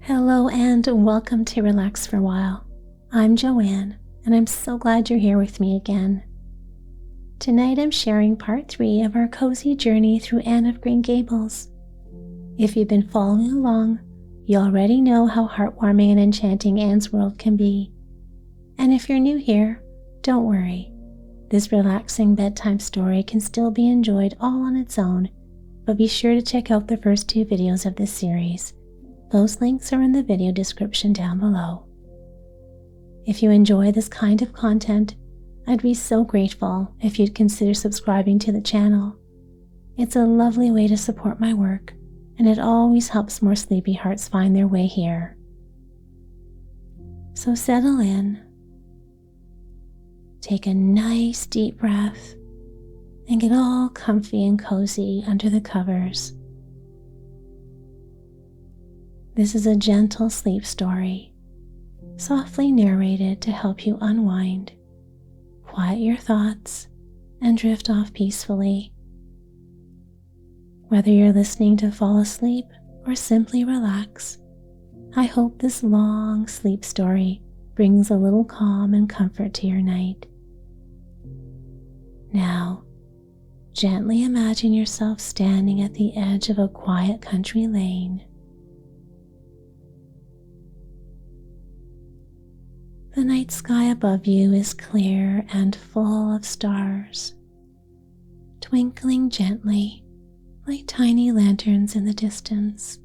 Hello and welcome to Relax for a While. I'm Joanne, and I'm so glad you're here with me again. Tonight I'm sharing part 3 of our cozy journey through Anne of Green Gables. If you've been following along, you already know how heartwarming and enchanting Anne's world can be. And if you're new here, don't worry. This relaxing bedtime story can still be enjoyed all on its own, but be sure to check out the first 2 videos of this series. Those links are in the video description down below. If you enjoy this kind of content, I'd be so grateful if you'd consider subscribing to the channel. It's a lovely way to support my work, and it always helps more sleepy hearts find their way here. So settle in, take a nice deep breath, and get all comfy and cozy under the covers. This is a gentle sleep story, softly narrated to help you unwind, quiet your thoughts, and drift off peacefully. Whether you're listening to fall asleep or simply relax, I hope this long sleep story brings a little calm and comfort to your night. Now, gently imagine yourself standing at the edge of a quiet country lane. The night sky above you is clear and full of stars, twinkling gently like tiny lanterns in the distance.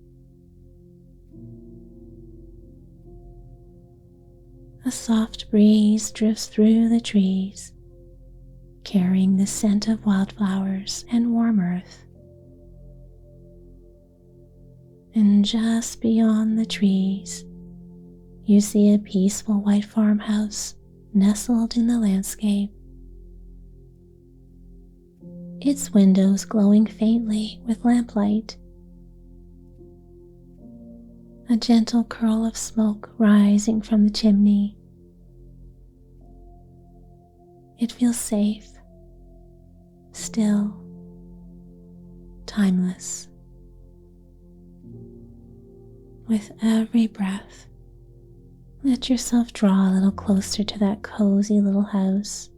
A soft breeze drifts through the trees, carrying the scent of wildflowers and warm earth. And just beyond the trees, you see a peaceful white farmhouse nestled in the landscape, its windows glowing faintly with lamplight. A gentle curl of smoke rising from the chimney. It feels safe, still, timeless. With every breath, let yourself draw a little closer to that cozy little house,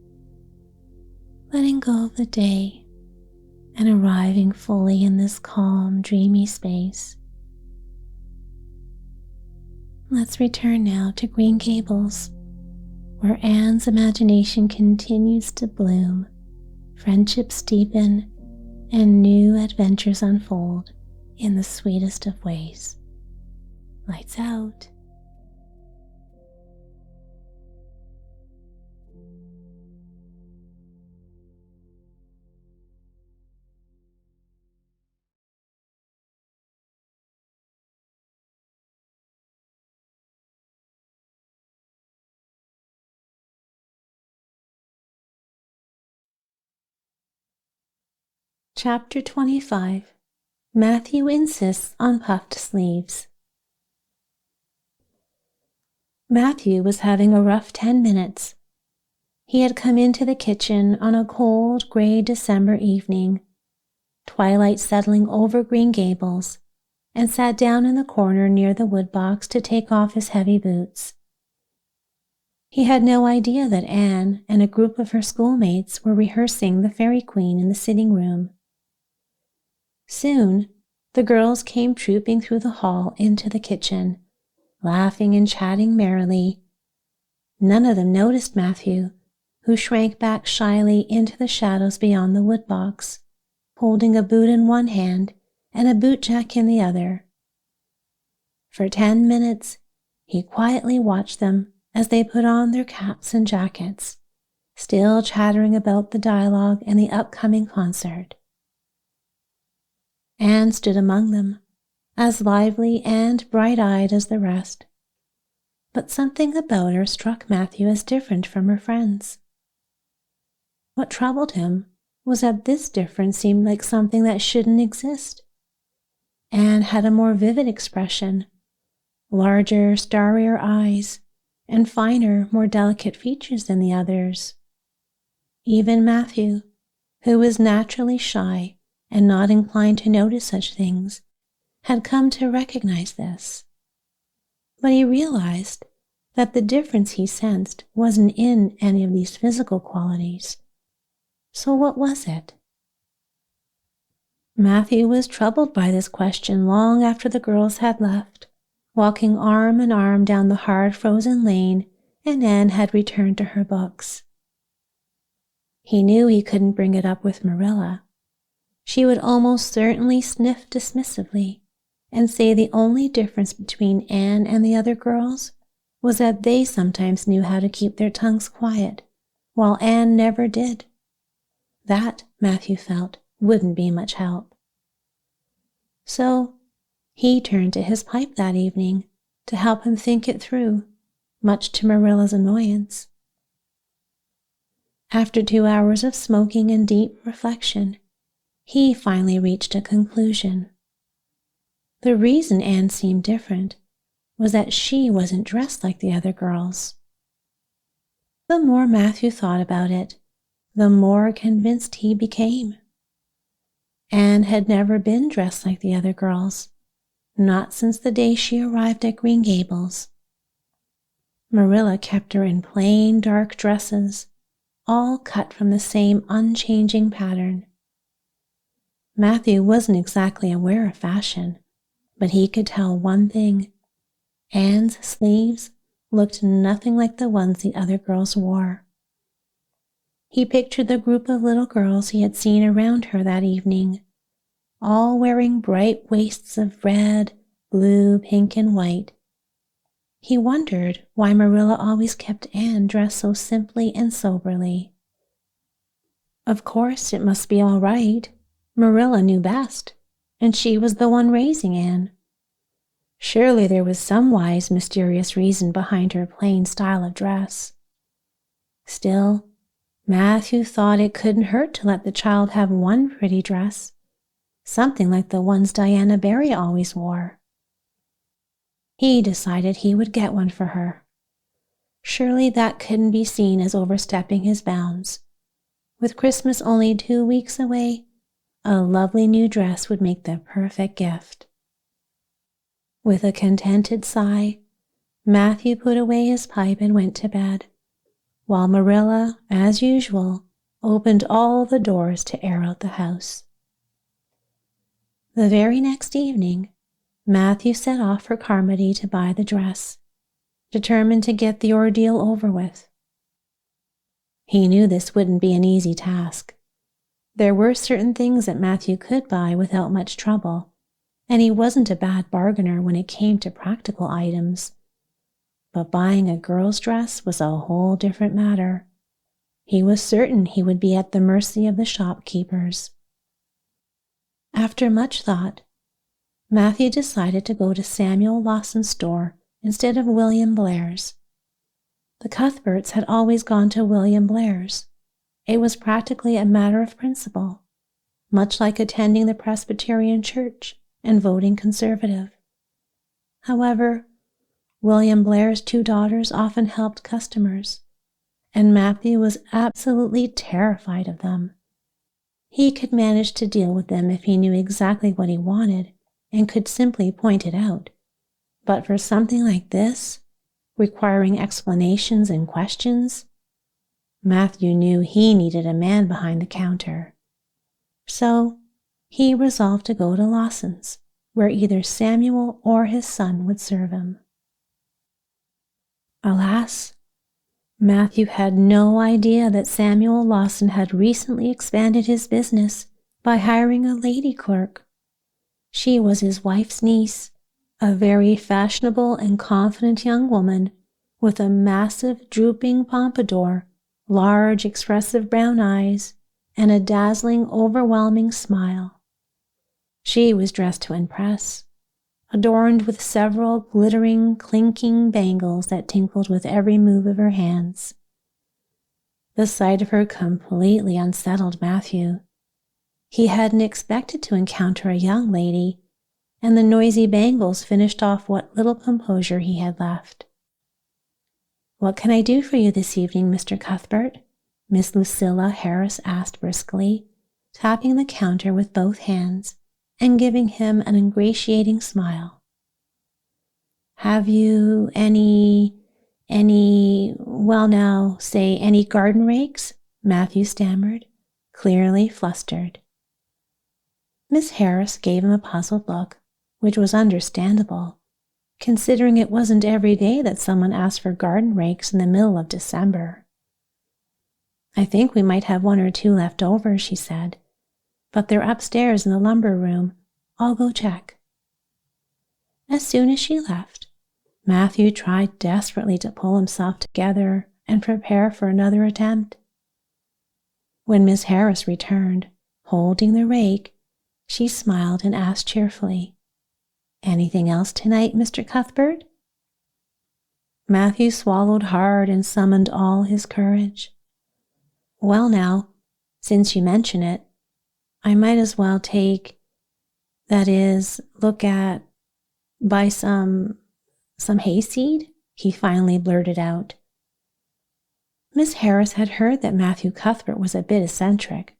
letting go of the day and arriving fully in this calm, dreamy space. Let's return now to Green Gables, where Anne's imagination continues to bloom, friendships deepen, and new adventures unfold in the sweetest of ways. Lights out. Chapter 25. Matthew insists on puffed sleeves. Matthew was having a rough 10 minutes. He had come into the kitchen on a cold, gray December evening, twilight settling over Green Gables, and sat down in the corner near the woodbox to take off his heavy boots. He had no idea that Anne and a group of her schoolmates were rehearsing the Fairy Queen in the sitting room. Soon, the girls came trooping through the hall into the kitchen, laughing and chatting merrily. None of them noticed Matthew, who shrank back shyly into the shadows beyond the woodbox, holding a boot in one hand and a bootjack in the other. For 10 minutes, he quietly watched them as they put on their caps and jackets, still chattering about the dialogue and the upcoming concert. Anne stood among them, as lively and bright-eyed as the rest. But something about her struck Matthew as different from her friends. What troubled him was that this difference seemed like something that shouldn't exist. Anne had a more vivid expression, larger, starrier eyes, and finer, more delicate features than the others. Even Matthew, who was naturally shy and not inclined to notice such things, had come to recognize this. But he realized that the difference he sensed wasn't in any of these physical qualities. So what was it? Matthew was troubled by this question long after the girls had left, walking arm in arm down the hard frozen lane, and Anne had returned to her books. He knew he couldn't bring it up with Marilla. She would almost certainly sniff dismissively and say the only difference between Anne and the other girls was that they sometimes knew how to keep their tongues quiet, while Anne never did. That, Matthew felt, wouldn't be much help. So he turned to his pipe that evening to help him think it through, much to Marilla's annoyance. After 2 hours of smoking and deep reflection, he finally reached a conclusion. The reason Anne seemed different was that she wasn't dressed like the other girls. The more Matthew thought about it, the more convinced he became. Anne had never been dressed like the other girls, not since the day she arrived at Green Gables. Marilla kept her in plain dark dresses, all cut from the same unchanging pattern. Matthew wasn't exactly aware of fashion, but he could tell one thing. Anne's sleeves looked nothing like the ones the other girls wore. He pictured the group of little girls he had seen around her that evening, all wearing bright waists of red, blue, pink, and white. He wondered why Marilla always kept Anne dressed so simply and soberly. Of course, it must be all right. Marilla knew best, and she was the one raising Anne. Surely there was some wise, mysterious reason behind her plain style of dress. Still, Matthew thought it couldn't hurt to let the child have one pretty dress, something like the ones Diana Barry always wore. He decided he would get one for her. Surely that couldn't be seen as overstepping his bounds. With Christmas only 2 weeks away, a lovely new dress would make the perfect gift. With a contented sigh, Matthew put away his pipe and went to bed, while Marilla, as usual, opened all the doors to air out the house. The very next evening, Matthew set off for Carmody to buy the dress, determined to get the ordeal over with. He knew this wouldn't be an easy task. There were certain things that Matthew could buy without much trouble, and he wasn't a bad bargainer when it came to practical items. But buying a girl's dress was a whole different matter. He was certain he would be at the mercy of the shopkeepers. After much thought, Matthew decided to go to Samuel Lawson's store instead of William Blair's. The Cuthberts had always gone to William Blair's. It was practically a matter of principle, much like attending the Presbyterian church and voting Conservative. However, William Blair's 2 daughters often helped customers, and Matthew was absolutely terrified of them. He could manage to deal with them if he knew exactly what he wanted and could simply point it out. But for something like this, requiring explanations and questions, Matthew knew he needed a man behind the counter. So he resolved to go to Lawson's, where either Samuel or his son would serve him. Alas, Matthew had no idea that Samuel Lawson had recently expanded his business by hiring a lady clerk. She was his wife's niece, a very fashionable and confident young woman with a massive drooping pompadour, large expressive brown eyes, and a dazzling, overwhelming smile. She was dressed to impress, adorned with several glittering, clinking bangles that tinkled with every move of her hands. The sight of her completely unsettled Matthew. He hadn't expected to encounter a young lady, and the noisy bangles finished off what little composure he had left. "What can I do for you this evening, Mr. Cuthbert?" Miss Lucilla Harris asked briskly, tapping the counter with both hands and giving him an ingratiating smile. Have you any garden rakes? Matthew stammered, clearly flustered. Miss Harris gave him a puzzled look, which was understandable, considering it wasn't every day that someone asked for garden rakes in the middle of December. I think we might have 1 or 2 left over, she said, but they're upstairs in the lumber room. I'll go check. As soon as she left, Matthew tried desperately to pull himself together and prepare for another attempt. When Miss Harris returned, holding the rake, she smiled and asked cheerfully, "Anything else tonight, Mr. Cuthbert?" Matthew swallowed hard and summoned all his courage. "Well now, since you mention it, I might as well buy some hayseed," he finally blurted out. Miss Harris had heard that Matthew Cuthbert was a bit eccentric,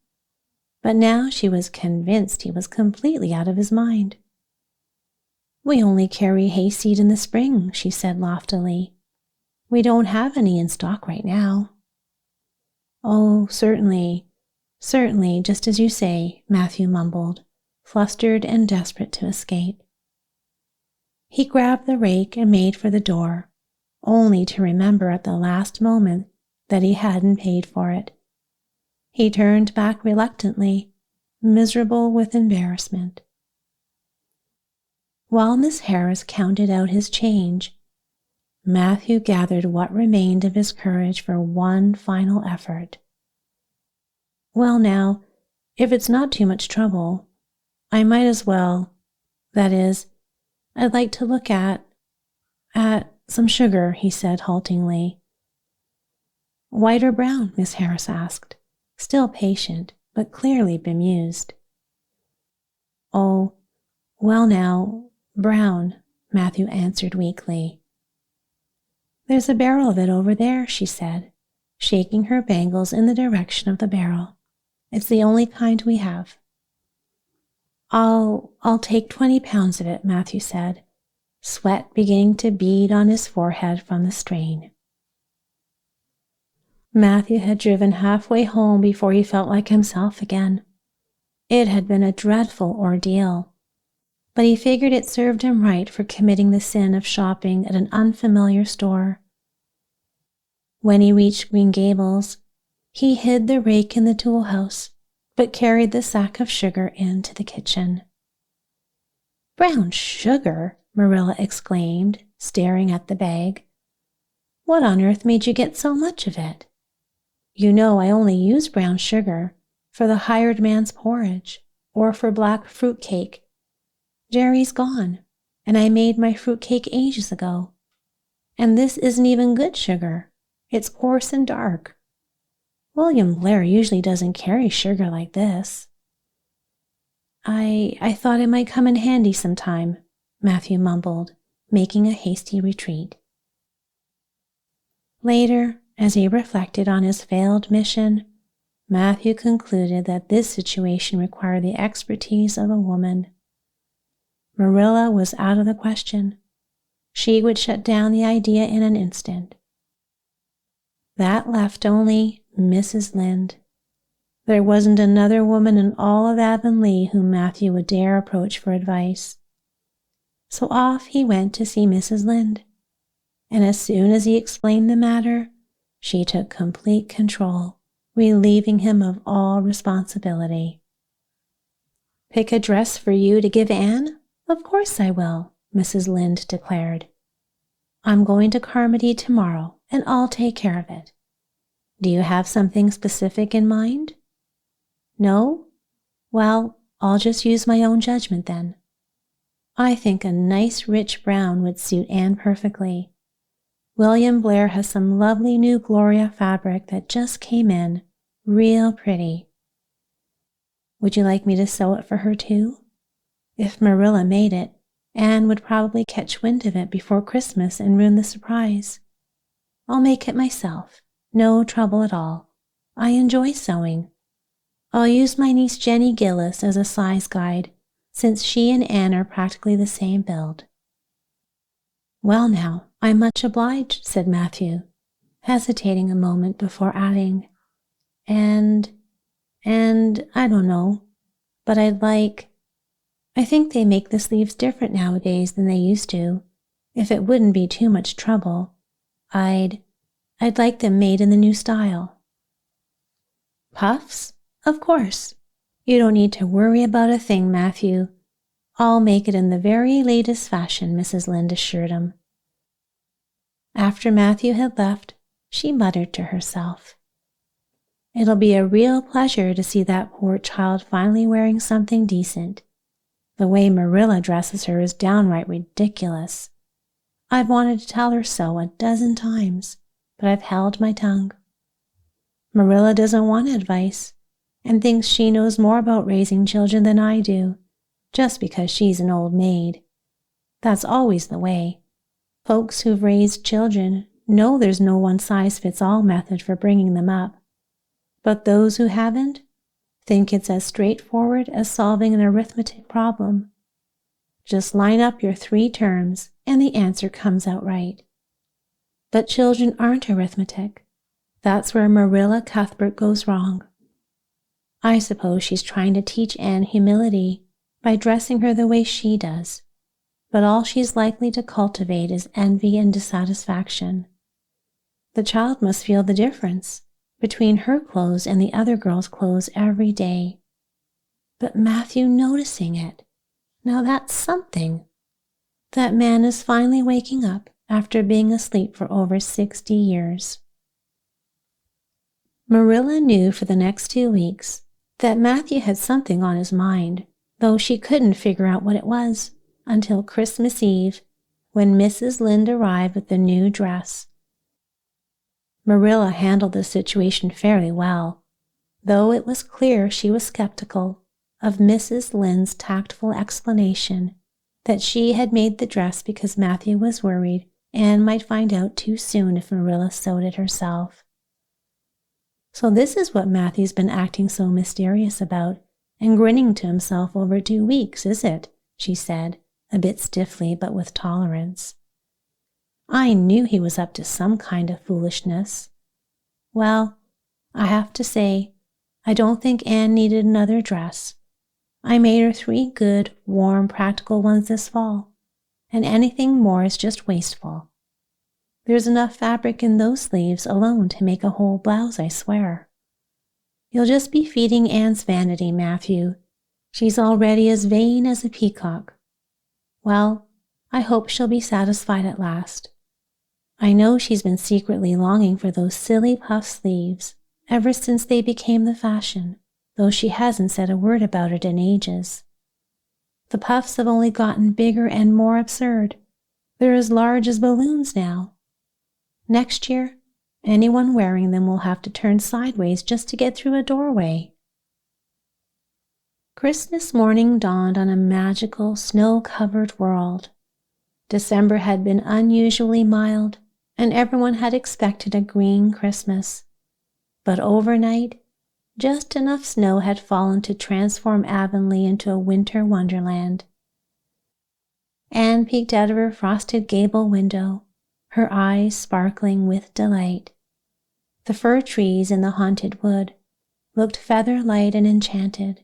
but now she was convinced he was completely out of his mind. "We only carry hayseed in the spring," she said loftily. "We don't have any in stock right now." "Oh, certainly, just as you say," Matthew mumbled, flustered and desperate to escape. He grabbed the rake and made for the door, only to remember at the last moment that he hadn't paid for it. He turned back reluctantly, miserable with embarrassment. While Miss Harris counted out his change, Matthew gathered what remained of his courage for one final effort. "Well now, if it's not too much trouble, I might as well, I'd like to look at some sugar," he said haltingly. "White or brown?" Miss Harris asked, still patient, but clearly bemused. "Oh, well now, brown," Matthew answered weakly. "There's a barrel of it over there," she said, shaking her bangles in the direction of the barrel. "It's the only kind we have." I'll take 20 pounds of it," Matthew said, sweat beginning to bead on his forehead from the strain. Matthew had driven halfway home before he felt like himself again. It had been a dreadful ordeal, but he figured it served him right for committing the sin of shopping at an unfamiliar store. When he reached Green Gables, he hid the rake in the tool house, but carried the sack of sugar into the kitchen. "Brown sugar?" Marilla exclaimed, staring at the bag. "What on earth made you get so much of it? You know I only use brown sugar for the hired man's porridge or for black fruit cake. Jerry's gone, and I made my fruit cake ages ago. And this isn't even good sugar. It's coarse and dark. William Blair usually doesn't carry sugar like this." I thought it might come in handy sometime," Matthew mumbled, making a hasty retreat. Later, as he reflected on his failed mission, Matthew concluded that this situation required the expertise of a woman. Marilla was out of the question. She would shut down the idea in an instant. That left only Mrs. Lynde. There wasn't another woman in all of Avonlea whom Matthew would dare approach for advice. So off he went to see Mrs. Lynde, and as soon as he explained the matter, she took complete control, relieving him of all responsibility. "Pick a dress for you to give Anne? Of course I will," Mrs. Lynde declared. "I'm going to Carmody tomorrow, and I'll take care of it. Do you have something specific in mind? No? Well, I'll just use my own judgment then. I think a nice rich brown would suit Anne perfectly. William Blair has some lovely new Gloria fabric that just came in, real pretty. Would you like me to sew it for her too? If Marilla made it, Anne would probably catch wind of it before Christmas and ruin the surprise. I'll make it myself, no trouble at all. I enjoy sewing. I'll use my niece Jenny Gillis as a size guide, since she and Anne are practically the same build." "Well now, I'm much obliged," said Matthew, hesitating a moment before adding, And I don't know, but I think they make the sleeves different nowadays than they used to. If it wouldn't be too much trouble, I'd like them made in the new style." "Puffs? Of course. You don't need to worry about a thing, Matthew. I'll make it in the very latest fashion," Mrs. Lynde assured him. After Matthew had left, she muttered to herself, "It'll be a real pleasure to see that poor child finally wearing something decent. The way Marilla dresses her is downright ridiculous. I've wanted to tell her so a dozen times, but I've held my tongue. Marilla doesn't want advice and thinks she knows more about raising children than I do, just because she's an old maid. That's always the way. Folks who've raised children know there's no one-size-fits-all method for bringing them up. But those who haven't think it's as straightforward as solving an arithmetic problem. Just line up your 3 terms and the answer comes out right. But children aren't arithmetic. That's where Marilla Cuthbert goes wrong. I suppose she's trying to teach Anne humility by dressing her the way she does, but all she's likely to cultivate is envy and dissatisfaction. The child must feel the difference between her clothes and the other girl's clothes every day. But Matthew noticing it, now that's something. That man is finally waking up after being asleep for over 60 years. Marilla knew for the next 2 weeks that Matthew had something on his mind, though she couldn't figure out what it was until Christmas Eve, when Mrs. Lynde arrived with the new dress. Marilla handled the situation fairly well, though it was clear she was skeptical of Mrs. Lynde's tactful explanation that she had made the dress because Matthew was worried Anne might find out too soon if Marilla sewed it herself. "So this is what Matthew's been acting so mysterious about and grinning to himself over 2 weeks, is it?" she said, a bit stiffly but with tolerance. "I knew he was up to some kind of foolishness. Well, I have to say, I don't think Anne needed another dress. I made her 3 good, warm, practical ones this fall, and anything more is just wasteful. There's enough fabric in those sleeves alone to make a whole blouse, I swear. You'll just be feeding Anne's vanity, Matthew. She's already as vain as a peacock. Well, I hope she'll be satisfied at last. I know she's been secretly longing for those silly puff sleeves ever since they became the fashion, though she hasn't said a word about it in ages. The puffs have only gotten bigger and more absurd. They're as large as balloons now. Next year, anyone wearing them will have to turn sideways just to get through a doorway." Christmas morning dawned on a magical, snow-covered world. December had been unusually mild, and everyone had expected a green Christmas. But overnight, just enough snow had fallen to transform Avonlea into a winter wonderland. Anne peeked out of her frosted gable window, her eyes sparkling with delight. The fir trees in the haunted wood looked feather-light and enchanted.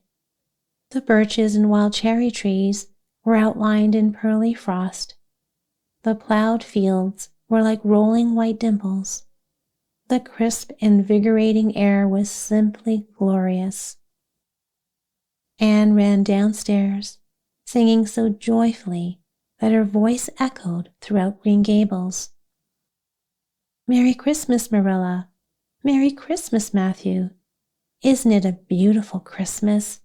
The birches and wild cherry trees were outlined in pearly frost. The plowed fields were like rolling white dimples. The crisp, invigorating air was simply glorious. Anne ran downstairs, singing so joyfully that her voice echoed throughout Green Gables. "Merry Christmas, Marilla. Merry Christmas, Matthew. Isn't it a beautiful Christmas?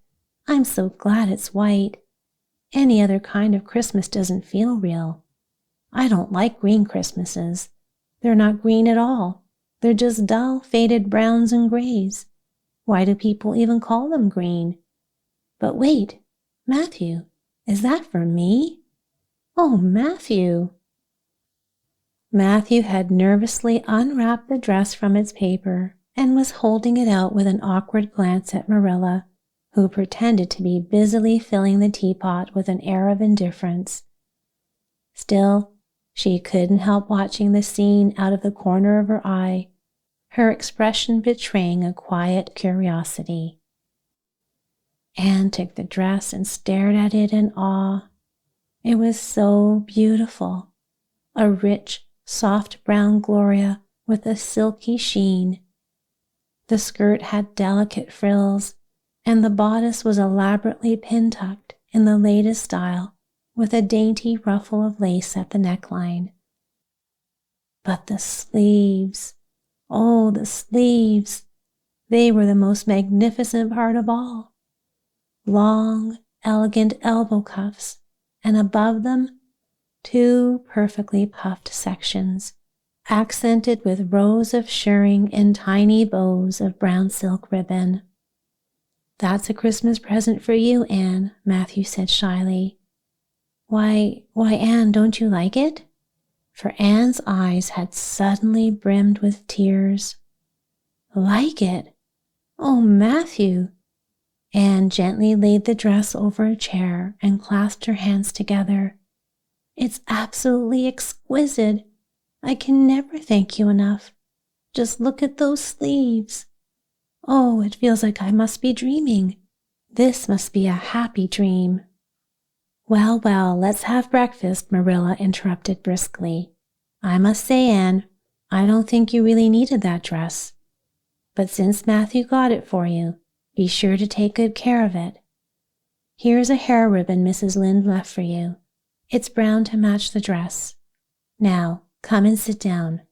I'm so glad it's white. Any other kind of Christmas doesn't feel real. I don't like green Christmases. They're not green at all. They're just dull, faded browns and grays. Why do people even call them green? But wait, Matthew, is that for me? Oh, Matthew!" Matthew had nervously unwrapped the dress from its paper and was holding it out with an awkward glance at Marilla, who pretended to be busily filling the teapot with an air of indifference. Still, She couldn't help watching the scene out of the corner of her eye, her expression betraying a quiet curiosity. Anne took the dress and stared at it in awe. It was so beautiful, a rich, soft brown gloria with a silky sheen. The skirt had delicate frills, and the bodice was elaborately pin-tucked in the latest style with a dainty ruffle of lace at the neckline. But the sleeves, oh, the sleeves, they were the most magnificent part of all. Long, elegant elbow cuffs, and above them, 2 perfectly puffed sections, accented with rows of shirring and tiny bows of brown silk ribbon. "That's a Christmas present for you, Anne," Matthew said shyly. Why, Anne, don't you like it?" For Anne's eyes had suddenly brimmed with tears. "Like it? Oh, Matthew!" Anne gently laid the dress over a chair and clasped her hands together. "It's absolutely exquisite. I can never thank you enough. Just look at those sleeves. Oh, it feels like I must be dreaming. This must be a happy dream." "Well, let's have breakfast," Marilla interrupted briskly. "I must say, Anne, I don't think you really needed that dress. But since Matthew got it for you, be sure to take good care of it. Here's a hair ribbon Mrs. Lynde left for you. It's brown to match the dress. Now, come and sit down."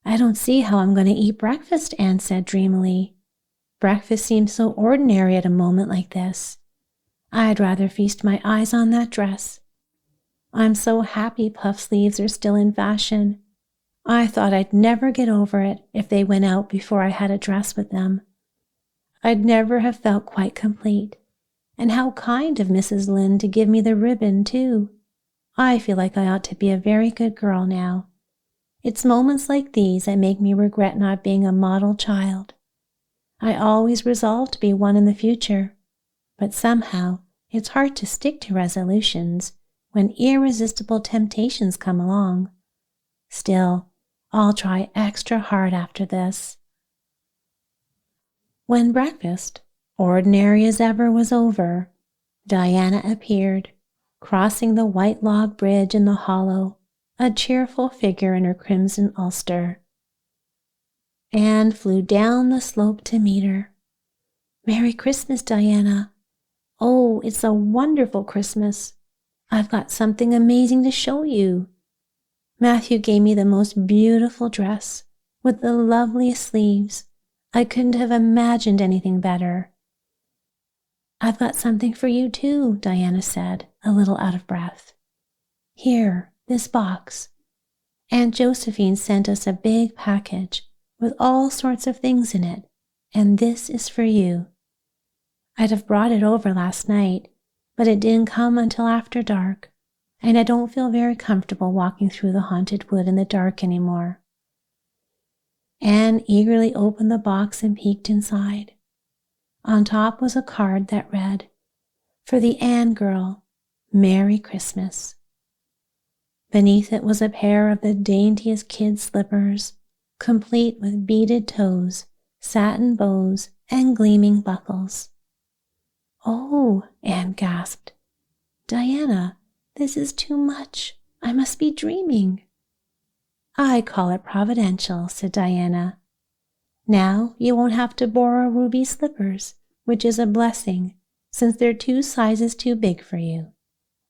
"I don't see how I'm going to eat breakfast," Anne said dreamily. "Breakfast seems so ordinary at a moment like this. I'd rather feast my eyes on that dress. I'm so happy puff sleeves are still in fashion. I thought I'd never get over it if they went out before I had a dress with them. I'd never have felt quite complete. And how kind of Mrs. Lynde to give me the ribbon, too. I feel like I ought to be a very good girl now. It's moments like these that make me regret not being a model child. I always resolve to be one in the future, but somehow it's hard to stick to resolutions when irresistible temptations come along. Still, I'll try extra hard after this." When breakfast, ordinary as ever, was over, Diana appeared, crossing the white log bridge in the hollow, a cheerful figure in her crimson ulster. Anne flew down the slope to meet her. "Merry Christmas, Diana. Oh, it's a wonderful Christmas. I've got something amazing to show you. Matthew gave me the most beautiful dress with the loveliest sleeves. I couldn't have imagined anything better." "I've got something for you too," Diana said, a little out of breath. "Here, this box. Aunt Josephine sent us a big package with all sorts of things in it, and this is for you. I'd have brought it over last night, but it didn't come until after dark, and I don't feel very comfortable walking through the haunted wood in the dark anymore." Anne eagerly opened the box and peeked inside. On top was a card that read, "For the Anne girl, Merry Christmas." Beneath it was a pair of the daintiest kid slippers, complete with beaded toes, satin bows, and gleaming buckles. "Oh," Anne gasped. "Diana, this is too much. I must be dreaming." "I call it providential," said Diana. "Now you won't have to borrow ruby slippers, which is a blessing, since they're 2 sizes too big for you.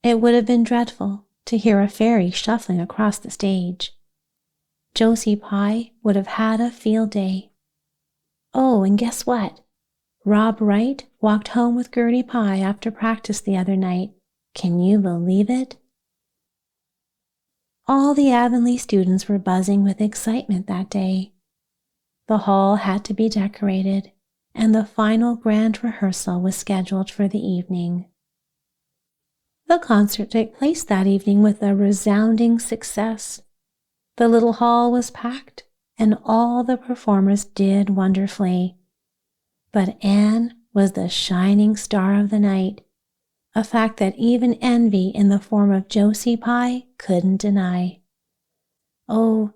It would have been dreadful to hear a fairy shuffling across the stage. Josie Pye would have had a field day. Oh, and guess what? Rob Wright walked home with Gertie Pye after practice the other night. Can you believe it?" All the Avonlea students were buzzing with excitement that day. The hall had to be decorated, and the final grand rehearsal was scheduled for the evening. The concert took place that evening with a resounding success. The little hall was packed, and all the performers did wonderfully. But Anne was the shining star of the night. a fact that even envy in the form of Josie Pye couldn't deny. "Oh,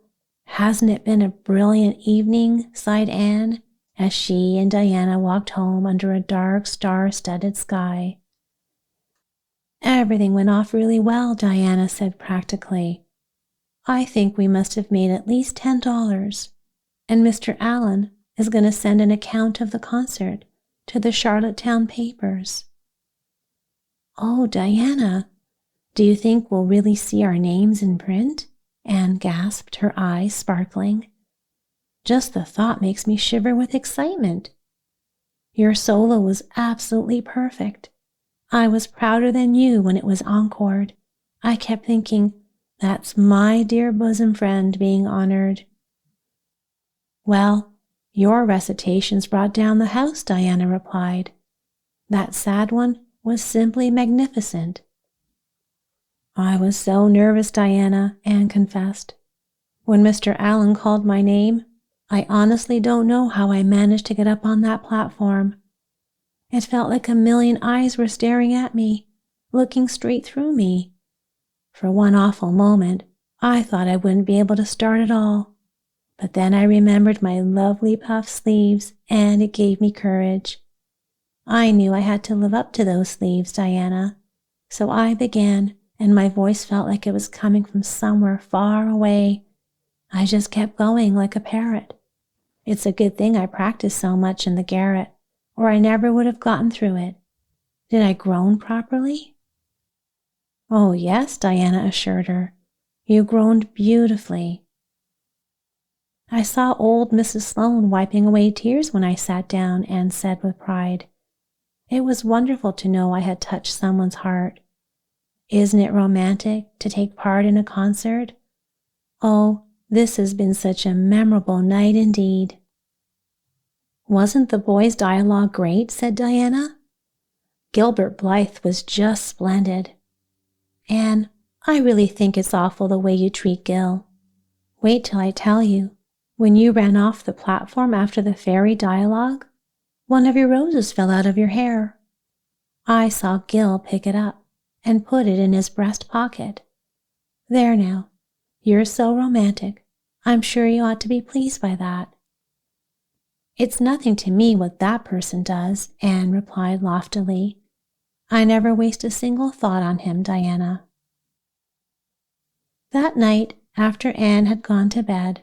hasn't it been a brilliant evening?" sighed Anne, as she and Diana walked home under a dark, star-studded sky. "Everything went off really well," Diana said practically. "I think we must have made at least $10, and Mr. Allen is going to send an account of the concert to the Charlottetown papers." "Oh, Diana, do you think we'll really see our names in print?" Anne gasped, her eyes sparkling. "Just the thought makes me shiver with excitement. Your solo was absolutely perfect. I was prouder than you when it was encored. I kept thinking, that's my dear bosom friend being honored." "Well, your recitations brought down the house," Diana replied. "That sad one was simply magnificent." "I was so nervous, Diana," Anne confessed. "When Mr. Allen called my name, I honestly don't know how I managed to get up on that platform. It felt like a million eyes were staring at me, looking straight through me. For one awful moment, I thought I wouldn't be able to start at all. But then I remembered my lovely puff sleeves, and it gave me courage. I knew I had to live up to those sleeves, Diana. So I began, and my voice felt like it was coming from somewhere far away. I just kept going like a parrot. It's a good thing I practiced so much in the garret, or I never would have gotten through it. Did I groan properly?" "Oh, yes," Diana assured her. "You groaned beautifully." "I saw old Mrs. Sloane wiping away tears when I sat down," Anne said with pride. "It was wonderful to know I had touched someone's heart. Isn't it romantic to take part in a concert? Oh, this has been such a memorable night indeed." "Wasn't the boys' dialogue great?" said Diana. "Gilbert Blythe was just splendid. Anne, I really think it's awful the way you treat Gil. Wait till I tell you. When you ran off the platform after the fairy dialogue, one of your roses fell out of your hair. I saw Gil pick it up and put it in his breast pocket. There now, you're so romantic. I'm sure you ought to be pleased by that." "It's nothing to me what that person does," Anne replied loftily. "I never waste a single thought on him, Diana." That night, after Anne had gone to bed,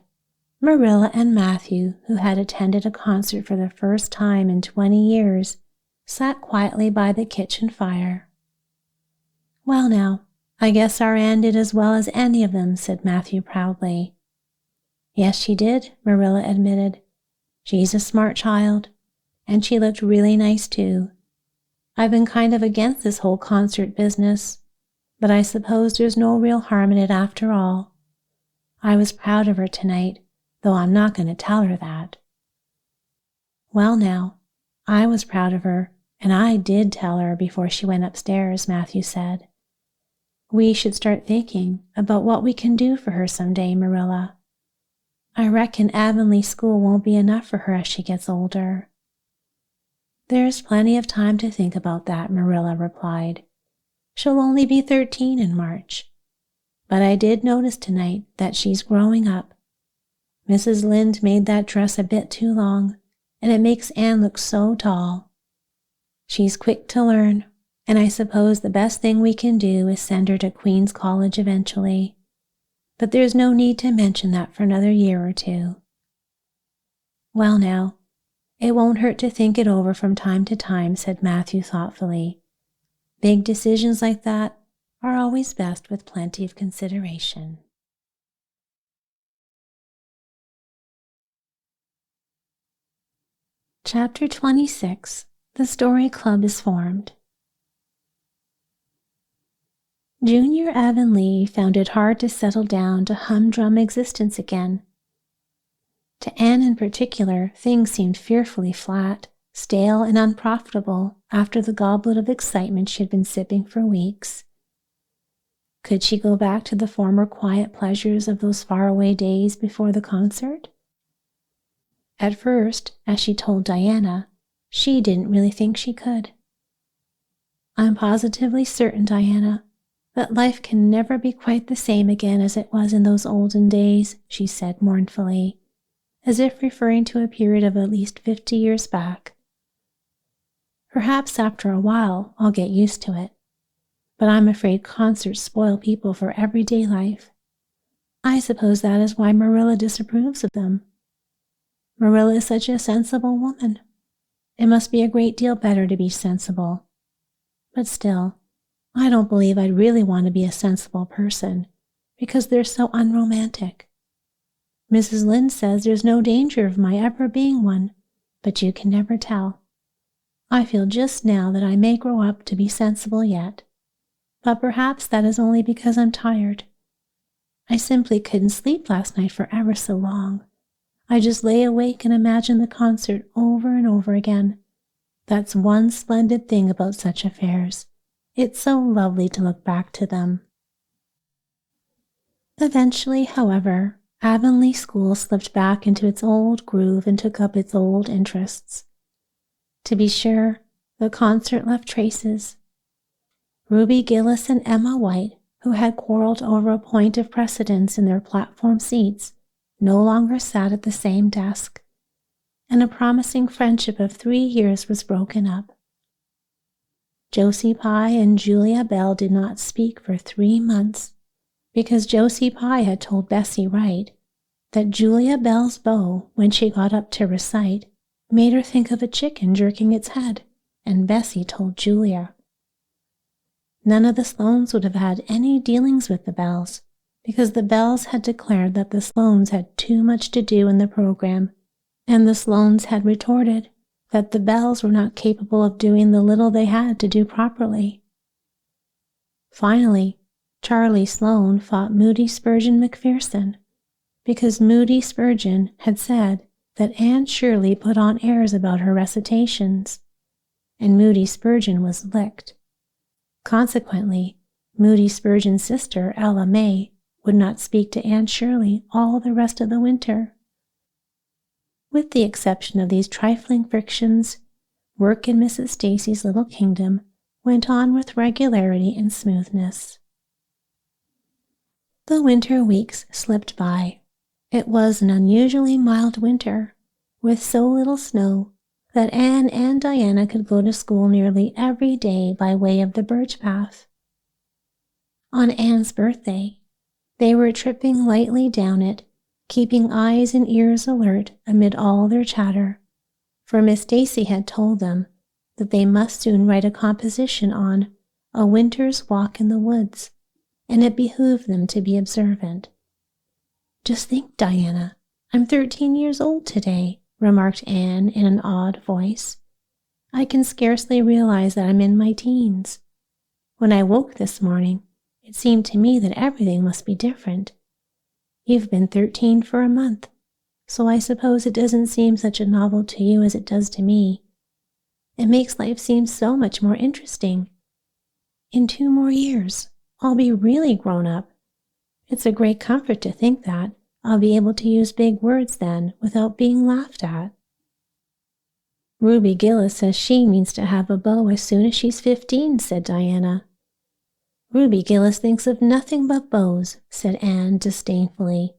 Marilla and Matthew, who had attended a concert for the first time in 20 years, sat quietly by the kitchen fire. "Well now, I guess our Anne did as well as any of them," said Matthew proudly. "Yes, she did," Marilla admitted. "She's a smart child, and she looked really nice too. I've been kind of against this whole concert business, but I suppose there's no real harm in it after all. I was proud of her tonight, though I'm not going to tell her that." "Well now, I was proud of her, and I did tell her before she went upstairs," Matthew said. "We should start thinking about what we can do for her someday, Marilla. I reckon Avonlea school won't be enough for her as she gets older." "There's plenty of time to think about that," Marilla replied. "She'll only be 13 in March. But I did notice tonight that she's growing up. Mrs. Lynde made that dress a bit too long, and it makes Anne look so tall. She's quick to learn, and I suppose the best thing we can do is send her to Queen's College eventually. But there's no need to mention that for another year or two." "Well now, it won't hurt to think it over from time to time," said Matthew thoughtfully. "Big decisions like that are always best with plenty of consideration." Chapter 26. The Story Club is Formed. Junior Avonlea found it hard to settle down to humdrum existence again. To Anne in particular, things seemed fearfully flat, stale, and unprofitable after the goblet of excitement she had been sipping for weeks. Could she go back to the former quiet pleasures of those faraway days before the concert? At first, as she told Diana, she didn't really think she could. I'm positively certain, Diana, that life can never be quite the same again as it was in those olden days, she said mournfully, as if referring to a period of at least 50 years back. Perhaps after a while I'll get used to it, but I'm afraid concerts spoil people for everyday life. I suppose that is why Marilla disapproves of them. Marilla is such a sensible woman. It must be a great deal better to be sensible. But still, I don't believe I'd really want to be a sensible person, because they're so unromantic. Mrs. Lynde says there's no danger of my ever being one, but you can never tell. I feel just now that I may grow up to be sensible yet, but perhaps that is only because I'm tired. I simply couldn't sleep last night for ever so long. I just lay awake and imagined the concert over and over again. That's one splendid thing about such affairs. It's so lovely to look back to them. Eventually, however, Avonlea School slipped back into its old groove and took up its old interests. To be sure, the concert left traces. Ruby Gillis and Emma White, who had quarreled over a point of precedence in their platform seats, no longer sat at the same desk, and a promising friendship of 3 years was broken up. Josie Pye and Julia Bell did not speak for 3 months, because Josie Pye had told Bessie Wright that Julia Bell's bow, when she got up to recite, made her think of a chicken jerking its head, and Bessie told Julia. None of the Sloanes would have had any dealings with the Bells, because the Bells had declared that the Sloanes had too much to do in the program, and the Sloanes had retorted that the Bells were not capable of doing the little they had to do properly. Finally, Charlie Sloane fought Moody Spurgeon McPherson, because Moody Spurgeon had said that Anne Shirley put on airs about her recitations, and Moody Spurgeon was licked. Consequently, Moody Spurgeon's sister, Ella May, would not speak to Anne Shirley all the rest of the winter. With the exception of these trifling frictions, work in Mrs. Stacy's little kingdom went on with regularity and smoothness. The winter weeks slipped by. It was an unusually mild winter, with so little snow that Anne and Diana could go to school nearly every day by way of the birch path. On Anne's birthday, they were tripping lightly down it, keeping eyes and ears alert amid all their chatter, for Miss Stacy had told them that they must soon write a composition on A Winter's Walk in the Woods, and it behooved them to be observant. "Just think, Diana, I'm 13 years old today," remarked Anne in an awed voice. "I can scarcely realize that I'm in my teens. When I woke this morning, it seemed to me that everything must be different. You've been 13 for a month, so I suppose it doesn't seem such a novel to you as it does to me. It makes life seem so much more interesting. In 2 more years, I'll be really grown up. It's a great comfort to think that I'll be able to use big words then without being laughed at." "Ruby Gillis says she means to have a beau as soon as she's 15, said Diana. "Ruby Gillis thinks of nothing but beaux," said Anne disdainfully.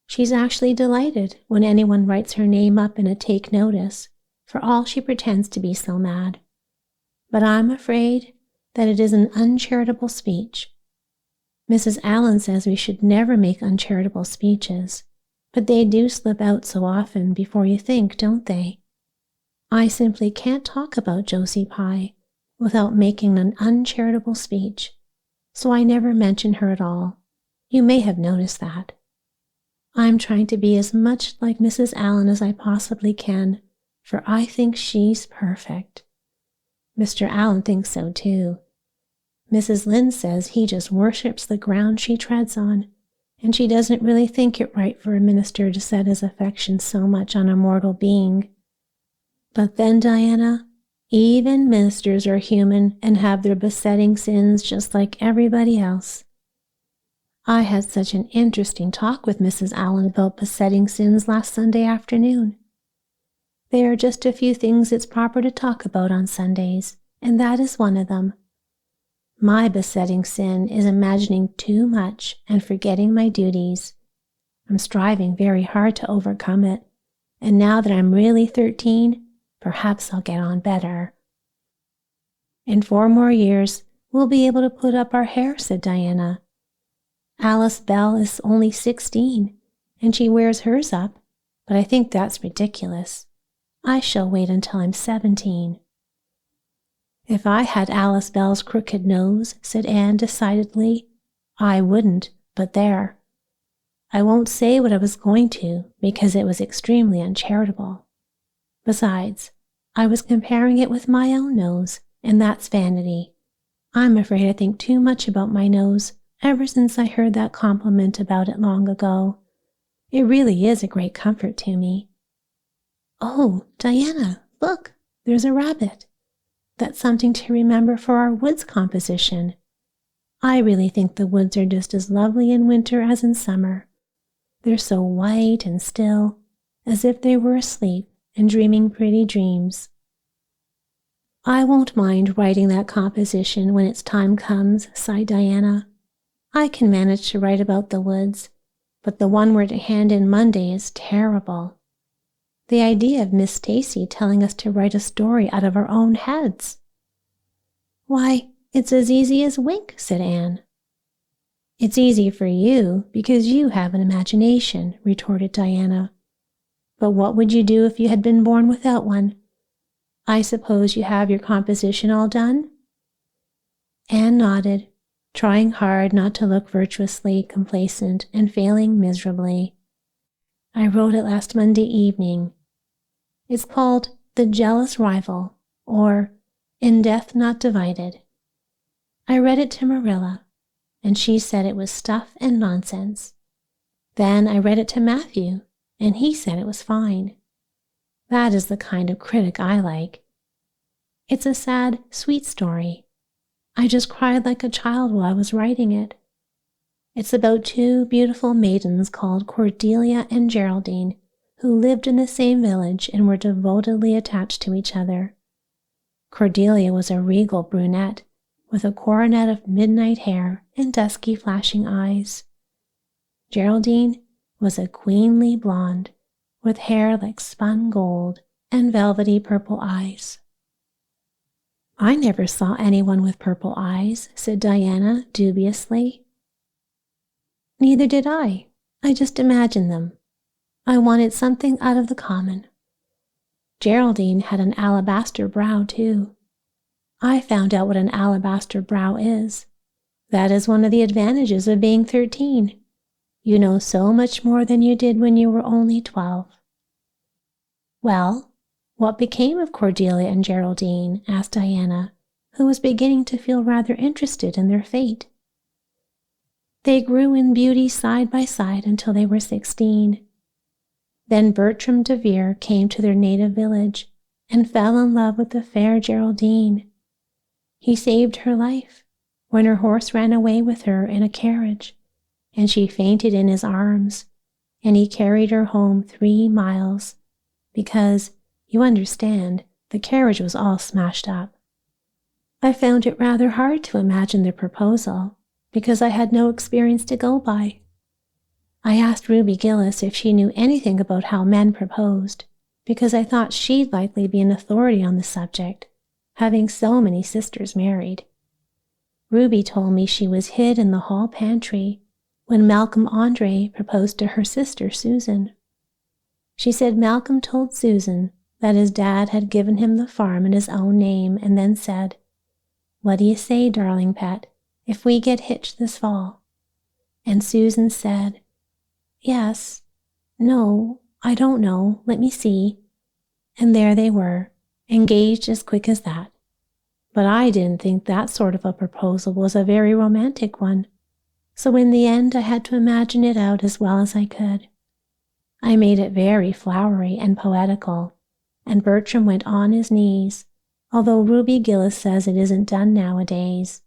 "She's actually delighted when anyone writes her name up in a take notice, for all she pretends to be so mad. But I'm afraid that it is an uncharitable speech. Mrs. Allen says we should never make uncharitable speeches, but they do slip out so often before you think, don't they? I simply can't talk about Josie Pye without making an uncharitable speech, so I never mention her at all. You may have noticed that. I'm trying to be as much like Mrs. Allen as I possibly can, for I think she's perfect. Mr. Allen thinks so too. Mrs. Lynde says he just worships the ground she treads on, and she doesn't really think it right for a minister to set his affection so much on a mortal being. But then, Diana, even ministers are human and have their besetting sins just like everybody else. I had such an interesting talk with Mrs. Allen about besetting sins last Sunday afternoon. There are just a few things it's proper to talk about on Sundays, and that is one of them. My besetting sin is imagining too much and forgetting my duties. I'm striving very hard to overcome it, and now that I'm really 13, perhaps I'll get on better. In 4 more years, we'll be able to put up our hair, said Diana. Alice Bell is only 16, and she wears hers up, but I think that's ridiculous. I shall wait until I'm 17. If I had Alice Bell's crooked nose, said Anne decidedly, I wouldn't, but there. I won't say what I was going to, because it was extremely uncharitable. Besides, I was comparing it with my own nose, and that's vanity. I'm afraid I think too much about my nose ever since I heard that compliment about it long ago. It really is a great comfort to me. Oh, Diana, look, there's a rabbit. That's something to remember for our woods composition. I really think the woods are just as lovely in winter as in summer. They're so white and still, as if they were asleep and dreaming pretty dreams. I won't mind writing that composition when its time comes, sighed Diana. I can manage to write about the woods, but the one we're to hand in Monday is terrible. The idea of Miss Stacy telling us to write a story out of our own heads. Why, it's as easy as wink, said Anne. It's easy for you because you have an imagination, retorted Diana. But what would you do if you had been born without one? I suppose you have your composition all done? Anne nodded, trying hard not to look virtuously complacent and failing miserably. I wrote it last Monday evening. It's called The Jealous Rival, or In Death Not Divided. I read it to Marilla, and she said it was stuff and nonsense. Then I read it to Matthew, and he said it was fine. That is the kind of critic I like. It's a sad, sweet story. I just cried like a child while I was writing it. It's about 2 beautiful maidens called Cordelia and Geraldine, who lived in the same village and were devotedly attached to each other. Cordelia was a regal brunette, with a coronet of midnight hair and dusky flashing eyes. Geraldine was a queenly blonde, with hair like spun gold and velvety purple eyes. I never saw anyone with purple eyes, said Diana dubiously. Neither did I. I just imagined them. I wanted something out of the common. Geraldine had an alabaster brow, too. I found out what an alabaster brow is. That is one of the advantages of being 13. You know so much more than you did when you were only 12. Well, what became of Cordelia and Geraldine? Asked Diana, who was beginning to feel rather interested in their fate. They grew in beauty side by side until they were 16. Then Bertram DeVere came to their native village and fell in love with the fair Geraldine. He saved her life when her horse ran away with her in a carriage, and she fainted in his arms, and he carried her home 3 miles, because, you understand, the carriage was all smashed up. I found it rather hard to imagine the proposal, because I had no experience to go by. I asked Ruby Gillis if she knew anything about how men proposed, because I thought she'd likely be an authority on the subject, having so many sisters married. Ruby told me she was hid in the hall pantry when Malcolm Andre proposed to her sister Susan. She said Malcolm told Susan that his dad had given him the farm in his own name and then said, "What do you say, darling pet, if we get hitched this fall?" And Susan said, "Yes, no, I don't know, let me see." And there they were, engaged as quick as that. But I didn't think that sort of a proposal was a very romantic one, so in the end I had to imagine it out as well as I could. I made it very flowery and poetical, and Bertram went on his knees, although Ruby Gillis says it isn't done nowadays.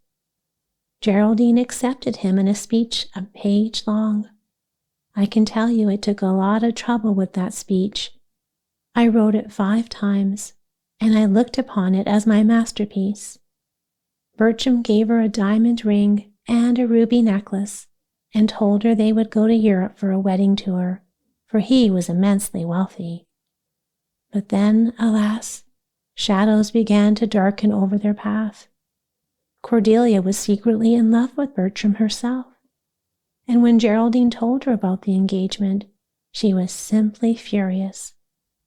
Geraldine accepted him in a speech a page long. I can tell you it took a lot of trouble with that speech. I wrote it 5 times, and I looked upon it as my masterpiece. Bertram gave her a diamond ring and a ruby necklace and told her they would go to Europe for a wedding tour, for he was immensely wealthy. But then, alas, shadows began to darken over their path. Cordelia was secretly in love with Bertram herself, and when Geraldine told her about the engagement, she was simply furious,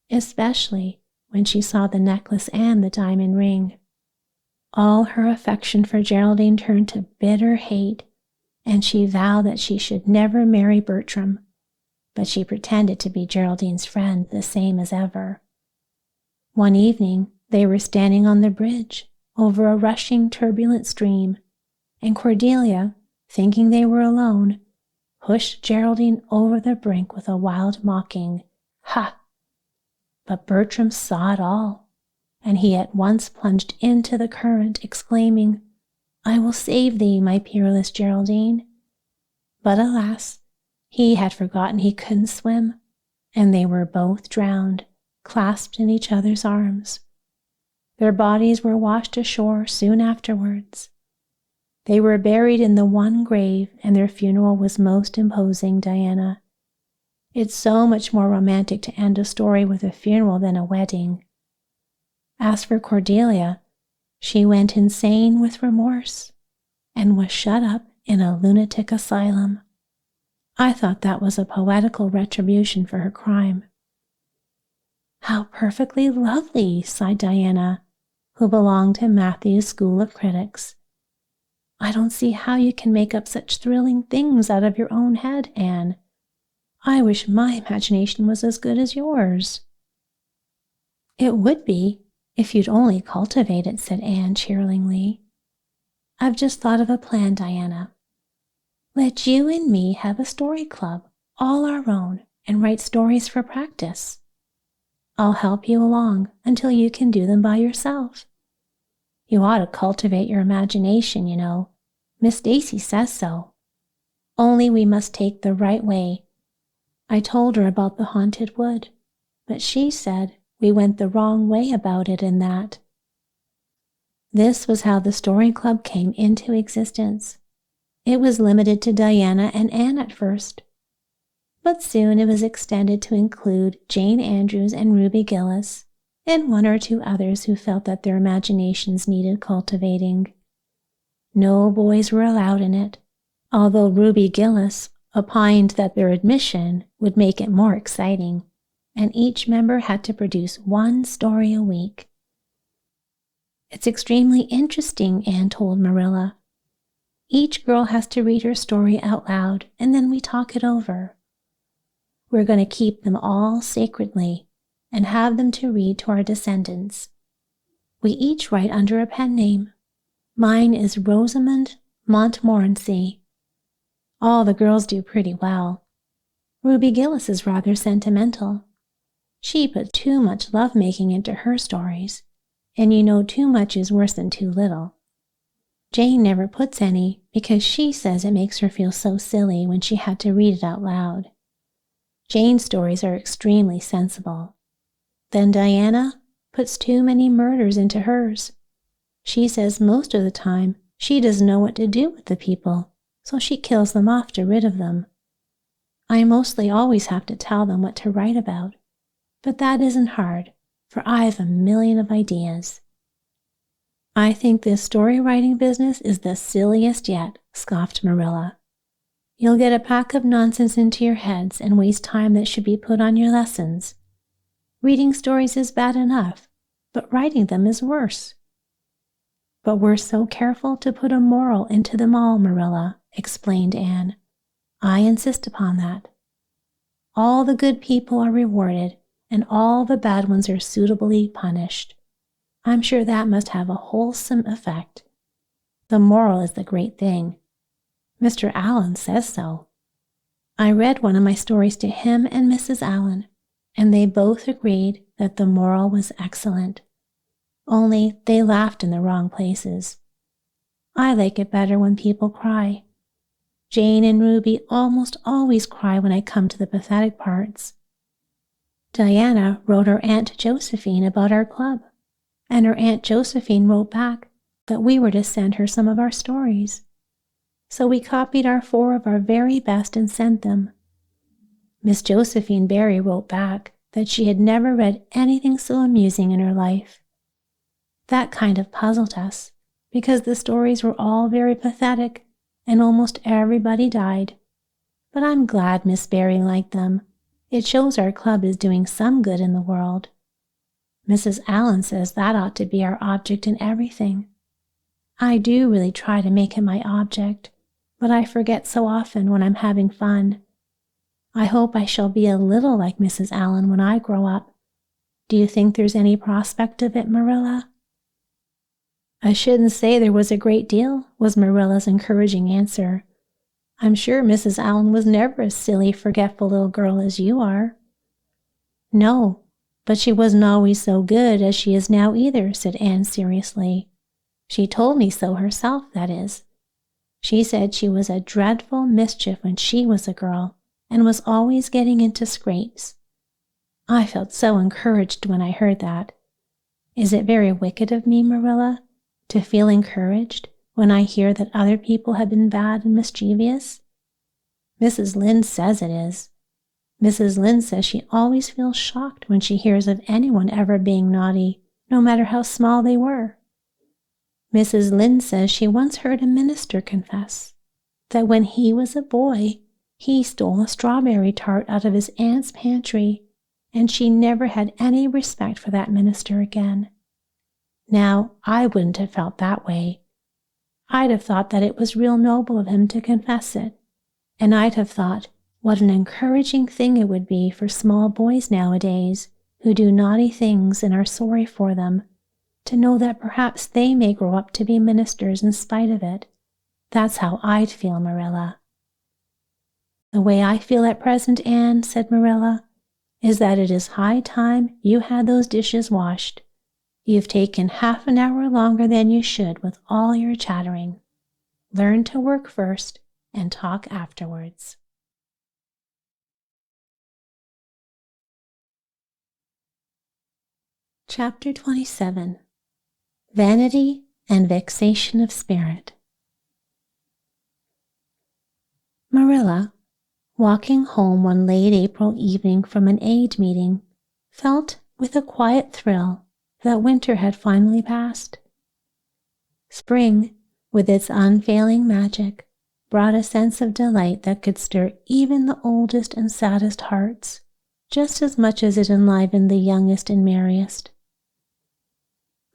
especially when she saw the necklace and the diamond ring. All her affection for Geraldine turned to bitter hate, and she vowed that she should never marry Bertram, but she pretended to be Geraldine's friend the same as ever. One evening, they were standing on the bridge over a rushing, turbulent stream, and Cordelia, thinking they were alone, pushed Geraldine over the brink with a wild mocking, "Ha!" But Bertram saw it all, and he at once plunged into the current, exclaiming, "I will save thee, my peerless Geraldine." But alas, he had forgotten he couldn't swim, and they were both drowned, clasped in each other's arms. Their bodies were washed ashore soon afterwards. They were buried in the one grave, and their funeral was most imposing, Diana. It's so much more romantic to end a story with a funeral than a wedding. As for Cordelia, she went insane with remorse and was shut up in a lunatic asylum. I thought that was a poetical retribution for her crime. "How perfectly lovely," sighed Diana, who belonged to Matthew's school of critics. "I don't see how you can make up such thrilling things out of your own head, Anne. I wish my imagination was as good as yours." "It would be, if you'd only cultivate it," said Anne cheerily. "I've just thought of a plan, Diana. Let you and me have a story club, all our own, and write stories for practice. I'll help you along until you can do them by yourself. You ought to cultivate your imagination, you know. Miss Stacy says so. Only we must take the right way. I told her about the haunted wood, but she said we went the wrong way about it in that." This was how the story club came into existence. It was limited to Diana and Anne at first, but soon it was extended to include Jane Andrews and Ruby Gillis, and one or two others who felt that their imaginations needed cultivating. No boys were allowed in it, although Ruby Gillis opined that their admission would make it more exciting, and each member had to produce one story a week. "It's extremely interesting," Anne told Marilla. "Each girl has to read her story out loud, and then we talk it over. We're going to keep them all sacredly and have them to read to our descendants. We each write under a pen name. Mine is Rosamond Montmorency. All the girls do pretty well. Ruby Gillis is rather sentimental. She put too much lovemaking into her stories, and you know too much is worse than too little. Jane never puts any because she says it makes her feel so silly when she had to read it out loud. Jane's stories are extremely sensible. Then Diana puts too many murders into hers. She says most of the time she doesn't know what to do with the people, so she kills them off to rid of them. I mostly always have to tell them what to write about, but that isn't hard, for I've a million of ideas." "I think this story writing business is the silliest yet," scoffed Marilla. "You'll get a pack of nonsense into your heads and waste time that should be put on your lessons. Reading stories is bad enough, but writing them is worse." "But we're so careful to put a moral into them all, Marilla," explained Anne. "I insist upon that. All the good people are rewarded, and all the bad ones are suitably punished. I'm sure that must have a wholesome effect. The moral is the great thing. Mr. Allen says so. I read one of my stories to him and Mrs. Allen, and they both agreed that the moral was excellent. Only they laughed in the wrong places. I like it better when people cry. Jane and Ruby almost always cry when I come to the pathetic parts. Diana wrote her Aunt Josephine about our club, and her Aunt Josephine wrote back that we were to send her some of our stories. So we copied 4 of our very best and sent them. Miss Josephine Barry wrote back that she had never read anything so amusing in her life. That kind of puzzled us, because the stories were all very pathetic and almost everybody died. But I'm glad Miss Barry liked them. It shows our club is doing some good in the world. Mrs. Allen says that ought to be our object in everything. I do really try to make it my object, but I forget so often when I'm having fun. I hope I shall be a little like Mrs. Allen when I grow up. Do you think there's any prospect of it, Marilla? I shouldn't say there was a great deal, was Marilla's encouraging answer. I'm sure Mrs. Allen was never a silly, forgetful little girl as you are. No, but she wasn't always so good as she is now either, said Anne seriously. She told me so herself, that is. She said she was a dreadful mischief when she was a girl and was always getting into scrapes. I felt so encouraged when I heard that. Is it very wicked of me, Marilla, to feel encouraged when I hear that other people have been bad and mischievous? Mrs. Lynde says it is. Mrs. Lynde says she always feels shocked when she hears of anyone ever being naughty, no matter how small they were. Mrs. Lynde says she once heard a minister confess that when he was a boy, he stole a strawberry tart out of his aunt's pantry, and she never had any respect for that minister again. Now, I wouldn't have felt that way. I'd have thought that it was real noble of him to confess it, and I'd have thought what an encouraging thing it would be for small boys nowadays who do naughty things and are sorry for them, to know that perhaps they may grow up to be ministers in spite of it. That's how I'd feel, Marilla. The way I feel at present, Anne, said Marilla, is that it is high time you had those dishes washed. You've taken half an hour longer than you should with all your chattering. Learn to work first and talk afterwards. Chapter 27. Vanity and Vexation of Spirit. Marilla, walking home one late April evening from an aid meeting, felt with a quiet thrill that winter had finally passed. Spring, with its unfailing magic, brought a sense of delight that could stir even the oldest and saddest hearts, just as much as it enlivened the youngest and merriest.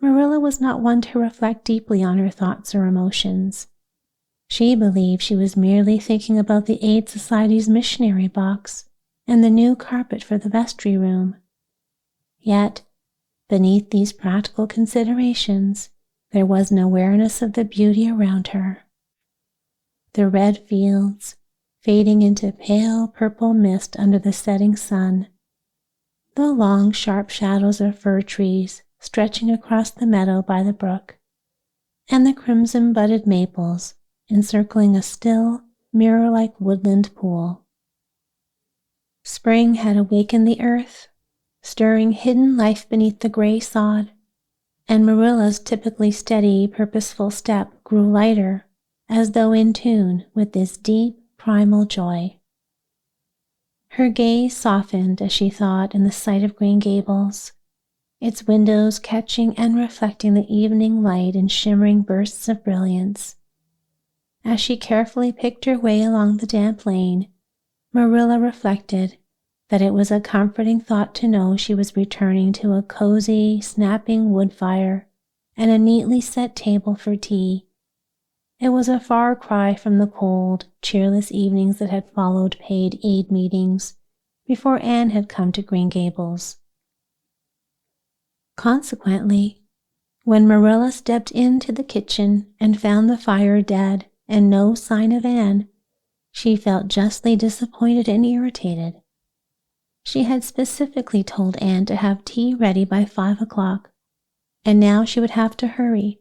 Marilla was not one to reflect deeply on her thoughts or emotions. She believed she was merely thinking about the Aid Society's missionary box and the new carpet for the vestry room. Yet, beneath these practical considerations, there was an awareness of the beauty around her. The red fields, fading into pale purple mist under the setting sun, the long sharp shadows of fir trees stretching across the meadow by the brook, and the crimson-budded maples encircling a still, mirror-like woodland pool. Spring had awakened the earth, stirring hidden life beneath the gray sod, and Marilla's typically steady, purposeful step grew lighter, as though in tune with this deep, primal joy. Her gaze softened as she thought in the sight of Green Gables, its windows catching and reflecting the evening light in shimmering bursts of brilliance. As she carefully picked her way along the damp lane, Marilla reflected that it was a comforting thought to know she was returning to a cozy, snapping wood fire and a neatly set table for tea. It was a far cry from the cold, cheerless evenings that had followed paid aid meetings before Anne had come to Green Gables. Consequently, when Marilla stepped into the kitchen and found the fire dead and no sign of Anne, she felt justly disappointed and irritated. She had specifically told Anne to have tea ready by 5 o'clock, and now she would have to hurry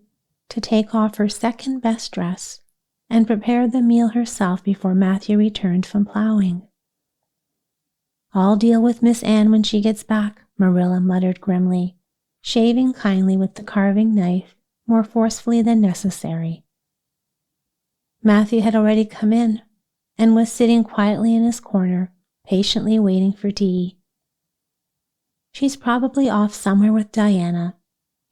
to take off her second-best dress and prepare the meal herself before Matthew returned from plowing. "I'll deal with Miss Anne when she gets back," Marilla muttered grimly, shaving kindly with the carving knife more forcefully than necessary. Matthew had already come in and was sitting quietly in his corner, patiently waiting for tea. She's probably off somewhere with Diana,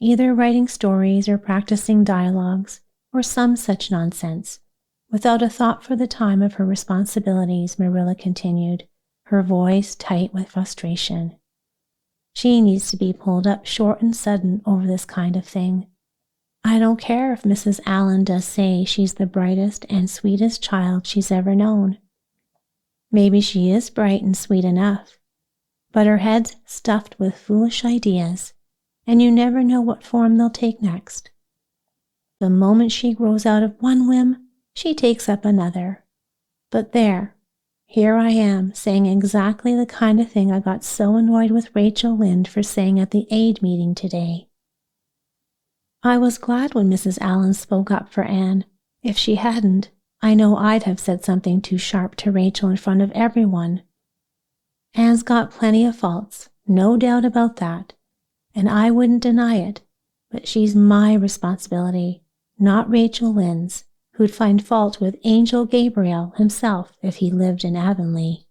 either writing stories or practicing dialogues or some such nonsense, without a thought for the time of her responsibilities, Marilla continued, her voice tight with frustration. She needs to be pulled up short and sudden over this kind of thing. I don't care if Mrs. Allan does say she's the brightest and sweetest child she's ever known. Maybe she is bright and sweet enough, but her head's stuffed with foolish ideas, and you never know what form they'll take next. The moment she grows out of one whim, she takes up another. But there, here I am saying exactly the kind of thing I got so annoyed with Rachel Lynde for saying at the aid meeting today. I was glad when Mrs. Allan spoke up for Anne. If she hadn't, I know I'd have said something too sharp to Rachel in front of everyone. Anne's got plenty of faults, no doubt about that, and I wouldn't deny it, but she's my responsibility, not Rachel Lynde's, who'd find fault with Angel Gabriel himself if he lived in Avonlea.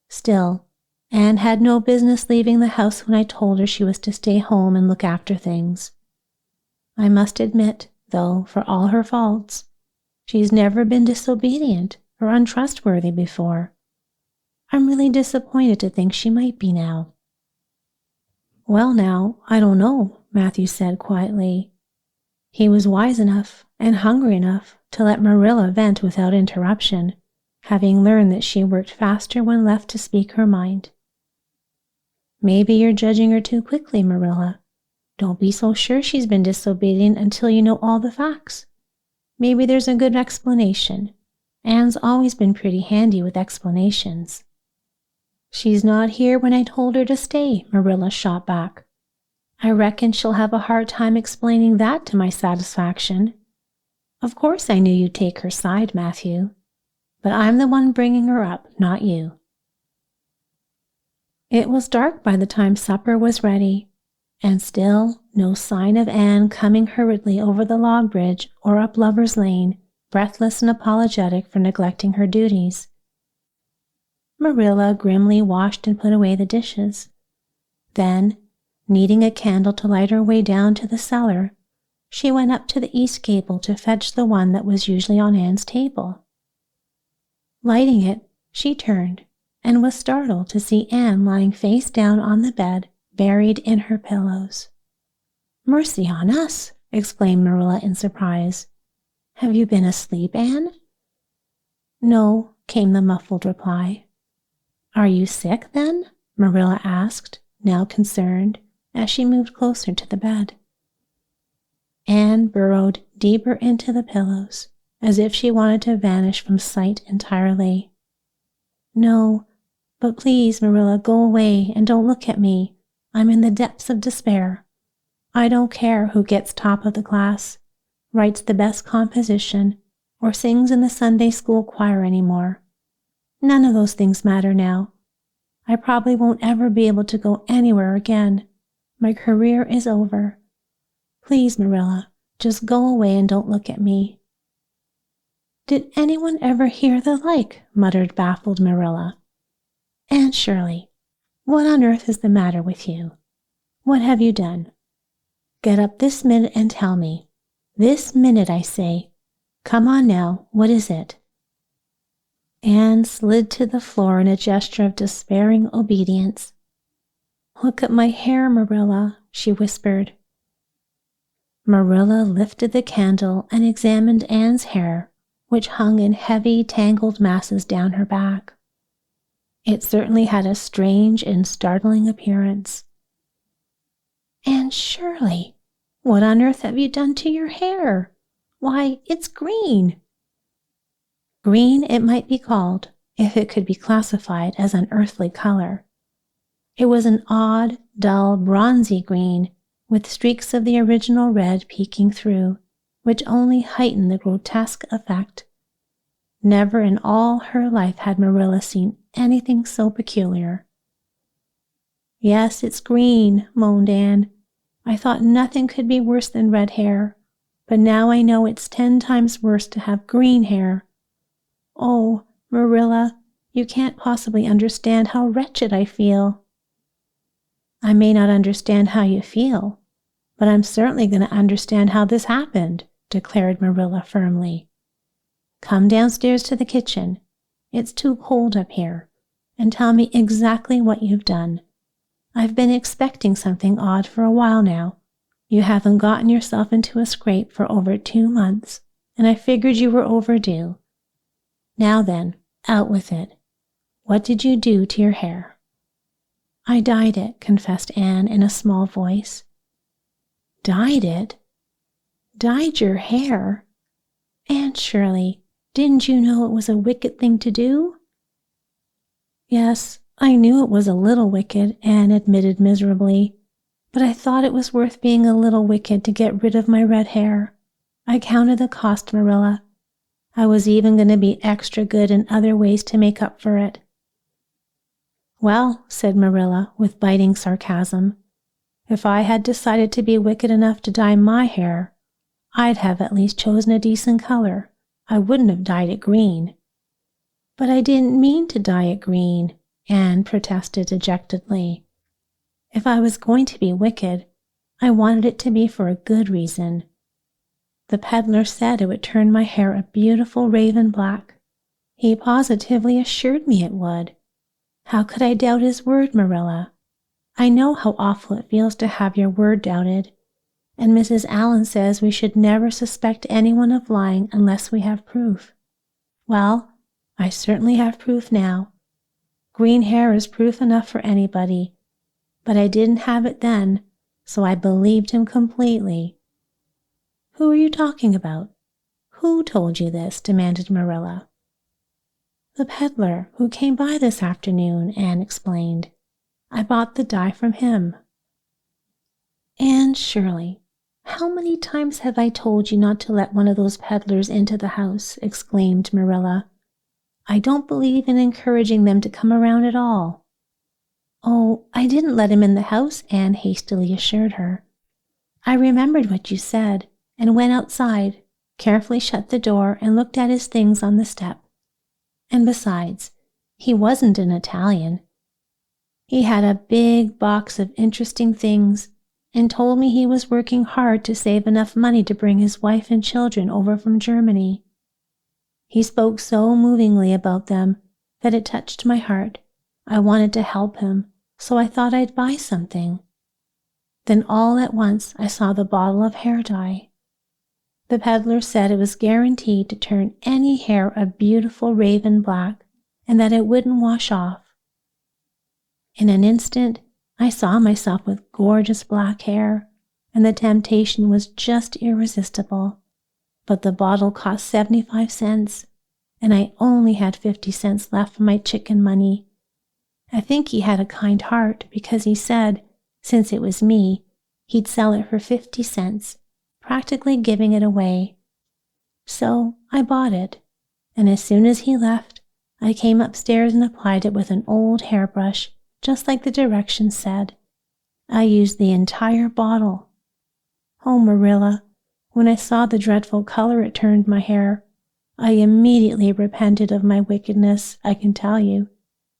Still, Anne had no business leaving the house when I told her she was to stay home and look after things. I must admit, though, for all her faults, she's never been disobedient or untrustworthy before. I'm really disappointed to think she might be now. Well now, I don't know, Matthew said quietly. He was wise enough and hungry enough to let Marilla vent without interruption, having learned that she worked faster when left to speak her mind. Maybe you're judging her too quickly, Marilla. Don't be so sure she's been disobedient until you know all the facts. Maybe there's a good explanation. Anne's always been pretty handy with explanations. She's not here when I told her to stay, Marilla shot back. I reckon she'll have a hard time explaining that to my satisfaction. Of course I knew you'd take her side, Matthew, but I'm the one bringing her up, not you. It was dark by the time supper was ready, and still no sign of Anne coming hurriedly over the log bridge or up Lover's Lane, breathless and apologetic for neglecting her duties. Marilla grimly washed and put away the dishes. Then, needing a candle to light her way down to the cellar, she went up to the east gable to fetch the one that was usually on Anne's table. Lighting it, she turned and was startled to see Anne lying face down on the bed, buried in her pillows. "Mercy on us!" exclaimed Marilla in surprise. "Have you been asleep, Anne?" "No," came the muffled reply. "Are you sick, then?" Marilla asked, now concerned, as she moved closer to the bed. Anne burrowed deeper into the pillows, as if she wanted to vanish from sight entirely. "No, but please, Marilla, go away and don't look at me. I'm in the depths of despair. I don't care who gets top of the class, writes the best composition, or sings in the Sunday school choir anymore. None of those things matter now. I probably won't ever be able to go anywhere again. My career is over. Please, Marilla, just go away and don't look at me." "Did anyone ever hear the like?" muttered baffled Marilla. "Anne Shirley, what on earth is the matter with you? What have you done? Get up this minute and tell me. This minute, I say. Come on now, what is it?" Anne slid to the floor in a gesture of despairing obedience. "Look at my hair, Marilla," she whispered. Marilla lifted the candle and examined Anne's hair, which hung in heavy, tangled masses down her back. It certainly had a strange and startling appearance. "Anne Shirley, what on earth have you done to your hair? Why, it's green." Green it might be called, if it could be classified as an earthly color. It was an odd, dull, bronzy green, with streaks of the original red peeking through, which only heightened the grotesque effect. Never in all her life had Marilla seen anything so peculiar. "Yes, it's green," moaned Anne. I thought nothing could be worse than red hair, but now I know it's 10 times worse to have green hair. Oh, Marilla, you can't possibly understand how wretched I feel." "I may not understand how you feel, but I'm certainly going to understand how this happened," declared Marilla firmly. "Come downstairs to the kitchen. It's too cold up here, and tell me exactly what you've done. I've been expecting something odd for a while now. You haven't gotten yourself into a scrape for over 2 months, and I figured you were overdue. Now then, out with it. What did you do to your hair?" "I dyed it," confessed Anne in a small voice. "Dyed it? Dyed your hair? Anne Shirley, didn't you know it was a wicked thing to do?" "Yes, I knew it was a little wicked," Anne admitted miserably, "but I thought it was worth being a little wicked to get rid of my red hair. I counted the cost, Marilla. I was even going to be extra good in other ways to make up for it." "Well," said Marilla with biting sarcasm, "if I had decided to be wicked enough to dye my hair, I'd have at least chosen a decent color. I wouldn't have dyed it green." "But I didn't mean to dye it green," Anne protested dejectedly. "If I was going to be wicked, I wanted it to be for a good reason. The peddler said it would turn my hair a beautiful raven black. He positively assured me it would. How could I doubt his word, Marilla? I know how awful it feels to have your word doubted, and Mrs. Allen says we should never suspect anyone of lying unless we have proof. Well, I certainly have proof now. Green hair is proof enough for anybody, but I didn't have it then, so I believed him completely." "Who are you talking about? Who told you this?" demanded Marilla. "The peddler who came by this afternoon," Anne explained. "I bought the dye from him." "Anne Shirley, how many times have I told you not to let one of those peddlers into the house?" exclaimed Marilla. "I don't believe in encouraging them to come around at all." "Oh, I didn't let him in the house," Anne hastily assured her. "I remembered what you said and went outside, carefully shut the door, and looked at his things on the step. And besides, he wasn't an Italian. He had a big box of interesting things and told me he was working hard to save enough money to bring his wife and children over from Germany. He spoke so movingly about them that it touched my heart. I wanted to help him, so I thought I'd buy something. Then all at once I saw the bottle of hair dye. The peddler said it was guaranteed to turn any hair a beautiful raven black and that it wouldn't wash off. In an instant, I saw myself with gorgeous black hair, and the temptation was just irresistible. But the bottle cost 75 cents, and I only had 50 cents left for my chicken money. I think he had a kind heart because he said, since it was me, he'd sell it for 50 cents, practically giving it away. So I bought it, and as soon as he left, I came upstairs and applied it with an old hairbrush, just like the directions said. I used the entire bottle. Oh, Marilla, when I saw the dreadful color it turned my hair, I immediately repented of my wickedness, I can tell you,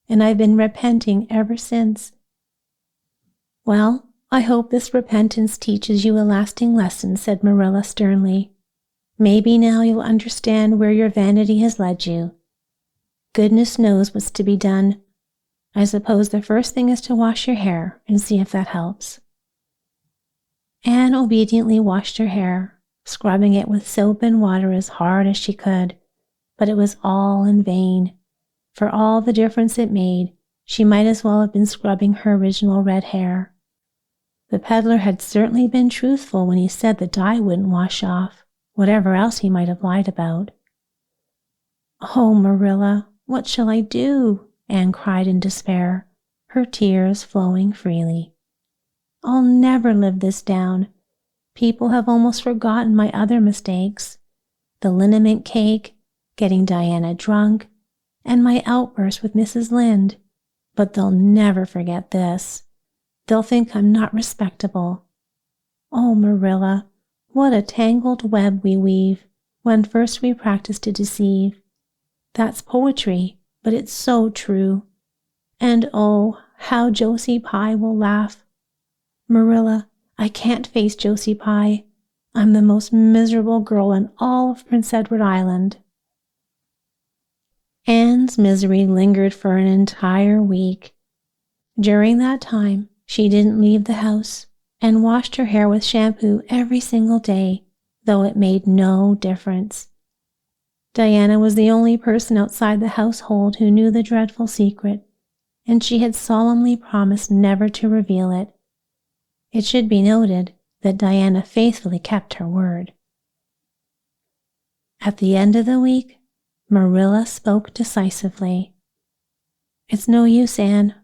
and I've been repenting ever since." "Well, I hope this repentance teaches you a lasting lesson," said Marilla sternly. "Maybe now you'll understand where your vanity has led you. Goodness knows what's to be done. I suppose the first thing is to wash your hair and see if that helps." Anne obediently washed her hair, scrubbing it with soap and water as hard as she could, but it was all in vain. For all the difference it made, she might as well have been scrubbing her original red hair. The peddler had certainly been truthful when he said the dye wouldn't wash off, whatever else he might have lied about. "Oh, Marilla, what shall I do?" Anne cried in despair, her tears flowing freely. "I'll never live this down. People have almost forgotten my other mistakes, the liniment cake, getting Diana drunk, and my outburst with Mrs. Lynde, but they'll never forget this. They'll think I'm not respectable. Oh, Marilla, what a tangled web we weave when first we practice to deceive. That's poetry, but it's so true. And oh, how Josie Pye will laugh. Marilla, I can't face Josie Pye. I'm the most miserable girl in all of Prince Edward Island. Anne's misery lingered for an entire week. During that time, she didn't leave the house and washed her hair with shampoo every single day, though it made no difference. Diana was the only person outside the household who knew the dreadful secret, and she had solemnly promised never to reveal it. It should be noted that Diana faithfully kept her word. At the end of the week, Marilla spoke decisively. It's no use, Anne.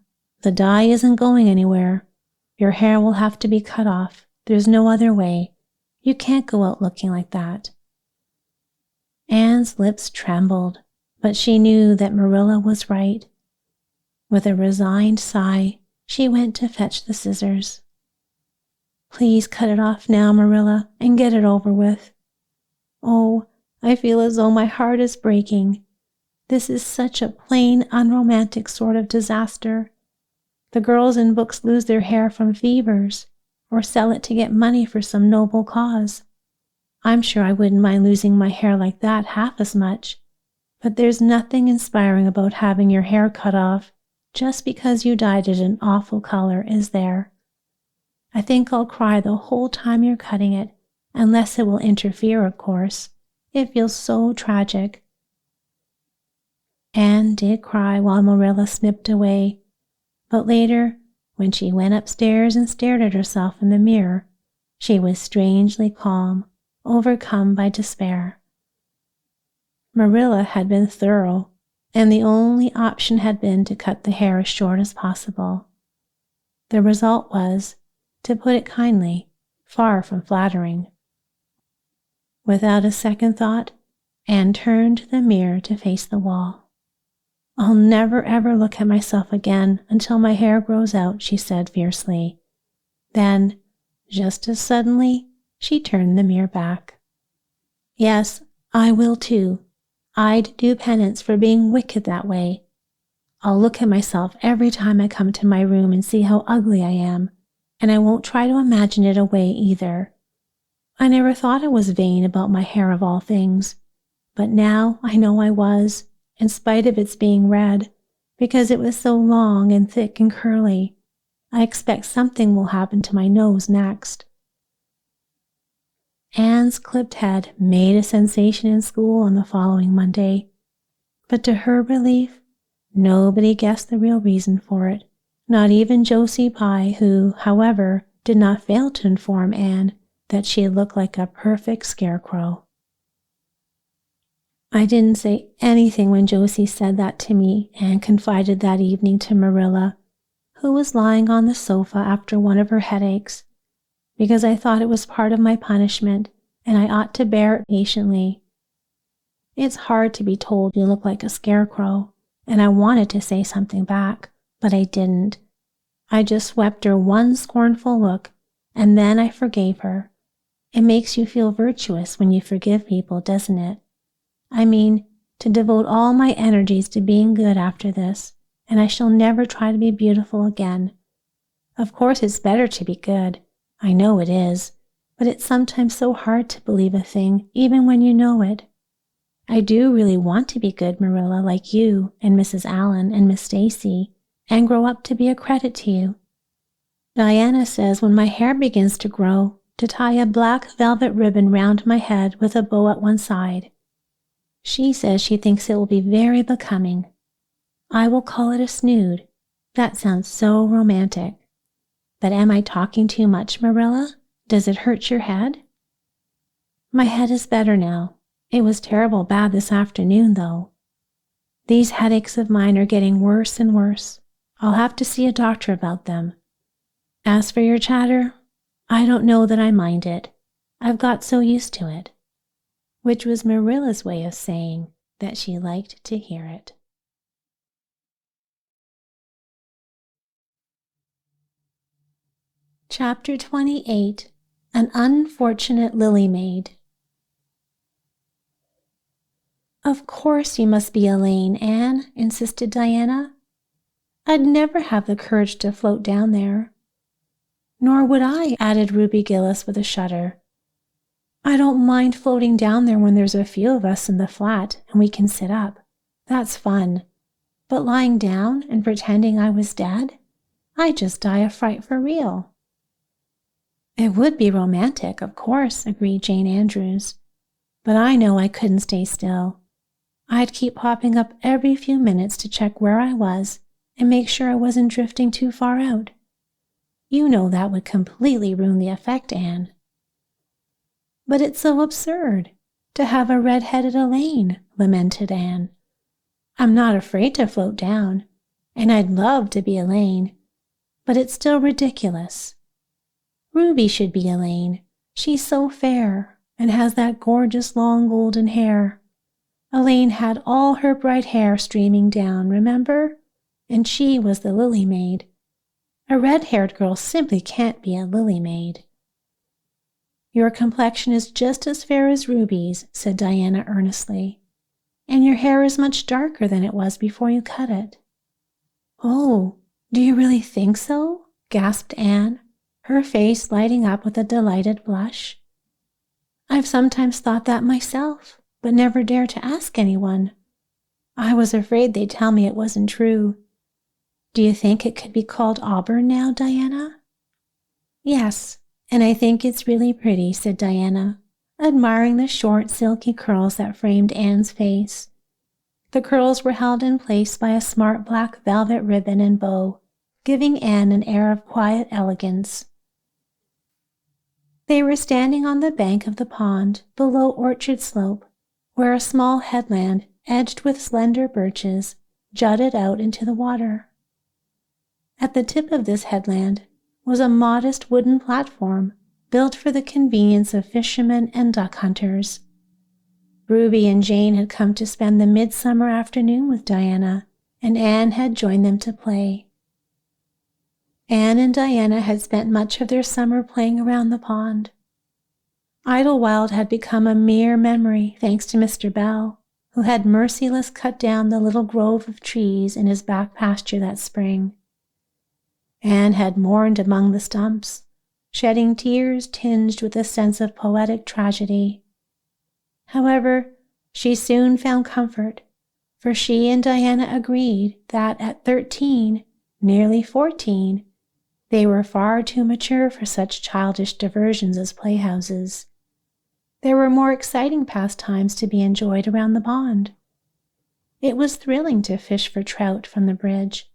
The dye isn't going anywhere. Your hair will have to be cut off. There's no other way. You can't go out looking like that. Anne's lips trembled, but she knew that Marilla was right. With a resigned sigh, she went to fetch the scissors. Please cut it off now, Marilla, and get it over with. Oh, I feel as though my heart is breaking. This is such a plain, unromantic sort of disaster. The girls in books lose their hair from fevers, or sell it to get money for some noble cause. I'm sure I wouldn't mind losing my hair like that half as much, but there's nothing inspiring about having your hair cut off just because you dyed it an awful color, is there? I think I'll cry the whole time you're cutting it, unless it will interfere, of course. It feels so tragic. Anne did cry while Marilla snipped away, but later, when she went upstairs and stared at herself in the mirror, she was strangely calm, overcome by despair. Marilla had been thorough, and the only option had been to cut the hair as short as possible. The result was, to put it kindly, far from flattering. Without a second thought, Anne turned to the mirror to face the wall. I'll never ever look at myself again until my hair grows out, she said fiercely. Then, just as suddenly, she turned the mirror back. Yes, I will too. I'd do penance for being wicked that way. I'll look at myself every time I come to my room and see how ugly I am, and I won't try to imagine it away either. I never thought I was vain about my hair of all things, but now I know I was, in spite of its being red, because it was so long and thick and curly. I expect something will happen to my nose next. Anne's clipped head made a sensation in school on the following Monday, but to her relief, nobody guessed the real reason for it, not even Josie Pye, who, however, did not fail to inform Anne that she looked like a perfect scarecrow. I didn't say anything when Josie said that to me, Anne confided that evening to Marilla, who was lying on the sofa after one of her headaches, because I thought it was part of my punishment and I ought to bear it patiently. It's hard to be told you look like a scarecrow, and I wanted to say something back, but I didn't. I just swept her one scornful look, and then I forgave her. It makes you feel virtuous when you forgive people, doesn't it? I mean, to devote all my energies to being good after this, and I shall never try to be beautiful again. Of course it's better to be good. I know it is, but it's sometimes so hard to believe a thing, even when you know it. I do really want to be good, Marilla, like you and Mrs. Allen and Miss Stacy, and grow up to be a credit to you. Diana says when my hair begins to grow, to tie a black velvet ribbon round my head with a bow at one side. She says she thinks it will be very becoming. I will call it a snood. That sounds so romantic. But am I talking too much, Marilla? Does it hurt your head? My head is better now. It was terrible bad this afternoon, though. These headaches of mine are getting worse and worse. I'll have to see a doctor about them. As for your chatter, I don't know that I mind it. I've got so used to it. Which was Marilla's way of saying that she liked to hear it. Chapter 28. An unfortunate lily maid. Of course you must be Elaine, Anne, insisted Diana. I'd never have the courage to float down there. Nor would I, added Ruby Gillis with a shudder. I don't mind floating down there when there's a few of us in the flat and we can sit up. That's fun. But lying down and pretending I was dead? I'd just die of fright for real. It would be romantic, of course, agreed Jane Andrews. But I know I couldn't stay still. I'd keep popping up every few minutes to check where I was and make sure I wasn't drifting too far out. You know that would completely ruin the effect, Anne. But it's so absurd to have a red-headed Elaine, lamented Anne. I'm not afraid to float down, and I'd love to be Elaine, but it's still ridiculous. Ruby should be Elaine. She's so fair and has that gorgeous long golden hair. Elaine had all her bright hair streaming down, remember? And she was the lily maid. A red-haired girl simply can't be a lily maid. Your complexion is just as fair as Ruby's, said Diana earnestly, and your hair is much darker than it was before you cut it. Oh, do you really think so? Gasped Anne, her face lighting up with a delighted blush. I've sometimes thought that myself, but never dared to ask anyone. I was afraid they'd tell me it wasn't true. Do you think it could be called auburn now, Diana? Yes, and I think it's really pretty, said Diana, admiring the short, silky curls that framed Anne's face. The curls were held in place by a smart black velvet ribbon and bow, giving Anne an air of quiet elegance. They were standing on the bank of the pond below Orchard Slope, where a small headland, edged with slender birches, jutted out into the water. At the tip of this headland was a modest wooden platform built for the convenience of fishermen and duck hunters. Ruby and Jane had come to spend the midsummer afternoon with Diana, and Anne had joined them to play. Anne and Diana had spent much of their summer playing around the pond. Idlewild had become a mere memory thanks to Mr. Bell, who had mercilessly cut down the little grove of trees in his back pasture that spring. Anne had mourned among the stumps, shedding tears tinged with a sense of poetic tragedy. However, she soon found comfort, for she and Diana agreed that at 13, nearly 14, they were far too mature for such childish diversions as playhouses. There were more exciting pastimes to be enjoyed around the pond. It was thrilling to fish for trout from the bridge,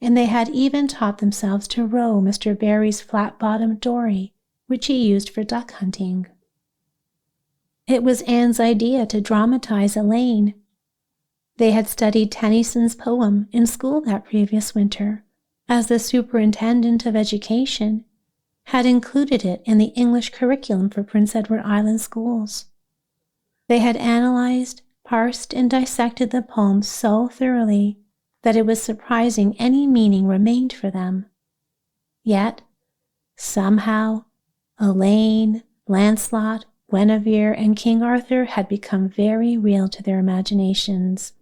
and they had even taught themselves to row Mr. Barry's flat-bottomed dory, which he used for duck hunting. It was Anne's idea to dramatize Elaine. They had studied Tennyson's poem in school that previous winter, as the superintendent of education had included it in the English curriculum for Prince Edward Island schools. They had analyzed, parsed, and dissected the poem so thoroughly that it was surprising any meaning remained for them. Yet, somehow, Elaine, Lancelot, Guinevere, and King Arthur had become very real to their imaginations.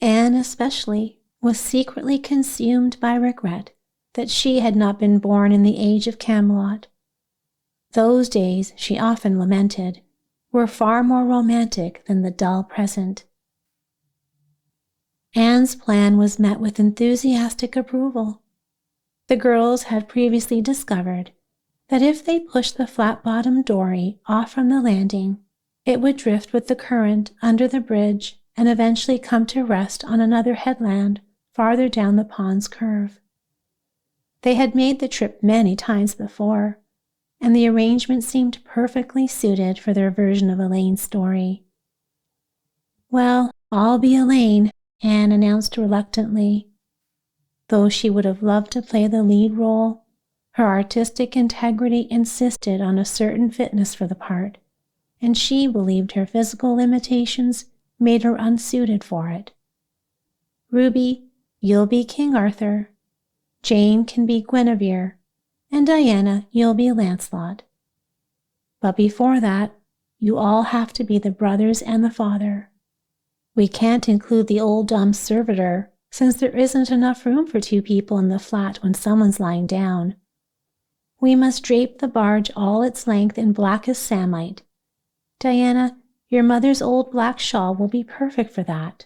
Anne, especially, was secretly consumed by regret that she had not been born in the age of Camelot. Those days, she often lamented, were far more romantic than the dull present. Anne's plan was met with enthusiastic approval. The girls had previously discovered that if they pushed the flat-bottomed dory off from the landing, it would drift with the current under the bridge and eventually come to rest on another headland farther down the pond's curve. They had made the trip many times before, and the arrangement seemed perfectly suited for their version of Elaine's story. Well, I'll be Elaine, Anne announced reluctantly. Though she would have loved to play the lead role, her artistic integrity insisted on a certain fitness for the part, and she believed her physical limitations made her unsuited for it. Ruby, you'll be King Arthur. Jane can be Guinevere, and Diana, you'll be Lancelot. But before that, you all have to be the brothers and the father. We can't include the old dumb servitor, since there isn't enough room for 2 people in the flat when someone's lying down. We must drape the barge all its length in blackest samite. Diana, your mother's old black shawl will be perfect for that.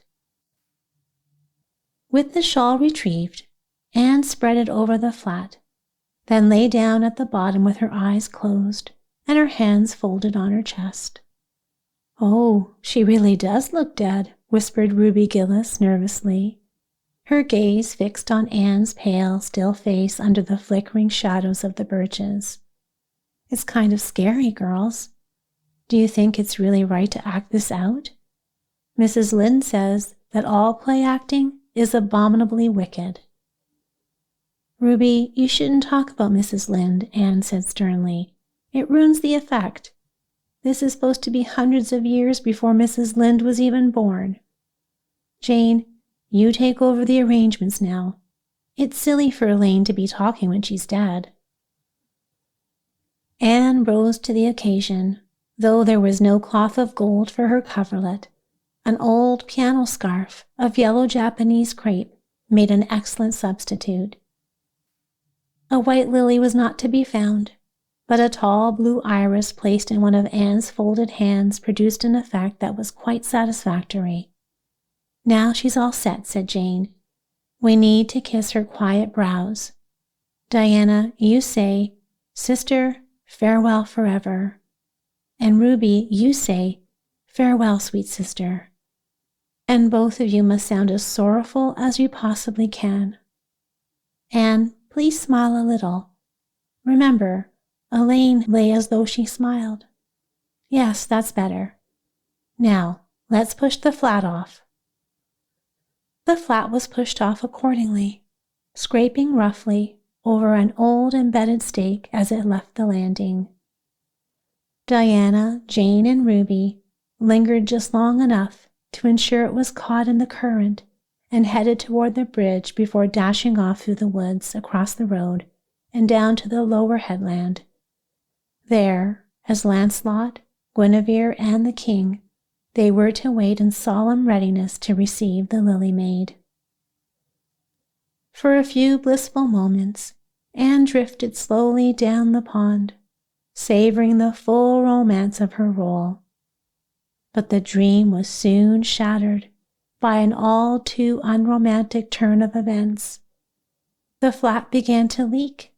With the shawl retrieved, Anne spread it over the flat, then lay down at the bottom with her eyes closed and her hands folded on her chest. "Oh, she really does look dead," whispered Ruby Gillis nervously, her gaze fixed on Anne's pale, still face under the flickering shadows of the birches. "It's kind of scary, girls. Do you think it's really right to act this out? Mrs. Lynde says that all play acting is abominably wicked." "Ruby, you shouldn't talk about Mrs. Lynde," Anne said sternly. "It ruins the effect. This is supposed to be hundreds of years before Mrs. Lynde was even born. Jane, you take over the arrangements now. It's silly for Elaine to be talking when she's dead." Anne rose to the occasion, though there was no cloth of gold for her coverlet. An old piano scarf of yellow Japanese crepe made an excellent substitute. A white lily was not to be found, but a tall blue iris placed in one of Anne's folded hands produced an effect that was quite satisfactory. "Now she's all set," said Jane. "We need to kiss her quiet brows. Diana, you say, 'Sister, farewell forever.' And Ruby, you say, 'Farewell, sweet sister.' And both of you must sound as sorrowful as you possibly can. Anne, please smile a little. Remember, Elaine lay as though she smiled. Yes, that's better. Now, let's push the flat off." The flat was pushed off accordingly, scraping roughly over an old embedded stake as it left the landing. Diana, Jane, and Ruby lingered just long enough to ensure it was caught in the current and headed toward the bridge before dashing off through the woods across the road and down to the lower headland. There, as Lancelot, Guinevere, and the king, they were to wait in solemn readiness to receive the Lily Maid. For a few blissful moments, Anne drifted slowly down the pond, savoring the full romance of her role. But the dream was soon shattered by an all too unromantic turn of events. The flat began to leak.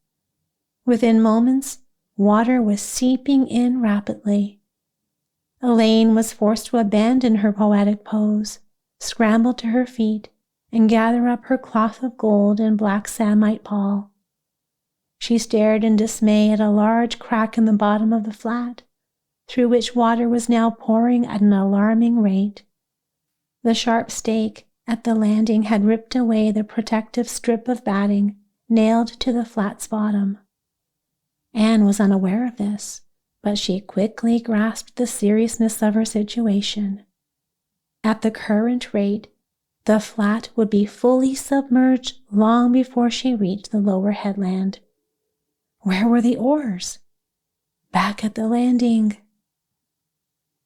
Within moments, water was seeping in rapidly. Elaine was forced to abandon her poetic pose, scramble to her feet, and gather up her cloth of gold and black samite pall. She stared in dismay at a large crack in the bottom of the flat, through which water was now pouring at an alarming rate. The sharp stake at the landing had ripped away the protective strip of batting nailed to the flat's bottom. Anne was unaware of this, but she quickly grasped the seriousness of her situation. At the current rate, the flat would be fully submerged long before she reached the lower headland. Where were the oars? Back at the landing.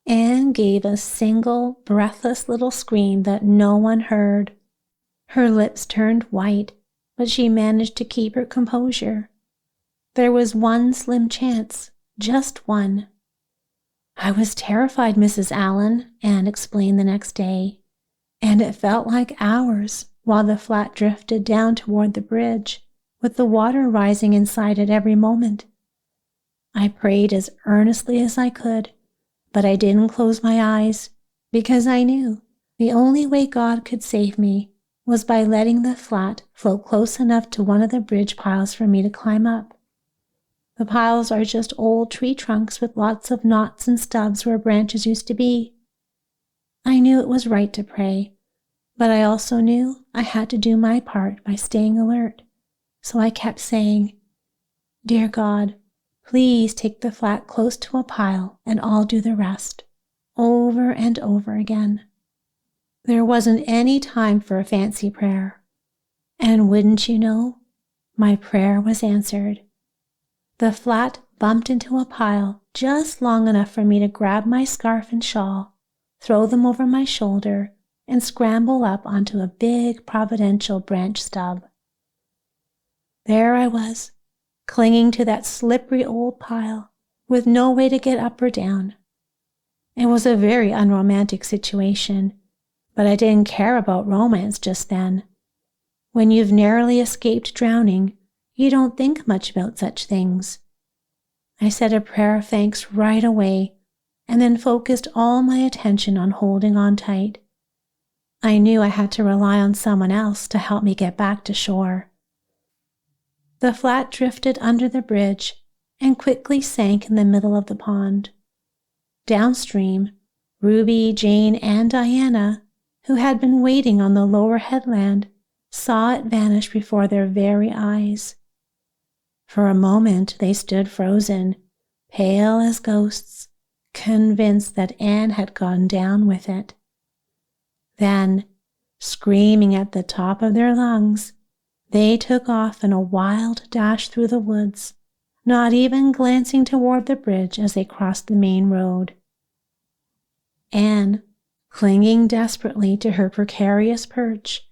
Anne gave a single, breathless little scream that no one heard. Her lips turned white, but she managed to keep her composure. There was one slim chance, just one. "I was terrified, Mrs. Allen," Anne explained the next day, "and it felt like hours while the flat drifted down toward the bridge, with the water rising inside at every moment. I prayed as earnestly as I could, but I didn't close my eyes because I knew the only way God could save me was by letting the flat float close enough to one of the bridge piles for me to climb up. The piles are just old tree trunks with lots of knots and stubs where branches used to be. I knew it was right to pray, but I also knew I had to do my part by staying alert. So I kept saying, 'Dear God, please take the flat close to a pile and I'll do the rest,' over and over again. There wasn't any time for a fancy prayer. And wouldn't you know, my prayer was answered. The flat bumped into a pile just long enough for me to grab my scarf and shawl, throw them over my shoulder, and scramble up onto a big providential branch stub. There I was, clinging to that slippery old pile, with no way to get up or down. It was a very unromantic situation, but I didn't care about romance just then. When you've narrowly escaped drowning, you don't think much about such things. I said a prayer of thanks right away, and then focused all my attention on holding on tight. I knew I had to rely on someone else to help me get back to shore. The flat drifted under the bridge and quickly sank in the middle of the pond. Downstream, Ruby, Jane, and Diana, who had been waiting on the lower headland, saw it vanish before their very eyes. For a moment they stood frozen, pale as ghosts, convinced that Anne had gone down with it. Then, screaming at the top of their lungs, they took off in a wild dash through the woods, not even glancing toward the bridge as they crossed the main road. Anne, clinging desperately to her precarious perch,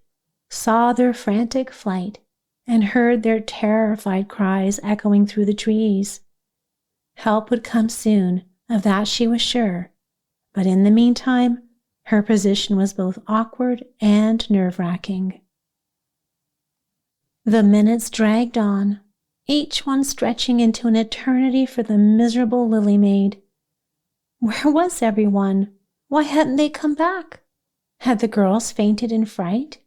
saw their frantic flight and heard their terrified cries echoing through the trees. Help would come soon, of that she was sure, but in the meantime, her position was both awkward and nerve-wracking. The minutes dragged on, each one stretching into an eternity for the miserable Lily maid. Where was everyone? Why hadn't they come back? Had the girls fainted in fright?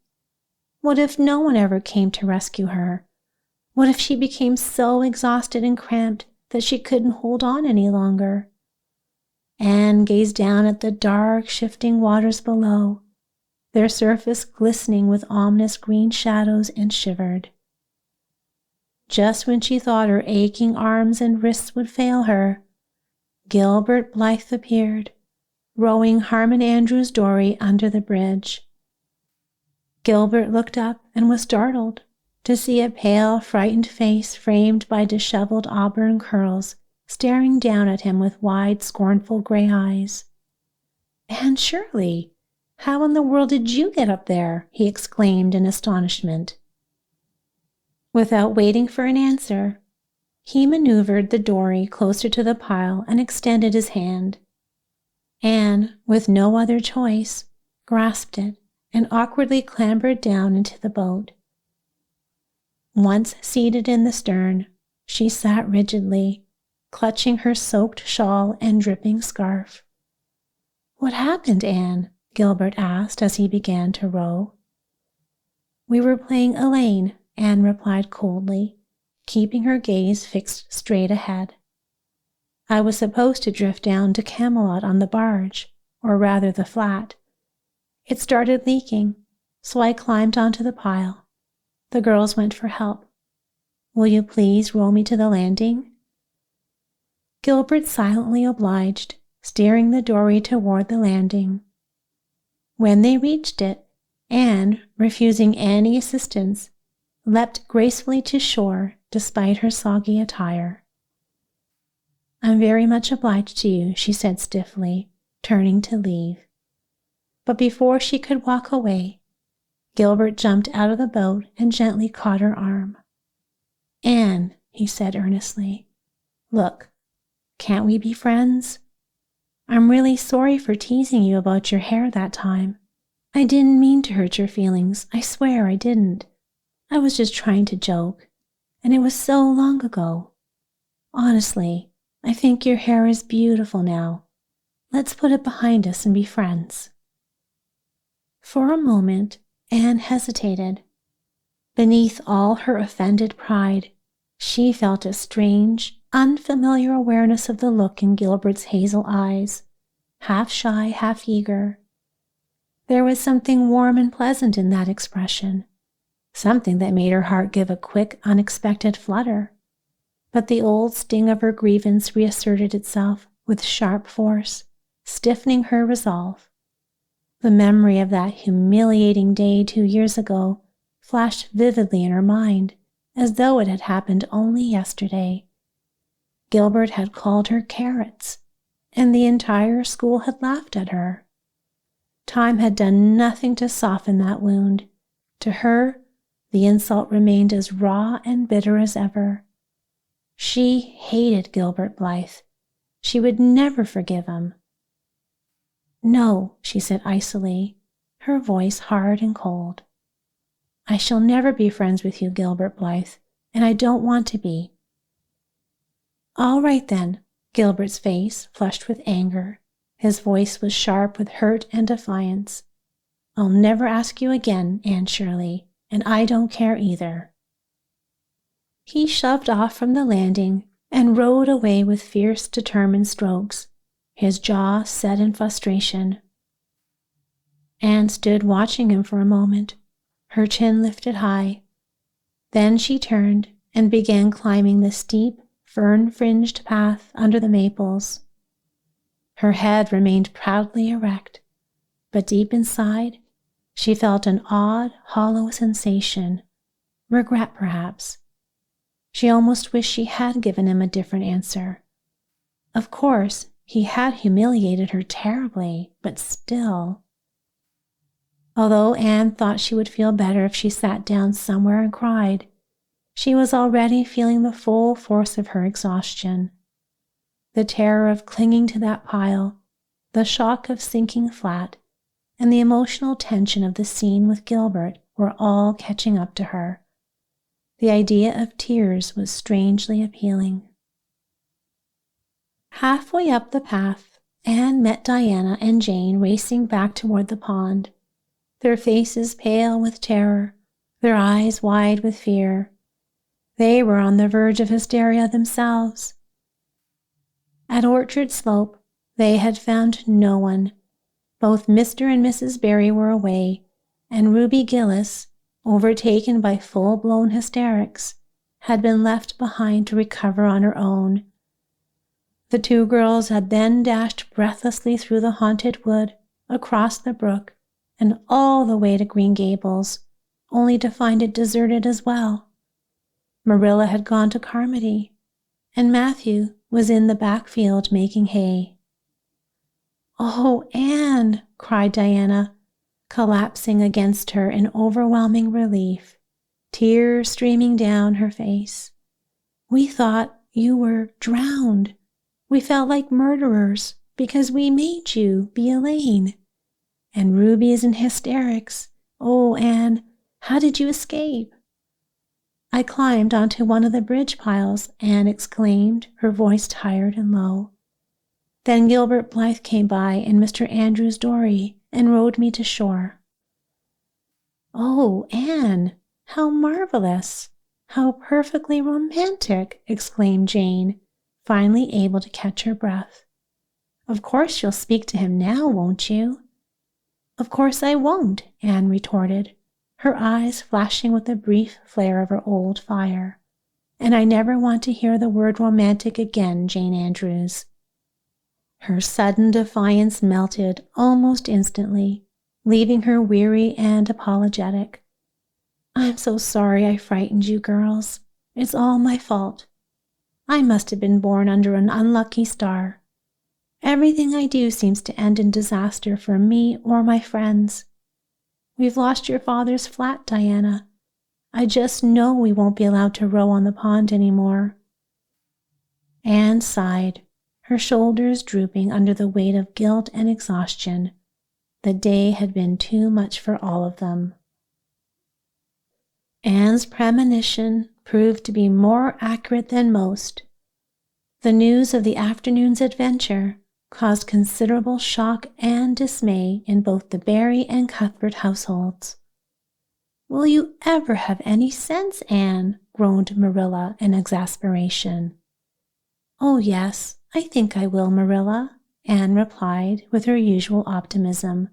What if no one ever came to rescue her? What if she became so exhausted and cramped that she couldn't hold on any longer? Anne gazed down at the dark, shifting waters below, their surface glistening with ominous green shadows, and shivered. Just when she thought her aching arms and wrists would fail her, Gilbert Blythe appeared, rowing Harmon Andrew's dory under the bridge. Gilbert looked up and was startled to see a pale, frightened face framed by disheveled auburn curls staring down at him with wide, scornful gray eyes. "Anne Shirley, how in the world did you get up there?" he exclaimed in astonishment. Without waiting for an answer, he maneuvered the dory closer to the pile and extended his hand. Anne, with no other choice, grasped it and awkwardly clambered down into the boat. Once seated in the stern, she sat rigidly, clutching her soaked shawl and dripping scarf. "What happened, Anne?" Gilbert asked as he began to row. "We were playing Elaine," Anne replied coldly, keeping her gaze fixed straight ahead. "I was supposed to drift down to Camelot on the barge, or rather the flat. It started leaking, so I climbed onto the pile. The girls went for help. Will you please row me to the landing?" Gilbert silently obliged, steering the dory toward the landing. When they reached it, Anne, refusing any assistance, leapt gracefully to shore despite her soggy attire. "I'm very much obliged to you," she said stiffly, turning to leave. But before she could walk away, Gilbert jumped out of the boat and gently caught her arm. "Anne," he said earnestly, "look, can't we be friends? I'm really sorry for teasing you about your hair that time. I didn't mean to hurt your feelings, I swear I didn't. I was just trying to joke, and it was so long ago. Honestly, I think your hair is beautiful now. Let's put it behind us and be friends." For a moment, Anne hesitated. Beneath all her offended pride, she felt a strange, unfamiliar awareness of the look in Gilbert's hazel eyes, half shy, half eager. There was something warm and pleasant in that expression, something that made her heart give a quick, unexpected flutter. But the old sting of her grievance reasserted itself with sharp force, stiffening her resolve. The memory of that humiliating day 2 years ago flashed vividly in her mind, as though it had happened only yesterday. Gilbert had called her carrots, and the entire school had laughed at her. Time had done nothing to soften that wound. To her, the insult remained as raw and bitter as ever. She hated Gilbert Blythe. She would never forgive him. "No," she said icily, her voice hard and cold. "I shall never be friends with you, Gilbert Blythe, and I don't want to be." "All right then." Gilbert's face flushed with anger. His voice was sharp with hurt and defiance. "I'll never ask you again, Anne Shirley, and I don't care either." He shoved off from the landing and rode away with fierce, determined strokes, his jaw set in frustration. Anne stood watching him for a moment, her chin lifted high. Then she turned and began climbing the steep, fern-fringed path under the maples. Her head remained proudly erect, but deep inside, she felt an odd, hollow sensation, regret perhaps. She almost wished she had given him a different answer. Of course, he had humiliated her terribly, but still. Although Anne thought she would feel better if she sat down somewhere and cried, she was already feeling the full force of her exhaustion. The terror of clinging to that pile, the shock of sinking flat, and the emotional tension of the scene with Gilbert were all catching up to her. The idea of tears was strangely appealing. Halfway up the path, Anne met Diana and Jane racing back toward the pond, their faces pale with terror, their eyes wide with fear. They were on the verge of hysteria themselves. At Orchard Slope, they had found no one. Both Mr. and Mrs. Barry were away, and Ruby Gillis, overtaken by full-blown hysterics, had been left behind to recover on her own. The two girls had then dashed breathlessly through the haunted wood, across the brook, and all the way to Green Gables, only to find it deserted as well. Marilla had gone to Carmody, and Matthew was in the back field making hay. "Oh, Anne," cried Diana, collapsing against her in overwhelming relief, tears streaming down her face. "We thought you were drowned. We felt like murderers because we made you be Elaine. And Ruby's in hysterics. Oh, Anne, how did you escape?" "I climbed onto one of the bridge piles," Anne exclaimed, her voice tired and low. "Then Gilbert Blythe came by in Mr. Andrew's dory and rowed me to shore." "Oh, Anne, how marvelous! How perfectly romantic!" exclaimed Jane, finally able to catch her breath. "Of course you'll speak to him now, won't you?" "Of course I won't," Anne retorted, her eyes flashing with a brief flare of her old fire. "And I never want to hear the word romantic again, Jane Andrews." Her sudden defiance melted almost instantly, leaving her weary and apologetic. "I'm so sorry I frightened you girls. It's all my fault. I must have been born under an unlucky star. Everything I do seems to end in disaster for me or my friends. We've lost your father's flat, Diana. I just know we won't be allowed to row on the pond anymore." Anne sighed, her shoulders drooping under the weight of guilt and exhaustion. The day had been too much for all of them. Anne's premonition proved to be more accurate than most. The news of the afternoon's adventure caused considerable shock and dismay in both the Barry and Cuthbert households. "Will you ever have any sense, Anne?" groaned Marilla in exasperation. "Oh, yes, I think I will, Marilla," Anne replied with her usual optimism.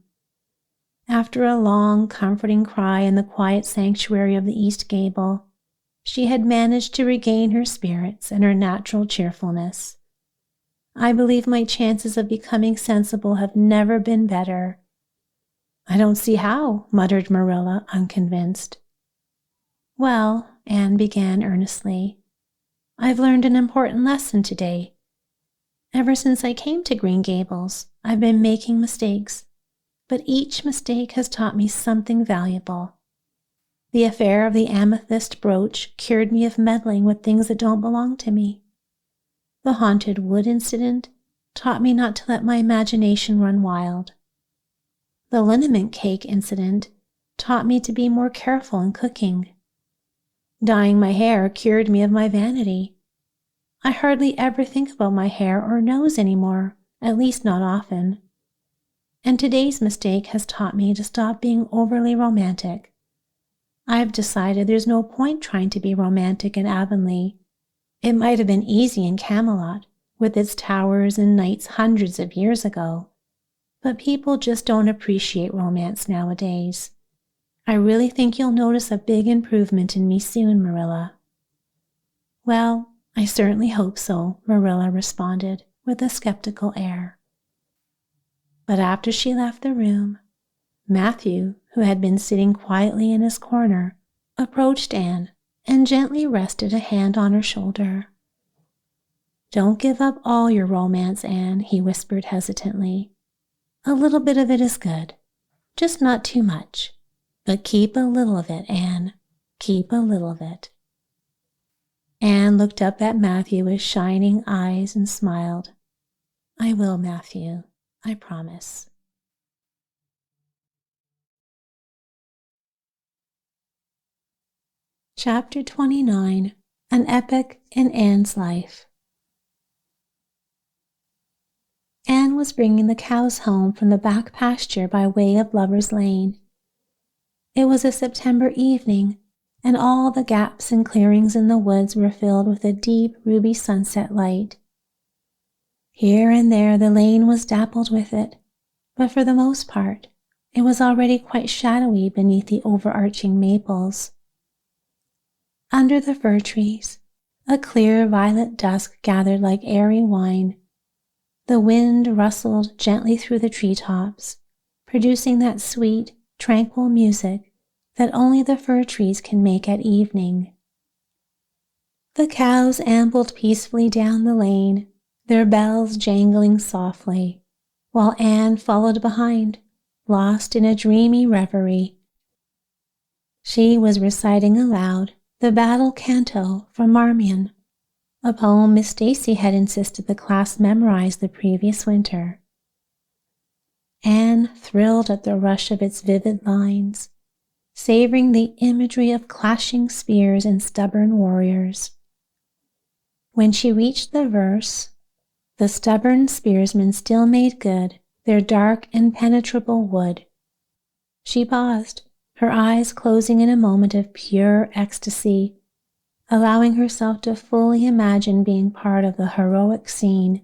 After a long, comforting cry in the quiet sanctuary of the East Gable, she had managed to regain her spirits and her natural cheerfulness. "I believe my chances of becoming sensible have never been better." "I don't see how," muttered Marilla, unconvinced. "Well," Anne began earnestly, I've learned an important lesson today. Ever since I came to Green Gables, I've been making mistakes, but each mistake has taught me something valuable. The affair of the amethyst brooch cured me of meddling with things that don't belong to me. The haunted wood incident taught me not to let my imagination run wild. The liniment cake incident taught me to be more careful in cooking. Dyeing my hair cured me of my vanity. I hardly ever think about my hair or nose anymore, at least not often. And today's mistake has taught me to stop being overly romantic. I've decided there's no point trying to be romantic in Avonlea. It might have been easy in Camelot, with its towers and knights hundreds of years ago, but people just don't appreciate romance nowadays. I really think you'll notice a big improvement in me soon, Marilla. Well, I certainly hope so, Marilla responded with a skeptical air. But after she left the room, Matthew, who had been sitting quietly in his corner, approached Anne and gently rested a hand on her shoulder. "Don't give up all your romance, Anne," he whispered hesitantly. "A little bit of it is good, just not too much. But keep a little of it, Anne. Keep a little of it." Anne looked up at Matthew with shining eyes and smiled. "I will, Matthew. I promise." Chapter 29, An Epoch in Anne's Life. Anne was bringing the cows home from the back pasture by way of Lover's Lane. It was a September evening, and all the gaps and clearings in the woods were filled with a deep ruby sunset light. Here and there the lane was dappled with it, but for the most part it was already quite shadowy beneath the overarching maples. Under the fir trees, a clear violet dusk gathered like airy wine. The wind rustled gently through the treetops, producing that sweet, tranquil music that only the fir trees can make at evening. The cows ambled peacefully down the lane, their bells jangling softly, while Anne followed behind, lost in a dreamy reverie. She was reciting aloud the Battle Canto from Marmion, a poem Miss Stacy had insisted the class memorize the previous winter. Anne thrilled at the rush of its vivid lines, savoring the imagery of clashing spears and stubborn warriors. When she reached the verse, "The stubborn spearsmen still made good their dark impenetrable wood," she paused, her eyes closing in a moment of pure ecstasy, allowing herself to fully imagine being part of the heroic scene.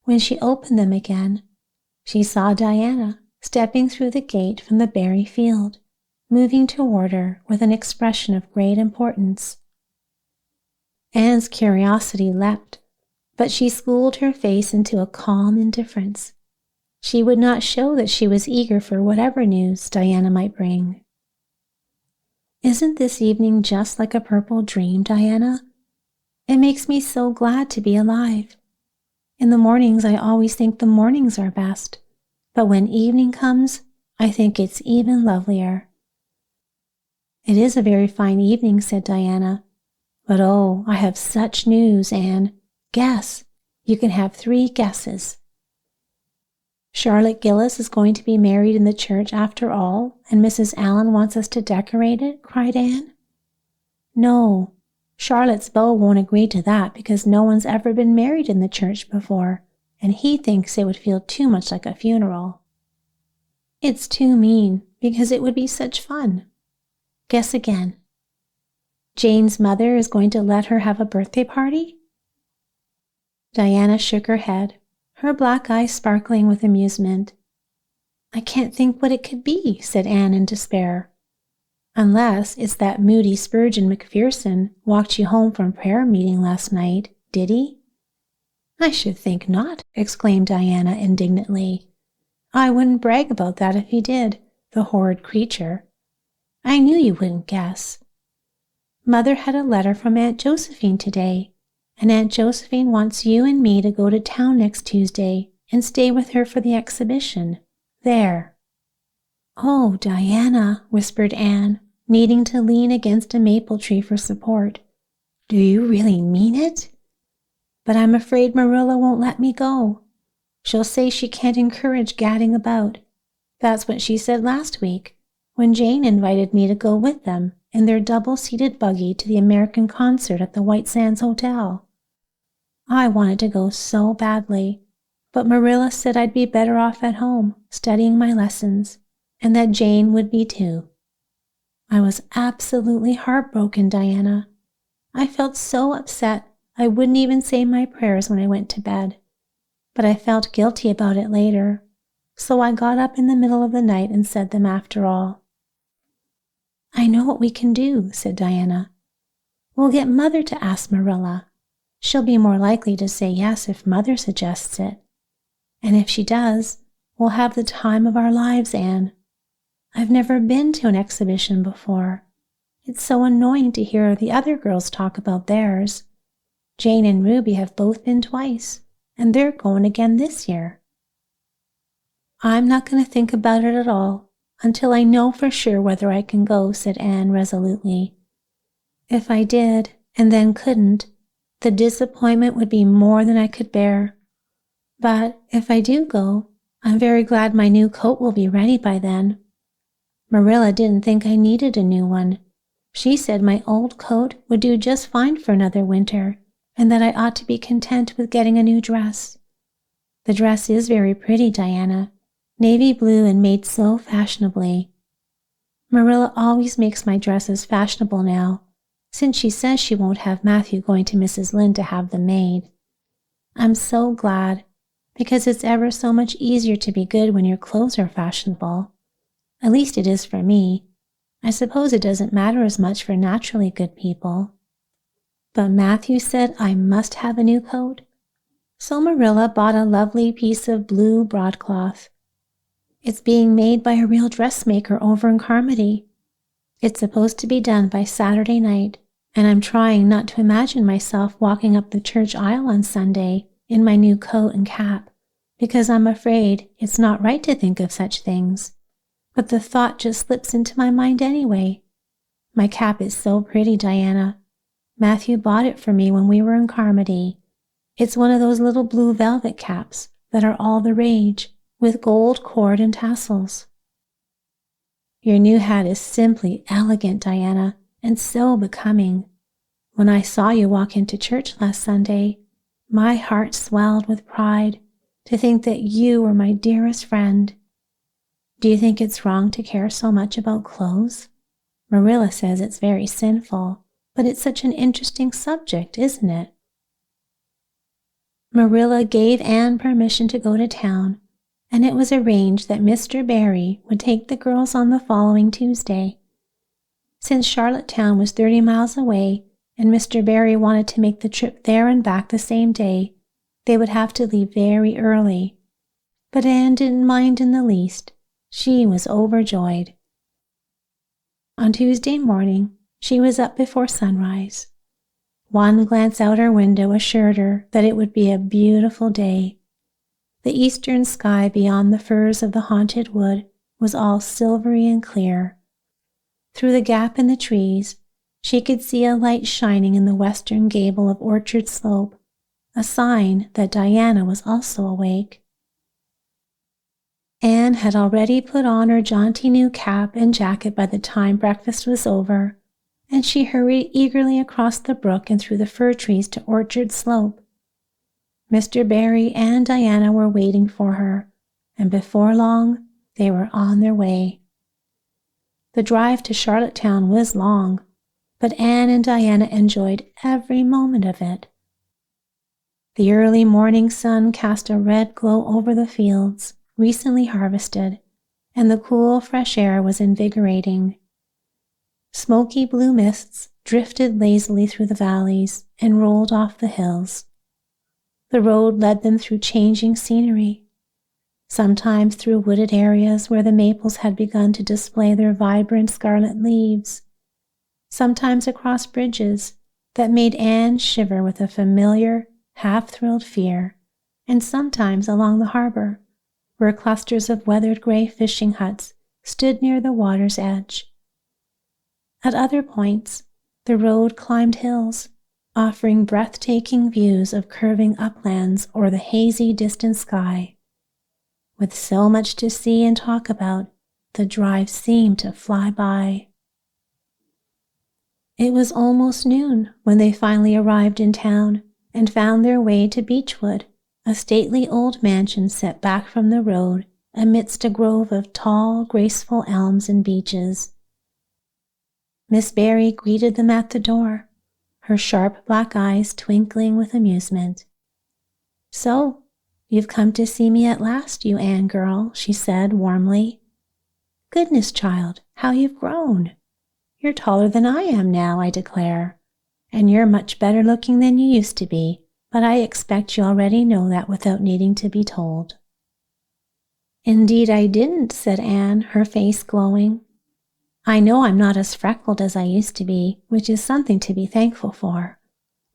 When she opened them again, she saw Diana stepping through the gate from the berry field, moving toward her with an expression of great importance. Anne's curiosity leapt, but she schooled her face into a calm indifference. She would not show that she was eager for whatever news Diana might bring. "Isn't this evening just like a purple dream, Diana? It makes me so glad to be alive. In the mornings I always think the mornings are best, but when evening comes, I think it's even lovelier." "It is a very fine evening," said Diana. "But oh, I have such news, Anne. Guess. You can have 3 guesses." "Charlotte Gillis is going to be married in the church after all, and Mrs. Allen wants us to decorate it?" cried Anne. "No, Charlotte's beau won't agree to that because no one's ever been married in the church before, and he thinks it would feel too much like a funeral." "It's too mean, because it would be such fun." "Guess again." "Jane's mother is going to let her have a birthday party?" Diana shook her head, her black eyes sparkling with amusement. "I can't think what it could be," said Anne in despair. "Unless it's that moody Spurgeon McPherson walked you home from prayer meeting last night, did he?" "I should think not," exclaimed Diana indignantly. "I wouldn't brag about that if he did, the horrid creature. I knew you wouldn't guess." Mother had a letter from Aunt Josephine today, and Aunt Josephine wants you and me to go to town next Tuesday and stay with her for the exhibition. There." "Oh, Diana," whispered Anne, needing to lean against a maple tree for support. "Do you really mean it?" "But I'm afraid Marilla won't let me go. She'll say she can't encourage gadding about. That's what she said last week, when Jane invited me to go with them in their double-seated buggy to the American concert at the White Sands Hotel. I wanted to go so badly, but Marilla said I'd be better off at home, studying my lessons, and that Jane would be too. I was absolutely heartbroken, Diana. I felt so upset I wouldn't even say my prayers when I went to bed. But I felt guilty about it later, so I got up in the middle of the night and said them after all." "I know what we can do," said Diana. "We'll get Mother to ask Marilla. She'll be more likely to say yes if Mother suggests it. And if she does, we'll have the time of our lives, Anne. I've never been to an exhibition before. It's so annoying to hear the other girls talk about theirs. Jane and Ruby have both been twice, and they're going again this year." "I'm not going to think about it at all until I know for sure whether I can go," said Anne resolutely. "If I did and then couldn't, the disappointment would be more than I could bear. But if I do go, I'm very glad my new coat will be ready by then. Marilla didn't think I needed a new one. She said my old coat would do just fine for another winter, and that I ought to be content with getting a new dress. The dress is very pretty, Diana, navy blue and made so fashionably. Marilla always makes my dresses fashionable now, since she says she won't have Matthew going to Mrs. Lynde to have them made. I'm so glad, because it's ever so much easier to be good when your clothes are fashionable. At least it is for me. I suppose it doesn't matter as much for naturally good people. But Matthew said I must have a new coat, so Marilla bought a lovely piece of blue broadcloth. It's being made by a real dressmaker over in Carmody. It's supposed to be done by Saturday night, and I'm trying not to imagine myself walking up the church aisle on Sunday in my new coat and cap, because I'm afraid it's not right to think of such things. But the thought just slips into my mind anyway. My cap is so pretty, Diana. Matthew bought it for me when we were in Carmody. It's one of those little blue velvet caps that are all the rage, with gold cord and tassels. Your new hat is simply elegant, Diana, and so becoming. When I saw you walk into church last Sunday, my heart swelled with pride to think that you were my dearest friend. Do you think it's wrong to care so much about clothes? Marilla says it's very sinful, but it's such an interesting subject, isn't it? Marilla gave Anne permission to go to town, and it was arranged that Mr. Barry would take the girls on the following Tuesday. Since Charlottetown was 30 miles away, and Mr. Barry wanted to make the trip there and back the same day, they would have to leave very early. But Anne didn't mind in the least. She was overjoyed. On Tuesday morning, she was up before sunrise. One glance out her window assured her that it would be a beautiful day. The eastern sky beyond the firs of the haunted wood was all silvery and clear. Through the gap in the trees, she could see a light shining in the western gable of Orchard Slope, a sign that Diana was also awake. Anne had already put on her jaunty new cap and jacket by the time breakfast was over, and she hurried eagerly across the brook and through the fir trees to Orchard Slope. Mr. Barry and Diana were waiting for her, and before long they were on their way. The drive to Charlottetown was long, but Anne and Diana enjoyed every moment of it. The early morning sun cast a red glow over the fields, recently harvested, and the cool, fresh air was invigorating. Smoky blue mists drifted lazily through the valleys and rolled off the hills. The road led them through changing scenery, sometimes through wooded areas where the maples had begun to display their vibrant scarlet leaves, sometimes across bridges, that made Anne shiver with a familiar, half-thrilled fear, and sometimes along the harbor, where clusters of weathered gray fishing huts stood near the water's edge. At other points, the road climbed hills, offering breathtaking views of curving uplands or the hazy distant sky. With so much to see and talk about, the drive seemed to fly by. It was almost noon when they finally arrived in town and found their way to Beechwood, a stately old mansion set back from the road amidst a grove of tall, graceful elms and beeches. Miss Barry greeted them at the door, her sharp black eyes twinkling with amusement. "So, you've come to see me at last, you Anne girl," she said warmly. "Goodness, child, how you've grown! You're taller than I am now, I declare, and you're much better looking than you used to be, but I expect you already know that without needing to be told." "Indeed I didn't," said Anne, her face glowing. "I know I'm not as freckled as I used to be, which is something to be thankful for,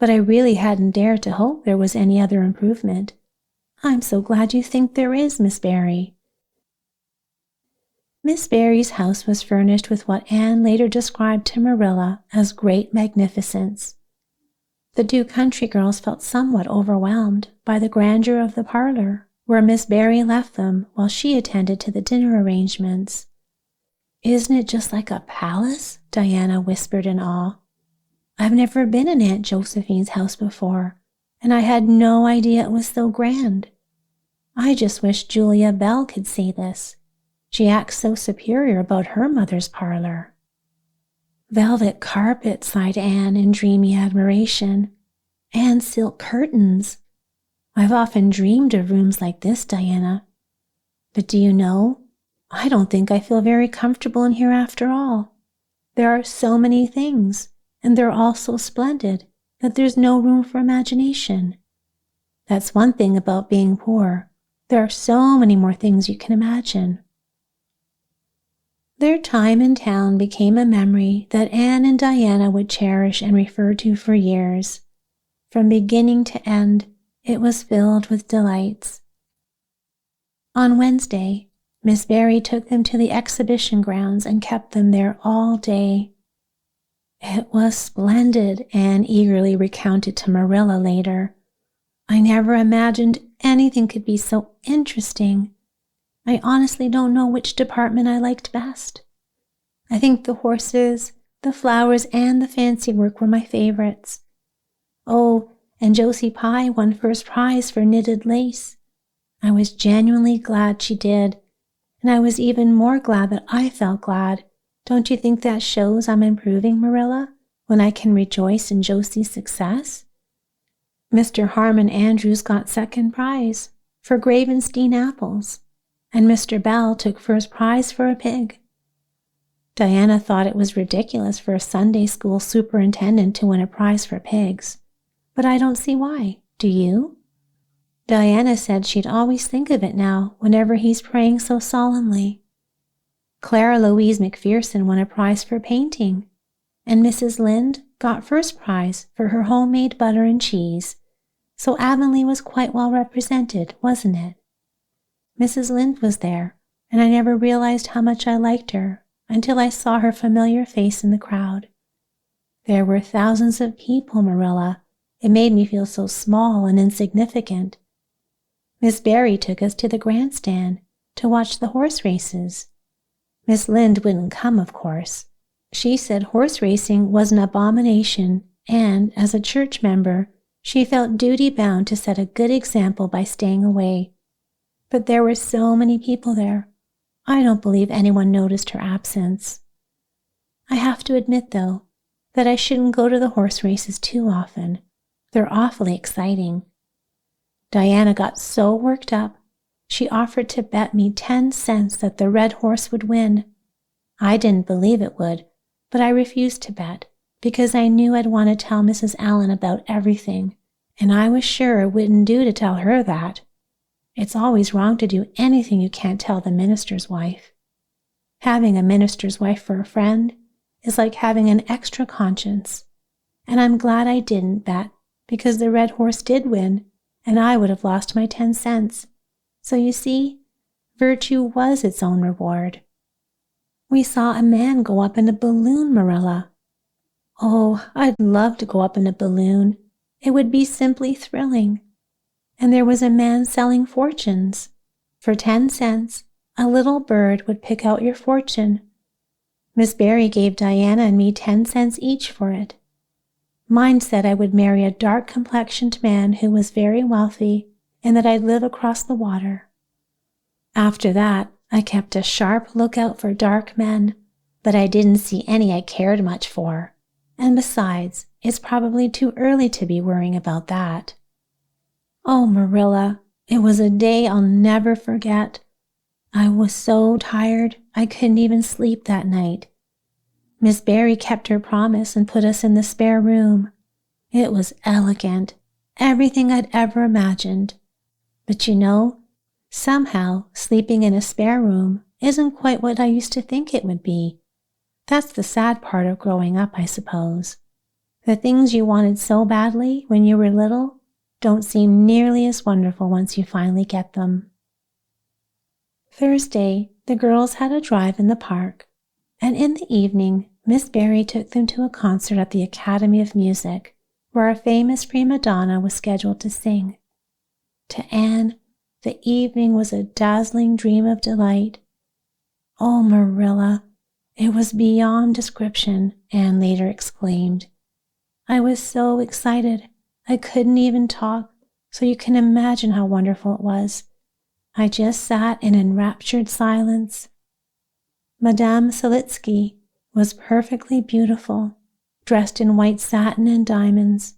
but I really hadn't dared to hope there was any other improvement. I'm so glad you think there is, Miss Barry." Miss Barry's house was furnished with what Anne later described to Marilla as great magnificence. The two country girls felt somewhat overwhelmed by the grandeur of the parlor, where Miss Barry left them while she attended to the dinner arrangements. "Isn't it just like a palace?" Diana whispered in awe. "I've never been in Aunt Josephine's house before, and I had no idea it was so grand. I just wish Julia Bell could see this. She acts so superior about her mother's parlor." "Velvet carpet," sighed Anne in dreamy admiration, "and silk curtains. I've often dreamed of rooms like this, Diana. But do you know, I don't think I feel very comfortable in here after all. There are so many things, and they're all so splendid that there's no room for imagination. That's one thing about being poor. There are so many more things you can imagine." Their time in town became a memory that Anne and Diana would cherish and refer to for years. From beginning to end, it was filled with delights. On Wednesday, Miss Barry took them to the exhibition grounds and kept them there all day. "It was splendid," Anne eagerly recounted to Marilla later. "I never imagined anything could be so interesting. I honestly don't know which department I liked best. I think the horses, the flowers, and the fancy work were my favorites. Oh, and Josie Pye won first prize for knitted lace. I was genuinely glad she did, and I was even more glad that I felt glad. Don't you think that shows I'm improving, Marilla, when I can rejoice in Josie's success? Mr. Harmon Andrews got second prize for Gravenstein apples, and Mr. Bell took first prize for a pig. Diana thought it was ridiculous for a Sunday school superintendent to win a prize for pigs, but I don't see why. Do you? Diana said she'd always think of it now whenever he's praying so solemnly. Clara Louise McPherson won a prize for painting, and Mrs. Lynde got first prize for her homemade butter and cheese, so Avonlea was quite well represented, wasn't it? Mrs. Lynde was there, and I never realized how much I liked her until I saw her familiar face in the crowd. There were thousands of people, Marilla. It made me feel so small and insignificant. Miss Barry took us to the grandstand to watch the horse races. Miss Lynde wouldn't come, of course. She said horse racing was an abomination, and, as a church member, she felt duty-bound to set a good example by staying away. But there were so many people there. I don't believe anyone noticed her absence. I have to admit, though, that I shouldn't go to the horse races too often. They're awfully exciting. Diana got so worked up, she offered to bet me 10 cents that the red horse would win. I didn't believe it would, but I refused to bet because I knew I'd want to tell Mrs. Allen about everything, and I was sure it wouldn't do to tell her that. It's always wrong to do anything you can't tell the minister's wife. Having a minister's wife for a friend, is like having an extra conscience. And I'm glad I didn't bet, because the red horse did win, and I would have lost my 10 cents. So you see, virtue was its own reward. We saw a man go up in a balloon, Marilla. Oh, I'd love to go up in a balloon. It would be simply thrilling. And there was a man selling fortunes. For 10 cents, a little bird would pick out your fortune. Miss Barry gave Diana and me 10 cents each for it. Mine said I would marry a dark-complexioned man who was very wealthy and that I'd live across the water. After that, I kept a sharp lookout for dark men, but I didn't see any I cared much for. And besides, it's probably too early to be worrying about that. Oh, Marilla, it was a day I'll never forget. I was so tired I couldn't even sleep that night. Miss Barry kept her promise and put us in the spare room. It was elegant, everything I'd ever imagined. But you know, somehow sleeping in a spare room isn't quite what I used to think it would be. That's the sad part of growing up, I suppose. The things you wanted so badly when you were little don't seem nearly as wonderful once you finally get them. Thursday, the girls had a drive in the park, and in the evening, Miss Barry took them to a concert at the Academy of Music, where a famous prima donna was scheduled to sing. To Anne, the evening was a dazzling dream of delight. Oh, Marilla, it was beyond description, Anne later exclaimed. I was so excited, I couldn't even talk, so you can imagine how wonderful it was. I just sat in enraptured silence. Madame Selitsky was perfectly beautiful, dressed in white satin and diamonds,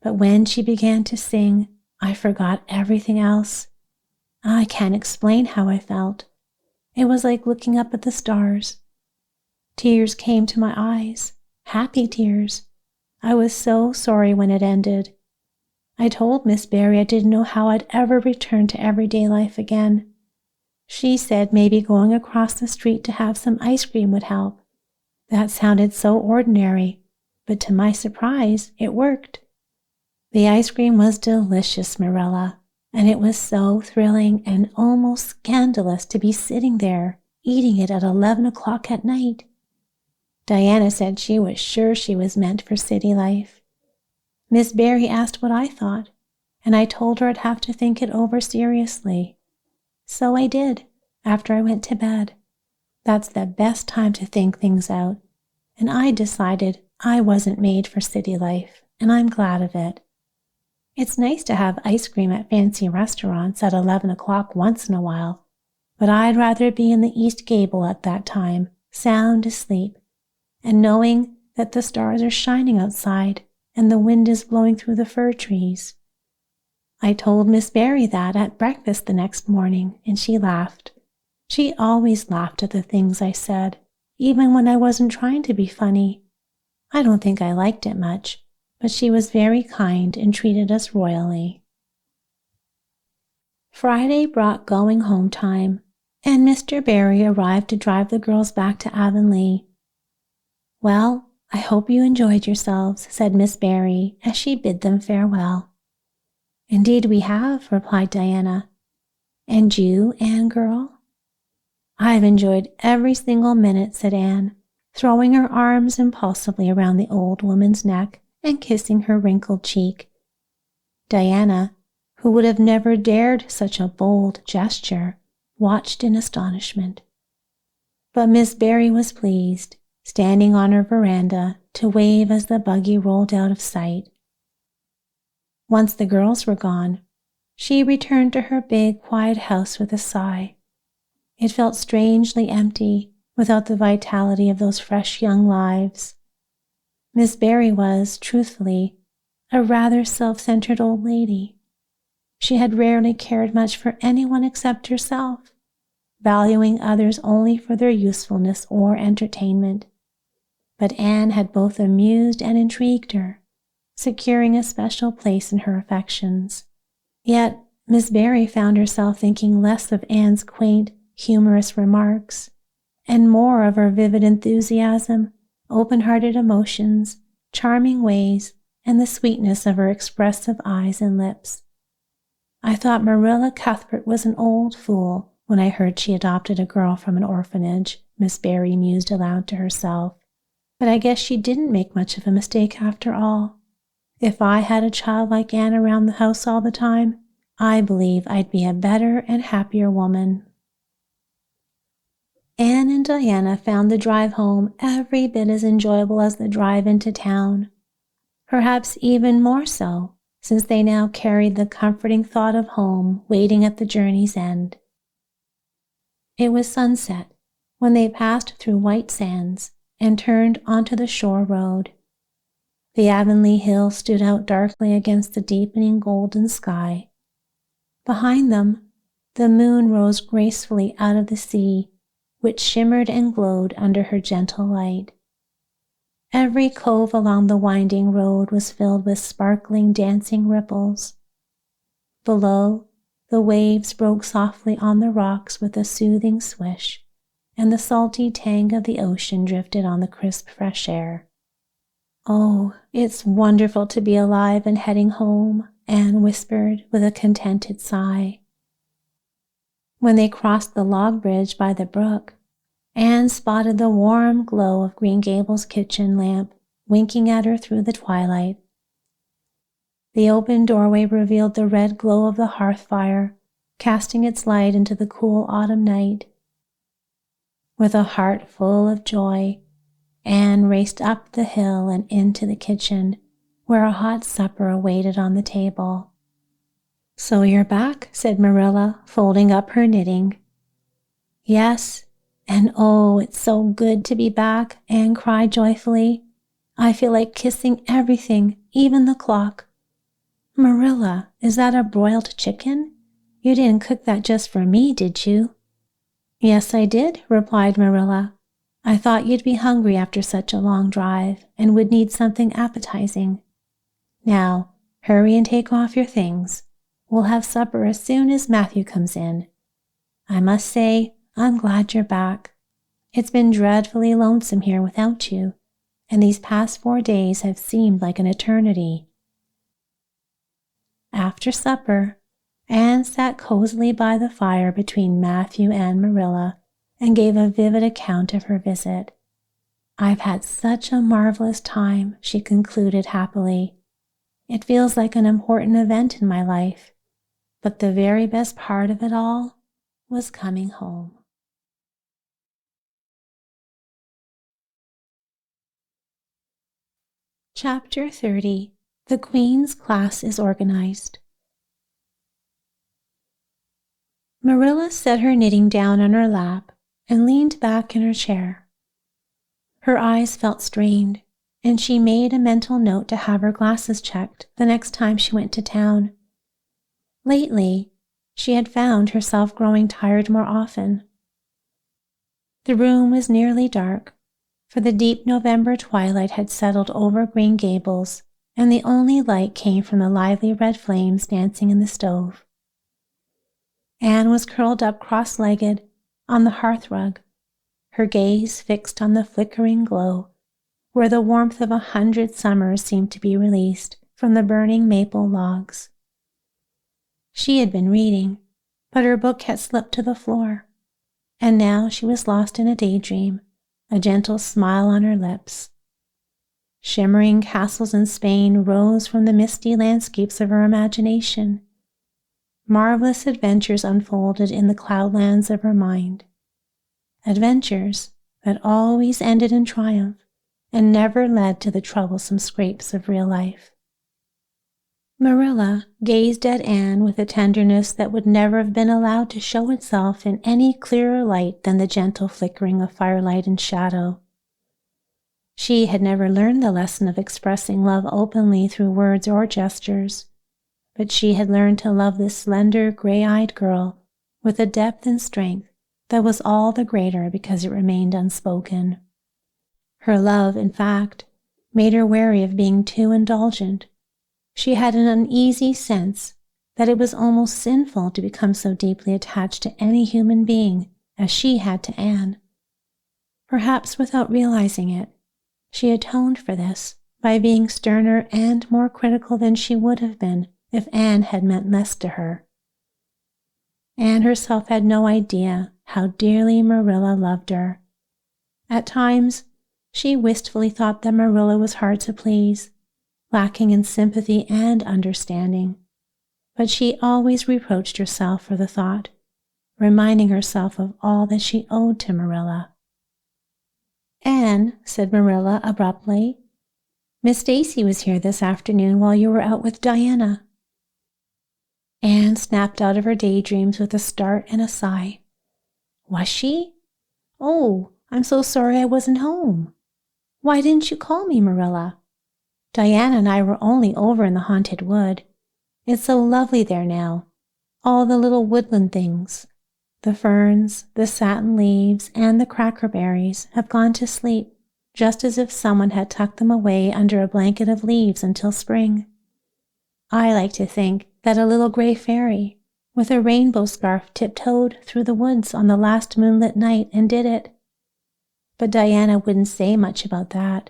but when she began to sing, I forgot everything else. I can't explain how I felt. It was like looking up at the stars. Tears came to my eyes, happy tears. I was so sorry when it ended. I told Miss Barry I didn't know how I'd ever return to everyday life again. She said maybe going across the street to have some ice cream would help. That sounded so ordinary, but to my surprise, it worked. The ice cream was delicious, Marilla, and it was so thrilling and almost scandalous to be sitting there, eating it at 11 o'clock at night. Diana said she was sure she was meant for city life. Miss Barry asked what I thought, and I told her I'd have to think it over seriously. So I did, after I went to bed. That's the best time to think things out, and I decided I wasn't made for city life, and I'm glad of it. It's nice to have ice cream at fancy restaurants at 11 o'clock once in a while, but I'd rather be in the East Gable at that time, sound asleep, and knowing that the stars are shining outside and the wind is blowing through the fir trees. I told Miss Barry that at breakfast the next morning, and she laughed. She always laughed at the things I said, even when I wasn't trying to be funny. I don't think I liked it much, but she was very kind and treated us royally. Friday brought going home time, and Mr. Barry arrived to drive the girls back to Avonlea. Well, I hope you enjoyed yourselves, said Miss Barry as she bid them farewell. Indeed we have, replied Diana. And you, Anne girl? I've enjoyed every single minute, said Anne, throwing her arms impulsively around the old woman's neck and kissing her wrinkled cheek. Diana, who would have never dared such a bold gesture, watched in astonishment. But Miss Barry was pleased, standing on her veranda to wave as the buggy rolled out of sight. Once the girls were gone, she returned to her big, quiet house with a sigh. It felt strangely empty without the vitality of those fresh young lives. Miss Barry was, truthfully, a rather self-centered old lady. She had rarely cared much for anyone except herself, valuing others only for their usefulness or entertainment. But Anne had both amused and intrigued her, securing a special place in her affections. Yet Miss Barry found herself thinking less of Anne's quaint, humorous remarks, and more of her vivid enthusiasm open-hearted emotions, charming ways, and the sweetness of her expressive eyes and lips. I thought Marilla Cuthbert was an old fool when I heard she adopted a girl from an orphanage, Miss Barry mused aloud to herself. But I guess she didn't make much of a mistake after all. If I had a child like Anne around the house all the time, I believe I'd be a better and happier woman. Anne and Diana found the drive home every bit as enjoyable as the drive into town. Perhaps even more so, since they now carried the comforting thought of home waiting at the journey's end. It was sunset when they passed through White Sands and turned onto the shore road. The Avonlea hill stood out darkly against the deepening golden sky. Behind them, the moon rose gracefully out of the sea, which shimmered and glowed under her gentle light. Every cove along the winding road was filled with sparkling, dancing ripples. Below, the waves broke softly on the rocks with a soothing swish, and the salty tang of the ocean drifted on the crisp, fresh air. "Oh, it's wonderful to be alive and heading home," Anne whispered with a contented sigh. When they crossed the log bridge by the brook, Anne spotted the warm glow of Green Gables' kitchen lamp winking at her through the twilight. The open doorway revealed the red glow of the hearth fire, casting its light into the cool autumn night. With a heart full of joy, Anne raced up the hill and into the kitchen, where a hot supper awaited on the table. "So you're back," said Marilla, folding up her knitting. "Yes, and oh, it's so good to be back," Anne cried joyfully. "I feel like kissing everything, even the clock. Marilla, is that a broiled chicken? You didn't cook that just for me, did you?" "Yes, I did," replied Marilla. "I thought you'd be hungry after such a long drive and would need something appetizing. Now, hurry and take off your things. We'll have supper as soon as Matthew comes in. I must say, I'm glad you're back. It's been dreadfully lonesome here without you, and these past 4 days have seemed like an eternity." After supper, Anne sat cozily by the fire between Matthew and Marilla and gave a vivid account of her visit. "I've had such a marvelous time," she concluded happily. "It feels like an important event in my life, but the very best part of it all was coming home." Chapter 30. The Queen's Class is Organized. Marilla set her knitting down on her lap and leaned back in her chair. Her eyes felt strained, and she made a mental note to have her glasses checked the next time she went to town. Lately, she had found herself growing tired more often. The room was nearly dark, for the deep November twilight had settled over Green Gables, and the only light came from the lively red flames dancing in the stove. Anne was curled up cross-legged on the hearthrug, her gaze fixed on the flickering glow, where the warmth of 100 summers seemed to be released from the burning maple logs. She had been reading, but her book had slipped to the floor, and now she was lost in a daydream, a gentle smile on her lips. Shimmering castles in Spain rose from the misty landscapes of her imagination. Marvelous adventures unfolded in the cloudlands of her mind. Adventures that always ended in triumph and never led to the troublesome scrapes of real life. Marilla gazed at Anne with a tenderness that would never have been allowed to show itself in any clearer light than the gentle flickering of firelight and shadow. She had never learned the lesson of expressing love openly through words or gestures, but she had learned to love this slender, gray-eyed girl with a depth and strength that was all the greater because it remained unspoken. Her love, in fact, made her wary of being too indulgent. She had an uneasy sense that it was almost sinful to become so deeply attached to any human being as she had to Anne. Perhaps without realizing it, She atoned for this by being sterner and more critical than she would have been if Anne had meant less to her. Anne herself had no idea how dearly Marilla loved her. At times, she wistfully thought that Marilla was hard to please, lacking in sympathy and understanding, but she always reproached herself for the thought, reminding herself of all that she owed to Marilla. "Anne," said Marilla abruptly, "Miss Stacy was here this afternoon while you were out with Diana." Anne snapped out of her daydreams with a start and a sigh. "Was she? Oh, I'm so sorry I wasn't home. Why didn't you call me, Marilla? Diana and I were only over in the haunted wood. It's so lovely there now. All the little woodland things, the ferns, the satin leaves, and the crackerberries have gone to sleep, just as if someone had tucked them away under a blanket of leaves until spring. I like to think that a little gray fairy with a rainbow scarf tiptoed through the woods on the last moonlit night and did it. But Diana wouldn't say much about that.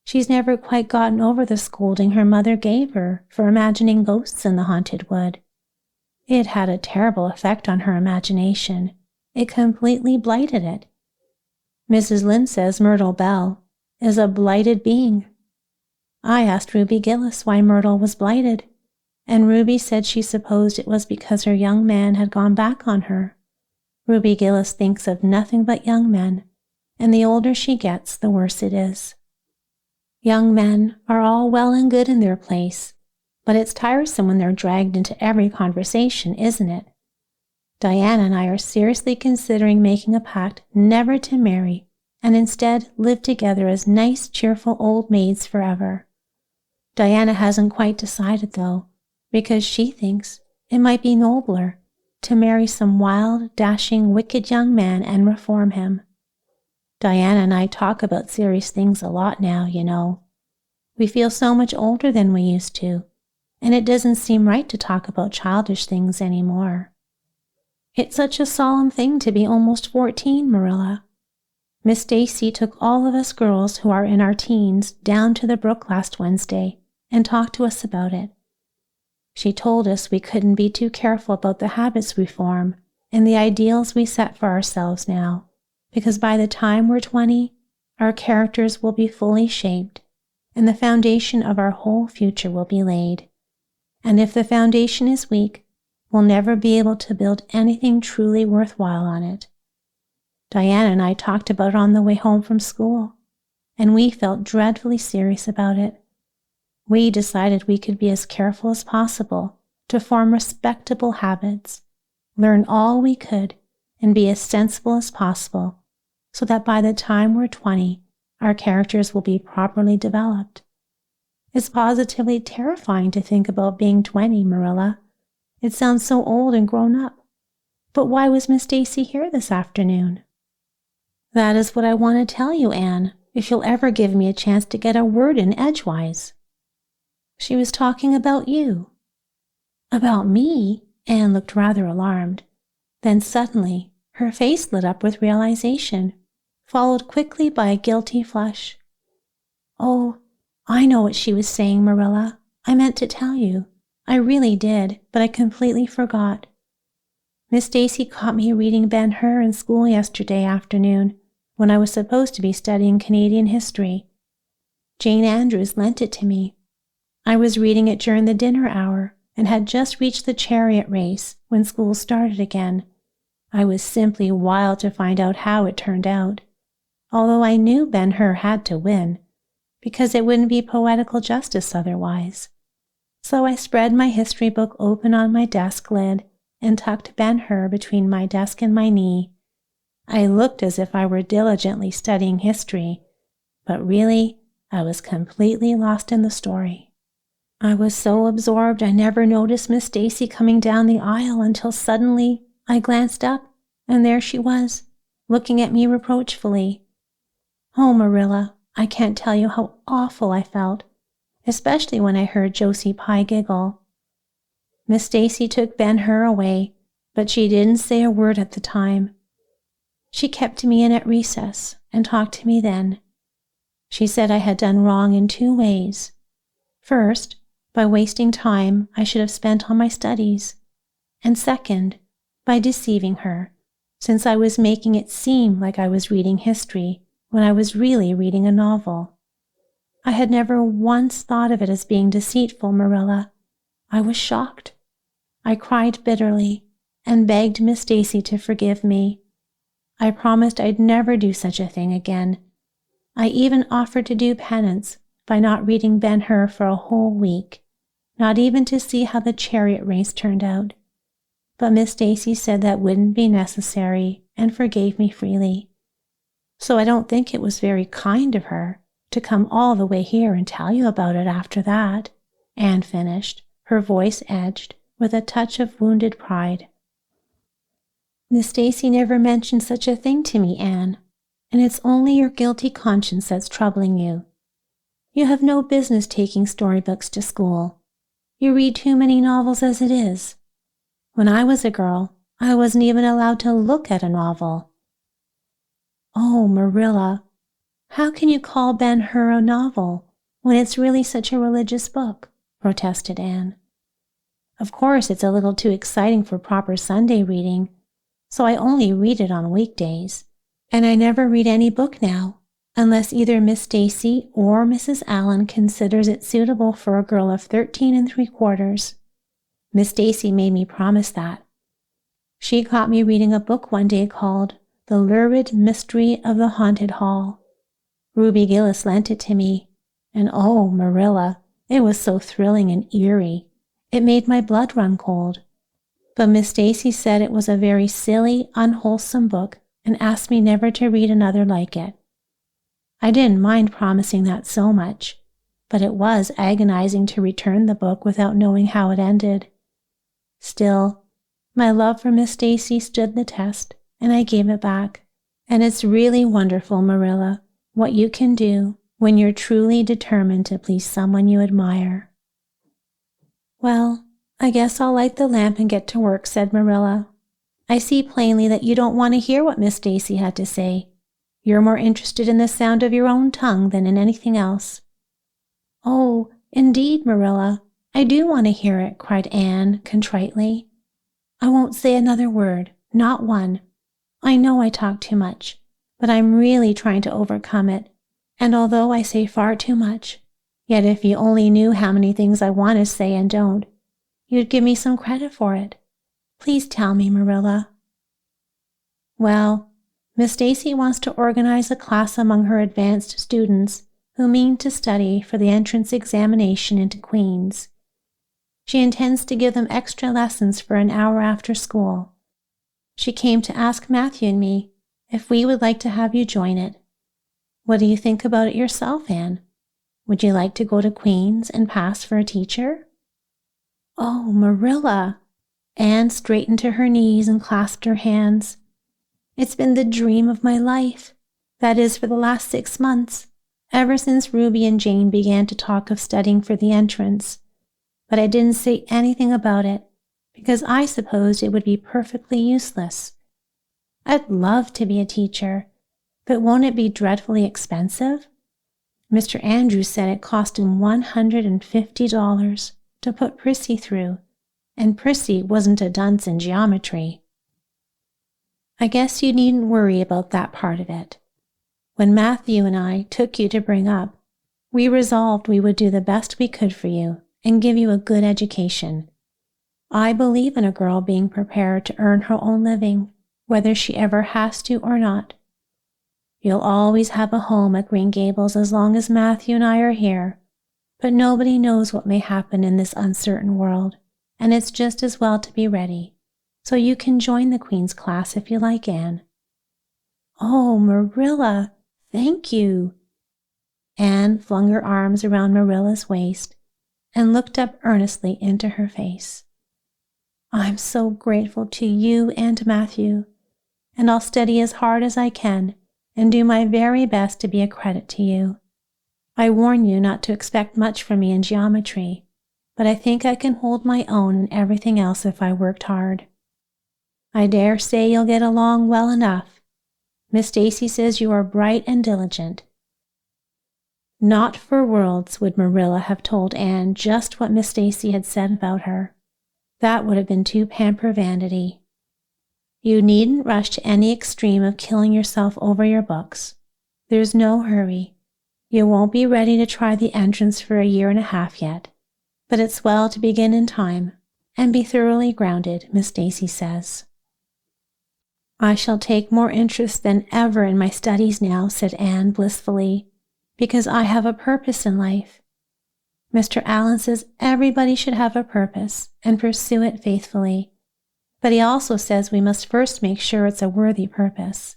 She's never quite gotten over the scolding her mother gave her for imagining ghosts in the haunted wood. It had a terrible effect on her imagination. It completely blighted it. Mrs. Lynde says Myrtle Bell is a blighted being. I asked Ruby Gillis why Myrtle was blighted, and Ruby said she supposed it was because her young man had gone back on her. Ruby Gillis thinks of nothing but young men, and the older she gets, the worse it is. Young men are all well and good in their place, but it's tiresome when they're dragged into every conversation, isn't it? Diana and I are seriously considering making a pact never to marry and instead live together as nice, cheerful old maids forever. Diana hasn't quite decided, though, because she thinks it might be nobler to marry some wild, dashing, wicked young man and reform him. Diana and I talk about serious things a lot now, you know. We feel so much older than we used to, and it doesn't seem right to talk about childish things anymore. It's such a solemn thing to be almost 14, Marilla. Miss Stacy took all of us girls who are in our teens down to the brook last Wednesday and talked to us about it. She told us we couldn't be too careful about the habits we form and the ideals we set for ourselves now, because by the time we're 20, our characters will be fully shaped and the foundation of our whole future will be laid. And if the foundation is weak, we'll never be able to build anything truly worthwhile on it. Diana and I talked about it on the way home from school, and we felt dreadfully serious about it. We decided we could be as careful as possible to form respectable habits, learn all we could, and be as sensible as possible, so that by the time we're 20, our characters will be properly developed. It's positively terrifying to think about being 20, Marilla. It sounds so old and grown up. But why was Miss Stacy here this afternoon? That is what I want to tell you, Anne, if you'll ever give me a chance to get a word in edgewise. She was talking about you. About me? Anne looked rather alarmed. Then suddenly, her face lit up with realization, followed quickly by a guilty flush. Oh, I know what she was saying, Marilla. I meant to tell you. I really did, but I completely forgot. Miss Stacy caught me reading Ben-Hur in school yesterday afternoon when I was supposed to be studying Canadian history. Jane Andrews lent it to me. I was reading it during the dinner hour and had just reached the chariot race when school started again. I was simply wild to find out how it turned out, although I knew Ben-Hur had to win, because it wouldn't be poetical justice otherwise. So I spread my history book open on my desk lid and tucked Ben-Hur between my desk and my knee. I looked as if I were diligently studying history, but really, I was completely lost in the story. I was so absorbed I never noticed Miss Stacy coming down the aisle until suddenly I glanced up, and there she was, looking at me reproachfully. Oh, Marilla, I can't tell you how awful I felt, especially when I heard Josie Pye giggle. Miss Stacy took Ben-Hur away, but she didn't say a word at the time. She kept me in at recess and talked to me then. She said I had done wrong in 2 ways. First, by wasting time I should have spent on my studies, and second, by deceiving her, since I was making it seem like I was reading history when I was really reading a novel. I had never once thought of it as being deceitful, Marilla. I was shocked. I cried bitterly and begged Miss Stacy to forgive me. I promised I'd never do such a thing again. I even offered to do penance by not reading Ben-Hur for a whole week, not even to see how the chariot race turned out. But Miss Stacy said that wouldn't be necessary and forgave me freely. So I don't think it was very kind of her to come all the way here and tell you about it after that, Anne finished, her voice edged with a touch of wounded pride. Miss Stacy never mentioned such a thing to me, Anne, and it's only your guilty conscience that's troubling you. You have no business taking storybooks to school. You read too many novels as it is. When I was a girl, I wasn't even allowed to look at a novel. Oh, Marilla, how can you call Ben-Hur a novel when it's really such a religious book? Protested Anne. Of course, it's a little too exciting for proper Sunday reading, so I only read it on weekdays, and I never read any book now, unless either Miss Stacy or Mrs. Allen considers it suitable for a girl of 13 3/4. Miss Stacy made me promise that. She caught me reading a book one day called The Lurid Mystery of the Haunted Hall. Ruby Gillis lent it to me, and oh, Marilla, it was so thrilling and eerie. It made my blood run cold. But Miss Stacy said it was a very silly, unwholesome book and asked me never to read another like it. I didn't mind promising that so much, but it was agonizing to return the book without knowing how it ended. Still, my love for Miss Stacy stood the test, and I gave it back. And it's really wonderful, Marilla, what you can do when you're truly determined to please someone you admire. Well, I guess I'll light the lamp and get to work, said Marilla. I see plainly that you don't want to hear what Miss Stacy had to say. You're more interested in the sound of your own tongue than in anything else. Oh, indeed, Marilla, I do want to hear it, cried Anne contritely. I won't say another word, not one. I know I talk too much, but I'm really trying to overcome it, and although I say far too much, yet if you only knew how many things I want to say and don't, you'd give me some credit for it. Please tell me, Marilla. Well, Miss Stacy wants to organize a class among her advanced students who mean to study for the entrance examination into Queen's. She intends to give them extra lessons for an hour after school. She came to ask Matthew and me if we would like to have you join it. What do you think about it yourself, Anne? Would you like to go to Queen's and pass for a teacher? Oh, Marilla! Anne straightened to her knees and clasped her hands. It's been the dream of my life. That is, for the last 6 months, ever since Ruby and Jane began to talk of studying for the entrance. But I didn't say anything about it, because I supposed it would be perfectly useless. I'd love to be a teacher, but won't it be dreadfully expensive? Mr. Andrews said it cost him $150 to put Prissy through, and Prissy wasn't a dunce in geometry. I guess you needn't worry about that part of it. When Matthew and I took you to bring up, we resolved we would do the best we could for you and give you a good education. I believe in a girl being prepared to earn her own living, whether she ever has to or not. You'll always have a home at Green Gables as long as Matthew and I are here, but nobody knows what may happen in this uncertain world, and it's just as well to be ready, so you can join the Queen's class if you like, Anne. Oh, Marilla, thank you. Anne flung her arms around Marilla's waist and looked up earnestly into her face. I'm so grateful to you and Matthew, and I'll study as hard as I can and do my very best to be a credit to you. I warn you not to expect much from me in geometry, but I think I can hold my own in everything else if I worked hard. I dare say you'll get along well enough. Miss Stacy says you are bright and diligent. Not for worlds would Marilla have told Anne just what Miss Stacy had said about her. That would have been too pamper vanity. You needn't rush to any extreme of killing yourself over your books. There's no hurry. You won't be ready to try the entrance for 1.5 years yet, but it's well to begin in time and be thoroughly grounded, Miss Stacy says. I shall take more interest than ever in my studies now, said Anne blissfully, because I have a purpose in life. Mr. Allen says everybody should have a purpose and pursue it faithfully, but he also says we must first make sure it's a worthy purpose.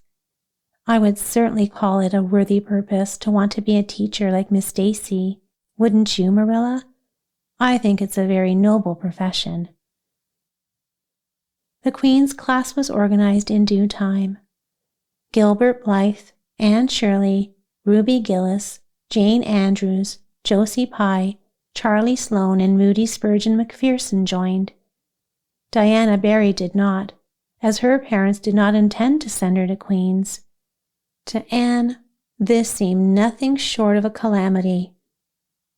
I would certainly call it a worthy purpose to want to be a teacher like Miss Stacy, wouldn't you, Marilla? I think it's a very noble profession. The Queen's class was organized in due time. Gilbert Blythe, Anne Shirley, Ruby Gillis, Jane Andrews, Josie Pye, Charlie Sloane, and Moody Spurgeon McPherson joined. Diana Barry did not, as her parents did not intend to send her to Queen's. To Anne, this seemed nothing short of a calamity.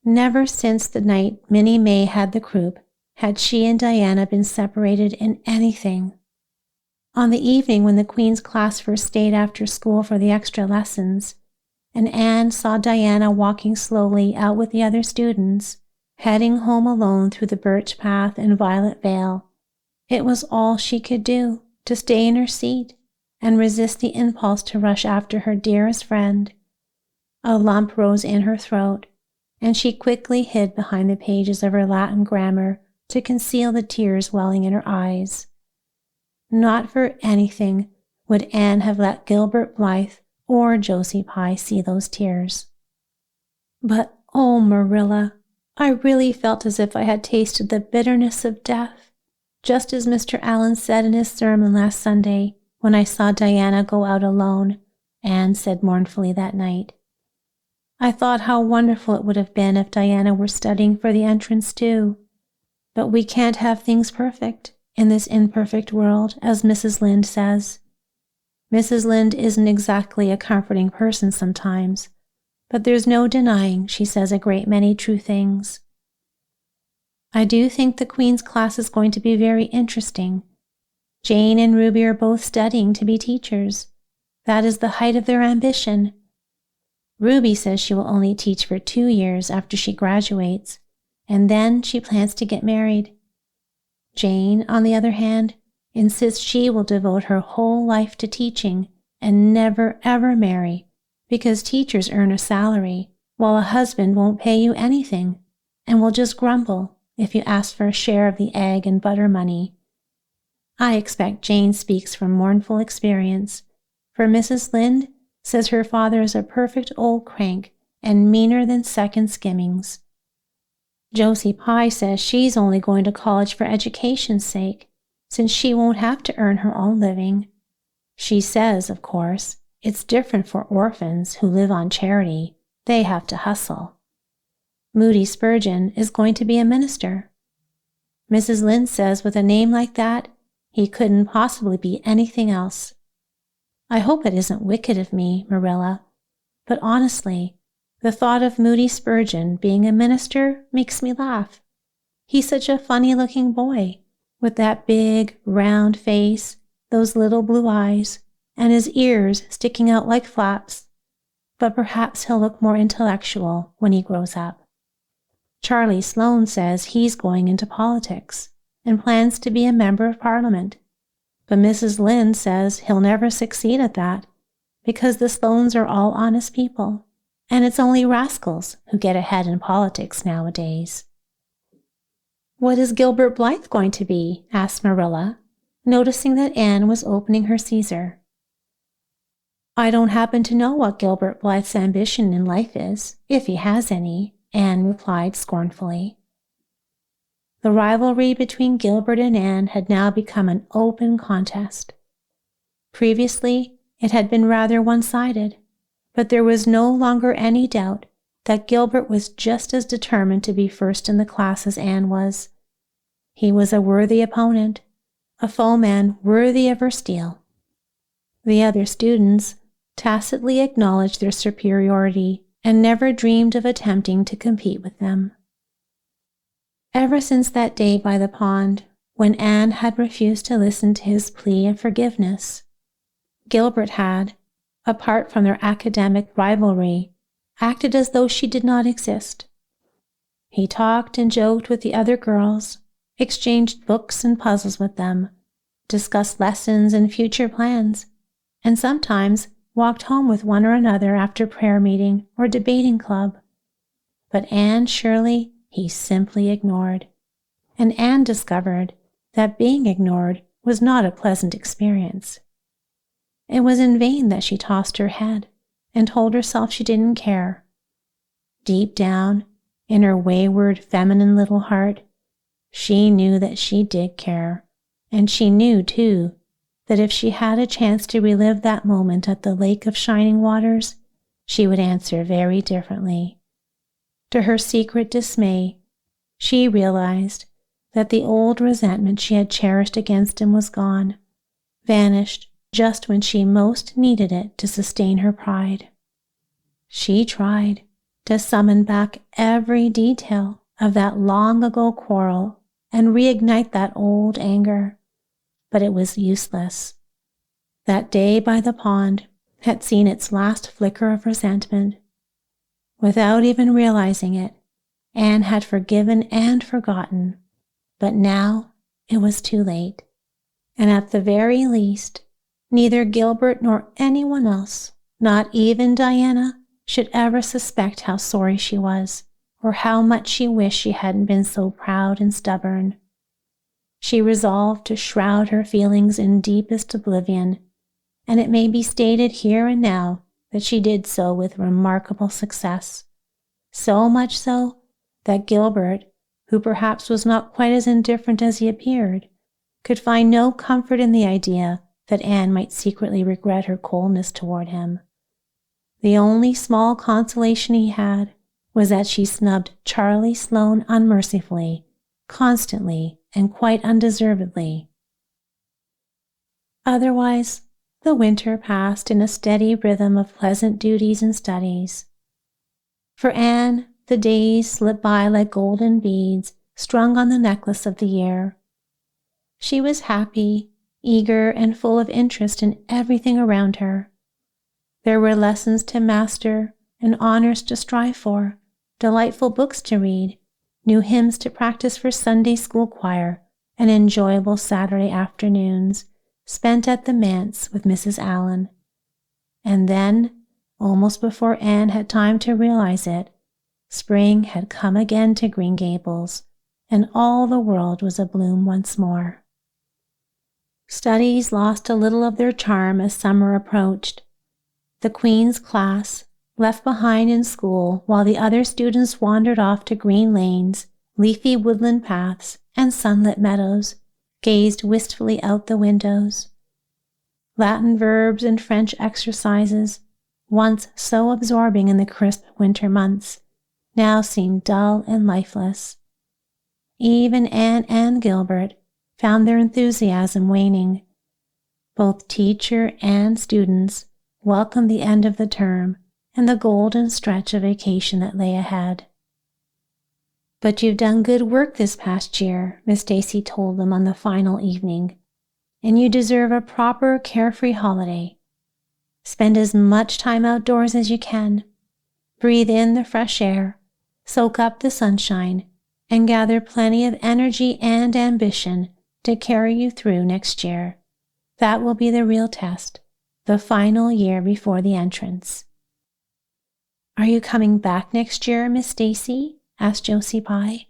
Never since the night Minnie May had the croup had she and Diana been separated in anything. On the evening when the Queen's class first stayed after school for the extra lessons, and Anne saw Diana walking slowly out with the other students, heading home alone through the birch path and violet vale, it was all she could do to stay in her seat and resist the impulse to rush after her dearest friend. A lump rose in her throat, and she quickly hid behind the pages of her Latin grammar to conceal the tears welling in her eyes. Not for anything would Anne have let Gilbert Blythe or Josie Pye see those tears. But, oh, Marilla, I really felt as if I had tasted the bitterness of death, just as Mr. Allen said in his sermon last Sunday when I saw Diana go out alone, Anne said mournfully that night. I thought how wonderful it would have been if Diana were studying for the entrance too. But we can't have things perfect in this imperfect world, as Mrs. Lynde says. Mrs. Lynde isn't exactly a comforting person sometimes, but there's no denying she says a great many true things. I do think the Queen's class is going to be very interesting. Jane and Ruby are both studying to be teachers. That is the height of their ambition. Ruby says she will only teach for 2 years after she graduates, and then she plans to get married. Jane, on the other hand, insists she will devote her whole life to teaching and never ever marry, because teachers earn a salary, while a husband won't pay you anything and will just grumble if you ask for a share of the egg and butter money. I expect Jane speaks from mournful experience, for Mrs. Lynde says her father is a perfect old crank and meaner than second skimmings. Josie Pye says she's only going to college for education's sake, since she won't have to earn her own living. She says, of course, it's different for orphans who live on charity. They have to hustle. Moody Spurgeon is going to be a minister. Mrs. Lynde says with a name like that, he couldn't possibly be anything else. I hope it isn't wicked of me, Marilla, but honestly, the thought of Moody Spurgeon being a minister makes me laugh. He's such a funny-looking boy, with that big, round face, those little blue eyes, and his ears sticking out like flaps. But perhaps he'll look more intellectual when he grows up. Charlie Sloane says he's going into politics and plans to be a member of Parliament. But Mrs. Lynde says he'll never succeed at that because the Sloanes are all honest people, and it's only rascals who get ahead in politics nowadays. What is Gilbert Blythe going to be? Asked Marilla, noticing that Anne was opening her Caesar. I don't happen to know what Gilbert Blythe's ambition in life is, if he has any, Anne replied scornfully. The rivalry between Gilbert and Anne had now become an open contest. Previously, it had been rather one-sided, but there was no longer any doubt that Gilbert was just as determined to be first in the class as Anne was. He was a worthy opponent, a foeman worthy of her steel. The other students tacitly acknowledged their superiority and never dreamed of attempting to compete with them. Ever since that day by the pond, when Anne had refused to listen to his plea of forgiveness, Gilbert had, apart from their academic rivalry, acted as though she did not exist. He talked and joked with the other girls, exchanged books and puzzles with them, discussed lessons and future plans, and sometimes walked home with one or another after prayer meeting or debating club. But Anne Shirley he simply ignored, and Anne discovered that being ignored was not a pleasant experience. It was in vain that she tossed her head and told herself she didn't care. Deep down, in her wayward, feminine little heart, she knew that she did care, and she knew, too, that if she had a chance to relive that moment at the Lake of Shining Waters, she would answer very differently. To her secret dismay, she realized that the old resentment she had cherished against him was gone, vanished just when she most needed it to sustain her pride. She tried to summon back every detail of that long-ago quarrel and reignite that old anger, but it was useless. That day by the pond had seen its last flicker of resentment. Without even realizing it, Anne had forgiven and forgotten, but now it was too late, and at the very least, neither Gilbert nor anyone else, not even Diana, should ever suspect how sorry she was, or how much she wished she hadn't been so proud and stubborn. She resolved to shroud her feelings in deepest oblivion, and it may be stated here and now that she did so with remarkable success, so much so that Gilbert, who perhaps was not quite as indifferent as he appeared, could find no comfort in the idea that Anne might secretly regret her coldness toward him. The only small consolation he had was that she snubbed Charlie Sloane unmercifully, constantly, and quite undeservedly. Otherwise, the winter passed in a steady rhythm of pleasant duties and studies. For Anne, the days slipped by like golden beads strung on the necklace of the year. She was happy, eager, and full of interest in everything around her. There were lessons to master and honors to strive for, delightful books to read, new hymns to practice for Sunday school choir, and enjoyable Saturday afternoons spent at the manse with Mrs. Allen. And then, almost before Anne had time to realize it, spring had come again to Green Gables, and all the world was abloom once more. Studies lost a little of their charm as summer approached. The Queen's class, left behind in school while the other students wandered off to green lanes, leafy woodland paths, and sunlit meadows, gazed wistfully out the windows. Latin verbs and French exercises, once so absorbing in the crisp winter months, now seemed dull and lifeless. Even Anne and Gilbert found their enthusiasm waning. Both teacher and students welcomed the end of the term and the golden stretch of vacation that lay ahead. "But you've done good work this past year," Miss Stacy told them on the final evening, "and you deserve a proper, carefree holiday. Spend as much time outdoors as you can. Breathe in the fresh air, soak up the sunshine, and gather plenty of energy and ambition to carry you through next year. That will be the real test, the final year before the entrance." "Are you coming back next year, Miss Stacy?" asked Josie Pye.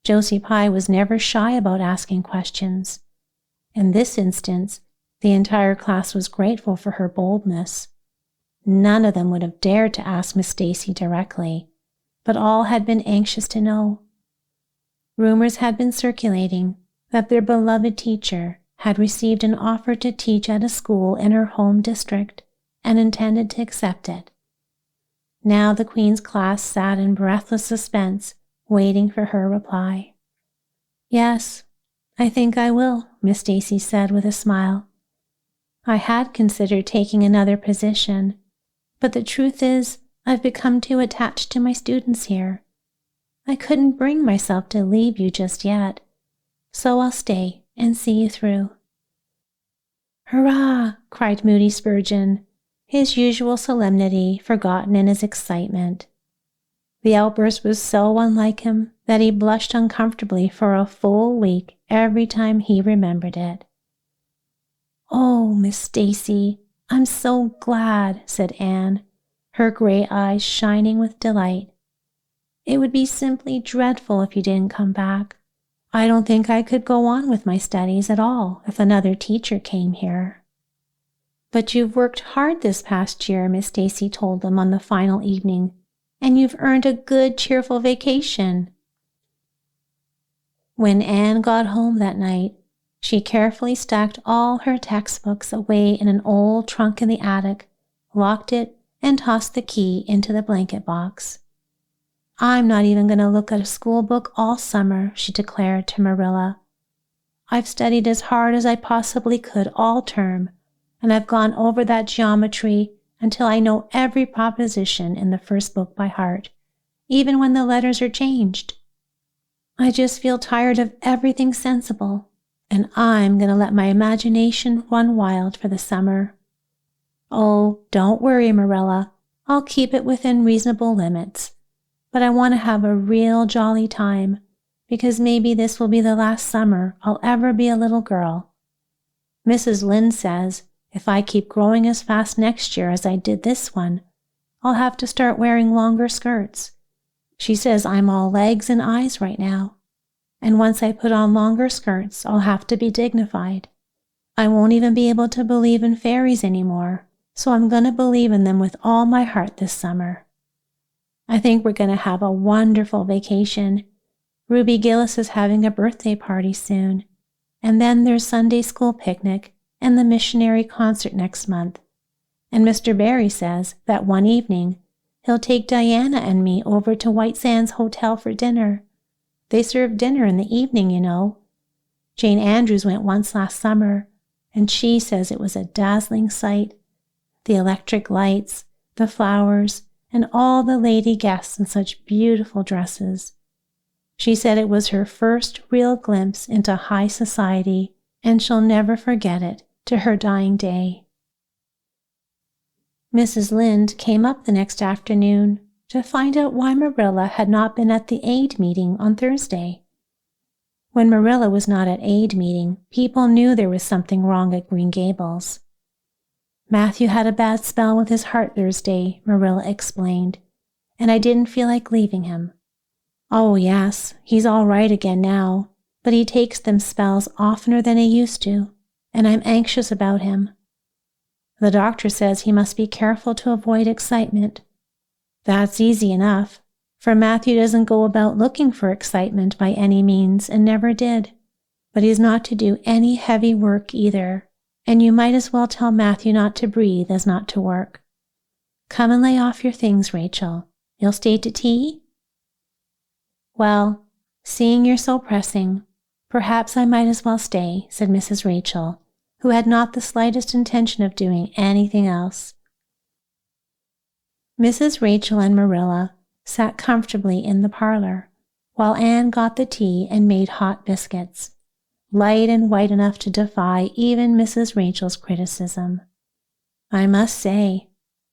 Josie Pye was never shy about asking questions. In this instance, the entire class was grateful for her boldness. None of them would have dared to ask Miss Stacy directly, but all had been anxious to know. Rumors had been circulating that their beloved teacher had received an offer to teach at a school in her home district and intended to accept it. Now the Queen's class sat in breathless suspense, waiting for her reply. "Yes, I think I will," Miss Stacy said with a smile. "I had considered taking another position, but the truth is I've become too attached to my students here. I couldn't bring myself to leave you just yet, so I'll stay and see you through." "Hurrah!" cried Moody Spurgeon, his usual solemnity forgotten in his excitement. The outburst was so unlike him that he blushed uncomfortably for a full week every time he remembered it. "Oh, Miss Stacy, I'm so glad," said Anne, her gray eyes shining with delight. "It would be simply dreadful if you didn't come back. I don't think I could go on with my studies at all if another teacher came here." "But you've worked hard this past year," Miss Stacy told them on the final evening, "and you've earned a good, cheerful vacation." When Anne got home that night, she carefully stacked all her textbooks away in an old trunk in the attic, locked it, and tossed the key into the blanket box. "I'm not even going to look at a school book all summer," she declared to Marilla. "I've studied as hard as I possibly could all term, and I've gone over that geometry until I know every proposition in the first book by heart, even when the letters are changed. I just feel tired of everything sensible, and I'm going to let my imagination run wild for the summer. Oh, don't worry, Marilla. I'll keep it within reasonable limits. But I want to have a real jolly time, because maybe this will be the last summer I'll ever be a little girl. Mrs. Lynde says if I keep growing as fast next year as I did this one, I'll have to start wearing longer skirts. She says I'm all legs and eyes right now, and once I put on longer skirts, I'll have to be dignified. I won't even be able to believe in fairies anymore, so I'm going to believe in them with all my heart this summer. I think we're going to have a wonderful vacation. Ruby Gillis is having a birthday party soon, and then there's Sunday school picnic and the missionary concert next month. And Mr. Barry says that one evening he'll take Diana and me over to White Sands Hotel for dinner. They serve dinner in the evening, you know. Jane Andrews went once last summer, and she says it was a dazzling sight. The electric lights, the flowers, and all the lady guests in such beautiful dresses. She said it was her first real glimpse into high society, and she'll never forget it to her dying day. Mrs. Lynde came up the next afternoon to find out why Marilla had not been at the aid meeting on Thursday. When Marilla was not at aid meeting, people knew there was something wrong at Green Gables. "Matthew had a bad spell with his heart Thursday," Marilla explained, "and I didn't feel like leaving him. Oh, yes, he's all right again now, but he takes them spells oftener than he used to, and I'm anxious about him. The doctor says he must be careful to avoid excitement. That's easy enough, for Matthew doesn't go about looking for excitement by any means and never did. But he's not to do any heavy work either, and you might as well tell Matthew not to breathe as not to work. Come and lay off your things, Rachel. You'll stay to tea?" "Well, seeing you're so pressing, perhaps I might as well stay," said Mrs. Rachel, who had not the slightest intention of doing anything else. Mrs. Rachel and Marilla sat comfortably in the parlor, while Anne got the tea and made hot biscuits, light and white enough to defy even Mrs. Rachel's criticism. "I must say,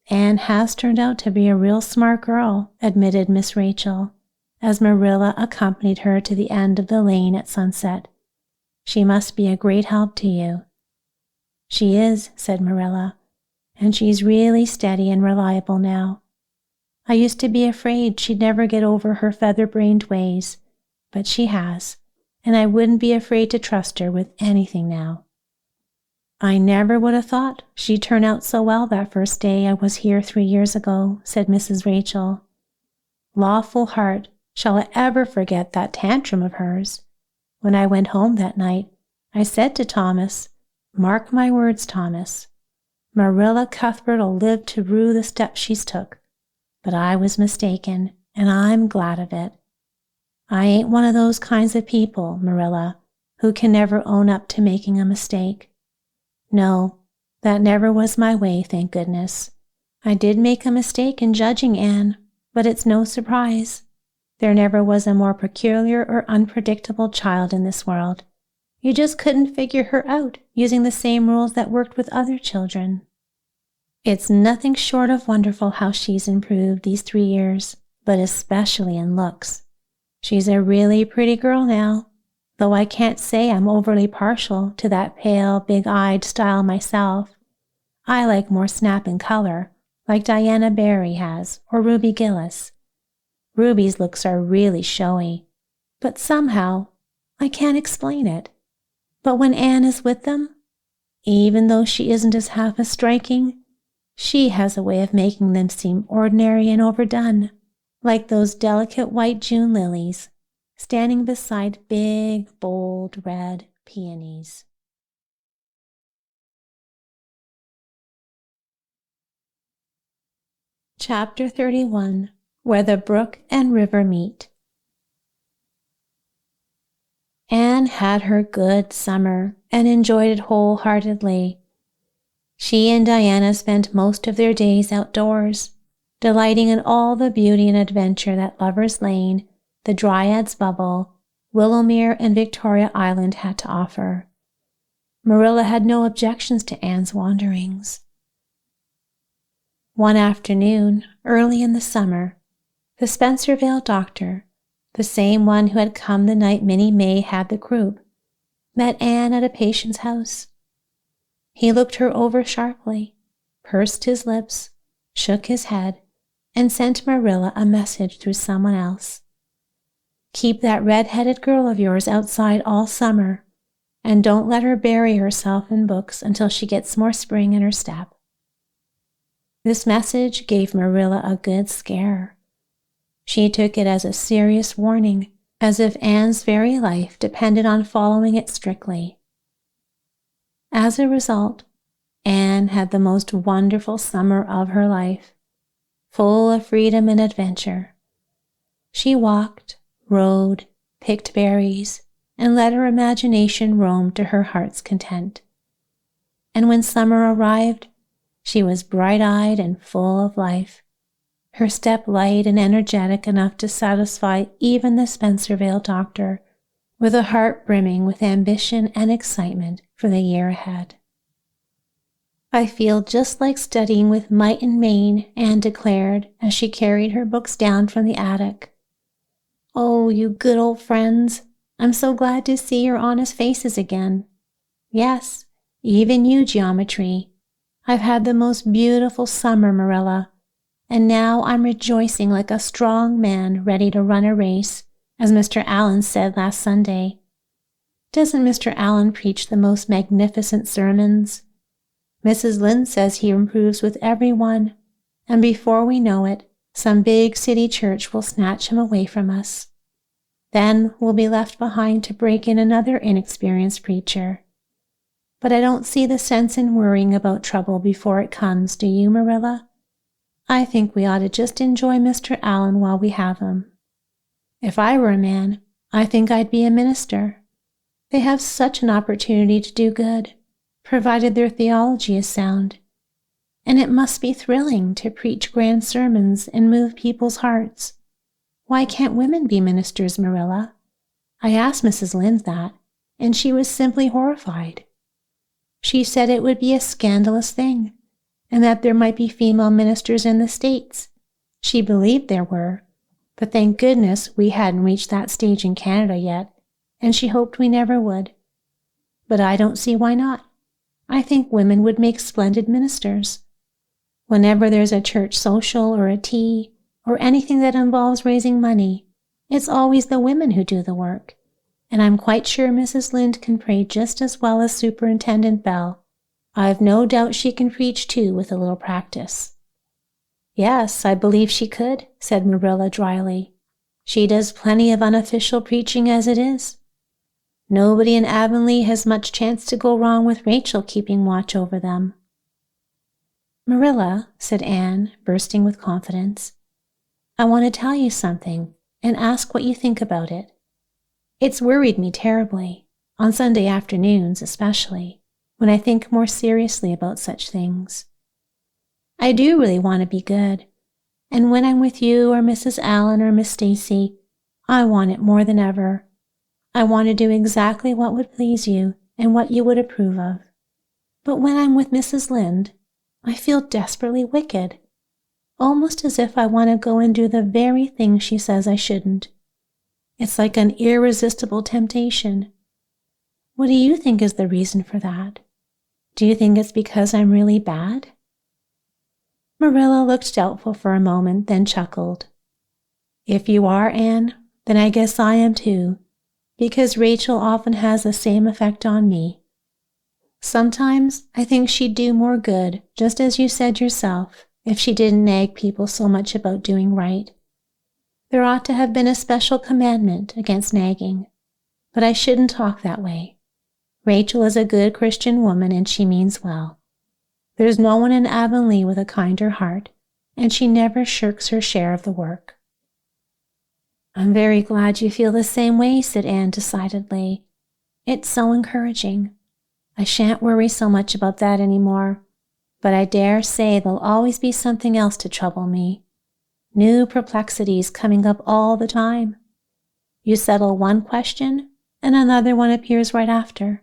Anne has turned out to be a real smart girl," admitted Miss Rachel, as Marilla accompanied her to the end of the lane at sunset. "She must be a great help to you." "She is," said Marilla, "and she's really steady and reliable now. I used to be afraid she'd never get over her feather-brained ways, but she has, and I wouldn't be afraid to trust her with anything now." "I never would have thought she'd turn out so well that first day I was here 3 years ago," said Mrs. Rachel. "Lawful heart, shall I ever forget that tantrum of hers? When I went home that night, I said to Thomas, 'Mark my words, Thomas, Marilla Cuthbert'll live to rue the step she's took.' But I was mistaken, and I'm glad of it. I ain't one of those kinds of people, Marilla, who can never own up to making a mistake. No, that never was my way, thank goodness. I did make a mistake in judging Anne, but it's no surprise. There never was a more peculiar or unpredictable child in this world. You just couldn't figure her out using the same rules that worked with other children. It's nothing short of wonderful how she's improved these 3 years, but especially in looks. She's a really pretty girl now, though I can't say I'm overly partial to that pale, big-eyed style myself. I like more snap and color, like Diana Barry has or Ruby Gillis. Ruby's looks are really showy, but somehow I can't explain it. But when Anne is with them, even though she isn't as half as striking, she has a way of making them seem ordinary and overdone, like those delicate white June lilies standing beside big, bold red peonies. Chapter 31, Where the Brook and River Meet. Anne had her good summer and enjoyed it wholeheartedly. She and Diana spent most of their days outdoors, delighting in all the beauty and adventure that Lover's Lane, the Dryad's Bubble, Willowmere, and Victoria Island had to offer. Marilla had no objections to Anne's wanderings. One afternoon, early in the summer, the Spencervale doctor, the same one who had come the night Minnie May had the croup, met Anne at a patient's house. He looked her over sharply, pursed his lips, shook his head, and sent Marilla a message through someone else. Keep that red-headed girl of yours outside all summer, and don't let her bury herself in books until she gets more spring in her step. This message gave Marilla a good scare. She took it as a serious warning, as if Anne's very life depended on following it strictly. As a result, Anne had the most wonderful summer of her life, full of freedom and adventure. She walked, rode, picked berries, and let her imagination roam to her heart's content. And when summer arrived, she was bright-eyed and full of life, her step light and energetic enough to satisfy even the Spencervale doctor, with a heart brimming with ambition and excitement for the year ahead. I feel just like studying with might and main, Anne declared as she carried her books down from the attic. Oh, you good old friends, I'm so glad to see your honest faces again. Yes, even you, Geometry. I've had the most beautiful summer, Marilla, and now I'm rejoicing like a strong man ready to run a race, as Mr. Allen said last Sunday. Doesn't Mr. Allen preach the most magnificent sermons? Mrs. Lynde says he improves with every one, and before we know it, some big city church will snatch him away from us. Then we'll be left behind to break in another inexperienced preacher. But I don't see the sense in worrying about trouble before it comes, do you, Marilla? I think we ought to just enjoy Mr. Allen while we have him. If I were a man, I think I'd be a minister. They have such an opportunity to do good, provided their theology is sound. And it must be thrilling to preach grand sermons and move people's hearts. Why can't women be ministers, Marilla? I asked Mrs. Lynde that, and she was simply horrified. She said it would be a scandalous thing, and that there might be female ministers in the States. She believed there were, but thank goodness we hadn't reached that stage in Canada yet, and she hoped we never would. But I don't see why not. I think women would make splendid ministers. Whenever there's a church social or a tea, or anything that involves raising money, it's always the women who do the work, and I'm quite sure Mrs. Lynde can pray just as well as Superintendent Bell. I've no doubt she can preach too with a little practice. Yes, I believe she could, said Marilla dryly. She does plenty of unofficial preaching as it is. Nobody in Avonlea has much chance to go wrong with Rachel keeping watch over them. Marilla, said Anne, bursting with confidence, I want to tell you something and ask what you think about it. It's worried me terribly, on Sunday afternoons especially, when I think more seriously about such things. I do really want to be good, and when I'm with you or Mrs. Allen or Miss Stacy, I want it more than ever. I want to do exactly what would please you and what you would approve of. But when I'm with Mrs. Lynde, I feel desperately wicked, almost as if I want to go and do the very thing she says I shouldn't. It's like an irresistible temptation. What do you think is the reason for that? Do you think it's because I'm really bad? Marilla looked doubtful for a moment, then chuckled. If you are, Anne, then I guess I am too, because Rachel often has the same effect on me. Sometimes I think she'd do more good, just as you said yourself, if she didn't nag people so much about doing right. There ought to have been a special commandment against nagging, but I shouldn't talk that way. Rachel is a good Christian woman and she means well. There's no one in Avonlea with a kinder heart, and she never shirks her share of the work. I'm very glad you feel the same way, said Anne decidedly. It's so encouraging. I shan't worry so much about that anymore, but I dare say there'll always be something else to trouble me. New perplexities coming up all the time. You settle one question, and another one appears right after.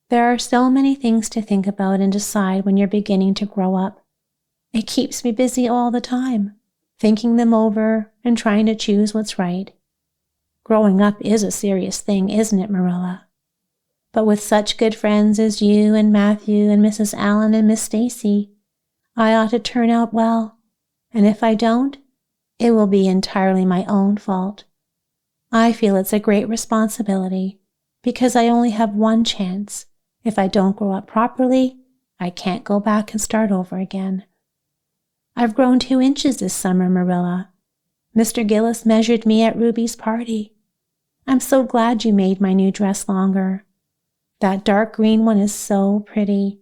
There are so many things to think about and decide when you're beginning to grow up. It keeps me busy all the time, thinking them over and trying to choose what's right. Growing up is a serious thing, isn't it, Marilla? But with such good friends as you and Matthew and Mrs. Allen and Miss Stacy, I ought to turn out well, and if I don't, it will be entirely my own fault. I feel it's a great responsibility, because I only have one chance. If I don't grow up properly, I can't go back and start over again. I've grown 2 inches this summer, Marilla. Mr. Gillis measured me at Ruby's party. I'm so glad you made my new dress longer. That dark green one is so pretty,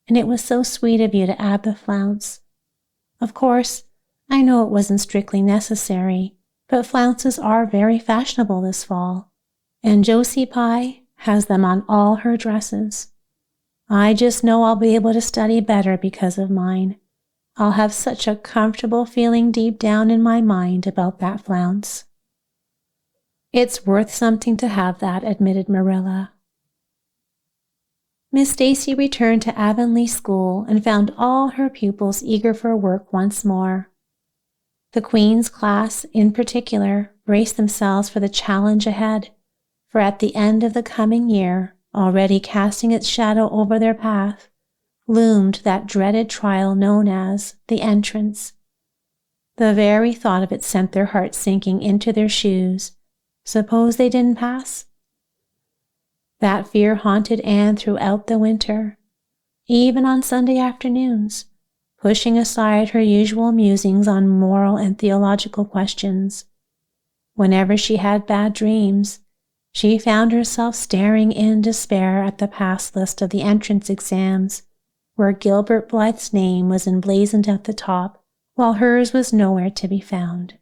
and it was so sweet of you to add the flounce. Of course, I know it wasn't strictly necessary, but flounces are very fashionable this fall, and Josie Pye has them on all her dresses. I just know I'll be able to study better because of mine. I'll have such a comfortable feeling deep down in my mind about that flounce. It's worth something to have that, admitted Marilla. Miss Stacy returned to Avonlea School and found all her pupils eager for work once more. The Queen's class, in particular, braced themselves for the challenge ahead, for at the end of the coming year, already casting its shadow over their path, loomed that dreaded trial known as the entrance. The very thought of it sent their hearts sinking into their shoes. Suppose they didn't pass? That fear haunted Anne throughout the winter, even on Sunday afternoons, pushing aside her usual musings on moral and theological questions. Whenever she had bad dreams, she found herself staring in despair at the pass list of the entrance exams, where Gilbert Blythe's name was emblazoned at the top, while hers was nowhere to be found.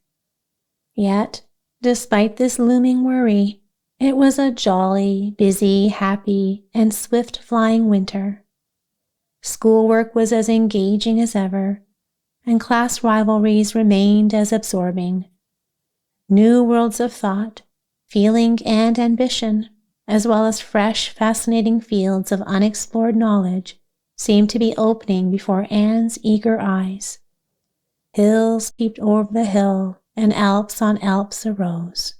Yet, despite this looming worry, it was a jolly, busy, happy, and swift-flying winter. Schoolwork was as engaging as ever, and class rivalries remained as absorbing. New worlds of thought, feeling, and ambition, as well as fresh, fascinating fields of unexplored knowledge, seemed to be opening before Anne's eager eyes. Hills peeped over the hill, and Alps on Alps arose.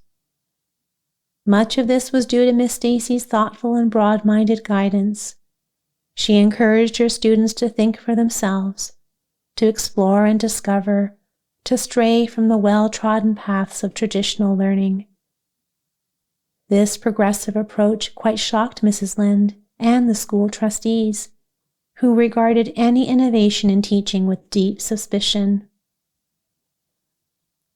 Much of this was due to Miss Stacy's thoughtful and broad-minded guidance. She encouraged her students to think for themselves, to explore and discover, to stray from the well-trodden paths of traditional learning. This progressive approach quite shocked Mrs. Lynde and the school trustees, who regarded any innovation in teaching with deep suspicion.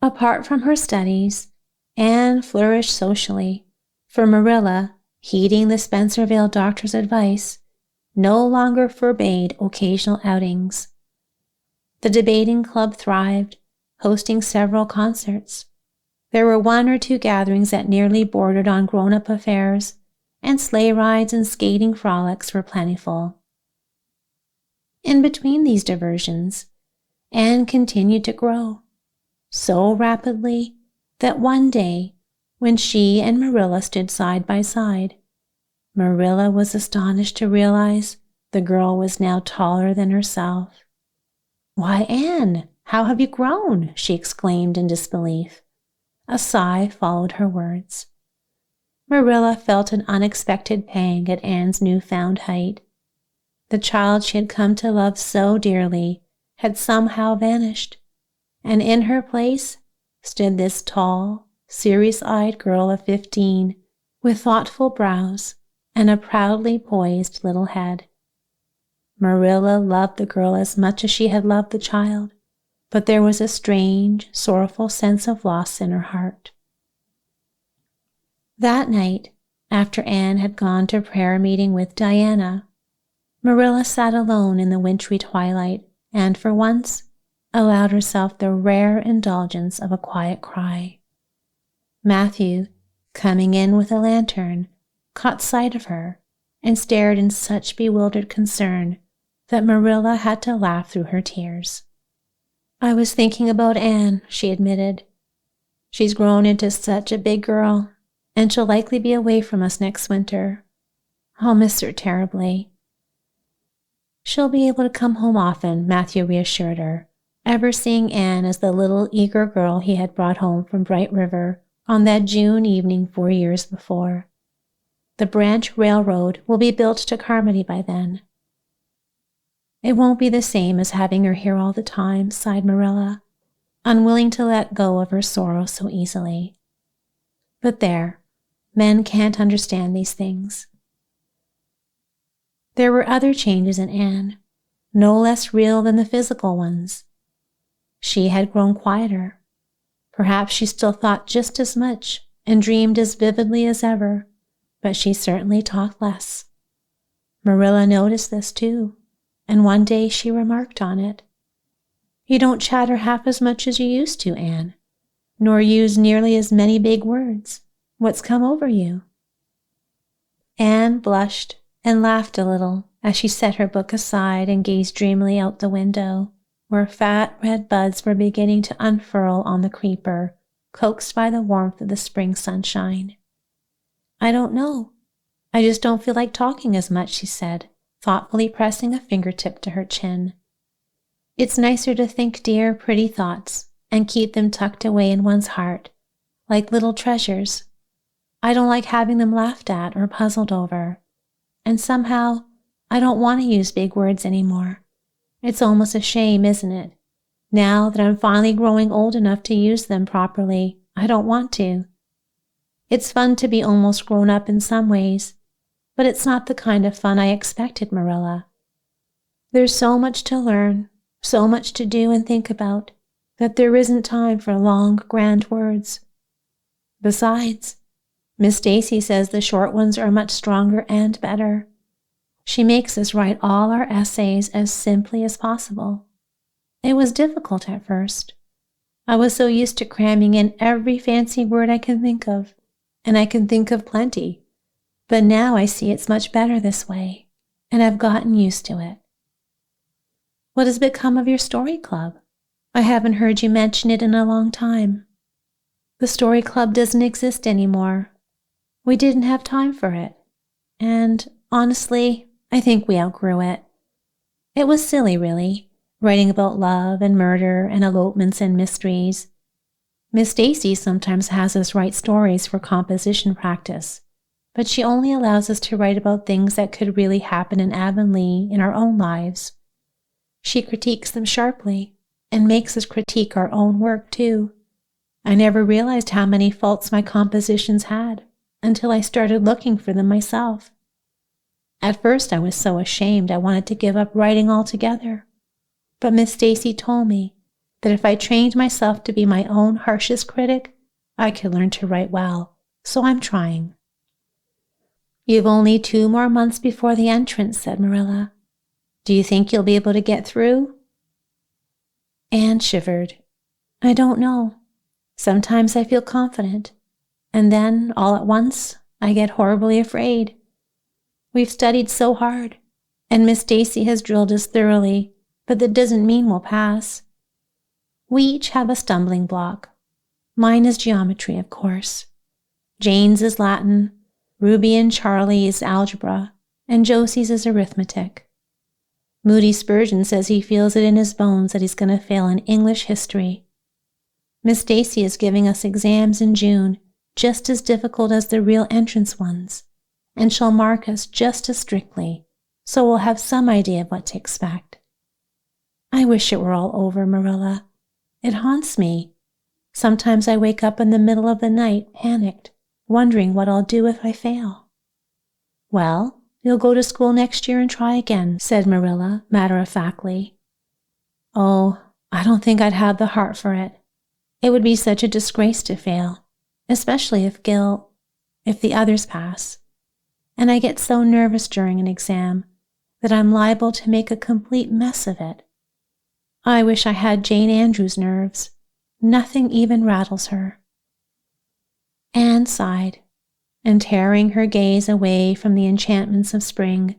Apart from her studies, Anne flourished socially, for Marilla, heeding the Spencervale doctor's advice, no longer forbade occasional outings. The debating club thrived, hosting several concerts. There were 1 or 2 gatherings that nearly bordered on grown-up affairs, and sleigh rides and skating frolics were plentiful. In between these diversions, Anne continued to grow, so rapidly that one day, when she and Marilla stood side by side, Marilla was astonished to realize the girl was now taller than herself. "Why, Anne, how have you grown?" she exclaimed in disbelief. A sigh followed her words. Marilla felt an unexpected pang at Anne's newfound height. The child she had come to love so dearly had somehow vanished, and in her place stood this tall, serious-eyed girl of 15 with thoughtful brows and a proudly poised little head. Marilla loved the girl as much as she had loved the child, but there was a strange, sorrowful sense of loss in her heart. That night, after Anne had gone to prayer meeting with Diana, Marilla sat alone in the wintry twilight and, for once, allowed herself the rare indulgence of a quiet cry. Matthew, coming in with a lantern, caught sight of her and stared in such bewildered concern that Marilla had to laugh through her tears. "I was thinking about Anne," she admitted. "She's grown into such a big girl, and she'll likely be away from us next winter. I'll miss her terribly." "She'll be able to come home often," Matthew reassured her, ever seeing Anne as the little eager girl he had brought home from Bright River on that June evening 4 years before. "The branch railroad will be built to Carmody by then." "It won't be the same as having her here all the time," sighed Marilla, unwilling to let go of her sorrow so easily. But there, men can't understand these things. There were other changes in Anne, no less real than the physical ones. She had grown quieter. Perhaps she still thought just as much and dreamed as vividly as ever, but she certainly talked less. Marilla noticed this too, and one day she remarked on it. "You don't chatter half as much as you used to, Anne, nor use nearly as many big words. What's come over you?" Anne blushed and laughed a little as she set her book aside and gazed dreamily out the window, where fat red buds were beginning to unfurl on the creeper, coaxed by the warmth of the spring sunshine. "I don't know. I just don't feel like talking as much," she said, thoughtfully pressing a fingertip to her chin. "It's nicer to think dear, pretty thoughts and keep them tucked away in one's heart, like little treasures. I don't like having them laughed at or puzzled over. And somehow, I don't want to use big words anymore. It's almost a shame, isn't it? Now that I'm finally growing old enough to use them properly, I don't want to. It's fun to be almost grown up in some ways, but it's not the kind of fun I expected, Marilla. There's so much to learn, so much to do and think about, that there isn't time for long, grand words. Besides, Miss Stacy says the short ones are much stronger and better. She makes us write all our essays as simply as possible. It was difficult at first. I was so used to cramming in every fancy word I can think of, and I can think of plenty. But now I see it's much better this way, and I've gotten used to it." "What has become of your story club? I haven't heard you mention it in a long time." "The story club doesn't exist anymore. We didn't have time for it. And, honestly, I think we outgrew it. It was silly, really, writing about love and murder and elopements and mysteries. Miss Stacy sometimes has us write stories for composition practice, but she only allows us to write about things that could really happen in Avonlea in our own lives. She critiques them sharply and makes us critique our own work, too. I never realized how many faults my compositions had until I started looking for them myself. At first I was so ashamed I wanted to give up writing altogether. But Miss Stacy told me that if I trained myself to be my own harshest critic, I could learn to write well, so I'm trying." "You've only 2 more months before the entrance," said Marilla. "Do you think you'll be able to get through?" Anne shivered. "I don't know. Sometimes I feel confident, and then, all at once, I get horribly afraid. We've studied so hard, and Miss Stacy has drilled us thoroughly, but that doesn't mean we'll pass. We each have a stumbling block. Mine is geometry, of course. Jane's is Latin, Ruby and Charlie's algebra, and Josie's is arithmetic. Moody Spurgeon says he feels it in his bones that he's going to fail in English history. Miss Stacy is giving us exams in June, just as difficult as the real entrance ones, and she'll mark us just as strictly, so we'll have some idea of what to expect. I wish it were all over, Marilla. It haunts me. Sometimes I wake up in the middle of the night, panicked, wondering what I'll do if I fail. Well, you'll go to school next year and try again, said Marilla, matter-of-factly. Oh, I don't think I'd have the heart for it. It would be such a disgrace to fail, especially if the others pass. And I get so nervous during an exam that I'm liable to make a complete mess of it. I wish I had Jane Andrews' nerves. Nothing even rattles her. Anne sighed, and tearing her gaze away from the enchantments of spring,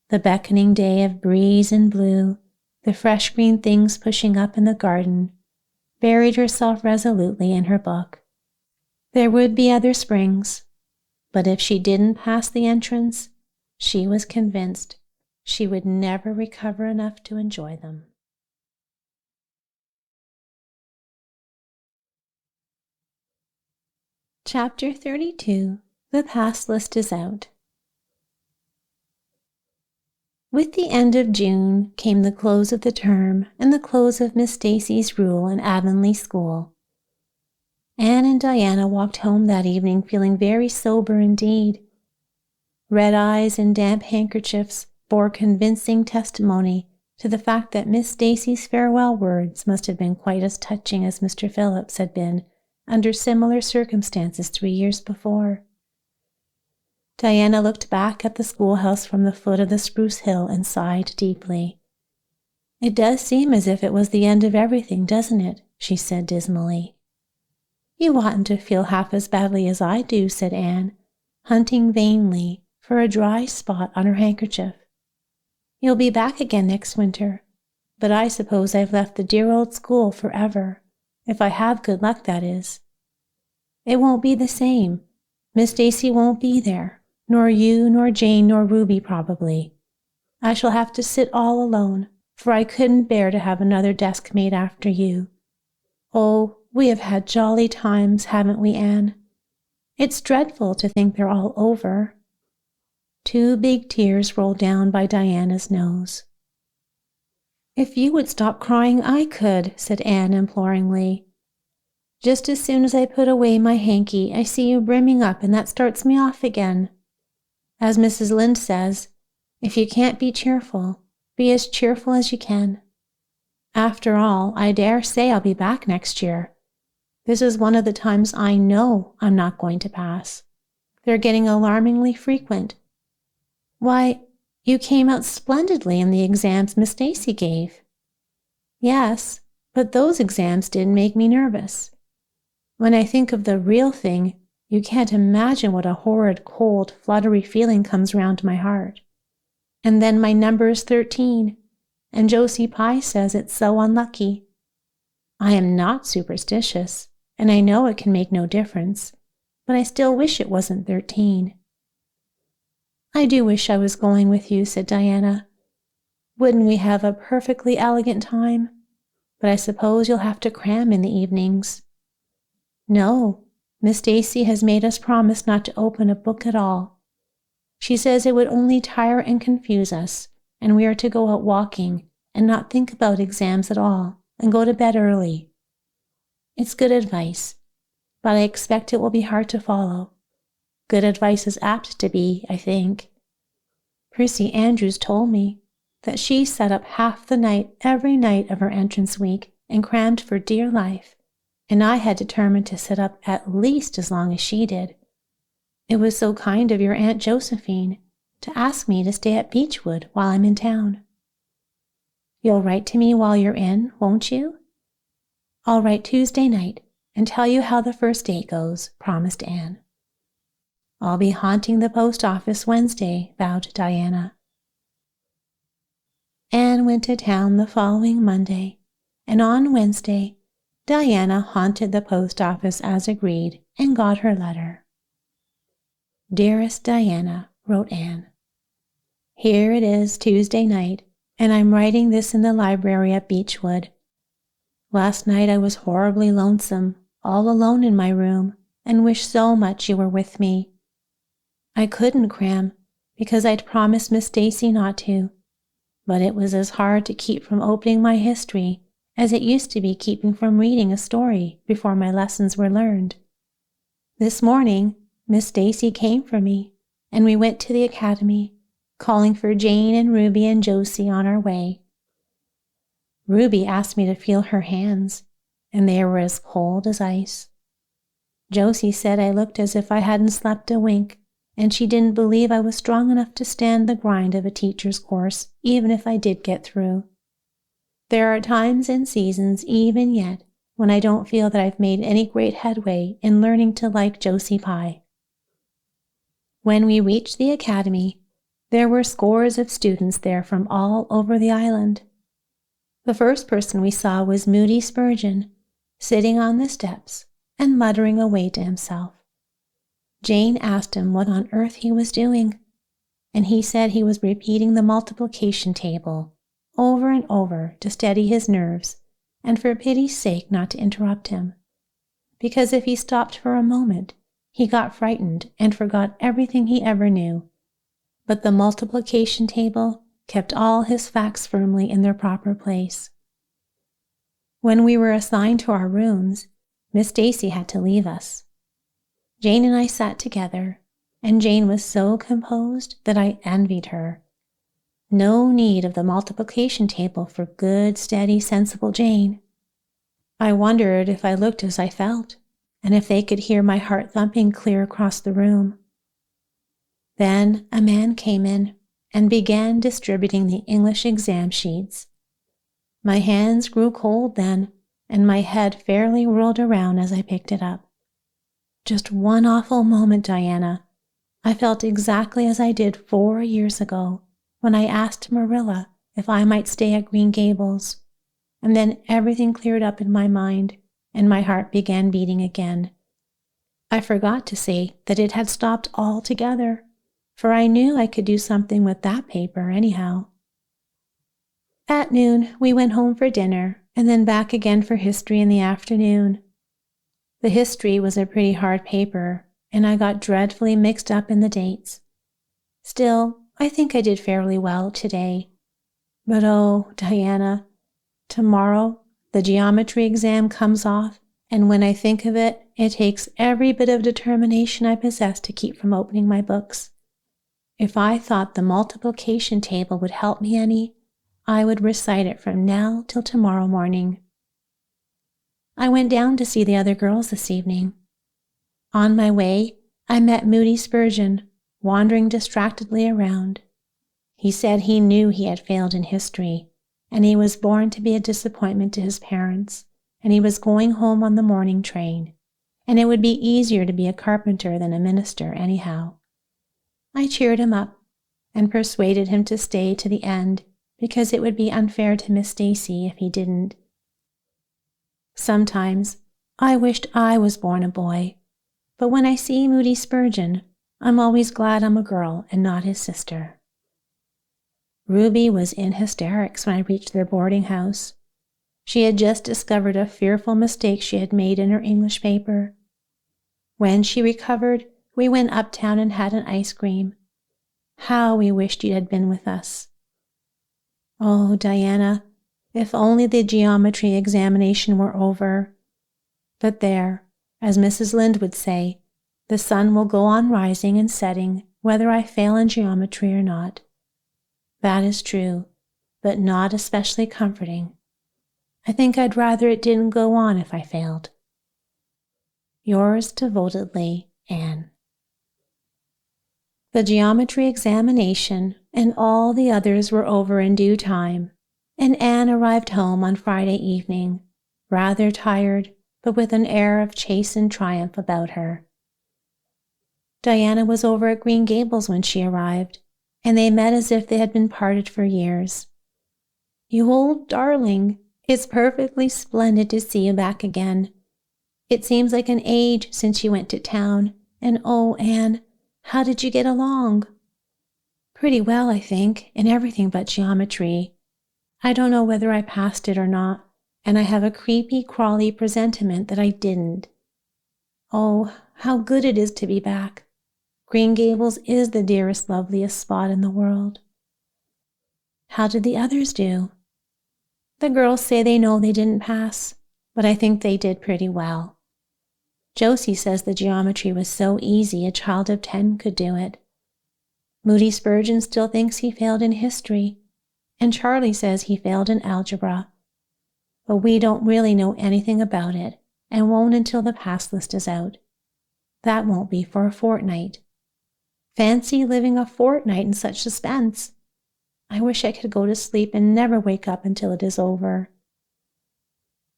the beckoning day of breeze and blue, the fresh green things pushing up in the garden, buried herself resolutely in her book. There would be other springs, but if she didn't pass the entrance, she was convinced she would never recover enough to enjoy them. Chapter 32. The Pass List is Out. With the end of June came the close of the term and the close of Miss Stacy's rule in Avonlea school. Anne and Diana walked home that evening feeling very sober indeed. Red eyes and damp handkerchiefs bore convincing testimony to the fact that Miss Stacy's farewell words must have been quite as touching as Mr. Phillips had been under similar circumstances 3 years before. Diana looked back at the schoolhouse from the foot of the spruce hill and sighed deeply. It does seem as if it was the end of everything, doesn't it? She said dismally. You oughtn't to feel half as badly as I do, said Anne, hunting vainly for a dry spot on her handkerchief. You'll be back again next winter, but I suppose I've left the dear old school forever. If I have good luck, that is. It won't be the same. Miss Stacy won't be there, nor you, nor Jane, nor Ruby, probably. I shall have to sit all alone, for I couldn't bear to have another desk made after you. Oh, we have had jolly times, haven't we, Anne? It's dreadful to think they're all over. 2 big tears rolled down by Diana's nose. If you would stop crying, I could, said Anne imploringly. Just as soon as I put away my hanky, I see you brimming up, and that starts me off again. As Mrs. Lynde says, if you can't be cheerful, be as cheerful as you can. After all, I dare say I'll be back next year. This is one of the times I know I'm not going to pass. They're getting alarmingly frequent. Why, you came out splendidly in the exams Miss Stacy gave. Yes, but those exams didn't make me nervous. When I think of the real thing, you can't imagine what a horrid, cold, fluttery feeling comes round my heart. And then my number is 13, and Josie Pye says it's so unlucky. I am not superstitious, and I know it can make no difference, but I still wish it wasn't 13. I do wish I was going with you, said Diana. Wouldn't we have a perfectly elegant time? But I suppose you'll have to cram in the evenings. No, Miss Stacy has made us promise not to open a book at all. She says it would only tire and confuse us, and we are to go out walking and not think about exams at all, and go to bed early. It's good advice, but I expect it will be hard to follow. Good advice is apt to be, I think. Prissy Andrews told me that she sat up half the night every night of her entrance week and crammed for dear life, and I had determined to sit up at least as long as she did. It was so kind of your Aunt Josephine to ask me to stay at Beechwood while I'm in town. You'll write to me while you're in, won't you? I'll write Tuesday night and tell you how the first date goes, promised Anne. I'll be haunting the post office Wednesday, vowed Diana. Anne went to town the following Monday, and on Wednesday Diana haunted the post office as agreed and got her letter. "Dearest Diana," wrote Anne, "here it is Tuesday night, and I'm writing this in the library at Beechwood. Last night I was horribly lonesome, all alone in my room, and wished so much you were with me. I couldn't cram, because I'd promised Miss Stacy not to, but it was as hard to keep from opening my history as it used to be keeping from reading a story before my lessons were learned. This morning, Miss Stacy came for me, and we went to the academy, calling for Jane and Ruby and Josie on our way. Ruby asked me to feel her hands, and they were as cold as ice. Josie said I looked as if I hadn't slept a wink, and she didn't believe I was strong enough to stand the grind of a teacher's course, even if I did get through. There are times and seasons, even yet, when I don't feel that I've made any great headway in learning to like Josie Pye." When we reached the academy, there were scores of students there from all over the island. The first person we saw was Moody Spurgeon, sitting on the steps and muttering away to himself. Jane asked him what on earth he was doing, and he said he was repeating the multiplication table over and over to steady his nerves and for pity's sake not to interrupt him, because if he stopped for a moment, he got frightened and forgot everything he ever knew. But the multiplication table kept all his facts firmly in their proper place. When we were assigned to our rooms, Miss Stacy had to leave us. Jane and I sat together, and Jane was so composed that I envied her. No need of the multiplication table for good, steady, sensible Jane. I wondered if I looked as I felt, and if they could hear my heart thumping clear across the room. Then a man came in and began distributing the English exam sheets. My hands grew cold then, and my head fairly whirled around as I picked it up. Just one awful moment, Diana. I felt exactly as I did 4 years ago, when I asked Marilla if I might stay at Green Gables, and then everything cleared up in my mind, and my heart began beating again. I forgot to say that it had stopped altogether, for I knew I could do something with that paper anyhow. At noon, we went home for dinner, and then back again for history in the afternoon. The history was a pretty hard paper, and I got dreadfully mixed up in the dates. Still, I think I did fairly well today. But oh, Diana, tomorrow the geometry exam comes off, and when I think of it, it takes every bit of determination I possess to keep from opening my books. If I thought the multiplication table would help me any, I would recite it from now till tomorrow morning. I went down to see the other girls this evening. On my way, I met Moody Spurgeon, wandering distractedly around. He said he knew he had failed in history, and he was born to be a disappointment to his parents, and he was going home on the morning train, and it would be easier to be a carpenter than a minister anyhow. I cheered him up and persuaded him to stay to the end, because it would be unfair to Miss Stacy if he didn't. Sometimes I wished I was born a boy, but when I see Moody Spurgeon, I'm always glad I'm a girl and not his sister. Ruby was in hysterics when I reached their boarding house. She had just discovered a fearful mistake she had made in her English paper. When she recovered, we went uptown and had an ice cream. How we wished you had been with us. Oh, Diana, if only the geometry examination were over. But there, as Mrs. Lynde would say, the sun will go on rising and setting, whether I fail in geometry or not. That is true, but not especially comforting. I think I'd rather it didn't go on if I failed. Yours devotedly, Anne. The geometry examination and all the others were over in due time, and Anne arrived home on Friday evening, rather tired, but with an air of chastened triumph about her. Diana was over at Green Gables when she arrived, and they met as if they had been parted for years. "You old darling, It's perfectly splendid to see you back again. It seems like an age since you went to town, and oh, Anne, how did you get along? Pretty well, I think, in everything but geometry. I don't know whether I passed it or not, and I have a creepy, crawly presentiment that I didn't. Oh, how good it is to be back. Green Gables is the dearest, loveliest spot in the world. How did the others do? The girls say they know they didn't pass, but I think they did pretty well. Josie says the geometry was so easy a child of 10 could do it. Moody Spurgeon still thinks he failed in history, and Charlie says he failed in algebra. But we don't really know anything about it, and won't until the pass list is out. That won't be for a fortnight. Fancy living a fortnight in such suspense. I wish I could go to sleep and never wake up until it is over.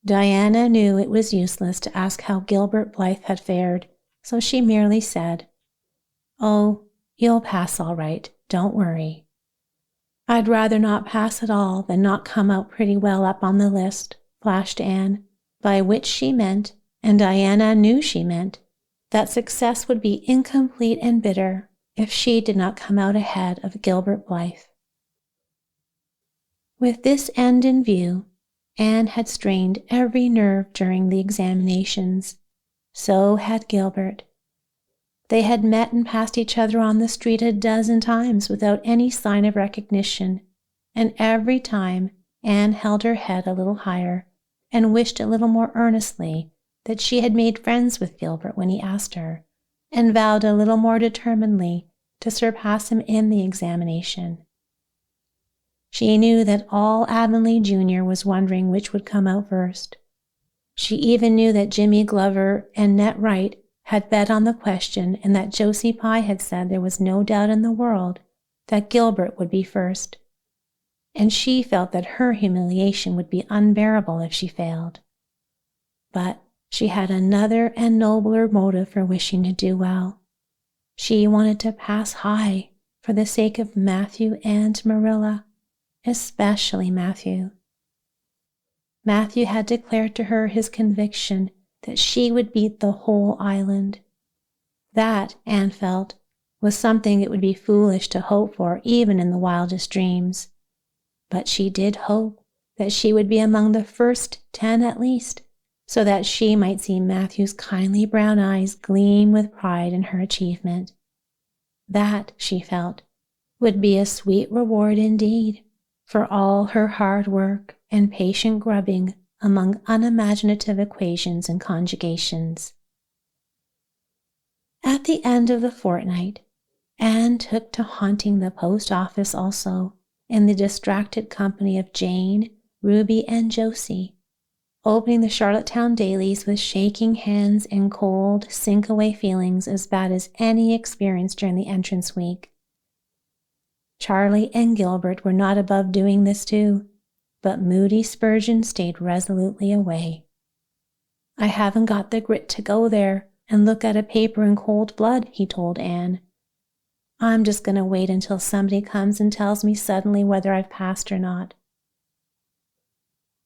Diana knew it was useless to ask how Gilbert Blythe had fared, so she merely said, "Oh, you'll pass all right, don't worry." "I'd rather not pass at all than not come out pretty well up on the list," flashed Anne, by which she meant, and Diana knew she meant, that success would be incomplete and bitter if she did not come out ahead of Gilbert Blythe. With this end in view, Anne had strained every nerve during the examinations. So had Gilbert. They had met and passed each other on the street a dozen times without any sign of recognition, and every time Anne held her head a little higher and wished a little more earnestly that she had made friends with Gilbert when he asked her, and vowed a little more determinedly to surpass him in the examination. She knew that all Avonlea Jr. was wondering which would come out first. She even knew that Jimmy Glover and Ned Wright had bet on the question, and that Josie Pye had said there was no doubt in the world that Gilbert would be first. And she felt that her humiliation would be unbearable if she failed. But she had another and nobler motive for wishing to do well. She wanted to pass high for the sake of Matthew and Marilla. Especially Matthew. Matthew had declared to her his conviction that she would beat the whole island. That, Anne felt, was something it would be foolish to hope for even in the wildest dreams. But she did hope that she would be among the first 10 at least, so that she might see Matthew's kindly brown eyes gleam with pride in her achievement. That, she felt, would be a sweet reward indeed for all her hard work and patient grubbing among unimaginative equations and conjugations. At the end of the fortnight, Anne took to haunting the post office also, in the distracted company of Jane, Ruby, and Josie, opening the Charlottetown dailies with shaking hands and cold, sink-away feelings as bad as any experienced during the entrance week. Charlie and Gilbert were not above doing this too, but Moody Spurgeon stayed resolutely away. "I haven't got the grit to go there and look at a paper in cold blood," he told Anne. "I'm just going to wait until somebody comes and tells me suddenly whether I've passed or not."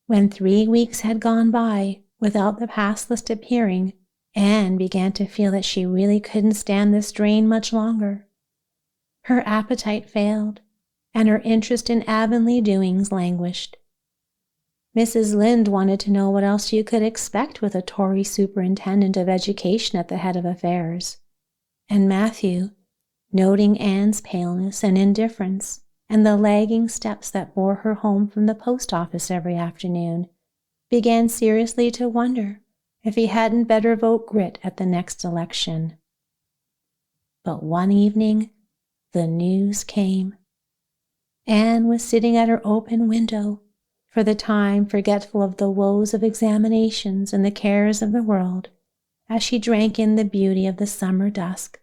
When 3 weeks had gone by without the pass list appearing, Anne began to feel that she really couldn't stand this strain much longer. Her appetite failed, and her interest in Avonlea doings languished. Mrs. Lynde wanted to know what else you could expect with a Tory superintendent of education at the head of affairs, and Matthew, noting Anne's paleness and indifference and the lagging steps that bore her home from the post office every afternoon, began seriously to wonder if he hadn't better vote grit at the next election. But one evening, the news came. Anne was sitting at her open window, for the time forgetful of the woes of examinations and the cares of the world, as she drank in the beauty of the summer dusk,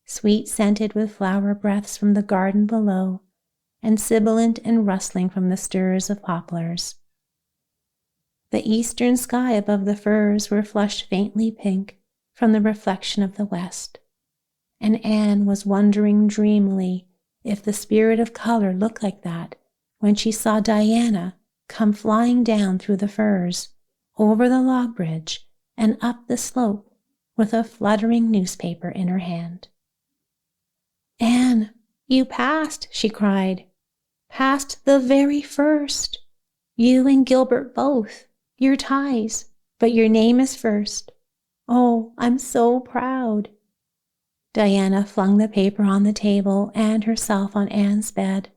sweet-scented with flower breaths from the garden below, and sibilant and rustling from the stirs of poplars. The eastern sky above the firs were flushed faintly pink from the reflection of the west, and Anne was wondering dreamily if the spirit of color looked like that when she saw Diana come flying down through the firs, over the log bridge, and up the slope with a fluttering newspaper in her hand. "Anne, you passed," she cried. "Passed the very first. You and Gilbert both. You're ties, but your name is first. Oh, I'm so proud." Diana flung the paper on the table and herself on Anne's bed,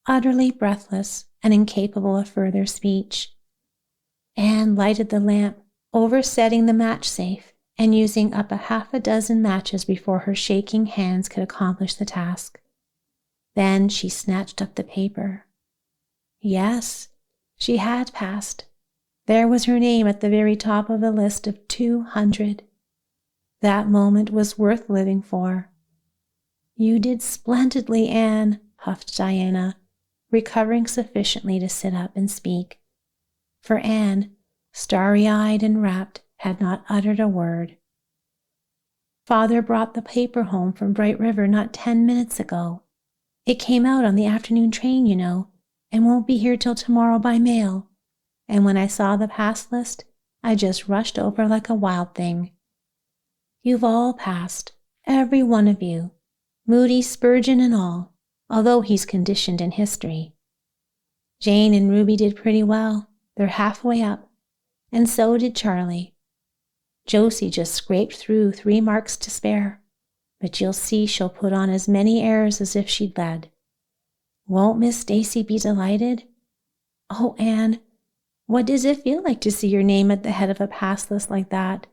utterly breathless and incapable of further speech. Anne lighted the lamp, oversetting the match safe and using up a half a dozen matches before her shaking hands could accomplish the task. Then she snatched up the paper. Yes, she had passed. There was her name at the very top of the list of 200. That moment was worth living for. "You did splendidly, Anne," puffed Diana, recovering sufficiently to sit up and speak. For Anne, starry-eyed and rapt, had not uttered a word. "Father brought the paper home from Bright River not 10 minutes ago. It came out on the afternoon train, you know, and won't be here till tomorrow by mail. And when I saw the pass list, I just rushed over like a wild thing. You've all passed, every one of you, Moody Spurgeon and all, although he's conditioned in history. Jane and Ruby did pretty well. They're halfway up, and so did Charlie. Josie just scraped through 3 marks to spare, but you'll see she'll put on as many airs as if she'd led. Won't Miss Stacy be delighted? Oh, Anne, what does it feel like to see your name at the head of a pass list like that?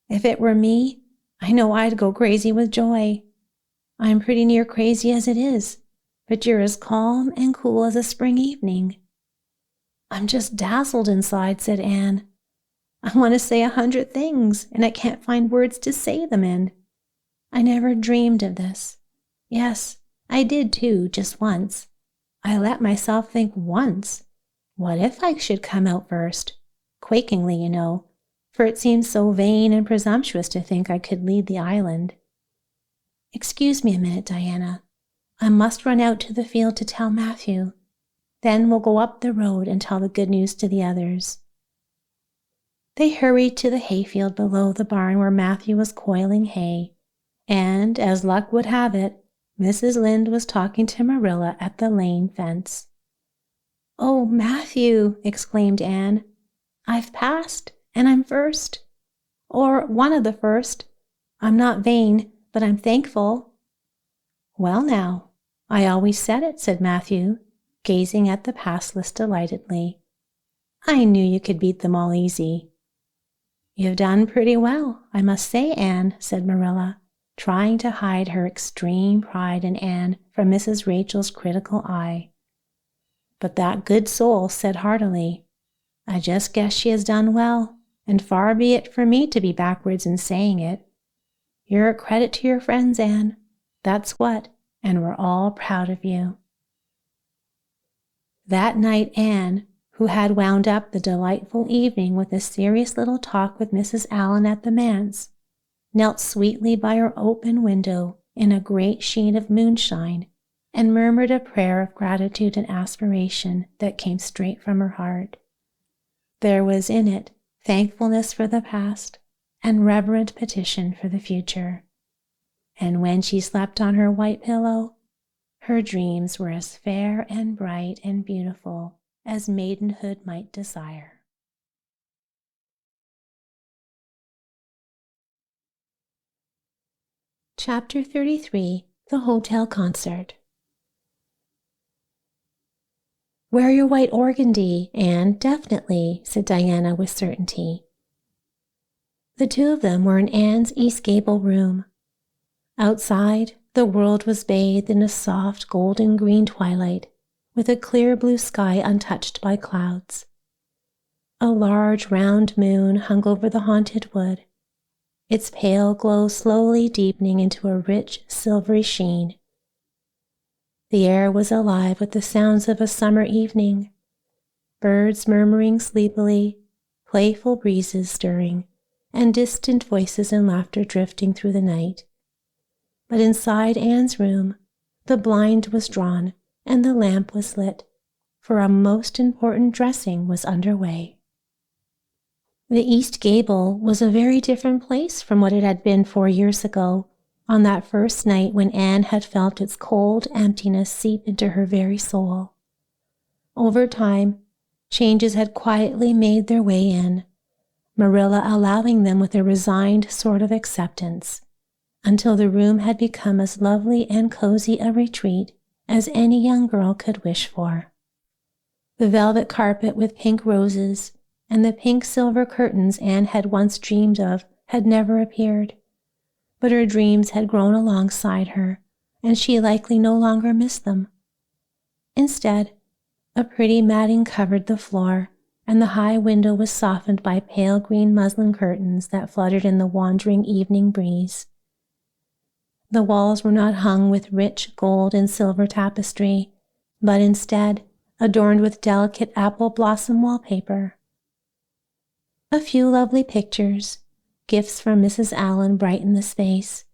If it were me, I know I'd go crazy with joy. I'm pretty near crazy as it is, but you're as calm and cool as a spring evening." "I'm just dazzled inside," said Anne. "I want to say 100 things, and I can't find words to say them in. I never dreamed of this. Yes, I did too, just once. I let myself think once. What if I should come out first? Quakingly, you know, for it seemed so vain and presumptuous to think I could lead the island. Excuse me a minute, Diana. I must run out to the field to tell Matthew. Then we'll go up the road and tell the good news to the others." They hurried to the hayfield below the barn where Matthew was coiling hay, and, as luck would have it, Mrs. Lynde was talking to Marilla at the lane fence. "Oh, Matthew," exclaimed Anne, "I've passed, and I'm first. Or one of the first. I'm not vain, but I'm thankful." "Well now, I always said it," said Matthew, gazing at the pass list delightedly. "I knew you could beat them all easy." "You've done pretty well, I must say, Anne," said Marilla, trying to hide her extreme pride in Anne from Mrs. Rachel's critical eye. But that good soul said heartily, "I just guess she has done well, and far be it from me to be backwards in saying it. You're a credit to your friends, Anne. That's what, and we're all proud of you." That night Anne, who had wound up the delightful evening with a serious little talk with Mrs. Allan at the manse, knelt sweetly by her open window in a great sheen of moonshine and murmured a prayer of gratitude and aspiration that came straight from her heart. There was in it thankfulness for the past and reverent petition for the future. And when she slept on her white pillow, her dreams were as fair and bright and beautiful as maidenhood might desire. Chapter 33, The Hotel Concert. "Wear your white organdy, Anne, definitely," said Diana with certainty. The two of them were in Anne's East Gable room. Outside, the world was bathed in a soft golden-green twilight, with a clear blue sky untouched by clouds. A large round moon hung over the haunted wood, its pale glow slowly deepening into a rich silvery sheen. The air was alive with the sounds of a summer evening, birds murmuring sleepily, playful breezes stirring, and distant voices and laughter drifting through the night. But inside Anne's room, the blind was drawn and the lamp was lit, for a most important dressing was underway. The east gable was a very different place from what it had been 4 years ago, on that first night when Anne had felt its cold emptiness seep into her very soul. Over time, changes had quietly made their way in, Marilla allowing them with a resigned sort of acceptance, until the room had become as lovely and cozy a retreat as any young girl could wish for. The velvet carpet with pink roses and the pink-silver curtains Anne had once dreamed of had never appeared, but her dreams had grown alongside her, and she likely no longer missed them. Instead, a pretty matting covered the floor, and the high window was softened by pale green muslin curtains that fluttered in the wandering evening breeze. The walls were not hung with rich gold and silver tapestry, but instead adorned with delicate apple blossom wallpaper. A few lovely pictures, gifts from Mrs. Allen, brightened the space,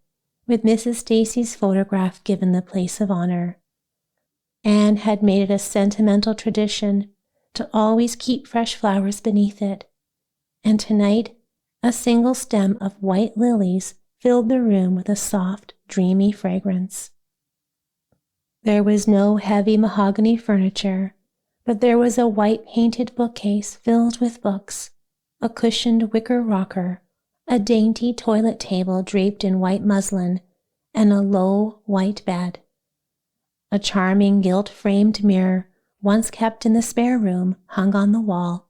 with Mrs. Stacy's photograph given the place of honor. Anne had made it a sentimental tradition to always keep fresh flowers beneath it, and tonight a single stem of white lilies filled the room with a soft, dreamy fragrance. There was no heavy mahogany furniture, but there was a white painted bookcase filled with books, a cushioned wicker rocker, a dainty toilet table draped in white muslin, and a low white bed. A charming gilt-framed mirror, once kept in the spare room, hung on the wall,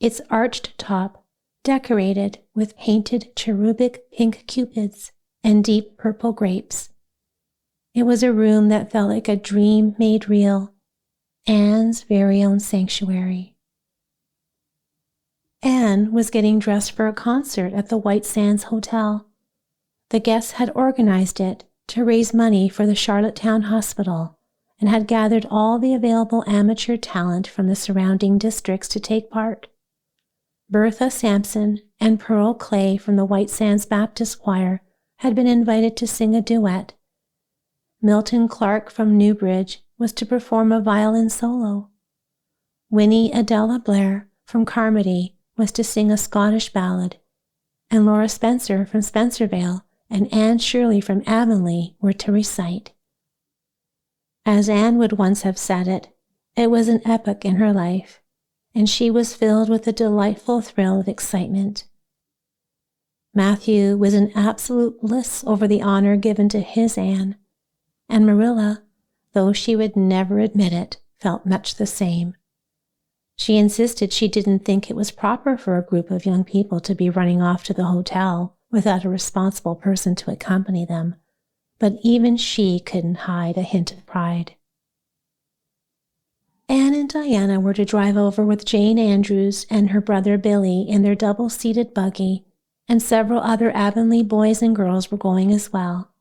its arched top decorated with painted cherubic pink cupids and deep purple grapes. It was a room that felt like a dream made real, Anne's very own sanctuary. Anne was getting dressed for a concert at the White Sands Hotel. The guests had organized it to raise money for the Charlottetown Hospital and had gathered all the available amateur talent from the surrounding districts to take part. Bertha Sampson and Pearl Clay from the White Sands Baptist Choir had been invited to sing a duet. Milton Clark from Newbridge was to perform a violin solo. Winnie Adela Blair from Carmody was to sing a Scottish ballad, and Laura Spencer from Spencervale and Anne Shirley from Avonlea were to recite. As Anne would once have said it was an epoch in her life, and she was filled with a delightful thrill of excitement. Matthew was in absolute bliss over the honor given to his Anne, and Marilla, though she would never admit it, felt much the same. She insisted she didn't think it was proper for a group of young people to be running off to the hotel without a responsible person to accompany them, but even she couldn't hide a hint of pride. Anne and Diana were to drive over with Jane Andrews and her brother Billy in their double-seated buggy, and several other Avonlea boys and girls were going as well.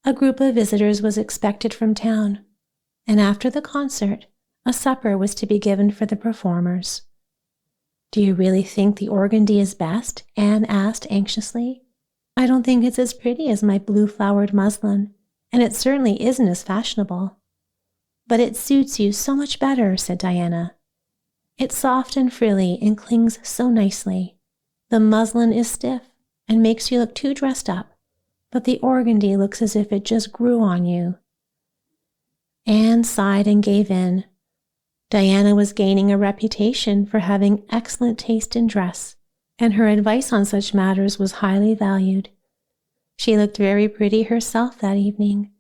A group of visitors was expected from town, and after the concert, a supper was to be given for the performers. "Do you really think the organdy is best?" Anne asked anxiously. "I don't think it's as pretty as my blue-flowered muslin, and it certainly isn't as fashionable." "But it suits you so much better," said Diana. "It's soft and frilly and clings so nicely. The muslin is stiff and makes you look too dressed up, but the organdy looks as if it just grew on you." Anne sighed and gave in. Diana was gaining a reputation for having excellent taste in dress, and her advice on such matters was highly valued. She looked very pretty herself that evening,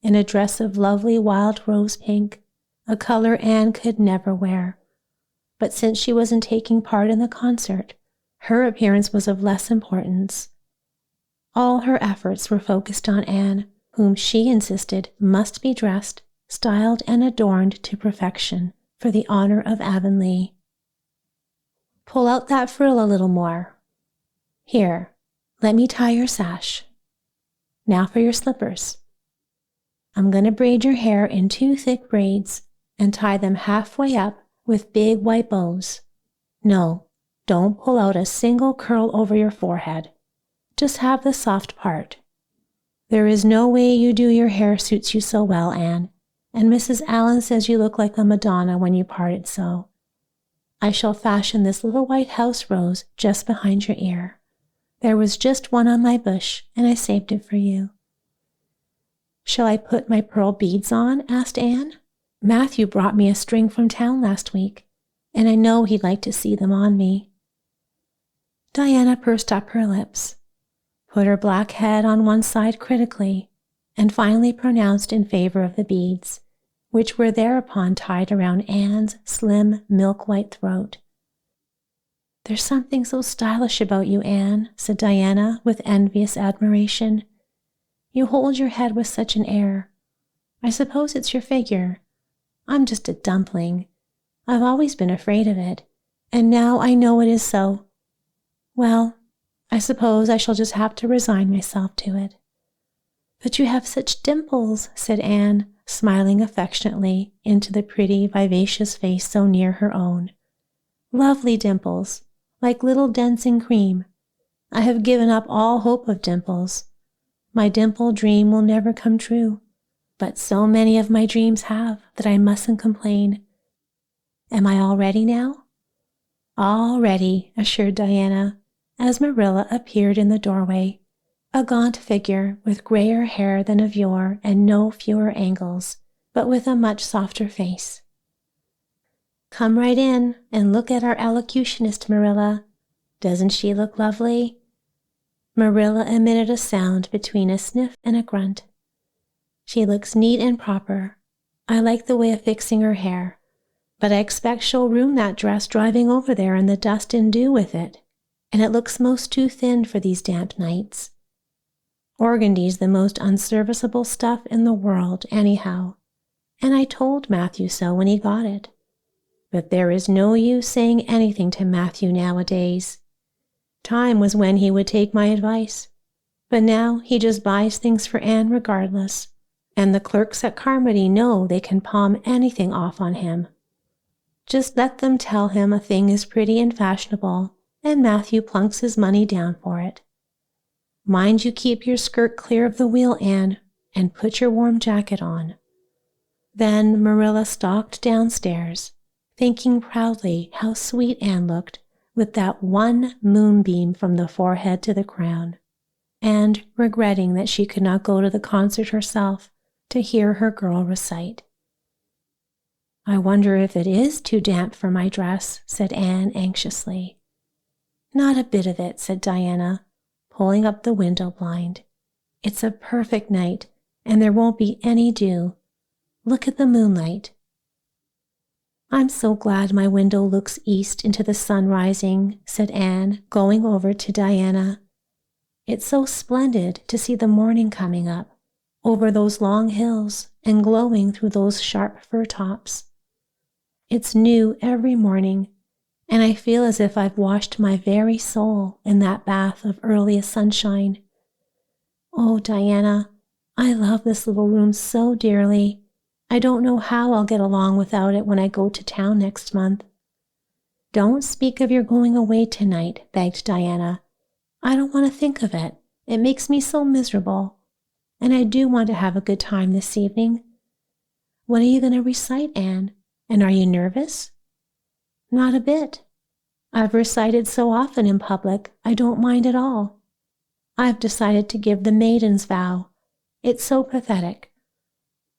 in a dress of lovely wild rose pink, a color Anne could never wear. But since she wasn't taking part in the concert, her appearance was of less importance. All her efforts were focused on Anne, whom she insisted must be dressed, styled, and adorned to perfection for the honor of Avonlea. "Pull out that frill a little more. Here, let me tie your sash. Now for your slippers. I'm going to braid your hair in 2 thick braids and tie them halfway up with big white bows. No, don't pull out a single curl over your forehead. Just have the soft part. There is no way you do your hair suits you so well, Anne, and Mrs. Allen says you look like a Madonna when you parted so. I shall fashion this little white house rose just behind your ear. There was just one on my bush, and I saved it for you." "Shall I put my pearl beads on?" asked Anne. "Matthew brought me a string from town last week, and I know he'd like to see them on me." Diana pursed up her lips, put her black head on one side critically, and finally pronounced in favor of the beads, which were thereupon tied around Anne's slim, milk-white throat. "There's something so stylish about you, Anne," said Diana with envious admiration. "You hold your head with such an air. I suppose it's your figure. I'm just a dumpling. I've always been afraid of it, and now I know it is so. Well, I suppose I shall just have to resign myself to it." "But you have such dimples," said Anne, smiling affectionately into the pretty, vivacious face so near her own. "Lovely dimples, like little dents in cream. I have given up all hope of dimples. My dimple dream will never come true, but so many of my dreams have that I mustn't complain. Am I all ready now?" "All ready," assured Diana, as Marilla appeared in the doorway, a gaunt figure with grayer hair than of yore and no fewer angles, but with a much softer face. "Come right in and look at our elocutionist, Marilla. Doesn't she look lovely?" Marilla emitted a sound between a sniff and a grunt. "She looks neat and proper. I like the way of fixing her hair, but I expect she'll ruin that dress driving over there in the dust and dew with it, and it looks most too thin for these damp nights. Organdy's the most unserviceable stuff in the world, anyhow, and I told Matthew so when he got it. But there is no use saying anything to Matthew nowadays. Time was when he would take my advice, but now he just buys things for Anne regardless, and the clerks at Carmody know they can palm anything off on him. Just let them tell him a thing is pretty and fashionable, and Matthew plunks his money down for it. Mind you keep your skirt clear of the wheel, Anne, and put your warm jacket on." Then Marilla stalked downstairs, thinking proudly how sweet Anne looked with that one moonbeam from the forehead to the crown, and regretting that she could not go to the concert herself to hear her girl recite. "I wonder if it is too damp for my dress," said Anne anxiously. "Not a bit of it," said Diana, pulling up the window blind. "It's a perfect night, and there won't be any dew. Look at the moonlight." "I'm so glad my window looks east into the sun rising," said Anne, going over to Diana. "It's so splendid to see the morning coming up over those long hills and glowing through those sharp fir tops. It's new every morning, and I feel as if I've washed my very soul in that bath of earliest sunshine. Oh, Diana, I love this little room so dearly. I don't know how I'll get along without it when I go to town next month." "Don't speak of your going away tonight," begged Diana. "I don't want to think of it. It makes me so miserable. And I do want to have a good time this evening. What are you going to recite, Anne? And are you nervous?" "Not a bit. I've recited so often in public, I don't mind at all. I've decided to give the Maiden's Vow. It's so pathetic.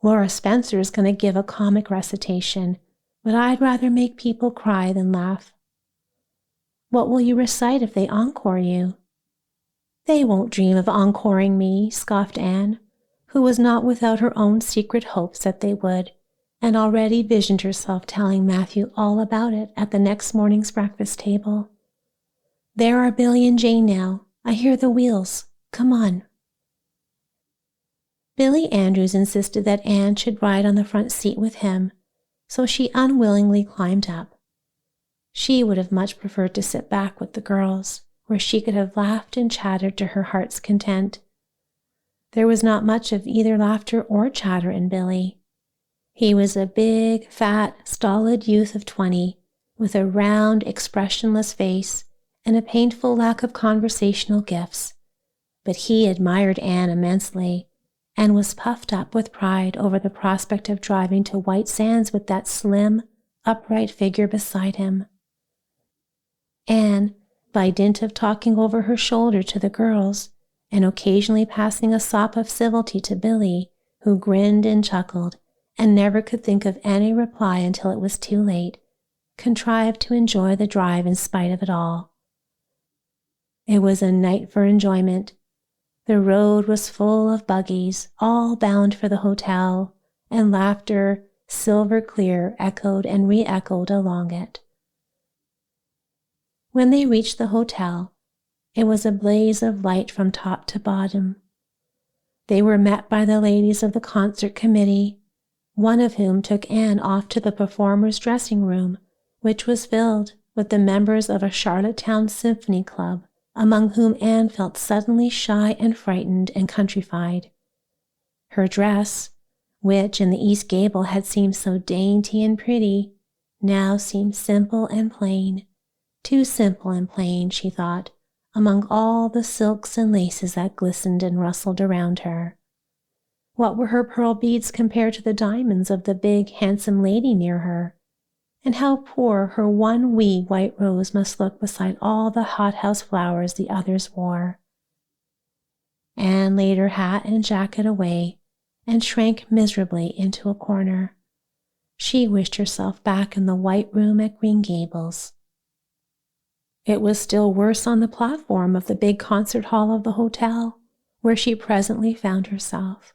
Laura Spencer is going to give a comic recitation, but I'd rather make people cry than laugh." "What will you recite if they encore you?" "They won't dream of encoring me," scoffed Anne, who was not without her own secret hopes that they would, and already visioned herself telling Matthew all about it at the next morning's breakfast table. "There are Billy and Jane now. I hear the wheels. Come on." Billy Andrews insisted that Anne should ride on the front seat with him, so she unwillingly climbed up. She would have much preferred to sit back with the girls, where she could have laughed and chattered to her heart's content. There was not much of either laughter or chatter in Billy. He was a big, fat, stolid youth of 20, with a round, expressionless face and a painful lack of conversational gifts. But he admired Anne immensely, and was puffed up with pride over the prospect of driving to White Sands with that slim, upright figure beside him. Anne, by dint of talking over her shoulder to the girls, and occasionally passing a sop of civility to Billy, who grinned and chuckled, and never could think of any reply until it was too late, contrived to enjoy the drive in spite of it all. It was a night for enjoyment. The road was full of buggies, all bound for the hotel, and laughter, silver clear, echoed and re-echoed along it. When they reached the hotel, it was a blaze of light from top to bottom. They were met by the ladies of the concert committee, one of whom took Anne off to the performers' dressing room, which was filled with the members of a Charlottetown symphony club, among whom Anne felt suddenly shy and frightened and countrified. Her dress, which in the East Gable had seemed so dainty and pretty, now seemed simple and plain, too simple and plain, she thought, among all the silks and laces that glistened and rustled around her. What were her pearl beads compared to the diamonds of the big, handsome lady near her? And how poor her one wee white rose must look beside all the hothouse flowers the others wore. Anne laid her hat and jacket away and shrank miserably into a corner. She wished herself back in the white room at Green Gables. It was still worse on the platform of the big concert hall of the hotel, where she presently found herself.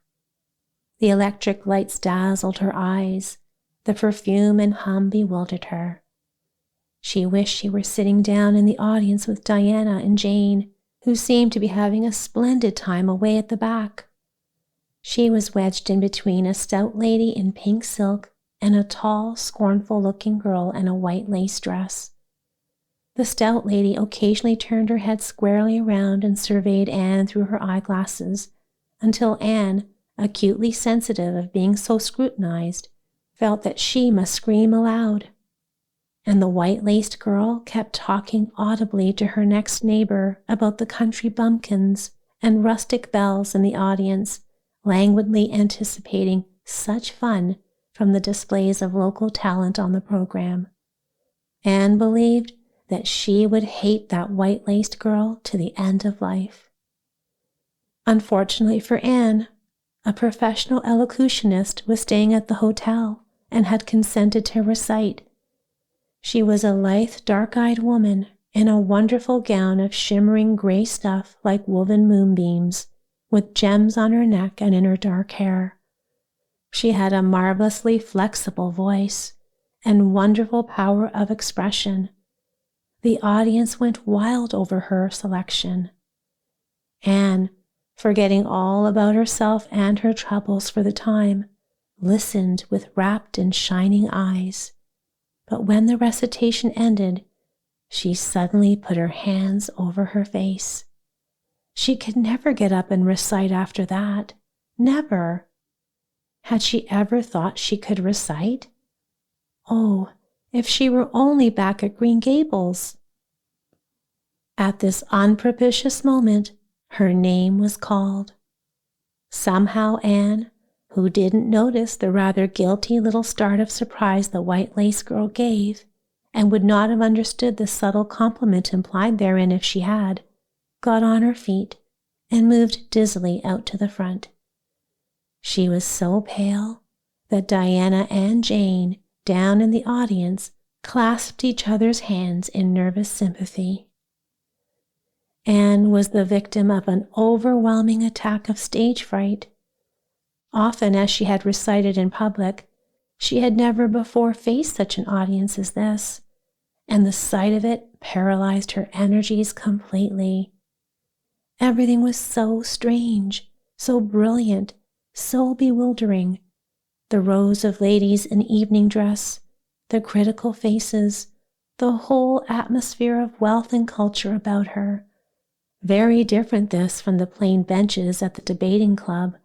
The electric lights dazzled her eyes. The perfume and hum bewildered her. She wished she were sitting down in the audience with Diana and Jane, who seemed to be having a splendid time away at the back. She was wedged in between a stout lady in pink silk and a tall, scornful-looking girl in a white lace dress. The stout lady occasionally turned her head squarely around and surveyed Anne through her eyeglasses, until Anne, acutely sensitive of being so scrutinized, felt that she must scream aloud. And the white-laced girl kept talking audibly to her next neighbor about the country bumpkins and rustic belles in the audience, languidly anticipating such fun from the displays of local talent on the program. Anne believed that she would hate that white-laced girl to the end of life. Unfortunately for Anne, a professional elocutionist was staying at the hotel and had consented to recite. She was a lithe, dark-eyed woman in a wonderful gown of shimmering gray stuff like woven moonbeams, with gems on her neck and in her dark hair. She had a marvelously flexible voice and wonderful power of expression. The audience went wild over her selection. Anne, forgetting all about herself and her troubles for the time, listened with rapt and shining eyes. But when the recitation ended, she suddenly put her hands over her face. She could never get up and recite after that. Never. Had she ever thought she could recite? Oh, if she were only back at Green Gables! At this unpropitious moment, her name was called. Somehow Anne, who didn't notice the rather guilty little start of surprise the white lace girl gave, and would not have understood the subtle compliment implied therein if she had, got on her feet and moved dizzily out to the front. She was so pale that Diana and Jane, down in the audience, clasped each other's hands in nervous sympathy. Anne was the victim of an overwhelming attack of stage fright. Often as she had recited in public, she had never before faced such an audience as this, and the sight of it paralyzed her energies completely. Everything was so strange, so brilliant, so bewildering. The rows of ladies in evening dress, the critical faces, the whole atmosphere of wealth and culture about her. Very different this from the plain benches at the debating club,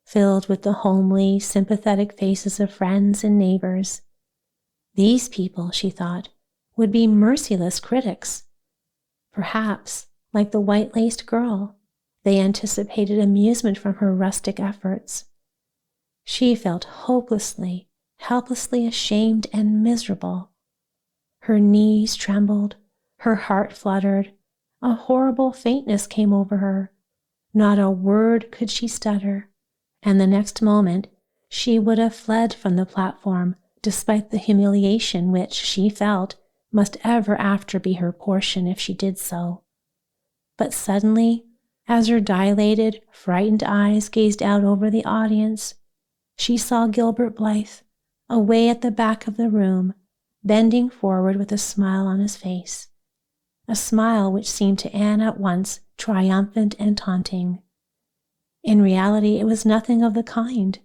filled with the homely, sympathetic faces of friends and neighbors. These people, she thought, would be merciless critics. Perhaps, like the white-laced girl, They anticipated amusement from her rustic efforts. She felt hopelessly, helplessly ashamed and miserable. Her knees trembled, her heart fluttered, a horrible faintness came over her. Not a word could she stutter, and the next moment she would have fled from the platform, despite the humiliation which she felt must ever after be her portion if she did so. But suddenly, as her dilated, frightened eyes gazed out over the audience, she saw Gilbert Blythe, away at the back of the room, bending forward with a smile on his face, a smile which seemed to Anne at once triumphant and taunting. In reality, it was nothing of the kind.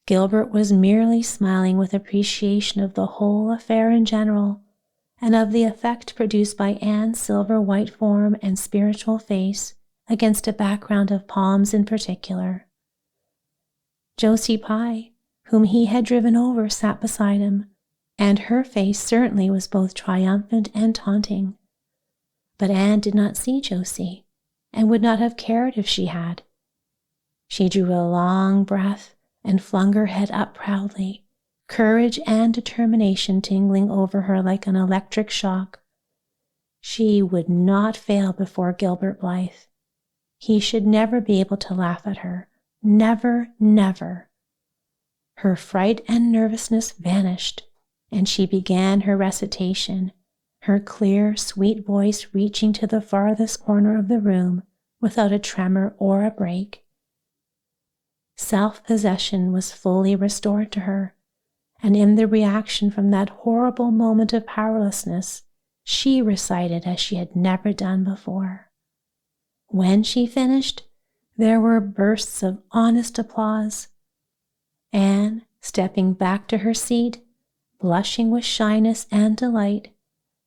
Gilbert was merely smiling with appreciation of the whole affair in general, and of the effect produced by Anne's silver-white form and spiritual face against a background of palms in particular. Josie Pye, whom he had driven over, sat beside him, and her face certainly was both triumphant and taunting. But Anne did not see Josie, and would not have cared if she had. She drew a long breath and flung her head up proudly, courage and determination tingling over her like an electric shock. She would not fail before Gilbert Blythe. He should never be able to laugh at her. Never, never. Her fright and nervousness vanished, and she began her recitation, her clear, sweet voice reaching to the farthest corner of the room without a tremor or a break. Self-possession was fully restored to her, and in the reaction from that horrible moment of powerlessness, she recited as she had never done before. When she finished, there were bursts of honest applause. Anne, stepping back to her seat, blushing with shyness and delight,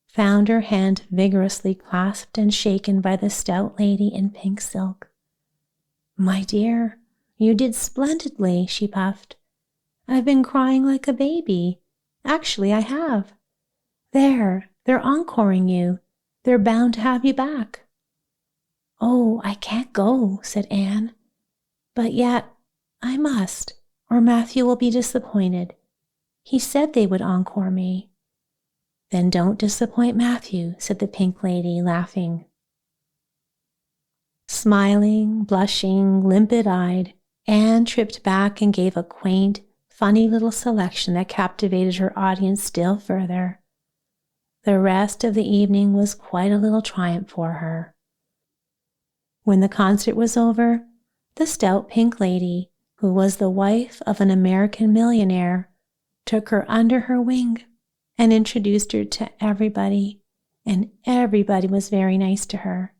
found her hand vigorously clasped and shaken by the stout lady in pink silk. "My dear, you did splendidly," she puffed. "I've been crying like a baby. Actually, I have. They're encoring you. They're bound to have you back." "Oh, I can't go," said Anne. "But yet, I must, or Matthew will be disappointed. He said they would encore me." "Then don't disappoint Matthew," said the pink lady, laughing. Smiling, blushing, limpid-eyed, Anne tripped back and gave a quaint, funny little selection that captivated her audience still further. The rest of the evening was quite a little triumph for her. When the concert was over, the stout pink lady, who was the wife of an American millionaire, took her under her wing and introduced her to everybody, and everybody was very nice to her.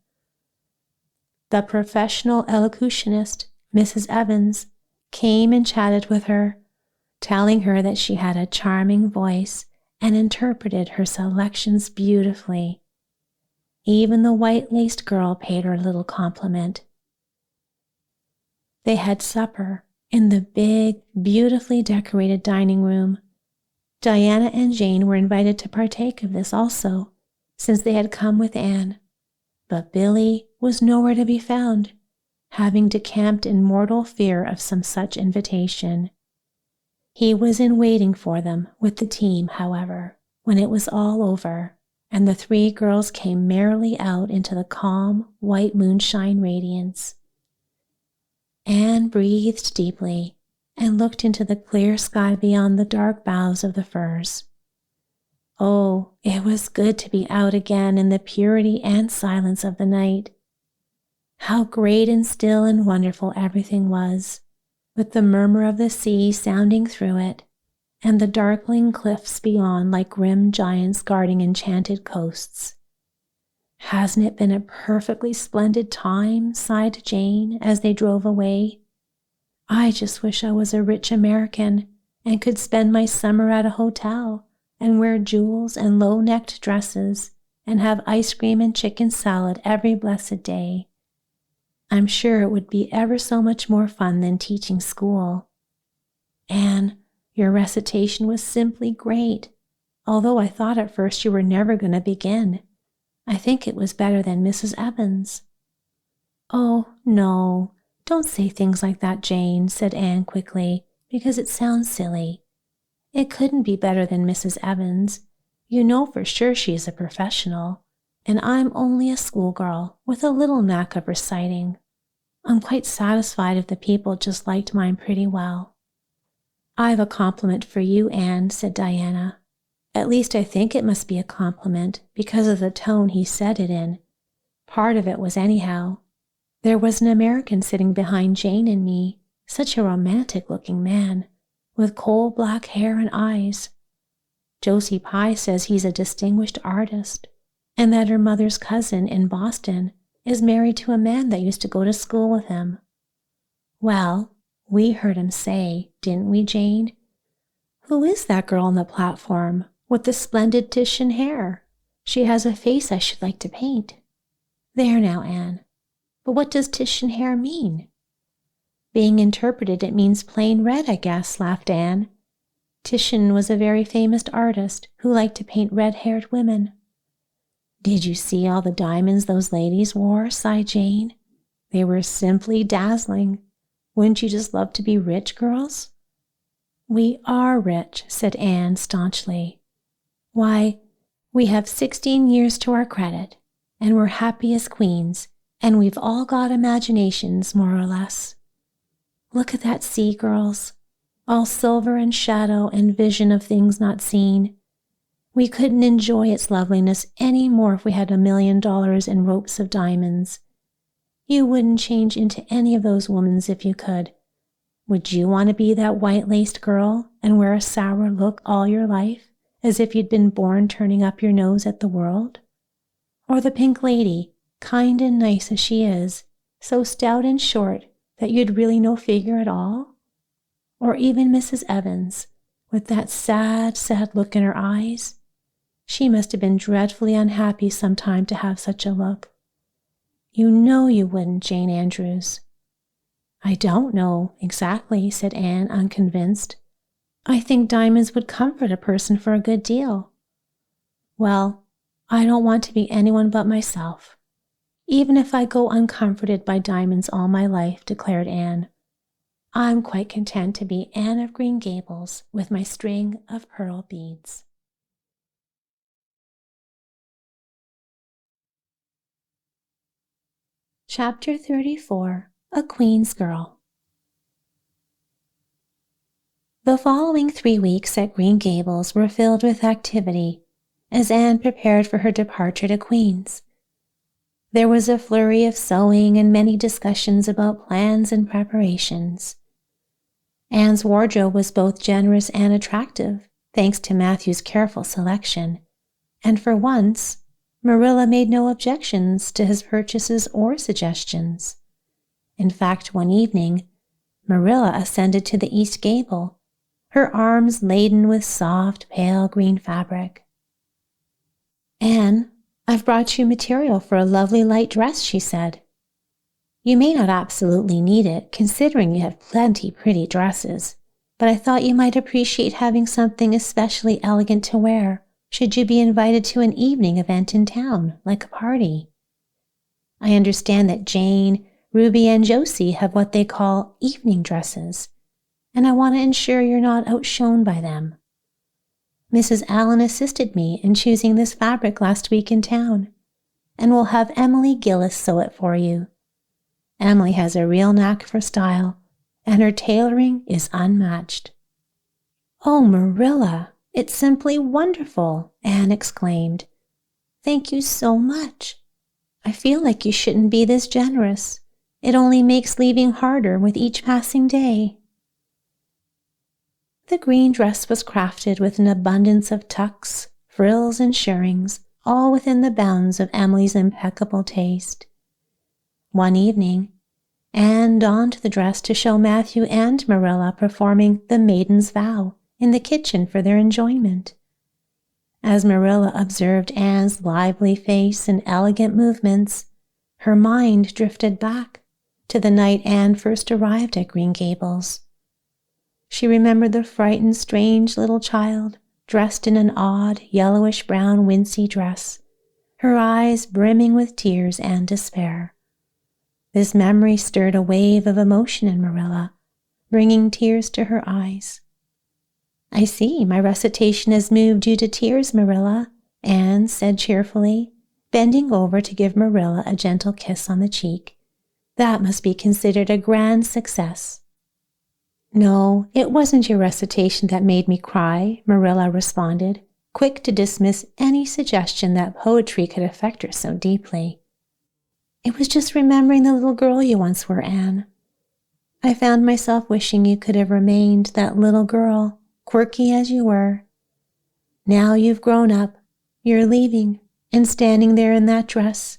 The professional elocutionist, Mrs. Evans, came and chatted with her, telling her that she had a charming voice and interpreted her selections beautifully. Even the white-laced girl paid her a little compliment. They had supper in the big, beautifully decorated dining room. Diana and Jane were invited to partake of this also, since they had come with Anne, but Billy was nowhere to be found, having decamped in mortal fear of some such invitation. He was in waiting for them with the team, however, when it was all over, and the three girls came merrily out into the calm, white moonshine radiance. Anne breathed deeply and looked into the clear sky beyond the dark boughs of the firs. Oh, it was good to be out again in the purity and silence of the night. How great and still and wonderful everything was, with the murmur of the sea sounding through it, and the darkling cliffs beyond like grim giants guarding enchanted coasts. "Hasn't it been a perfectly splendid time?" sighed Jane as they drove away. "I just wish I was a rich American and could spend my summer at a hotel and wear jewels and low-necked dresses and have ice cream and chicken salad every blessed day. I'm sure it would be ever so much more fun than teaching school. Anne, your recitation was simply great, although I thought at first you were never going to begin. I think it was better than Mrs. Evans." Oh, no, don't say things like that, Jane, said Anne quickly, because it sounds silly. It couldn't be better than Mrs. Evans. You know for sure she is a professional, and I'm only a schoolgirl with a little knack of reciting. I'm quite satisfied if the people just liked mine pretty well. I've a compliment for you, Anne, said Diana. At least I think it must be a compliment because of the tone he said it in. Part of it was anyhow. There was an American sitting behind Jane and me, such a romantic-looking man, with coal black hair and eyes. Josie Pye says he's a distinguished artist, and that her mother's cousin in Boston is married to a man that used to go to school with him. Well, we heard him say, didn't we, Jane? Who is that girl on the platform with the splendid Titian hair? She has a face I should like to paint. There now, Anne. But what does Titian hair mean? Being interpreted, it means plain red, I guess, laughed Anne. Titian was a very famous artist who liked to paint red-haired women. Did you see all the diamonds those ladies wore? Sighed Jane. They were simply dazzling. Wouldn't you just love to be rich, girls? We are rich, said Anne staunchly. Why, we have 16 years to our credit, and we're happy as queens, and we've all got imaginations, more or less. Look at that sea, girls, all silver and shadow and vision of things not seen. We couldn't enjoy its loveliness any more if we had $1 million and ropes of diamonds. You wouldn't change into any of those women if you could. Would you want to be that white-laced girl and wear a sour look all your life, as if you'd been born turning up your nose at the world? Or the pink lady, kind and nice as she is, so stout and short that you'd really no figure at all? Or even Mrs. Evans, with that sad, sad look in her eyes? She must have been dreadfully unhappy sometime to have such a look. You know you wouldn't, Jane Andrews. I don't know exactly, said Anne, unconvinced. I think diamonds would comfort a person for a good deal. Well, I don't want to be anyone but myself, even if I go uncomforted by diamonds all my life, declared Anne. I'm quite content to be Anne of Green Gables with my string of pearl beads. Chapter 34, A Queen's Girl. The following 3 weeks at Green Gables were filled with activity as Anne prepared for her departure to Queen's. There was a flurry of sewing and many discussions about plans and preparations. Anne's wardrobe was both generous and attractive, thanks to Matthew's careful selection, and for once, Marilla made no objections to his purchases or suggestions. In fact, one evening, Marilla ascended to the east gable, her arms laden with soft, pale green fabric. Anne, I've brought you material for a lovely light dress, she said. You may not absolutely need it, considering you have plenty pretty dresses, but I thought you might appreciate having something especially elegant to wear, should you be invited to an evening event in town, like a party. I understand that Jane, Ruby, and Josie have what they call evening dresses, and I want to ensure you're not outshone by them. Mrs. Allen assisted me in choosing this fabric last week in town, and we'll have Emily Gillis sew it for you. Emily has a real knack for style, and her tailoring is unmatched. Oh, Marilla, it's simply wonderful, Anne exclaimed. Thank you so much. I feel like you shouldn't be this generous. It only makes leaving harder with each passing day. The green dress was crafted with an abundance of tucks, frills, and shirrings, all within the bounds of Emily's impeccable taste. One evening, Anne donned the dress to show Matthew and Marilla performing the Maiden's Vow in the kitchen for their enjoyment. As Marilla observed Anne's lively face and elegant movements, her mind drifted back to the night Anne first arrived at Green Gables. She remembered the frightened, strange little child, dressed in an odd, yellowish-brown wincey dress, her eyes brimming with tears and despair. This memory stirred a wave of emotion in Marilla, bringing tears to her eyes. "I see my recitation has moved you to tears, Marilla," Anne said cheerfully, bending over to give Marilla a gentle kiss on the cheek. "That must be considered a grand success." "No, it wasn't your recitation that made me cry," Marilla responded, quick to dismiss any suggestion that poetry could affect her so deeply. "It was just remembering the little girl you once were, Anne. I found myself wishing you could have remained that little girl, quirky as you were. Now you've grown up, you're leaving, and standing there in that dress.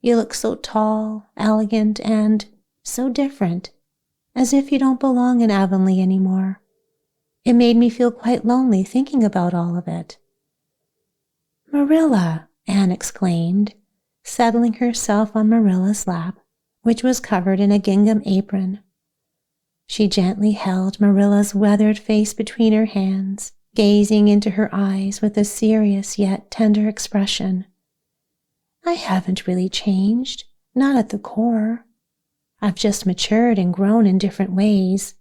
You look so tall, elegant, and so different, as if you don't belong in Avonlea anymore. It made me feel quite lonely thinking about all of it." "Marilla," Anne exclaimed, settling herself on Marilla's lap, which was covered in a gingham apron. She gently held Marilla's weathered face between her hands, gazing into her eyes with a serious yet tender expression. "I haven't really changed, not at the core. I've just matured and grown in different ways.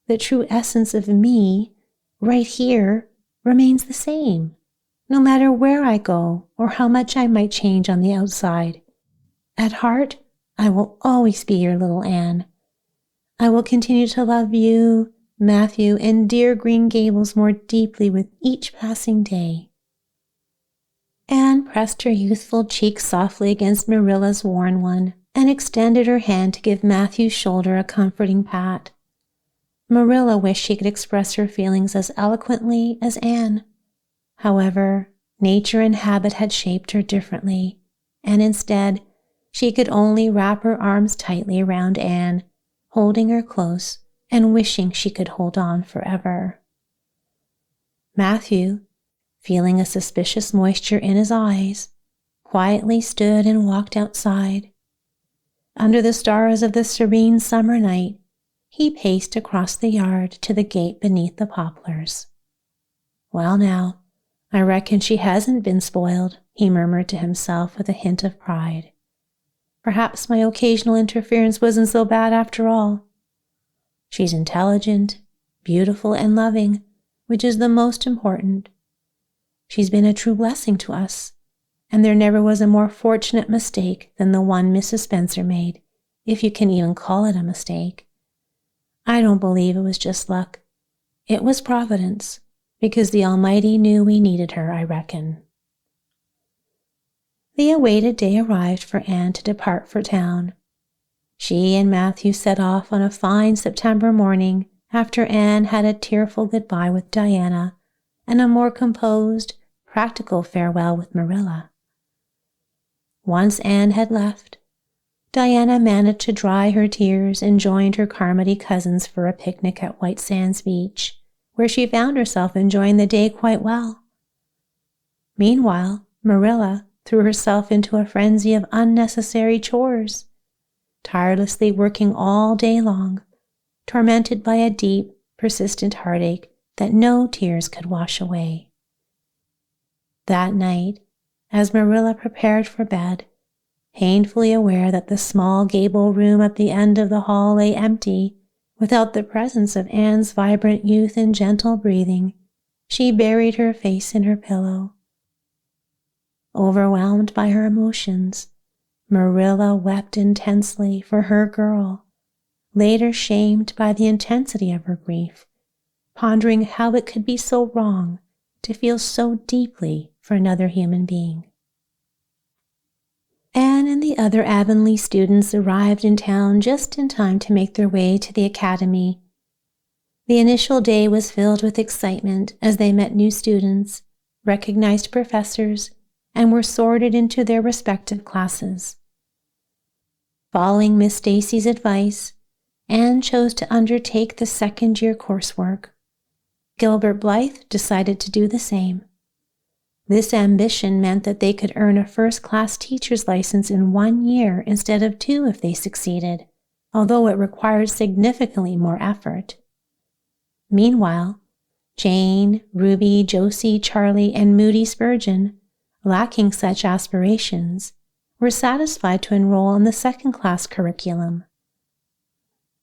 The true essence of me, right here, remains the same, no matter where I go or how much I might change on the outside. At heart, I will always be your little Anne. I will continue to love you, Matthew, and dear Green Gables more deeply with each passing day." Anne pressed her youthful cheek softly against Marilla's worn one and extended her hand to give Matthew's shoulder a comforting pat. Marilla wished she could express her feelings as eloquently as Anne. However, nature and habit had shaped her differently, and instead, she could only wrap her arms tightly around Anne, holding her close and wishing she could hold on forever. Matthew, feeling a suspicious moisture in his eyes, quietly stood and walked outside. Under the stars of the serene summer night, he paced across the yard to the gate beneath the poplars. "Well now, I reckon she hasn't been spoiled," he murmured to himself with a hint of pride. "Perhaps my occasional interference wasn't so bad after all. She's intelligent, beautiful, and loving, which is the most important. She's been a true blessing to us, and there never was a more fortunate mistake than the one Mrs. Spencer made, if you can even call it a mistake. I don't believe it was just luck. It was Providence, because the Almighty knew we needed her, I reckon." The awaited day arrived for Anne to depart for town. She and Matthew set off on a fine September morning after Anne had a tearful goodbye with Diana and a more composed, practical farewell with Marilla. Once Anne had left, Diana managed to dry her tears and joined her Carmody cousins for a picnic at White Sands Beach, where she found herself enjoying the day quite well. Meanwhile, Marilla threw herself into a frenzy of unnecessary chores, tirelessly working all day long, tormented by a deep, persistent heartache that no tears could wash away. That night, as Marilla prepared for bed, painfully aware that the small gable room at the end of the hall lay empty, without the presence of Anne's vibrant youth and gentle breathing, she buried her face in her pillow. Overwhelmed by her emotions, Marilla wept intensely for her girl, later shamed by the intensity of her grief, pondering how it could be so wrong to feel so deeply for another human being. Anne and the other Avonlea students arrived in town just in time to make their way to the academy. The initial day was filled with excitement as they met new students, recognized professors, and were sorted into their respective classes. Following Miss Stacy's advice, Anne chose to undertake the second-year coursework. Gilbert Blythe decided to do the same. This ambition meant that they could earn a first-class teacher's license in 1 year instead of 2 if they succeeded, although it required significantly more effort. Meanwhile, Jane, Ruby, Josie, Charlie, and Moody Spurgeon, lacking such aspirations, were satisfied to enroll in the second-class curriculum.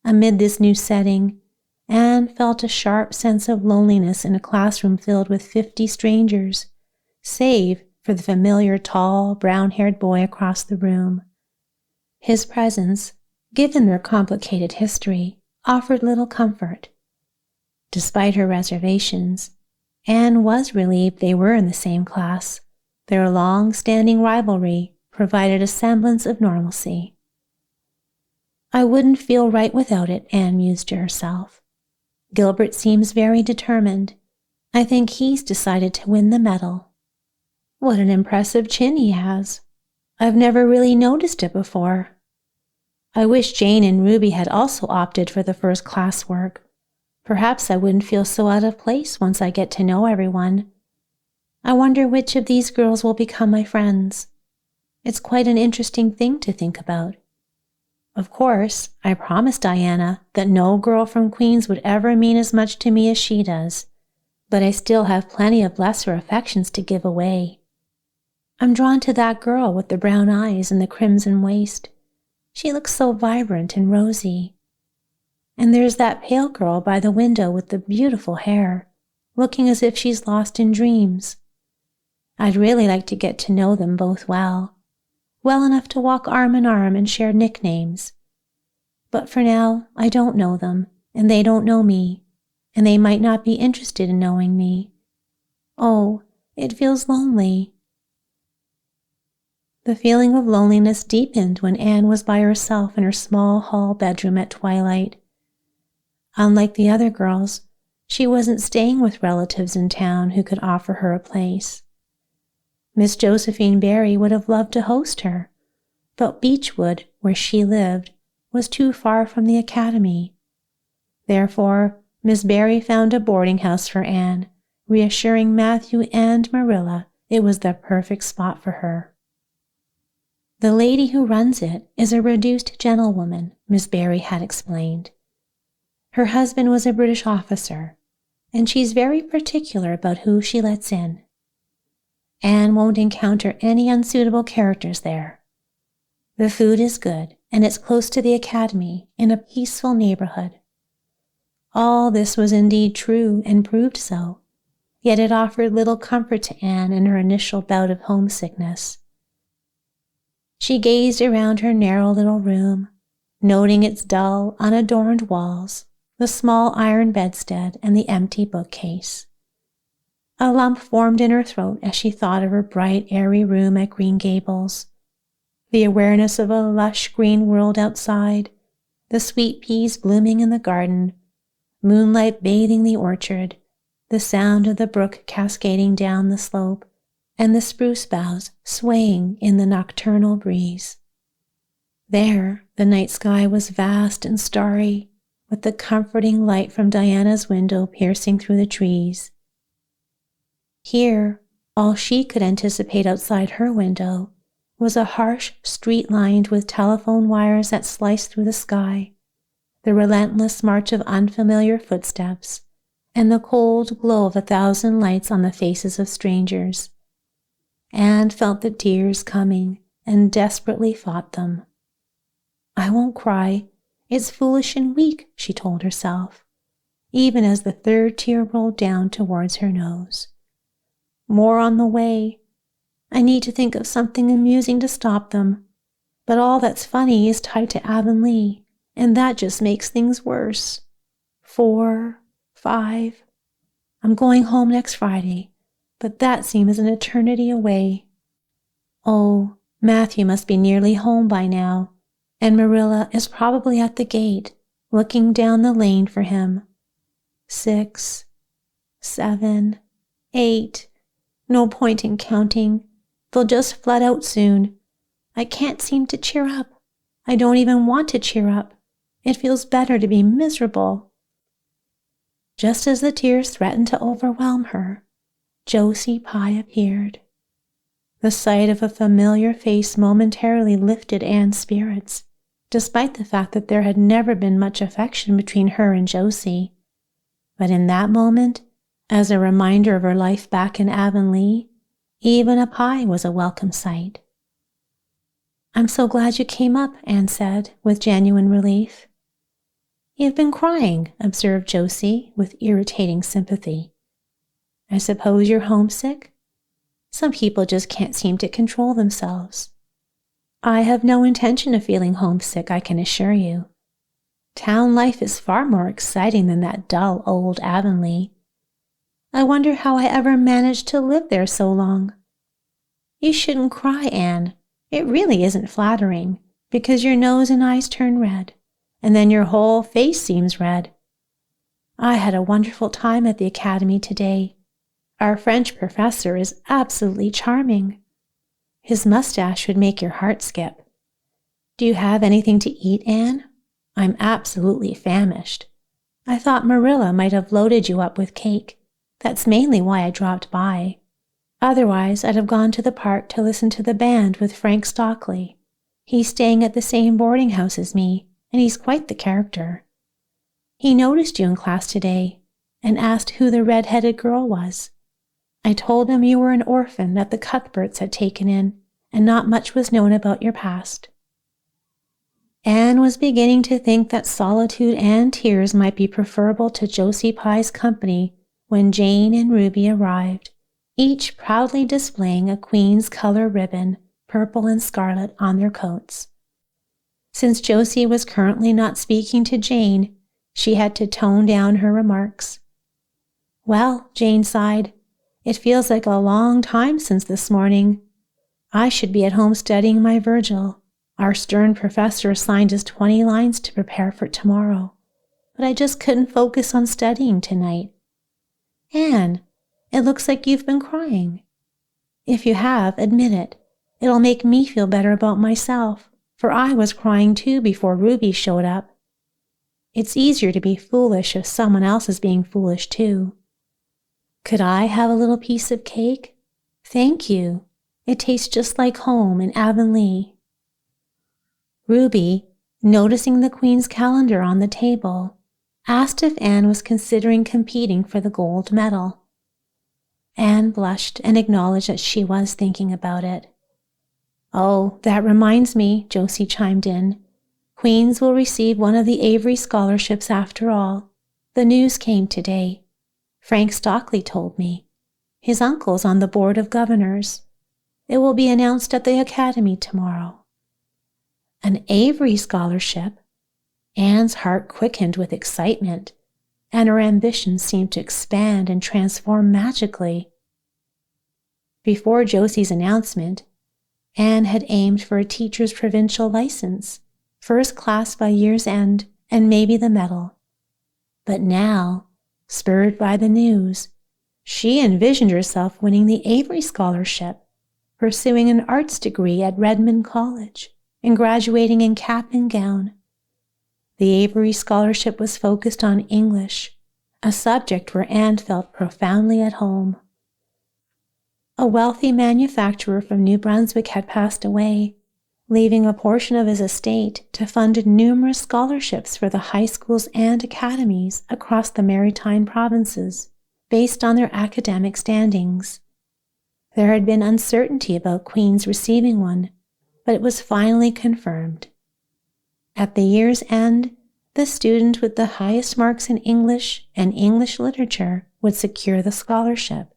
Amid this new setting, Anne felt a sharp sense of loneliness in a classroom filled with 50 strangers, save for the familiar tall, brown-haired boy across the room. His presence, given their complicated history, offered little comfort. Despite her reservations, Anne was relieved they were in the same class. Their long-standing rivalry provided a semblance of normalcy. I wouldn't feel right without it, Anne mused to herself. Gilbert seems very determined. I think he's decided to win the medal. What an impressive chin he has. I've never really noticed it before. I wish Jane and Ruby had also opted for the first-class work. Perhaps I wouldn't feel so out of place once I get to know everyone. I wonder which of these girls will become my friends. It's quite an interesting thing to think about. Of course, I promised Diana that no girl from Queens would ever mean as much to me as she does, but I still have plenty of lesser affections to give away. I'm drawn to that girl with the brown eyes and the crimson waist. She looks so vibrant and rosy. And there's that pale girl by the window with the beautiful hair, looking as if she's lost in dreams. I'd really like to get to know them both well enough to walk arm in arm and share nicknames. But for now, I don't know them, and they don't know me, and they might not be interested in knowing me. Oh, it feels lonely. The feeling of loneliness deepened when Anne was by herself in her small hall bedroom at twilight. Unlike the other girls, she wasn't staying with relatives in town who could offer her a place. Miss Josephine Barry would have loved to host her, but Beechwood, where she lived, was too far from the academy. Therefore, Miss Barry found a boarding house for Anne, reassuring Matthew and Marilla it was the perfect spot for her. The lady who runs it is a reduced gentlewoman, Miss Barry had explained. Her husband was a British officer, and she's very particular about who she lets in. Anne won't encounter any unsuitable characters there. The food is good, and it's close to the academy in a peaceful neighborhood. All this was indeed true and proved so, yet it offered little comfort to Anne in her initial bout of homesickness. She gazed around her narrow little room, noting its dull, unadorned walls, the small iron bedstead, and the empty bookcase. A lump formed in her throat as she thought of her bright, airy room at Green Gables. The awareness of a lush green world outside, the sweet peas blooming in the garden, moonlight bathing the orchard, the sound of the brook cascading down the slope, and the spruce boughs swaying in the nocturnal breeze. There, the night sky was vast and starry, with the comforting light from Diana's window piercing through the trees. Here, all she could anticipate outside her window was a harsh street lined with telephone wires that sliced through the sky, the relentless march of unfamiliar footsteps, and the cold glow of 1,000 lights on the faces of strangers. Anne felt the tears coming and desperately fought them. I won't cry. It's foolish and weak, she told herself, even as the third tear rolled down towards her nose. More on the way. I need to think of something amusing to stop them, but all that's funny is tied to Avonlea, and that just makes things worse. 4, 5. I'm going home next Friday, but that seems an eternity away. Oh, Matthew must be nearly home by now, and Marilla is probably at the gate, looking down the lane for him. 6, 7, 8. No point in counting. They'll just flood out soon. I can't seem to cheer up. I don't even want to cheer up. It feels better to be miserable. Just as the tears threatened to overwhelm her, Josie Pye appeared. The sight of a familiar face momentarily lifted Anne's spirits, despite the fact that there had never been much affection between her and Josie. But in that moment, as a reminder of her life back in Avonlea, even a Pye was a welcome sight. I'm so glad you came up, Anne said, with genuine relief. You've been crying, observed Josie with irritating sympathy. I suppose you're homesick? Some people just can't seem to control themselves. I have no intention of feeling homesick, I can assure you. Town life is far more exciting than that dull old Avonlea. I wonder how I ever managed to live there so long. You shouldn't cry, Anne. It really isn't flattering, because your nose and eyes turn red, and then your whole face seems red. I had a wonderful time at the academy today. Our French professor is absolutely charming. His mustache would make your heart skip. Do you have anything to eat, Anne? I'm absolutely famished. I thought Marilla might have loaded you up with cake. That's mainly why I dropped by. Otherwise, I'd have gone to the park to listen to the band with Frank Stockley. He's staying at the same boarding house as me, and he's quite the character. He noticed you in class today and asked who the red-headed girl was. I told him you were an orphan that the Cuthberts had taken in, and not much was known about your past. Anne was beginning to think that solitude and tears might be preferable to Josie Pye's company when Jane and Ruby arrived, each proudly displaying a Queen's color ribbon, purple and scarlet, on their coats. Since Josie was currently not speaking to Jane, she had to tone down her remarks. Well, Jane sighed, it feels like a long time since this morning. I should be at home studying my Virgil. Our stern professor assigned us 20 lines to prepare for tomorrow, but I just couldn't focus on studying tonight. Anne, it looks like you've been crying. If you have, admit it. It'll make me feel better about myself, for I was crying too before Ruby showed up. It's easier to be foolish if someone else is being foolish too. Could I have a little piece of cake? Thank you. It tastes just like home in Avonlea. Ruby, noticing the Queen's calendar on the table, asked if Anne was considering competing for the gold medal. Anne blushed and acknowledged that she was thinking about it. Oh, that reminds me, Josie chimed in. Queens will receive one of the Avery scholarships after all. The news came today. Frank Stockley told me. His uncle's on the board of governors. It will be announced at the academy tomorrow. An Avery scholarship? Anne's heart quickened with excitement, and her ambitions seemed to expand and transform magically. Before Josie's announcement, Anne had aimed for a teacher's provincial license, first class by year's end, and maybe the medal. But now, spurred by the news, she envisioned herself winning the Avery Scholarship, pursuing an arts degree at Redmond College, and graduating in cap and gown. The Avery Scholarship was focused on English, a subject where Anne felt profoundly at home. A wealthy manufacturer from New Brunswick had passed away, leaving a portion of his estate to fund numerous scholarships for the high schools and academies across the maritime provinces, based on their academic standings. There had been uncertainty about Queen's receiving one, but it was finally confirmed. At the year's end, the student with the highest marks in English and English literature would secure the scholarship.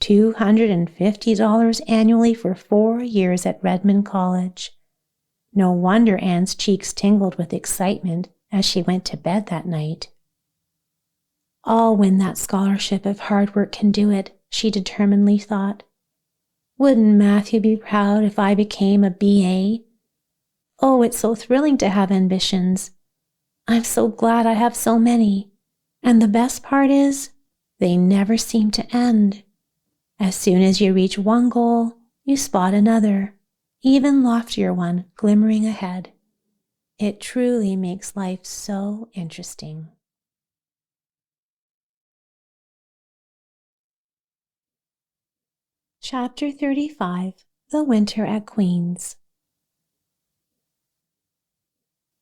$250 annually for 4 years at Redmond College. No wonder Anne's cheeks tingled with excitement as she went to bed that night. I'll win that scholarship if hard work can do it, she determinedly thought. Wouldn't Matthew be proud if I became a B.A.? Oh, it's so thrilling to have ambitions. I'm so glad I have so many. And the best part is, they never seem to end. As soon as you reach one goal, you spot another, even loftier one glimmering ahead. It truly makes life so interesting. Chapter 35, The Winter at Queen's.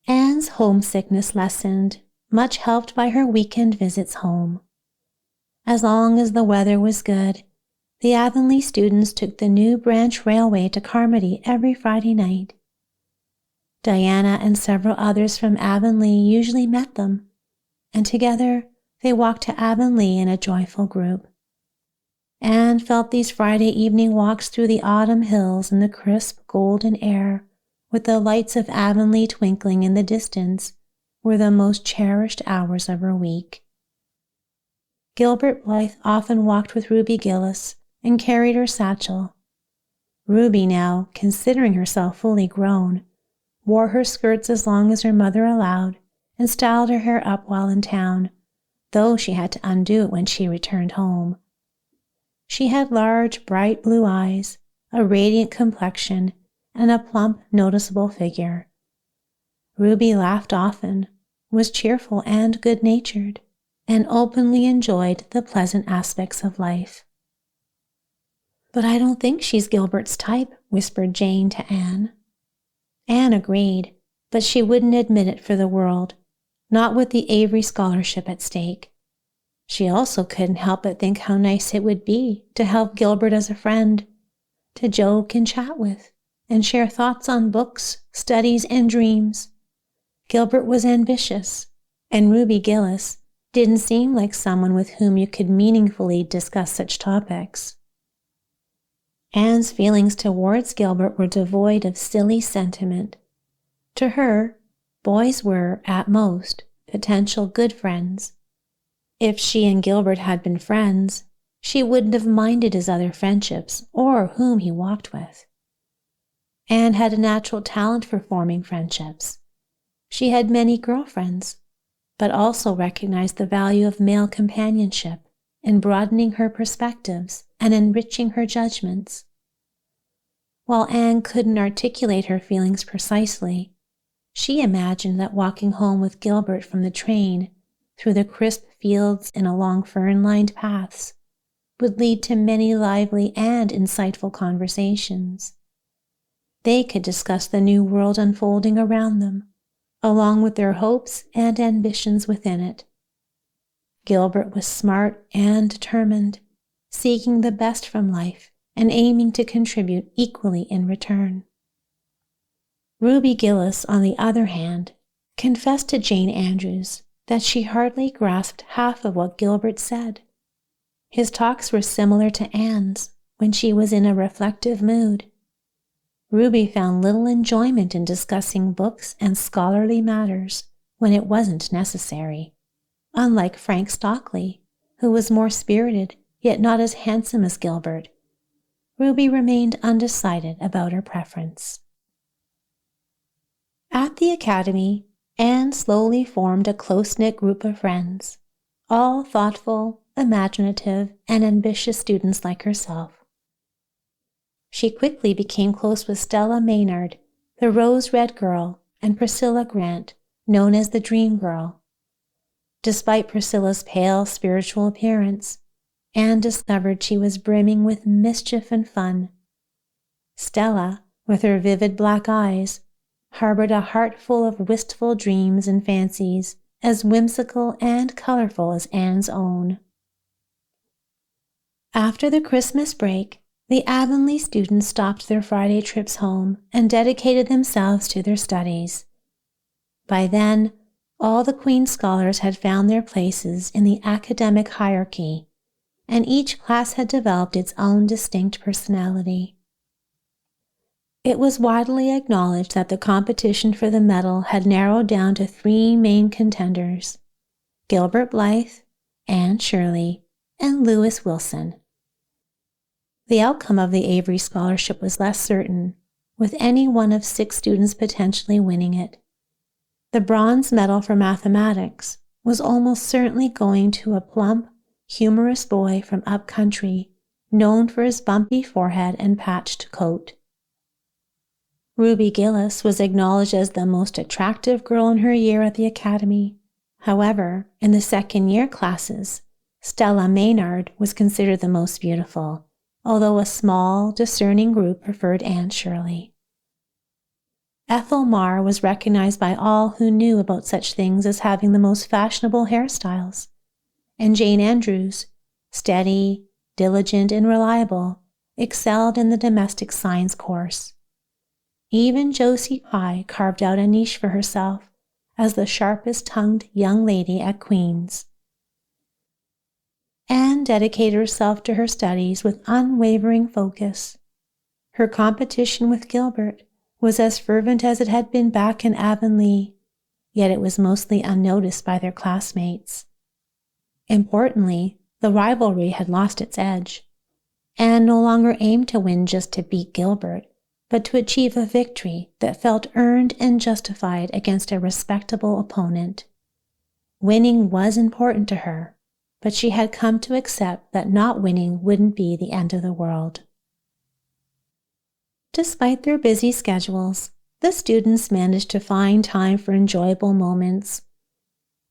Anne's homesickness lessened, much helped by her weekend visits home. As long as the weather was good, the Avonlea students took the new branch railway to Carmody every Friday night. Diana and several others from Avonlea usually met them, and together they walked to Avonlea in a joyful group. Anne felt these Friday evening walks through the autumn hills in the crisp golden air, with the lights of Avonlea twinkling in the distance, were the most cherished hours of her week. Gilbert Blythe often walked with Ruby Gillis and carried her satchel. Ruby now, considering herself fully grown, wore her skirts as long as her mother allowed and styled her hair up while in town, though she had to undo it when she returned home. She had large, bright blue eyes, a radiant complexion, and a plump, noticeable figure. Ruby laughed often, was cheerful and good-natured, and openly enjoyed the pleasant aspects of life. "But I don't think she's Gilbert's type," whispered Jane to Anne. Anne agreed, but she wouldn't admit it for the world, not with the Avery scholarship at stake. She also couldn't help but think how nice it would be to help Gilbert as a friend, to joke and chat with, and share thoughts on books, studies, and dreams. Gilbert was ambitious, and Ruby Gillis didn't seem like someone with whom you could meaningfully discuss such topics. Anne's feelings towards Gilbert were devoid of silly sentiment. To her, boys were, at most, potential good friends. If she and Gilbert had been friends, she wouldn't have minded his other friendships or whom he walked with. Anne had a natural talent for forming friendships. She had many girlfriends, but also recognized the value of male companionship in broadening her perspectives and enriching her judgments. While Anne couldn't articulate her feelings precisely, she imagined that walking home with Gilbert from the train through the crisp fields and along fern-lined paths would lead to many lively and insightful conversations. They could discuss the new world unfolding around them, along with their hopes and ambitions within it. Gilbert was smart and determined, seeking the best from life and aiming to contribute equally in return. Ruby Gillis, on the other hand, confessed to Jane Andrews that she hardly grasped half of what Gilbert said. His talks were similar to Anne's when she was in a reflective mood. Ruby found little enjoyment in discussing books and scholarly matters when it wasn't necessary, unlike Frank Stockley, who was more spirited yet not as handsome as Gilbert. Ruby remained undecided about her preference. At the academy, Anne slowly formed a close-knit group of friends, all thoughtful, imaginative, and ambitious students like herself. She quickly became close with Stella Maynard, the rose-red girl, and Priscilla Grant, known as the Dream Girl. Despite Priscilla's pale spiritual appearance, Anne discovered she was brimming with mischief and fun. Stella, with her vivid black eyes, harbored a heart full of wistful dreams and fancies, as whimsical and colorful as Anne's own. After the Christmas break, the Avonlea students stopped their Friday trips home and dedicated themselves to their studies. By then, all the Queen scholars had found their places in the academic hierarchy, and each class had developed its own distinct personality. It was widely acknowledged that the competition for the medal had narrowed down to 3 main contenders: Gilbert Blythe, Anne Shirley, and Lewis Wilson. The outcome of the Avery Scholarship was less certain, with any one of 6 students potentially winning it. The bronze medal for mathematics was almost certainly going to a plump, humorous boy from up-country, known for his bumpy forehead and patched coat. Ruby Gillis was acknowledged as the most attractive girl in her year at the academy. However, in the second-year classes, Stella Maynard was considered the most beautiful, although a small, discerning group preferred Anne Shirley. Ethel Marr was recognized by all who knew about such things as having the most fashionable hairstyles, and Jane Andrews, steady, diligent and reliable, excelled in the domestic science course. Even Josie Pye carved out a niche for herself as the sharpest-tongued young lady at Queen's. Anne dedicated herself to her studies with unwavering focus. Her competition with Gilbert was as fervent as it had been back in Avonlea, yet it was mostly unnoticed by their classmates. Importantly, the rivalry had lost its edge. Anne no longer aimed to win just to beat Gilbert, but to achieve a victory that felt earned and justified against a respectable opponent. Winning was important to her, but she had come to accept that not winning wouldn't be the end of the world. Despite their busy schedules, the students managed to find time for enjoyable moments.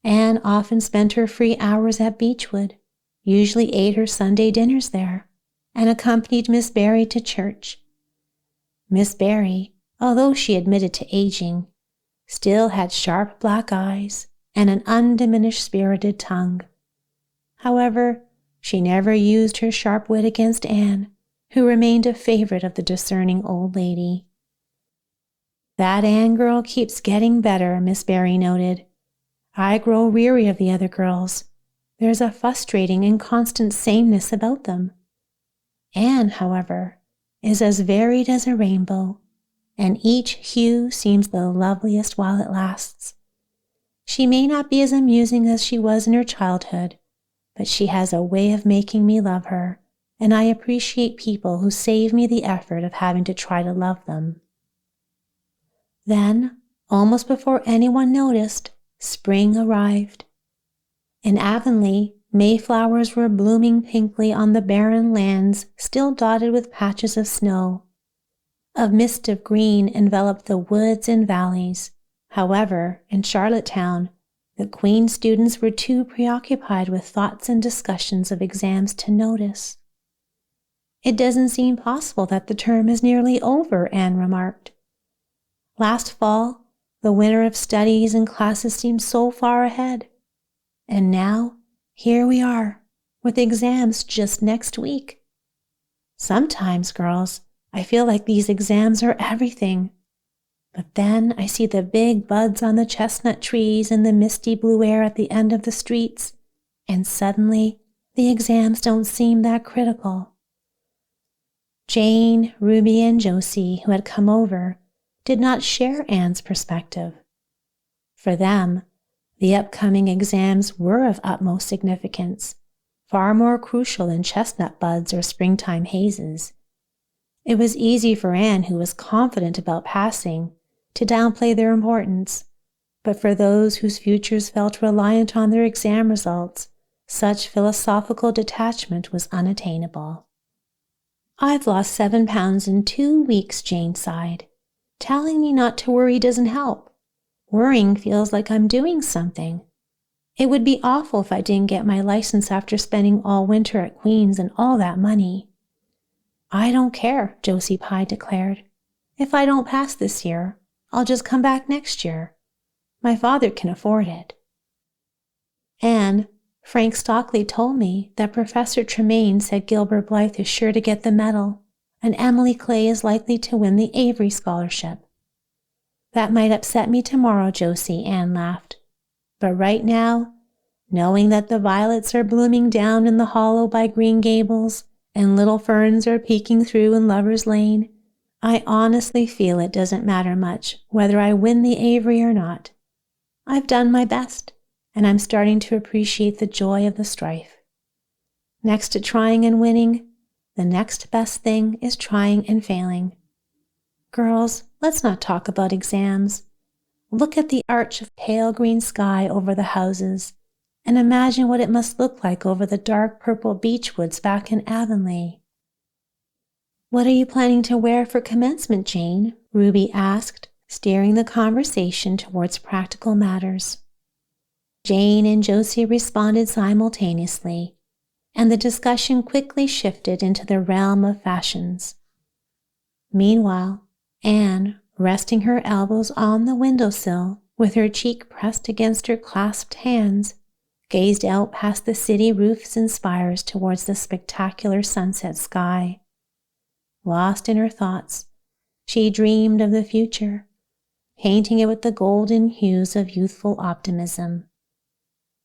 Anne often spent her free hours at Beechwood, usually ate her Sunday dinners there, and accompanied Miss Barry to church. Miss Barry, although she admitted to aging, still had sharp black eyes and an undiminished spirited tongue. However, she never used her sharp wit against Anne, who remained a favorite of the discerning old lady. "That Anne girl keeps getting better," Miss Barry noted. "I grow weary of the other girls. There's a frustrating and constant sameness about them. Anne, however, is as varied as a rainbow, and each hue seems the loveliest while it lasts. She may not be as amusing as she was in her childhood, but she has a way of making me love her, and I appreciate people who save me the effort of having to try to love them." Then, almost before anyone noticed, spring arrived. In Avonlea, Mayflowers were blooming pinkly on the barren lands still dotted with patches of snow. A mist of green enveloped the woods and valleys. However, in Charlottetown, the Queen students were too preoccupied with thoughts and discussions of exams to notice. "It doesn't seem possible that the term is nearly over," Anne remarked. "Last fall, the winter of studies and classes seemed so far ahead. And now, here we are, with exams just next week. Sometimes, girls, I feel like these exams are everything. But then I see the big buds on the chestnut trees and the misty blue air at the end of the streets, and suddenly the exams don't seem that critical." Jane, Ruby, and Josie, who had come over, did not share Anne's perspective. For them, the upcoming exams were of utmost significance, far more crucial than chestnut buds or springtime hazes. It was easy for Anne, who was confident about passing, to downplay their importance, but for those whose futures felt reliant on their exam results, such philosophical detachment was unattainable. "I've lost 7 pounds in 2 weeks, Jane sighed. "Telling me not to worry doesn't help. Worrying feels like I'm doing something. It would be awful if I didn't get my license after spending all winter at Queen's and all that money." "I don't care," Josie Pye declared. "If I don't pass this year, I'll just come back next year. My father can afford it." "And Frank Stockley told me that Professor Tremaine said Gilbert Blythe is sure to get the medal, and Emily Clay is likely to win the Avery Scholarship." "That might upset me tomorrow, Josie," Anne laughed. "But right now, knowing that the violets are blooming down in the hollow by Green Gables and little ferns are peeking through in Lover's Lane, I honestly feel it doesn't matter much whether I win the Avery or not. I've done my best, and I'm starting to appreciate the joy of the strife. Next to trying and winning, the next best thing is trying and failing. Girls, let's not talk about exams. Look at the arch of pale green sky over the houses, and imagine what it must look like over the dark purple beech woods back in Avonlea." "What are you planning to wear for commencement, Jane?" Ruby asked, steering the conversation towards practical matters. Jane and Josie responded simultaneously, and the discussion quickly shifted into the realm of fashions. Meanwhile, Anne, resting her elbows on the windowsill with her cheek pressed against her clasped hands, gazed out past the city roofs and spires towards the spectacular sunset sky. Lost in her thoughts, she dreamed of the future, painting it with the golden hues of youthful optimism.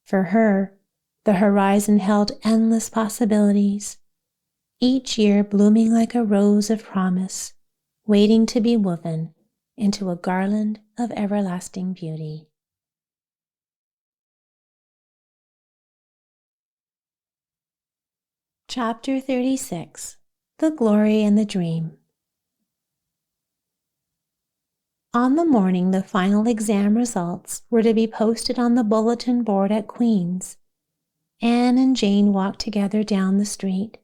For her, the horizon held endless possibilities, each year blooming like a rose of promise, waiting to be woven into a garland of everlasting beauty. Chapter 36. The Glory and the Dream. On the morning the final exam results were to be posted on the bulletin board at Queen's, Anne and Jane walked together down the street.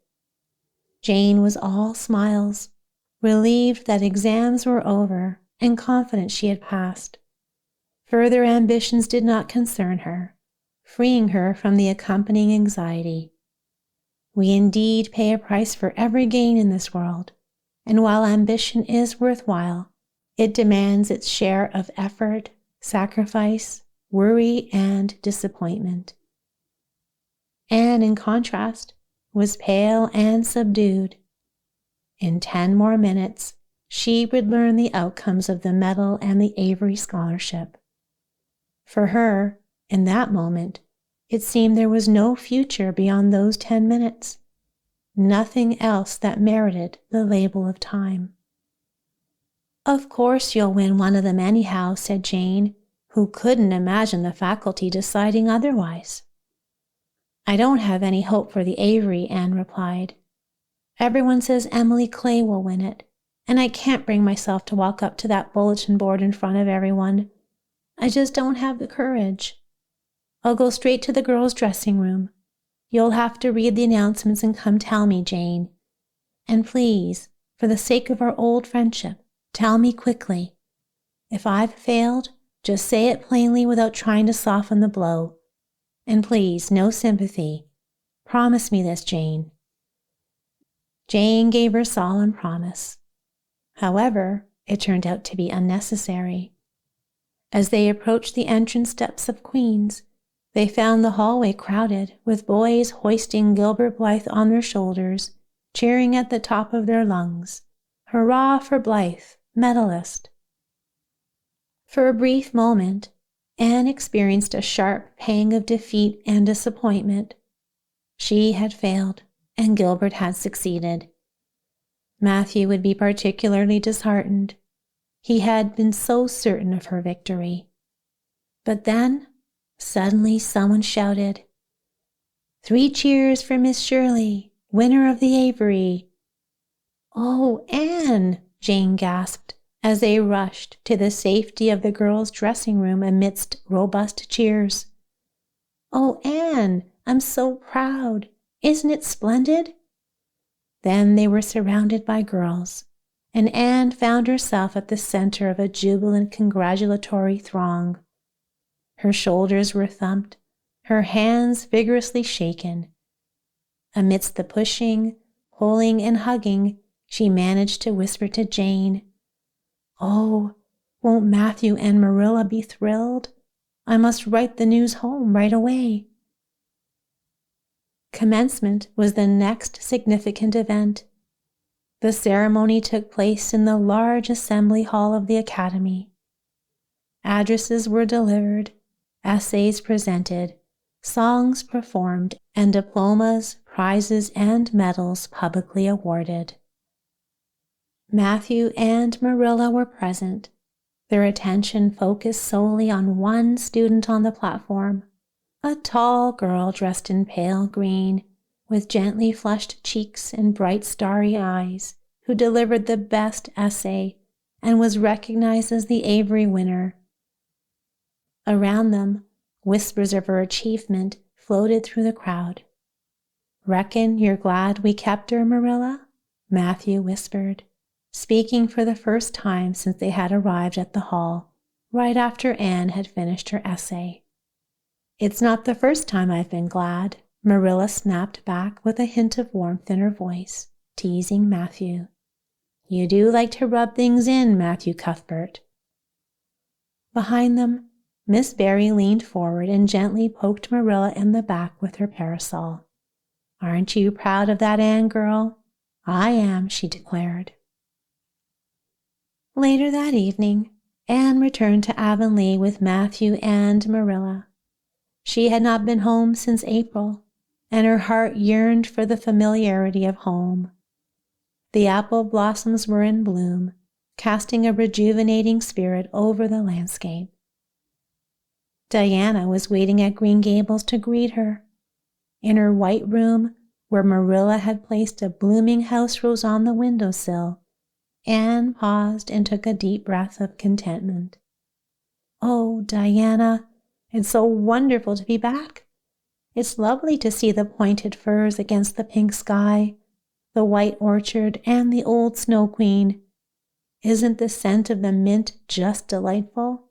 Jane was all smiles, relieved that exams were over and confident she had passed. Further ambitions did not concern her, freeing her from the accompanying anxiety. We indeed pay a price for every gain in this world, and while ambition is worthwhile, it demands its share of effort, sacrifice, worry, and disappointment. Anne, in contrast, was pale and subdued. In 10 more minutes, she would learn the outcomes of the medal and the Avery scholarship. For her, in that moment, it seemed there was no future beyond those 10 minutes, nothing else that merited the label of time. "Of course you'll win one of them anyhow," said Jane, who couldn't imagine the faculty deciding otherwise. "I don't have any hope for the Avery," Anne replied. "Everyone says Emily Clay will win it, and I can't bring myself to walk up to that bulletin board in front of everyone. I just don't have the courage. I'll go straight to the girls' dressing room. You'll have to read the announcements and come tell me, Jane. And please, for the sake of our old friendship, tell me quickly. If I've failed, just say it plainly without trying to soften the blow. And please, no sympathy. Promise me this, Jane." Jane gave her solemn promise. However, it turned out to be unnecessary. As they approached the entrance steps of Queen's, they found the hallway crowded with boys hoisting Gilbert Blythe on their shoulders, cheering at the top of their lungs. "Hurrah for Blythe, medalist!" For a brief moment, Anne experienced a sharp pang of defeat and disappointment. She had failed, and Gilbert had succeeded. Matthew would be particularly disheartened. He had been so certain of her victory. But then, suddenly someone shouted, "3 cheers for Miss Shirley, winner of the Avery." "Oh, Anne!" Jane gasped as they rushed to the safety of the girls' dressing room amidst robust cheers. "Oh, Anne, I'm so proud. Isn't it splendid?" Then they were surrounded by girls, and Anne found herself at the center of a jubilant congratulatory throng. Her shoulders were thumped, her hands vigorously shaken. Amidst the pushing, pulling, and hugging, she managed to whisper to Jane, "Oh, won't Matthew and Marilla be thrilled? I must write the news home right away." Commencement was the next significant event. The ceremony took place in the large assembly hall of the academy. Addresses were delivered, essays presented, songs performed, and diplomas, prizes, and medals publicly awarded. Matthew and Marilla were present, their attention focused solely on one student on the platform, a tall girl dressed in pale green, with gently flushed cheeks and bright starry eyes, who delivered the best essay and was recognized as the Avery winner. Around them, whispers of her achievement floated through the crowd. "Reckon you're glad we kept her, Marilla?" Matthew whispered, speaking for the first time since they had arrived at the hall, right after Anne had finished her essay. "It's not the first time I've been glad," Marilla snapped back with a hint of warmth in her voice, teasing Matthew. "You do like to rub things in, Matthew Cuthbert." Behind them, Miss Barry leaned forward and gently poked Marilla in the back with her parasol. "Aren't you proud of that, Anne girl?" "I am," she declared. Later that evening, Anne returned to Avonlea with Matthew and Marilla. She had not been home since April, and her heart yearned for the familiarity of home. The apple blossoms were in bloom, casting a rejuvenating spirit over the landscape. Diana was waiting at Green Gables to greet her. In her white room, where Marilla had placed a blooming house rose on the windowsill, Anne paused and took a deep breath of contentment. "Oh, Diana, it's so wonderful to be back. It's lovely to see the pointed firs against the pink sky, the white orchard, and the old Snow Queen. Isn't the scent of the mint just delightful?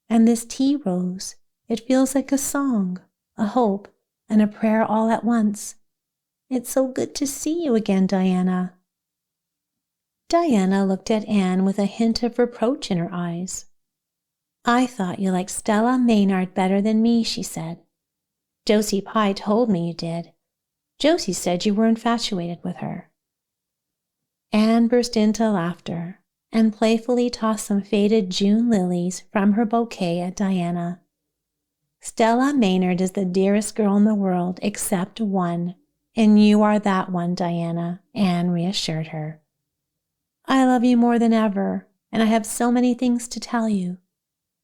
And this tea rose, it feels like a song, a hope, and a prayer all at once. It's so good to see you again, Diana." Diana looked at Anne with a hint of reproach in her eyes. "I thought you liked Stella Maynard better than me," she said. "Josie Pye told me you did. Josie said you were infatuated with her." Anne burst into laughter and playfully tossed some faded June lilies from her bouquet at Diana. "Stella Maynard is the dearest girl in the world except one, and you are that one, Diana," Anne reassured her. "I love you more than ever, and I have so many things to tell you.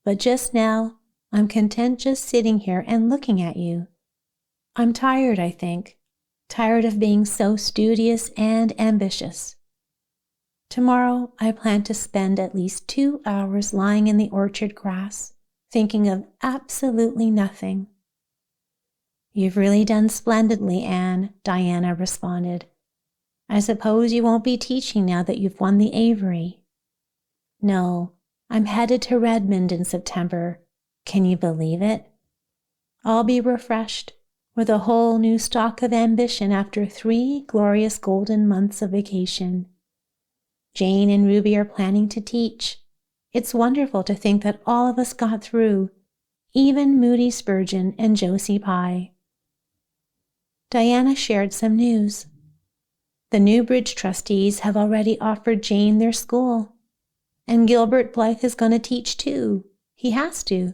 But just now, I'm content just sitting here and looking at you. I'm tired, I think, tired of being so studious and ambitious. Tomorrow, I plan to spend at least 2 hours lying in the orchard grass, thinking of absolutely nothing." "You've really done splendidly, Anne," Diana responded. "I suppose you won't be teaching now that you've won the Avery." "No, I'm headed to Redmond in September. Can you believe it? I'll be refreshed, with a whole new stock of ambition after 3 glorious golden months of vacation. Jane and Ruby are planning to teach. It's wonderful to think that all of us got through, even Moody Spurgeon and Josie Pye." Diana shared some news. The Newbridge trustees have already offered Jane their school. And Gilbert Blythe is going to teach too. He has to.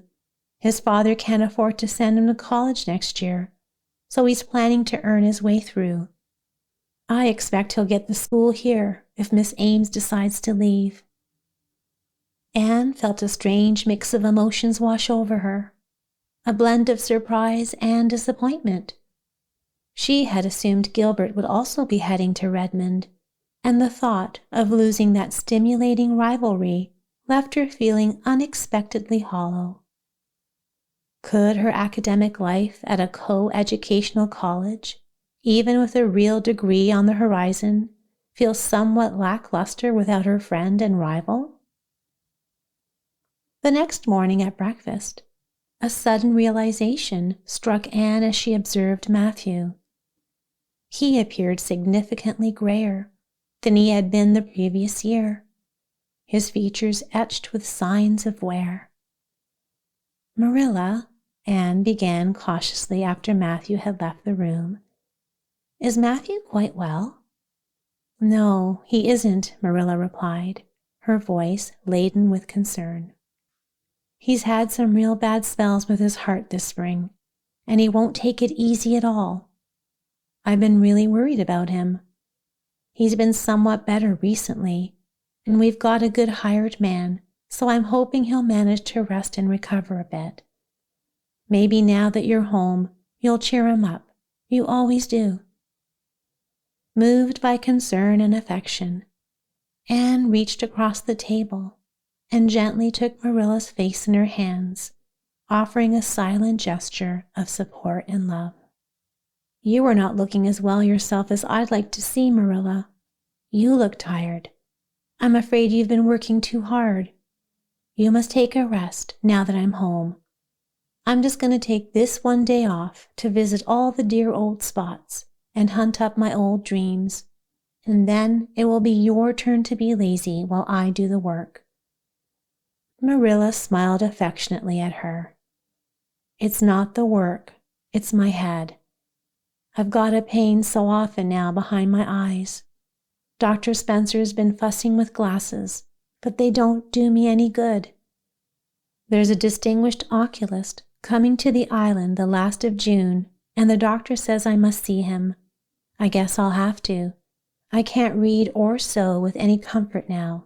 His father can't afford to send him to college next year, so he's planning to earn his way through. I expect he'll get the school here if Miss Ames decides to leave. Anne felt a strange mix of emotions wash over her, a blend of surprise and disappointment. She had assumed Gilbert would also be heading to Redmond, and the thought of losing that stimulating rivalry left her feeling unexpectedly hollow. Could her academic life at a co-educational college, even with a real degree on the horizon, feel somewhat lackluster without her friend and rival? The next morning at breakfast, a sudden realization struck Anne as she observed Matthew. He appeared significantly grayer than he had been the previous year, his features etched with signs of wear. "Marilla," Anne began cautiously after Matthew had left the room, "is Matthew quite well?" "No, he isn't," Marilla replied, her voice laden with concern. "He's had some real bad spells with his heart this spring, and he won't take it easy at all. I've been really worried about him. He's been somewhat better recently, and we've got a good hired man, so I'm hoping he'll manage to rest and recover a bit. Maybe now that you're home, you'll cheer him up. You always do." Moved by concern and affection, Anne reached across the table and gently took Marilla's face in her hands, offering a silent gesture of support and love. "You are not looking as well yourself as I'd like to see, Marilla. You look tired. I'm afraid you've been working too hard. You must take a rest now that I'm home. I'm just going to take this one day off to visit all the dear old spots and hunt up my old dreams, and then it will be your turn to be lazy while I do the work." Marilla smiled affectionately at her. It's not the work, it's my head. I've got a pain so often now behind my eyes. Dr. Spencer's been fussing with glasses, but they don't do me any good. There's a distinguished oculist coming to the island the last of June, and the doctor says I must see him. I guess I'll have to. I can't read or sew with any comfort now.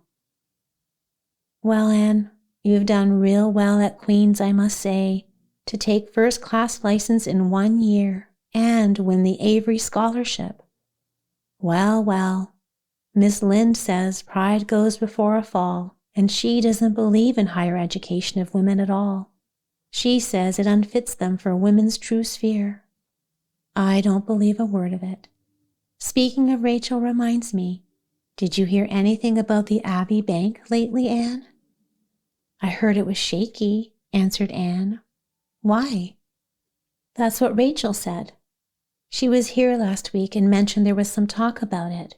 Well, Anne, you've done real well at Queen's, I must say, to take first-class license in 1 year and win the Avery Scholarship. Well, well, Miss Lynde says pride goes before a fall, and she doesn't believe in higher education of women at all. She says it unfits them for women's true sphere. I don't believe a word of it. Speaking of Rachel reminds me, did you hear anything about the Abbey Bank lately, Anne? I heard it was shaky, answered Anne. Why? That's what Rachel said. She was here last week and mentioned there was some talk about it.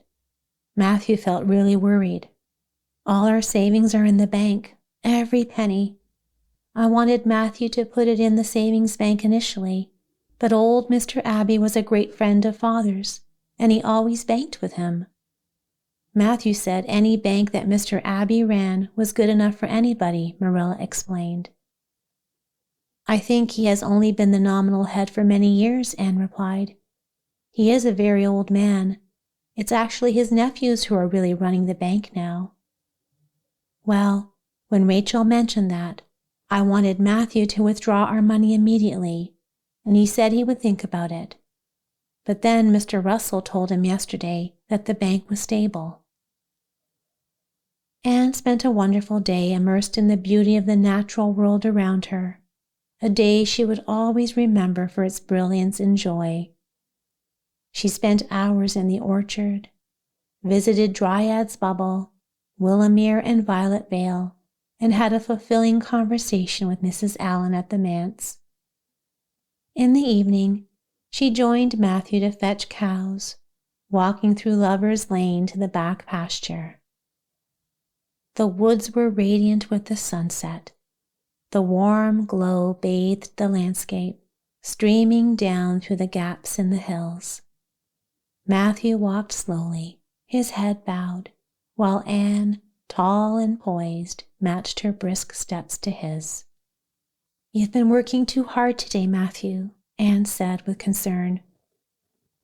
Matthew felt really worried. All our savings are in the bank, every penny. I wanted Matthew to put it in the savings bank initially, but old Mr. Abbey was a great friend of Father's, and he always banked with him. Matthew said any bank that Mr. Abbey ran was good enough for anybody, Marilla explained. I think he has only been the nominal head for many years, Anne replied. He is a very old man. It's actually his nephews who are really running the bank now. Well, when Rachel mentioned that, I wanted Matthew to withdraw our money immediately, and he said he would think about it. But then Mr. Russell told him yesterday that the bank was stable. Anne spent a wonderful day immersed in the beauty of the natural world around her, a day she would always remember for its brilliance and joy. She spent hours in the orchard, visited Dryad's Bubble, Willowmere and Violet Vale, and had a fulfilling conversation with Mrs. Allen at the manse. In the evening, she joined Matthew to fetch cows, walking through Lover's Lane to the back pasture. The woods were radiant with the sunset. The warm glow bathed the landscape, streaming down through the gaps in the hills. Matthew walked slowly, his head bowed, while Anne, tall and poised, matched her brisk steps to his. You've been working too hard today, Matthew, Anne said with concern.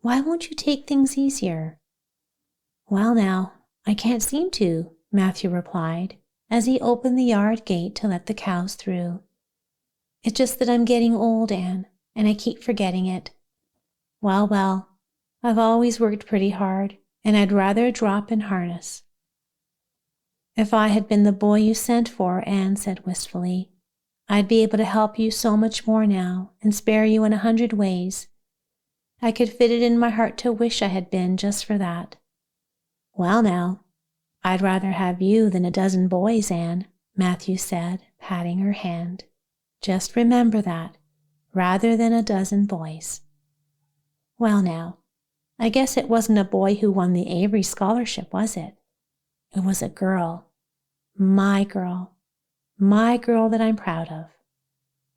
Why won't you take things easier? Well now, I can't seem to, Matthew replied, as he opened the yard gate to let the cows through. It's just that I'm getting old, Anne, and I keep forgetting it. Well, I've always worked pretty hard, and I'd rather drop in harness. If I had been the boy you sent for, Anne said wistfully, I'd be able to help you so much more now and spare you in 100 ways. I could fit it in my heart to wish I had been just for that. Well now, I'd rather have you than a dozen boys, Anne, Matthew said, patting her hand. Just remember that, rather than a dozen boys. Well now, I guess it wasn't a boy who won the Avery Scholarship, was it? It was a girl. My girl that I'm proud of.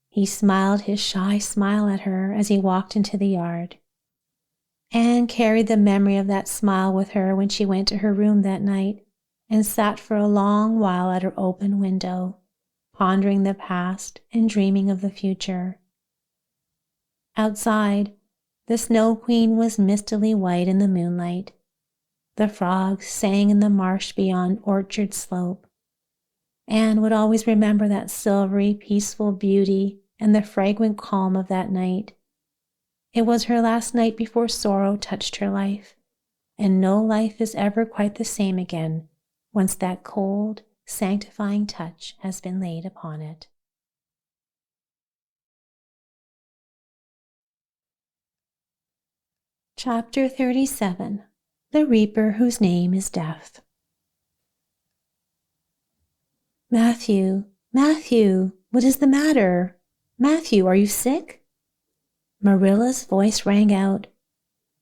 He smiled his shy smile at her as he walked into the yard. Anne carried the memory of that smile with her when she went to her room that night and sat for a long while at her open window, pondering the past and dreaming of the future. Outside, the Snow Queen was mistily white in the moonlight. The frogs sang in the marsh beyond Orchard Slope. Anne would always remember that silvery, peaceful beauty and the fragrant calm of that night. It was her last night before sorrow touched her life, and no life is ever quite the same again once that cold, sanctifying touch has been laid upon it. Chapter 37. The Reaper Whose Name is Death. Matthew, what is the matter? Matthew, are you sick? Marilla's voice rang out,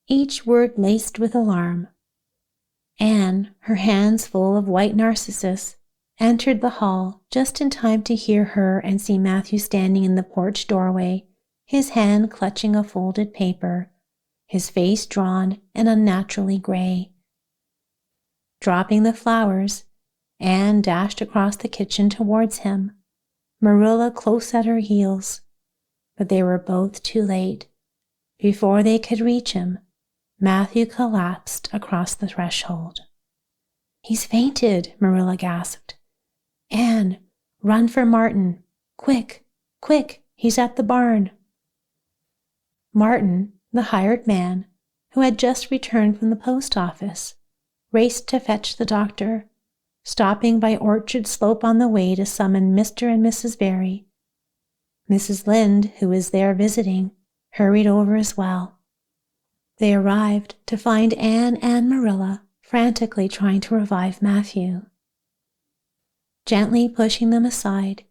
each word laced with alarm. Anne, her hands full of white narcissus, entered the hall just in time to hear her and see Matthew standing in the porch doorway, his hand clutching a folded paper, his face drawn and unnaturally gray. Dropping the flowers, Anne dashed across the kitchen towards him, Marilla close at her heels, but they were both too late. Before they could reach him, Matthew collapsed across the threshold. "He's fainted," Marilla gasped. "Anne, run for Martin. Quick, quick, he's at the barn." Martin, the hired man, who had just returned from the post office, raced to fetch the doctor, stopping by Orchard Slope on the way to summon Mr. and Mrs. Barry. Mrs. Lynde, who was there visiting, hurried over as well. They arrived to find Anne and Marilla frantically trying to revive Matthew. Gently pushing them aside,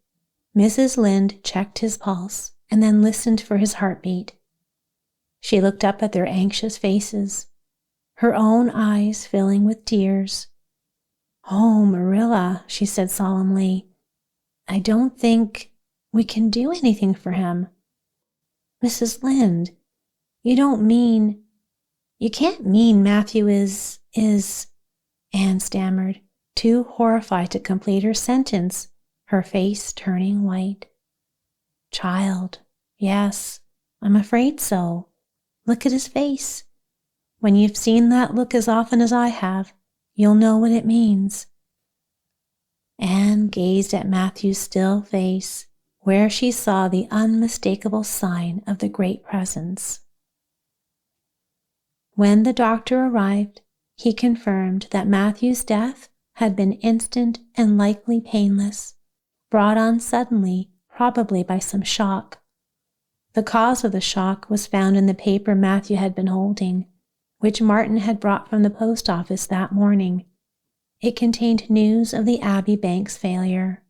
Mrs. Lynde checked his pulse and then listened for his heartbeat. She looked up at their anxious faces, her own eyes filling with tears. "Oh, Marilla," she said solemnly, "I don't think we can do anything for him." "Mrs. Lynde, you can't mean Matthew is, Anne stammered, too horrified to complete her sentence, her face turning white. "Child, yes, I'm afraid so. Look at his face. When you've seen that look as often as I have, you'll know what it means." Anne gazed at Matthew's still face, where she saw the unmistakable sign of the Great Presence. When the doctor arrived, he confirmed that Matthew's death had been instant and likely painless, brought on suddenly, probably by some shock. The cause of the shock was found in the paper Matthew had been holding, which Martin had brought from the post office that morning. It contained news of the Abbey Bank's failure.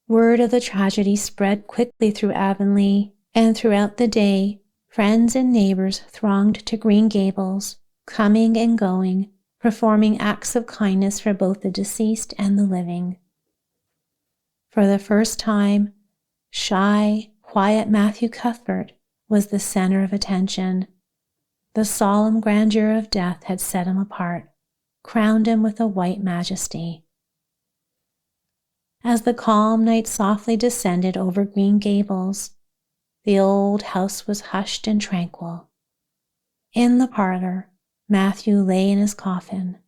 Word of the tragedy spread quickly through Avonlea, and throughout the day, friends and neighbors thronged to Green Gables, coming and going, performing acts of kindness for both the deceased and the living. For the first time, shy, quiet Matthew Cuthbert was the center of attention. The solemn grandeur of death had set him apart, crowned him with a white majesty. As the calm night softly descended over Green Gables, the old house was hushed and tranquil. In the parlor, Matthew lay in his coffin,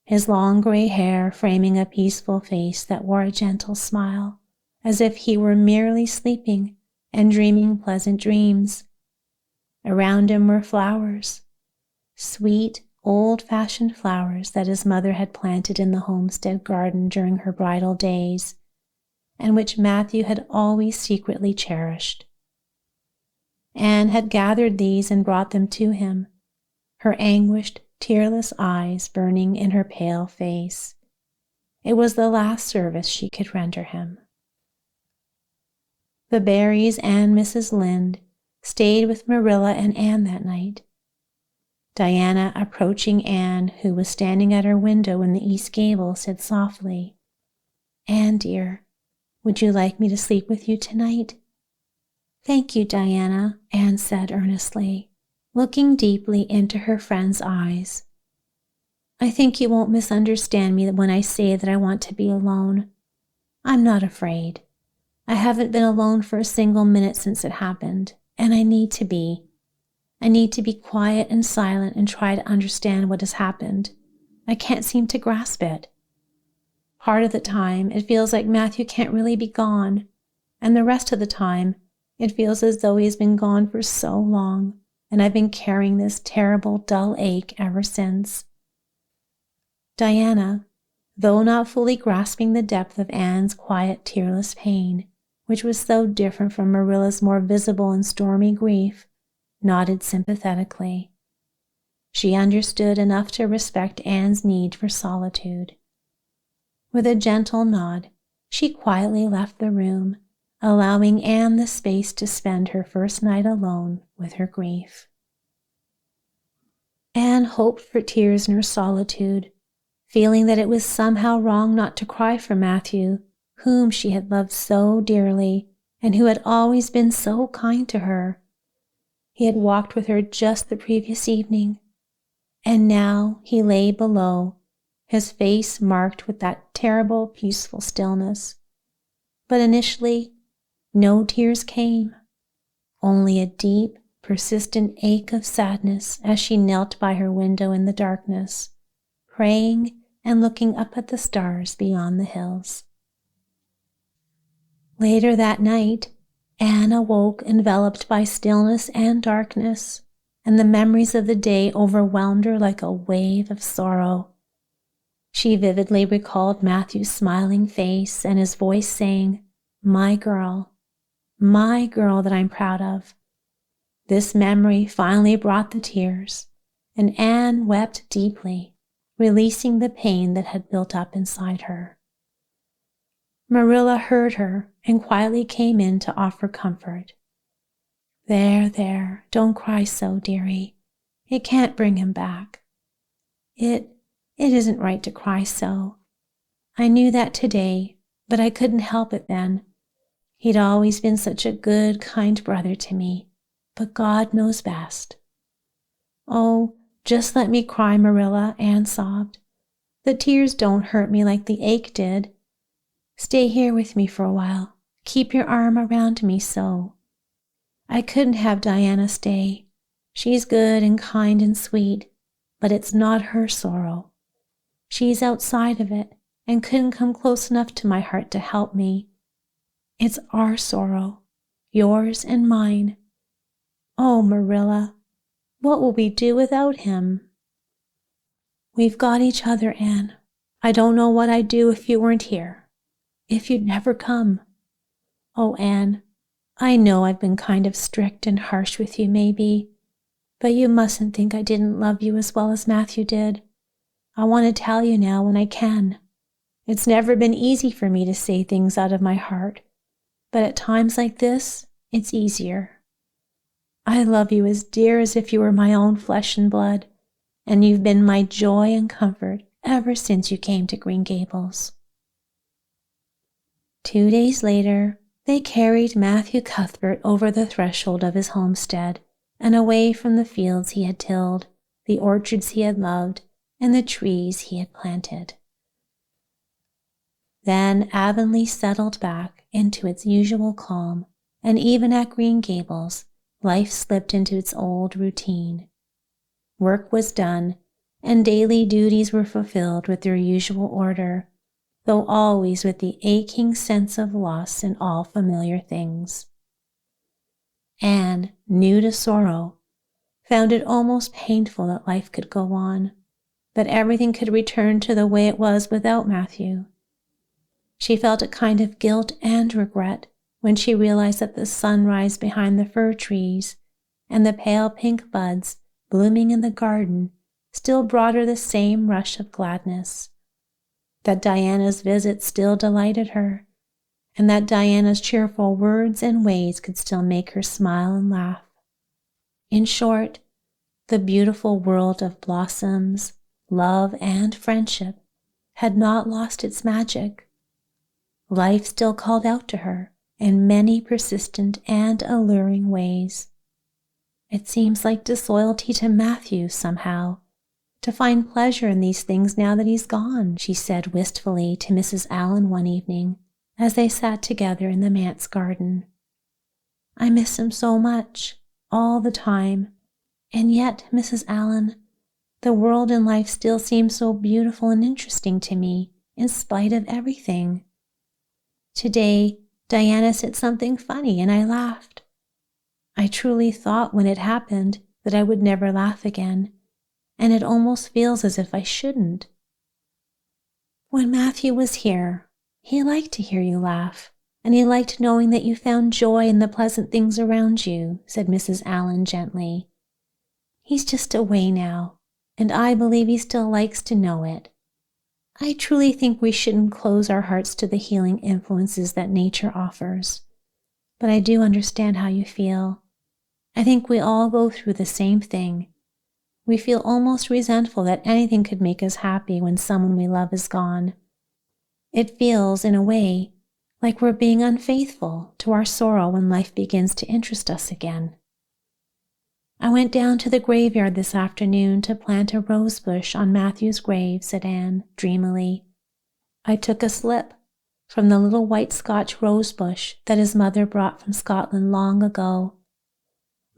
his long gray hair framing a peaceful face that wore a gentle smile, as if he were merely sleeping and dreaming pleasant dreams. Around him were flowers, sweet, old-fashioned flowers that his mother had planted in the homestead garden during her bridal days, and which Matthew had always secretly cherished. Anne had gathered these and brought them to him, her anguished, tearless eyes burning in her pale face. It was the last service she could render him. The Barrys and Mrs. Lynde stayed with Marilla and Anne that night. Diana, approaching Anne, who was standing at her window in the east gable, said softly, "Anne, dear, would you like me to sleep with you tonight?" "Thank you, Diana," Anne said earnestly, looking deeply into her friend's eyes. "I think you won't misunderstand me when I say that I want to be alone. I'm not afraid. I haven't been alone for a single minute since it happened, and I need to be. I need to be quiet and silent and try to understand what has happened. I can't seem to grasp it. Part of the time, it feels like Matthew can't really be gone, and the rest of the time, it feels as though he's been gone for so long, and I've been carrying this terrible, dull ache ever since." Diana, though not fully grasping the depth of Anne's quiet, tearless pain, which was so different from Marilla's more visible and stormy grief, nodded sympathetically. She understood enough to respect Anne's need for solitude. With a gentle nod, she quietly left the room, allowing Anne the space to spend her first night alone with her grief. Anne hoped for tears in her solitude, feeling that it was somehow wrong not to cry for Matthew, whom she had loved so dearly and who had always been so kind to her. He had walked with her just the previous evening, and now he lay below, his face marked with that terrible, peaceful stillness. But initially, no tears came, only a deep, persistent ache of sadness as she knelt by her window in the darkness, praying and looking up at the stars beyond the hills. Later that night, Anne awoke enveloped by stillness and darkness, and the memories of the day overwhelmed her like a wave of sorrow. She vividly recalled Matthew's smiling face and his voice saying, my girl that I'm proud of." This memory finally brought the tears, and Anne wept deeply, releasing the pain that had built up inside her. Marilla heard her and quietly came in to offer comfort. There, don't cry so, dearie. It can't bring him back. It isn't right to cry so. I knew that today, but I couldn't help it then. He'd always been such a good, kind brother to me, but God knows best." "Oh, just let me cry, Marilla," Anne sobbed. "The tears don't hurt me like the ache did. Stay here with me for a while. Keep your arm around me so." "I couldn't have Diana stay. She's good and kind and sweet, but it's not her sorrow. She's outside of it and couldn't come close enough to my heart to help me. It's our sorrow, yours and mine. Oh, Marilla, what will we do without him?" "We've got each other, Anne. I don't know what I'd do if you weren't here, if you'd never come. Oh, Anne, I know I've been kind of strict and harsh with you maybe, but you mustn't think I didn't love you as well as Matthew did. I want to tell you now when I can. It's never been easy for me to say things out of my heart, but at times like this, it's easier. I love you as dear as if you were my own flesh and blood, and you've been my joy and comfort ever since you came to Green Gables." 2 days later, they carried Matthew Cuthbert over the threshold of his homestead and away from the fields he had tilled, the orchards he had loved, and the trees he had planted. Then Avonlea settled back into its usual calm, and even at Green Gables, life slipped into its old routine. Work was done, and daily duties were fulfilled with their usual order, though always with the aching sense of loss in all familiar things. Anne, new to sorrow, found it almost painful that life could go on, that everything could return to the way it was without Matthew. She felt a kind of guilt and regret when she realized that the sunrise behind the fir trees and the pale pink buds blooming in the garden still brought her the same rush of gladness, that Diana's visit still delighted her, and that Diana's cheerful words and ways could still make her smile and laugh. In short, the beautiful world of blossoms, love, and friendship had not lost its magic. Life still called out to her in many persistent and alluring ways. It seems like disloyalty to Matthew somehow, to find pleasure in these things now that he's gone, she said wistfully to Mrs. Allen one evening as they sat together in the manse garden. "I miss him so much, all the time, and yet, Mrs. Allen, the world and life still seem so beautiful and interesting to me in spite of everything. Today, Diana said something funny and I laughed. I truly thought when it happened that I would never laugh again, and it almost feels as if I shouldn't. When Matthew was here, he liked to hear you laugh, and he liked knowing that you found joy in the pleasant things around you," said Mrs. Allen gently. "He's just away now, and I believe he still likes to know it. I truly think we shouldn't close our hearts to the healing influences that nature offers. But I do understand how you feel. I think we all go through the same thing. We feel almost resentful that anything could make us happy when someone we love is gone. It feels, in a way, like we're being unfaithful to our sorrow when life begins to interest us again. I went down to the graveyard this afternoon to plant a rose bush on Matthew's grave, said Anne, dreamily. I took a slip from the little white Scotch rose bush that his mother brought from Scotland long ago.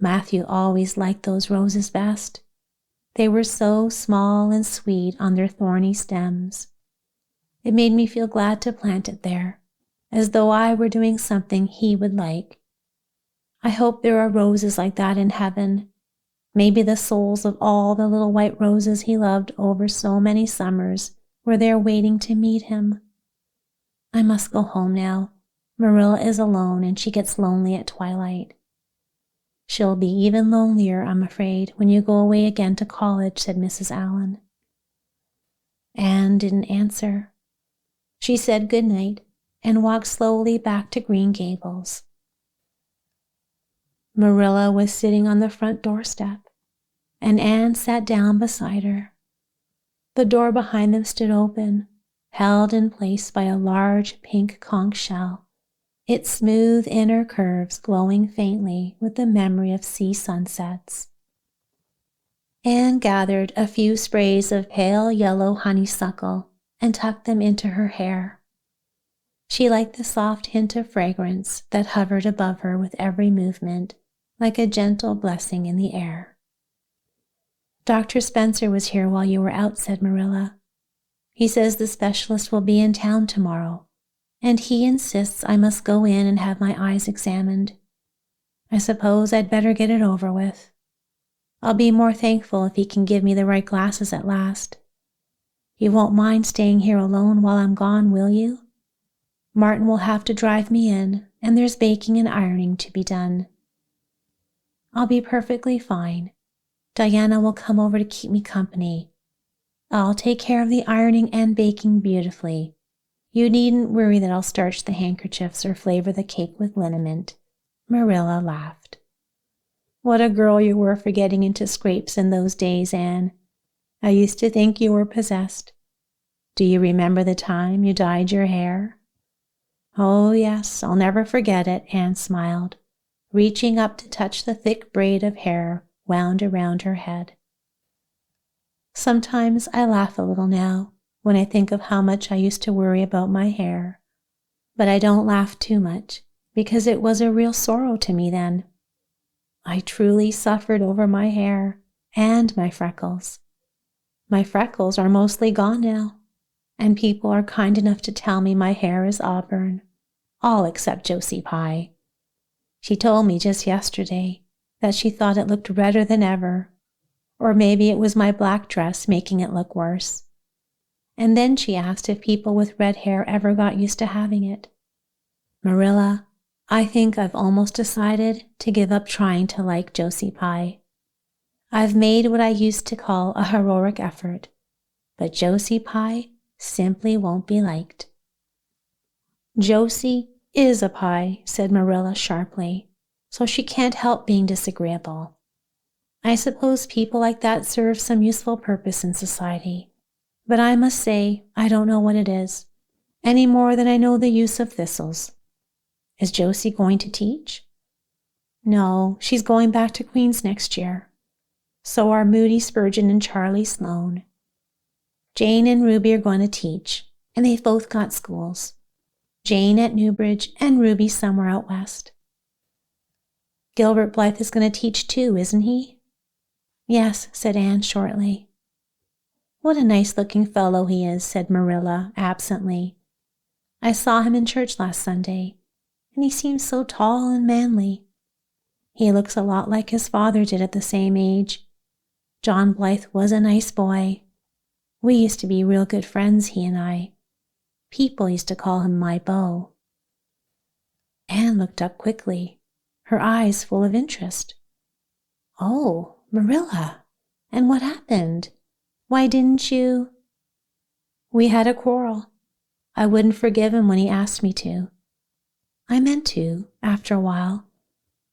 Matthew always liked those roses best. They were so small and sweet on their thorny stems. It made me feel glad to plant it there, as though I were doing something he would like. I hope there are roses like that in heaven. Maybe the souls of all the little white roses he loved over so many summers were there waiting to meet him. I must go home now. Marilla is alone and she gets lonely at twilight. She'll be even lonelier, I'm afraid, when you go away again to college, said Mrs. Allen. Anne didn't answer. She said good night and walked slowly back to Green Gables. Marilla was sitting on the front doorstep, and Anne sat down beside her. The door behind them stood open, held in place by a large pink conch shell, its smooth inner curves glowing faintly with the memory of sea sunsets. Anne gathered a few sprays of pale yellow honeysuckle and tucked them into her hair. She liked the soft hint of fragrance that hovered above her with every movement, like a gentle blessing in the air. Dr. Spencer was here while you were out, said Marilla. He says the specialist will be in town tomorrow, and he insists I must go in and have my eyes examined. I suppose I'd better get it over with. I'll be more thankful if he can give me the right glasses at last. You won't mind staying here alone while I'm gone, will you? Martin will have to drive me in, and there's baking and ironing to be done. I'll be perfectly fine. Diana will come over to keep me company. I'll take care of the ironing and baking beautifully. You needn't worry that I'll starch the handkerchiefs or flavor the cake with liniment. Marilla laughed. What a girl you were for getting into scrapes in those days, Anne. I used to think you were possessed. Do you remember the time you dyed your hair? Oh, yes, I'll never forget it, Anne smiled, reaching up to touch the thick braid of hair wound around her head. Sometimes I laugh a little now when I think of how much I used to worry about my hair, but I don't laugh too much because it was a real sorrow to me then. I truly suffered over my hair and my freckles. My freckles are mostly gone now, and people are kind enough to tell me my hair is auburn, all except Josie Pye. She told me just yesterday that she thought it looked redder than ever, or maybe it was my black dress making it look worse. And then she asked if people with red hair ever got used to having it. Marilla, I think I've almost decided to give up trying to like Josie Pye. I've made what I used to call a heroic effort, but Josie Pye simply won't be liked. Josie is a Pye, said Marilla sharply, so she can't help being disagreeable. I suppose people like that serve some useful purpose in society, but I must say I don't know what it is, any more than I know the use of thistles. Is Josie going to teach? No, she's going back to Queen's next year. So are Moody Spurgeon and Charlie Sloane. Jane and Ruby are going to teach, and they've both got schools. Jane at Newbridge and Ruby somewhere out west. Gilbert Blythe is going to teach too, isn't he? Yes, said Anne shortly. What a nice-looking fellow he is, said Marilla absently. I saw him in church last Sunday, and he seems so tall and manly. He looks a lot like his father did at the same age. John Blythe was a nice boy. We used to be real good friends, he and I. People used to call him my beau. Anne looked up quickly, her eyes full of interest. Oh, Marilla, and what happened? Why didn't you? We had a quarrel. I wouldn't forgive him when he asked me to. I meant to, after a while,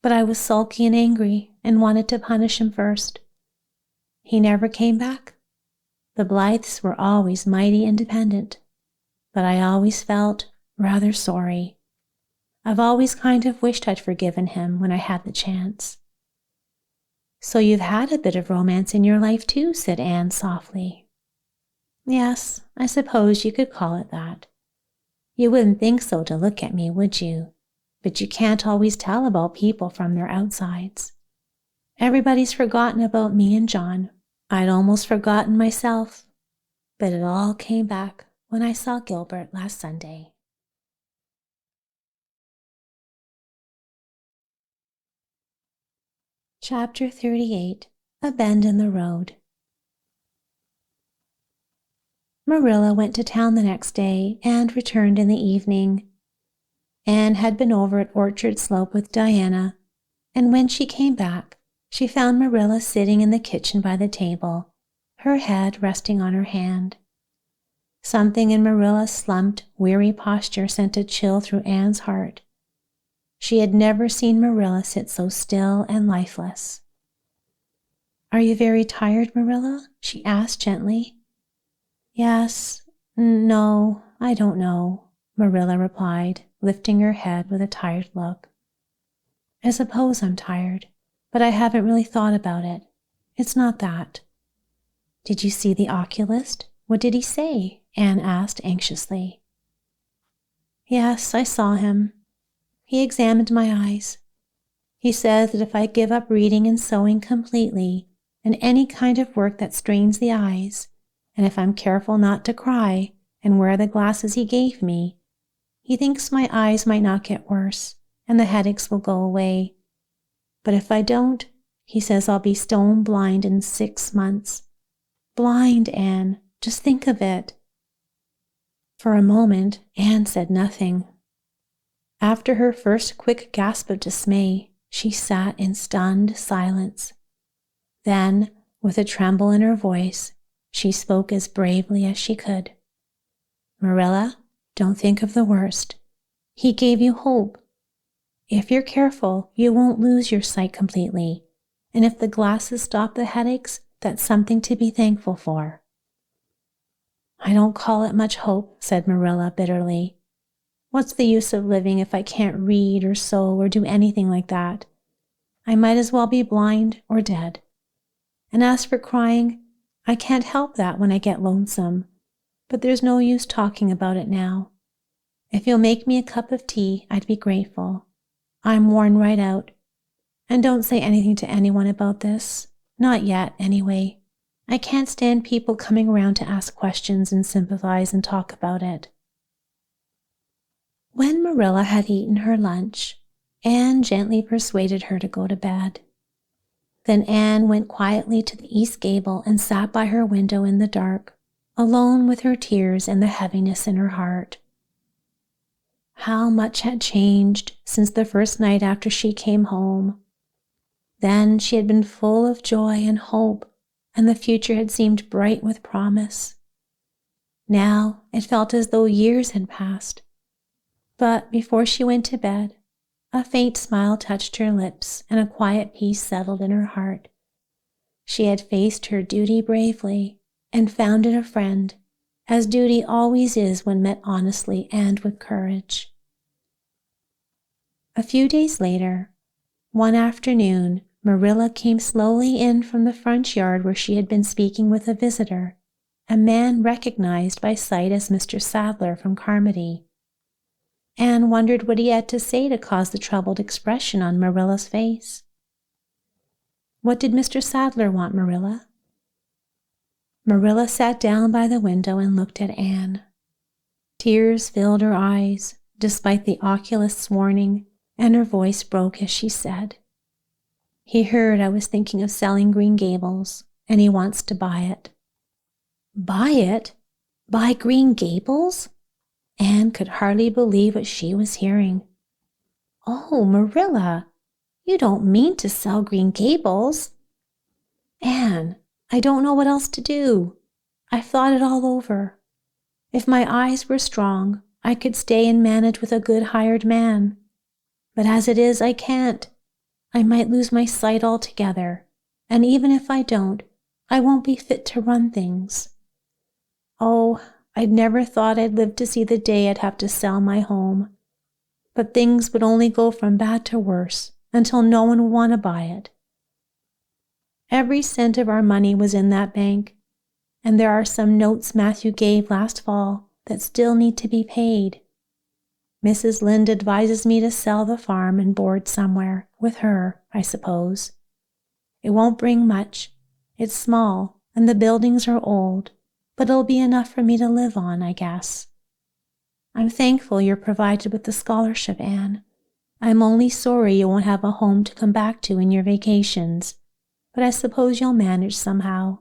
but I was sulky and angry and wanted to punish him first. He never came back? The Blythes were always mighty independent, but I always felt rather sorry. I've always kind of wished I'd forgiven him when I had the chance. So you've had a bit of romance in your life too, said Anne softly. Yes, I suppose you could call it that. You wouldn't think so to look at me, would you? But you can't always tell about people from their outsides. Everybody's forgotten about me and John. I'd almost forgotten myself, but it all came back when I saw Gilbert last Sunday. Chapter 38, A Bend in the Road. Marilla went to town the next day and returned in the evening. Anne had been over at Orchard Slope with Diana, and when she came back, she found Marilla sitting in the kitchen by the table, her head resting on her hand. Something in Marilla's slumped, weary posture sent a chill through Anne's heart. She had never seen Marilla sit so still and lifeless. "Are you very tired, Marilla?" she asked gently. "Yes, no, I don't know," Marilla replied, lifting her head with a tired look. "I suppose I'm tired, but I haven't really thought about it. It's not that." "Did you see the oculist? What did he say?" Anne asked anxiously. "Yes, I saw him. He examined my eyes. He says that if I give up reading and sewing completely, and any kind of work that strains the eyes, and if I'm careful not to cry and wear the glasses he gave me, he thinks my eyes might not get worse and the headaches will go away. But if I don't, he says I'll be stone blind in 6 months. Blind, Anne, just think of it." For a moment, Anne said nothing. After her first quick gasp of dismay, she sat in stunned silence. Then, with a tremble in her voice, she spoke as bravely as she could. "Marilla, don't think of the worst. He gave you hope. If you're careful, you won't lose your sight completely, and if the glasses stop the headaches, that's something to be thankful for." "I don't call it much hope," said Marilla bitterly. "What's the use of living if I can't read or sew or do anything like that? I might as well be blind or dead. And as for crying, I can't help that when I get lonesome, but there's no use talking about it now. If you'll make me a cup of tea, I'd be grateful. I'm worn right out. And don't say anything to anyone about this. Not yet, anyway. I can't stand people coming around to ask questions and sympathize and talk about it." When Marilla had eaten her lunch, Anne gently persuaded her to go to bed. Then Anne went quietly to the east gable and sat by her window in the dark, alone with her tears and the heaviness in her heart. How much had changed since the first night after she came home. Then she had been full of joy and hope, and the future had seemed bright with promise. Now it felt as though years had passed. But before she went to bed, a faint smile touched her lips and a quiet peace settled in her heart. She had faced her duty bravely and found it a friend, as duty always is when met honestly and with courage. A few days later, one afternoon, Marilla came slowly in from the front yard where she had been speaking with a visitor, a man recognized by sight as Mr. Sadler from Carmody. Anne wondered what he had to say to cause the troubled expression on Marilla's face. "What did Mr. Sadler want, Marilla?" Marilla sat down by the window and looked at Anne. Tears filled her eyes, despite the oculist's warning, and her voice broke as she said, "He heard I was thinking of selling Green Gables, and he wants to buy it." "Buy it? Buy Green Gables?" Anne could hardly believe what she was hearing. "Oh, Marilla, you don't mean to sell Green Gables?" "Anne, I don't know what else to do. I've thought it all over. If my eyes were strong, I could stay and manage with a good hired man. But as it is, I can't. I might lose my sight altogether, and even if I don't, I won't be fit to run things. Oh, I'd never thought I'd live to see the day I'd have to sell my home. But things would only go from bad to worse until no one would want to buy it. Every cent of our money was in that bank, and there are some notes Matthew gave last fall that still need to be paid. Mrs. Lynde advises me to sell the farm and board somewhere, with her, I suppose. It won't bring much. It's small, and the buildings are old, but it'll be enough for me to live on, I guess. I'm thankful you're provided with the scholarship, Anne. I'm only sorry you won't have a home to come back to in your vacations, but I suppose you'll manage somehow.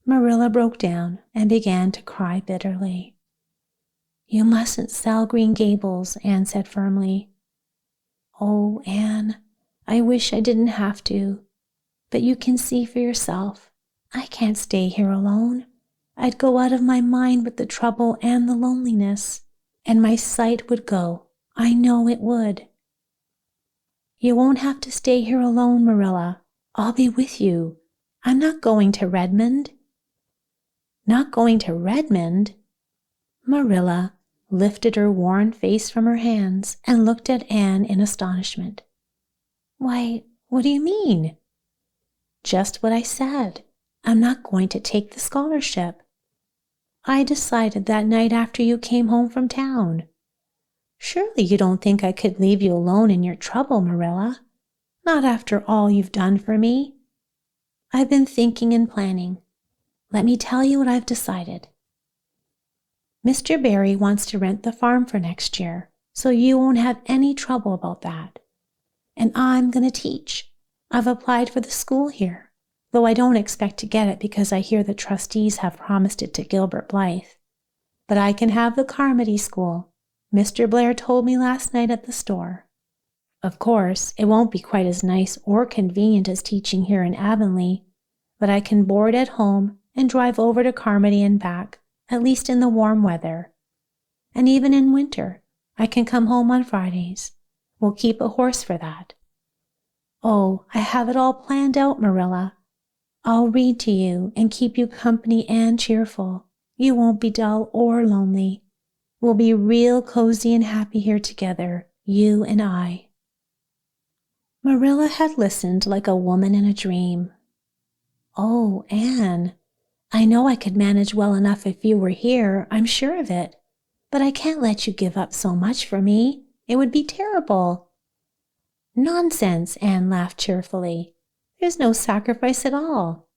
Marilla broke down and began to cry bitterly. You mustn't sell Green Gables, Anne said firmly. Oh, Anne, I wish I didn't have to, but you can see for yourself. I can't stay here alone. I'd go out of my mind with the trouble and the loneliness, and my sight would go. I know it would. You won't have to stay here alone, Marilla. I'll be with you. I'm not going to Redmond. Not going to Redmond? Marilla lifted her worn face from her hands and looked at Anne in astonishment. Why, what do you mean? Just what I said. I'm not going to take the scholarship. I decided that night after you came home from town. Surely you don't think I could leave you alone in your trouble, Marilla? Not after all you've done for me. I've been thinking and planning. Let me tell you what I've decided. Mr. Barry wants to rent the farm for next year, so you won't have any trouble about that. And I'm going to teach. I've applied for the school here, though I don't expect to get it because I hear the trustees have promised it to Gilbert Blythe. But I can have the Carmody School. Mr. Blair told me last night at the store. Of course, it won't be quite as nice or convenient as teaching here in Avonlea, but I can board at home and drive over to Carmody and back, at least in the warm weather. And even in winter, I can come home on Fridays. We'll keep a horse for that. Oh, I have it all planned out, Marilla. I'll read to you and keep you company and cheerful. You won't be dull or lonely. We'll be real cozy and happy here together, you and I. Marilla had listened like a woman in a dream. Oh, Anne, I know I could manage well enough if you were here, I'm sure of it. But I can't let you give up so much for me. It would be terrible. Nonsense, Anne laughed cheerfully. There's no sacrifice at all.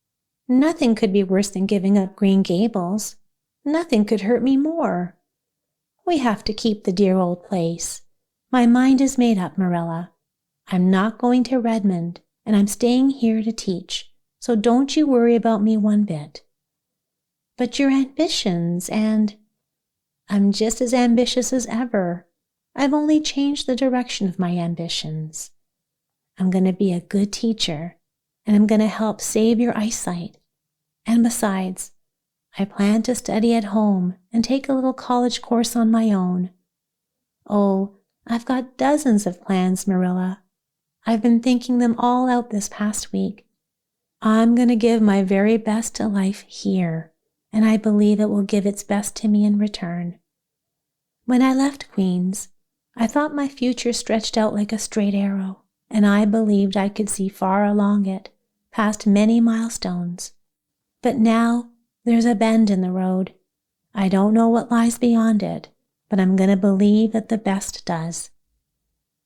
Nothing could be worse than giving up Green Gables. Nothing could hurt me more. We have to keep the dear old place. My mind is made up, Marilla. I'm not going to Redmond, and I'm staying here to teach, so don't you worry about me one bit. But your ambitions and... I'm just as ambitious as ever. I've only changed the direction of my ambitions. I'm going to be a good teacher, and I'm going to help save your eyesight. And besides, I plan to study at home and take a little college course on my own. Oh, I've got dozens of plans, Marilla. I've been thinking them all out this past week. I'm going to give my very best to life here, and I believe it will give its best to me in return. When I left Queens, I thought my future stretched out like a straight arrow, and I believed I could see far along it, past many milestones. But now there's a bend in the road. I don't know what lies beyond it, but I'm going to believe that the best does.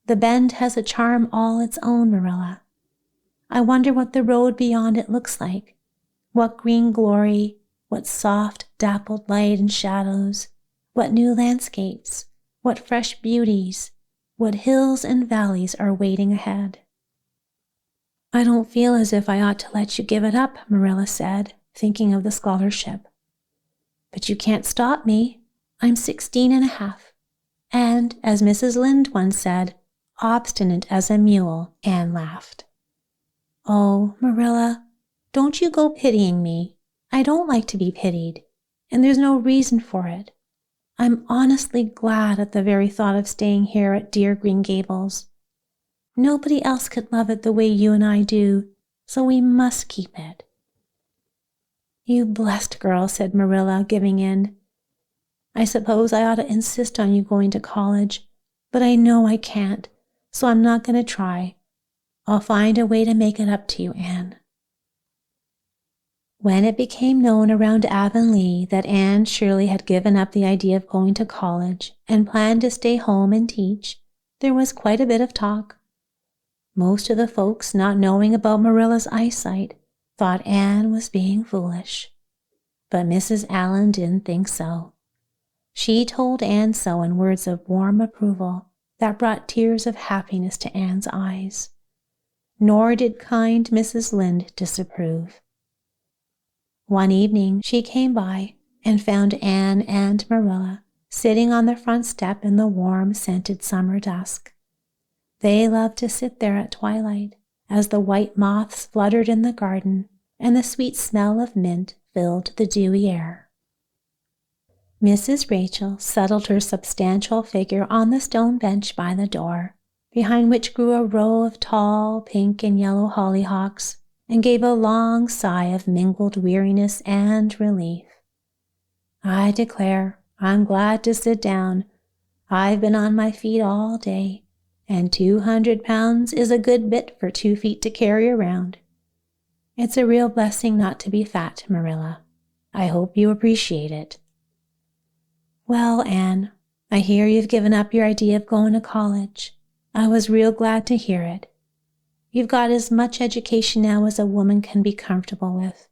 The bend has a charm all its own, Marilla. I wonder what the road beyond it looks like. What green glory, what soft, dappled light and shadows, what new landscapes, what fresh beauties, what hills and valleys are waiting ahead. I don't feel as if I ought to let you give it up, Marilla said, thinking of the scholarship. But you can't stop me. I'm 16 and a half. And, as Mrs. Lynde once said, obstinate as a mule, Anne laughed. Oh, Marilla, don't you go pitying me. I don't like to be pitied, and there's no reason for it. I'm honestly glad at the very thought of staying here at dear Green Gables. Nobody else could love it the way you and I do, so we must keep it. "You blessed girl," said Marilla, giving in. "I suppose I ought to insist on you going to college, but I know I can't, so I'm not going to try. I'll find a way to make it up to you, Anne." When it became known around Avonlea that Anne Shirley had given up the idea of going to college and planned to stay home and teach, there was quite a bit of talk. Most of the folks, not knowing about Marilla's eyesight, thought Anne was being foolish. But Mrs. Allen didn't think so. She told Anne so in words of warm approval that brought tears of happiness to Anne's eyes. Nor did kind Mrs. Lynde disapprove. One evening she came by and found Anne and Marilla sitting on the front step in the warm, scented summer dusk. They loved to sit there at twilight as the white moths fluttered in the garden and the sweet smell of mint filled the dewy air. Mrs. Rachel settled her substantial figure on the stone bench by the door, behind which grew a row of tall pink and yellow hollyhocks, and gave a long sigh of mingled weariness and relief. "I declare, I'm glad to sit down. I've been on my feet all day, and 200 pounds is a good bit for 2 feet to carry around. It's a real blessing not to be fat, Marilla. I hope you appreciate it." "Well, Anne, I hear you've given up your idea of going to college. I was real glad to hear it. You've got as much education now as a woman can be comfortable with.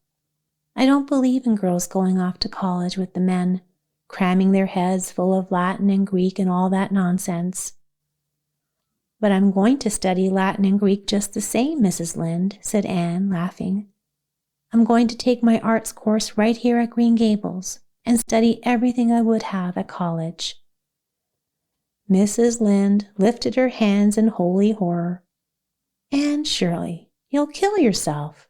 I don't believe in girls going off to college with the men, cramming their heads full of Latin and Greek and all that nonsense." "But I'm going to study Latin and Greek just the same, Mrs. Lynde," said Anne, laughing. "I'm going to take my arts course right here at Green Gables and study everything I would have at college." Mrs. Lynde lifted her hands in holy horror. "Anne Shirley, you'll kill yourself."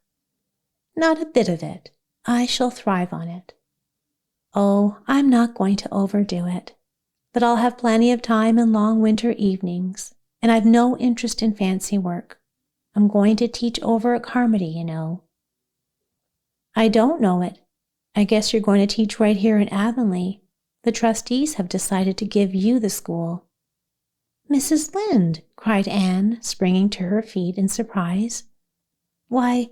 "Not a bit of it. I shall thrive on it. Oh, I'm not going to overdo it, but I'll have plenty of time in long winter evenings, and I've no interest in fancy work. I'm going to teach over at Carmody, you know." "I don't know it. I guess you're going to teach right here in Avonlea. The trustees have decided to give you the school." "Mrs. Lynde!" cried Anne, springing to her feet in surprise. "Why,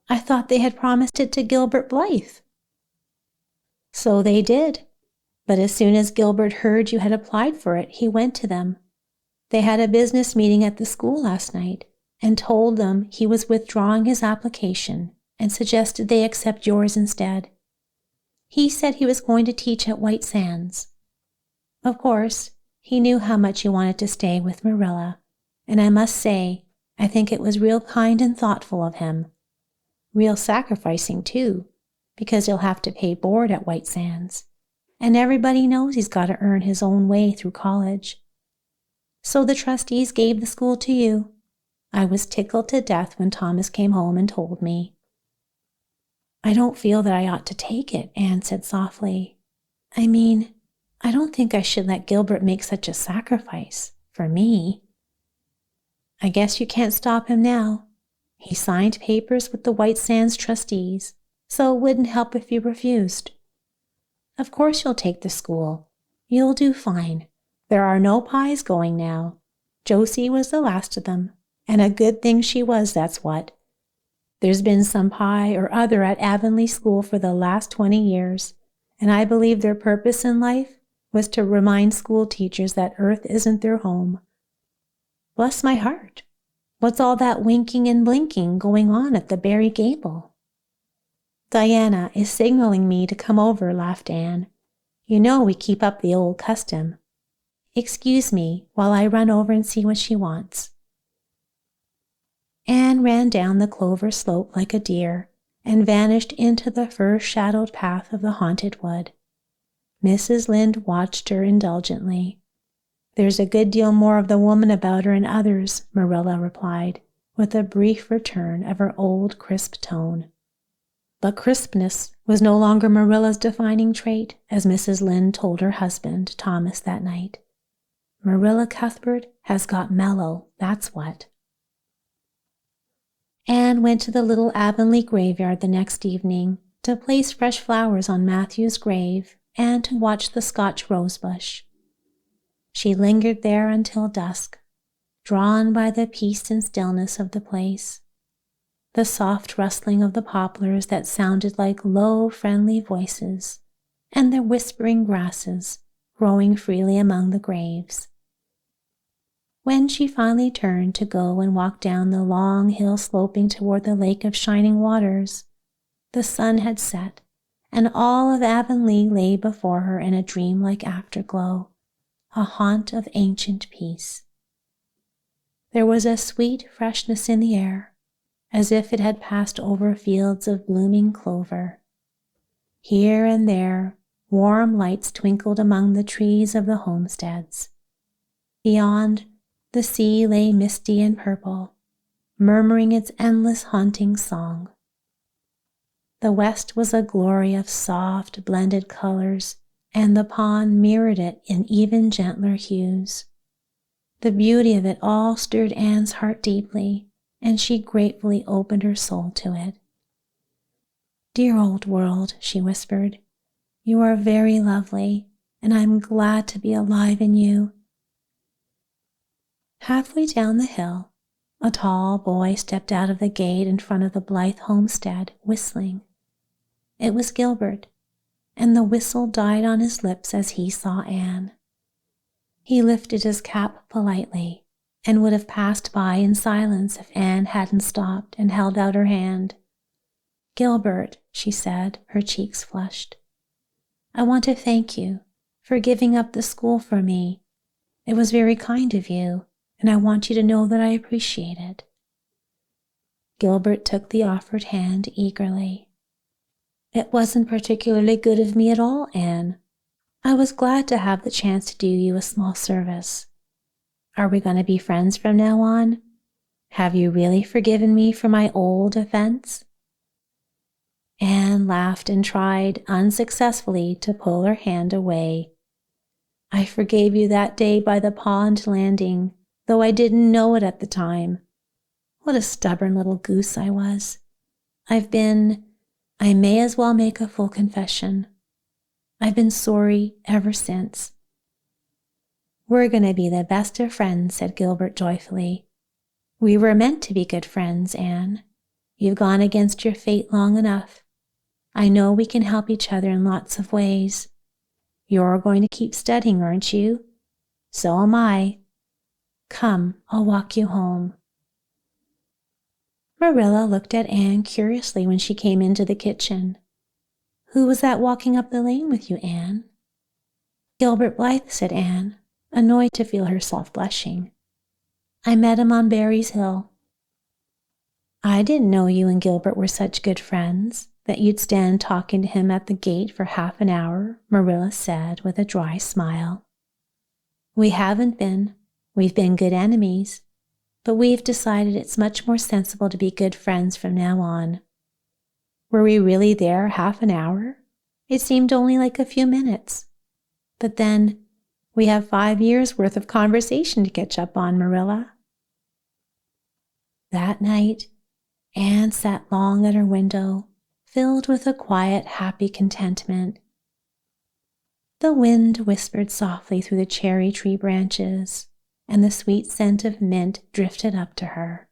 I thought they had promised it to Gilbert Blythe." "So they did, but as soon as Gilbert heard you had applied for it, he went to them. They had a business meeting at the school last night and told them he was withdrawing his application and suggested they accept yours instead. He said he was going to teach at White Sands. Of course, he knew how much you wanted to stay with Marilla, and I must say, I think it was real kind and thoughtful of him. Real sacrificing, too, because he'll have to pay board at White Sands, and everybody knows he's got to earn his own way through college. So the trustees gave the school to you. I was tickled to death when Thomas came home and told me." "I don't feel that I ought to take it," Anne said softly. "I mean, I don't think I should let Gilbert make such a sacrifice for me." "I guess you can't stop him now. He signed papers with the White Sands trustees, so it wouldn't help if you refused. Of course you'll take the school. You'll do fine. There are no pies going now. Josie was the last of them, and a good thing she was, that's what. There's been some pie or other at Avonlea School for the last 20 years, and I believe their purpose in life was to remind school teachers that Earth isn't their home. Bless my heart, what's all that winking and blinking going on at the Barry gable?" "Diana is signaling me to come over," laughed Anne. "You know we keep up the old custom. Excuse me while I run over and see what she wants." Anne ran down the clover slope like a deer and vanished into the fir-shadowed path of the haunted wood. Mrs. Lynde watched her indulgently. "There's a good deal more of the woman about her in others," Marilla replied, with a brief return of her old crisp tone. But crispness was no longer Marilla's defining trait, as Mrs. Lynde told her husband, Thomas, that night. "Marilla Cuthbert has got mellow, that's what." Anne went to the little Avonlea graveyard the next evening to place fresh flowers on Matthew's grave, and to watch the Scotch rosebush. She lingered there until dusk, drawn by the peace and stillness of the place, the soft rustling of the poplars that sounded like low, friendly voices, and the whispering grasses growing freely among the graves. When she finally turned to go and walk down the long hill sloping toward the lake of shining waters, the sun had set, and all of Avonlea lay before her in a dreamlike afterglow, a haunt of ancient peace. There was a sweet freshness in the air, as if it had passed over fields of blooming clover. Here and there, warm lights twinkled among the trees of the homesteads. Beyond, the sea lay misty and purple, murmuring its endless haunting song. The west was a glory of soft, blended colors, and the pond mirrored it in even gentler hues. The beauty of it all stirred Anne's heart deeply, and she gratefully opened her soul to it. "Dear old world," she whispered, "you are very lovely, and I'm glad to be alive in you." Halfway down the hill, a tall boy stepped out of the gate in front of the Blythe homestead, whistling. It was Gilbert, and the whistle died on his lips as he saw Anne. He lifted his cap politely and would have passed by in silence if Anne hadn't stopped and held out her hand. "Gilbert," she said, her cheeks flushed, "I want to thank you for giving up the school for me. It was very kind of you, and I want you to know that I appreciate it." Gilbert took the offered hand eagerly. "It wasn't particularly good of me at all, Anne. I was glad to have the chance to do you a small service. Are we going to be friends from now on? Have you really forgiven me for my old offense?" Anne laughed and tried unsuccessfully to pull her hand away. "I forgave you that day by the pond landing, though I didn't know it at the time. What a stubborn little goose I was. I may as well make a full confession. I've been sorry ever since." "We're going to be the best of friends," said Gilbert joyfully. "We were meant to be good friends, Anne. You've gone against your fate long enough. I know we can help each other in lots of ways. You're going to keep studying, aren't you? So am I. Come, I'll walk you home." Marilla looked at Anne curiously when she came into the kitchen. "Who was that walking up the lane with you, Anne?" "Gilbert Blythe," said Anne, annoyed to feel herself blushing. "I met him on Barry's Hill." "I didn't know you and Gilbert were such good friends, that you'd stand talking to him at the gate for half an hour," Marilla said with a dry smile. "We haven't been. We've been good enemies. But we've decided it's much more sensible to be good friends from now on." "Were we really there half an hour? It seemed only like a few minutes. But then, we have 5 years' worth of conversation to catch up on, Marilla." That night, Anne sat long at her window, filled with a quiet, happy contentment. The wind whispered softly through the cherry tree branches, and the sweet scent of mint drifted up to her.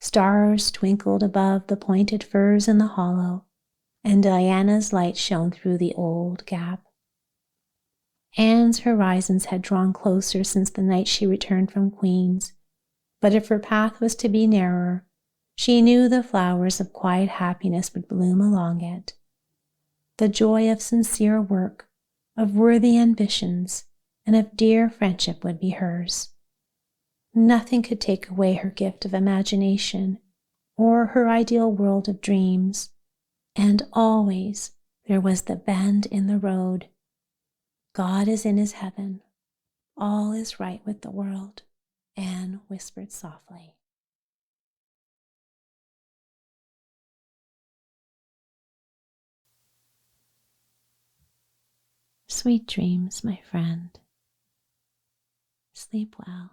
Stars twinkled above the pointed firs in the hollow, and Diana's light shone through the old gap. Anne's horizons had drawn closer since the night she returned from Queen's, but if her path was to be narrower, she knew the flowers of quiet happiness would bloom along it. The joy of sincere work, of worthy ambitions, and of dear friendship would be hers. Nothing could take away her gift of imagination or her ideal world of dreams, and always there was the bend in the road. God is in his heaven. All is right with the world, Anne whispered softly. Sweet dreams, my friend. Sleep well.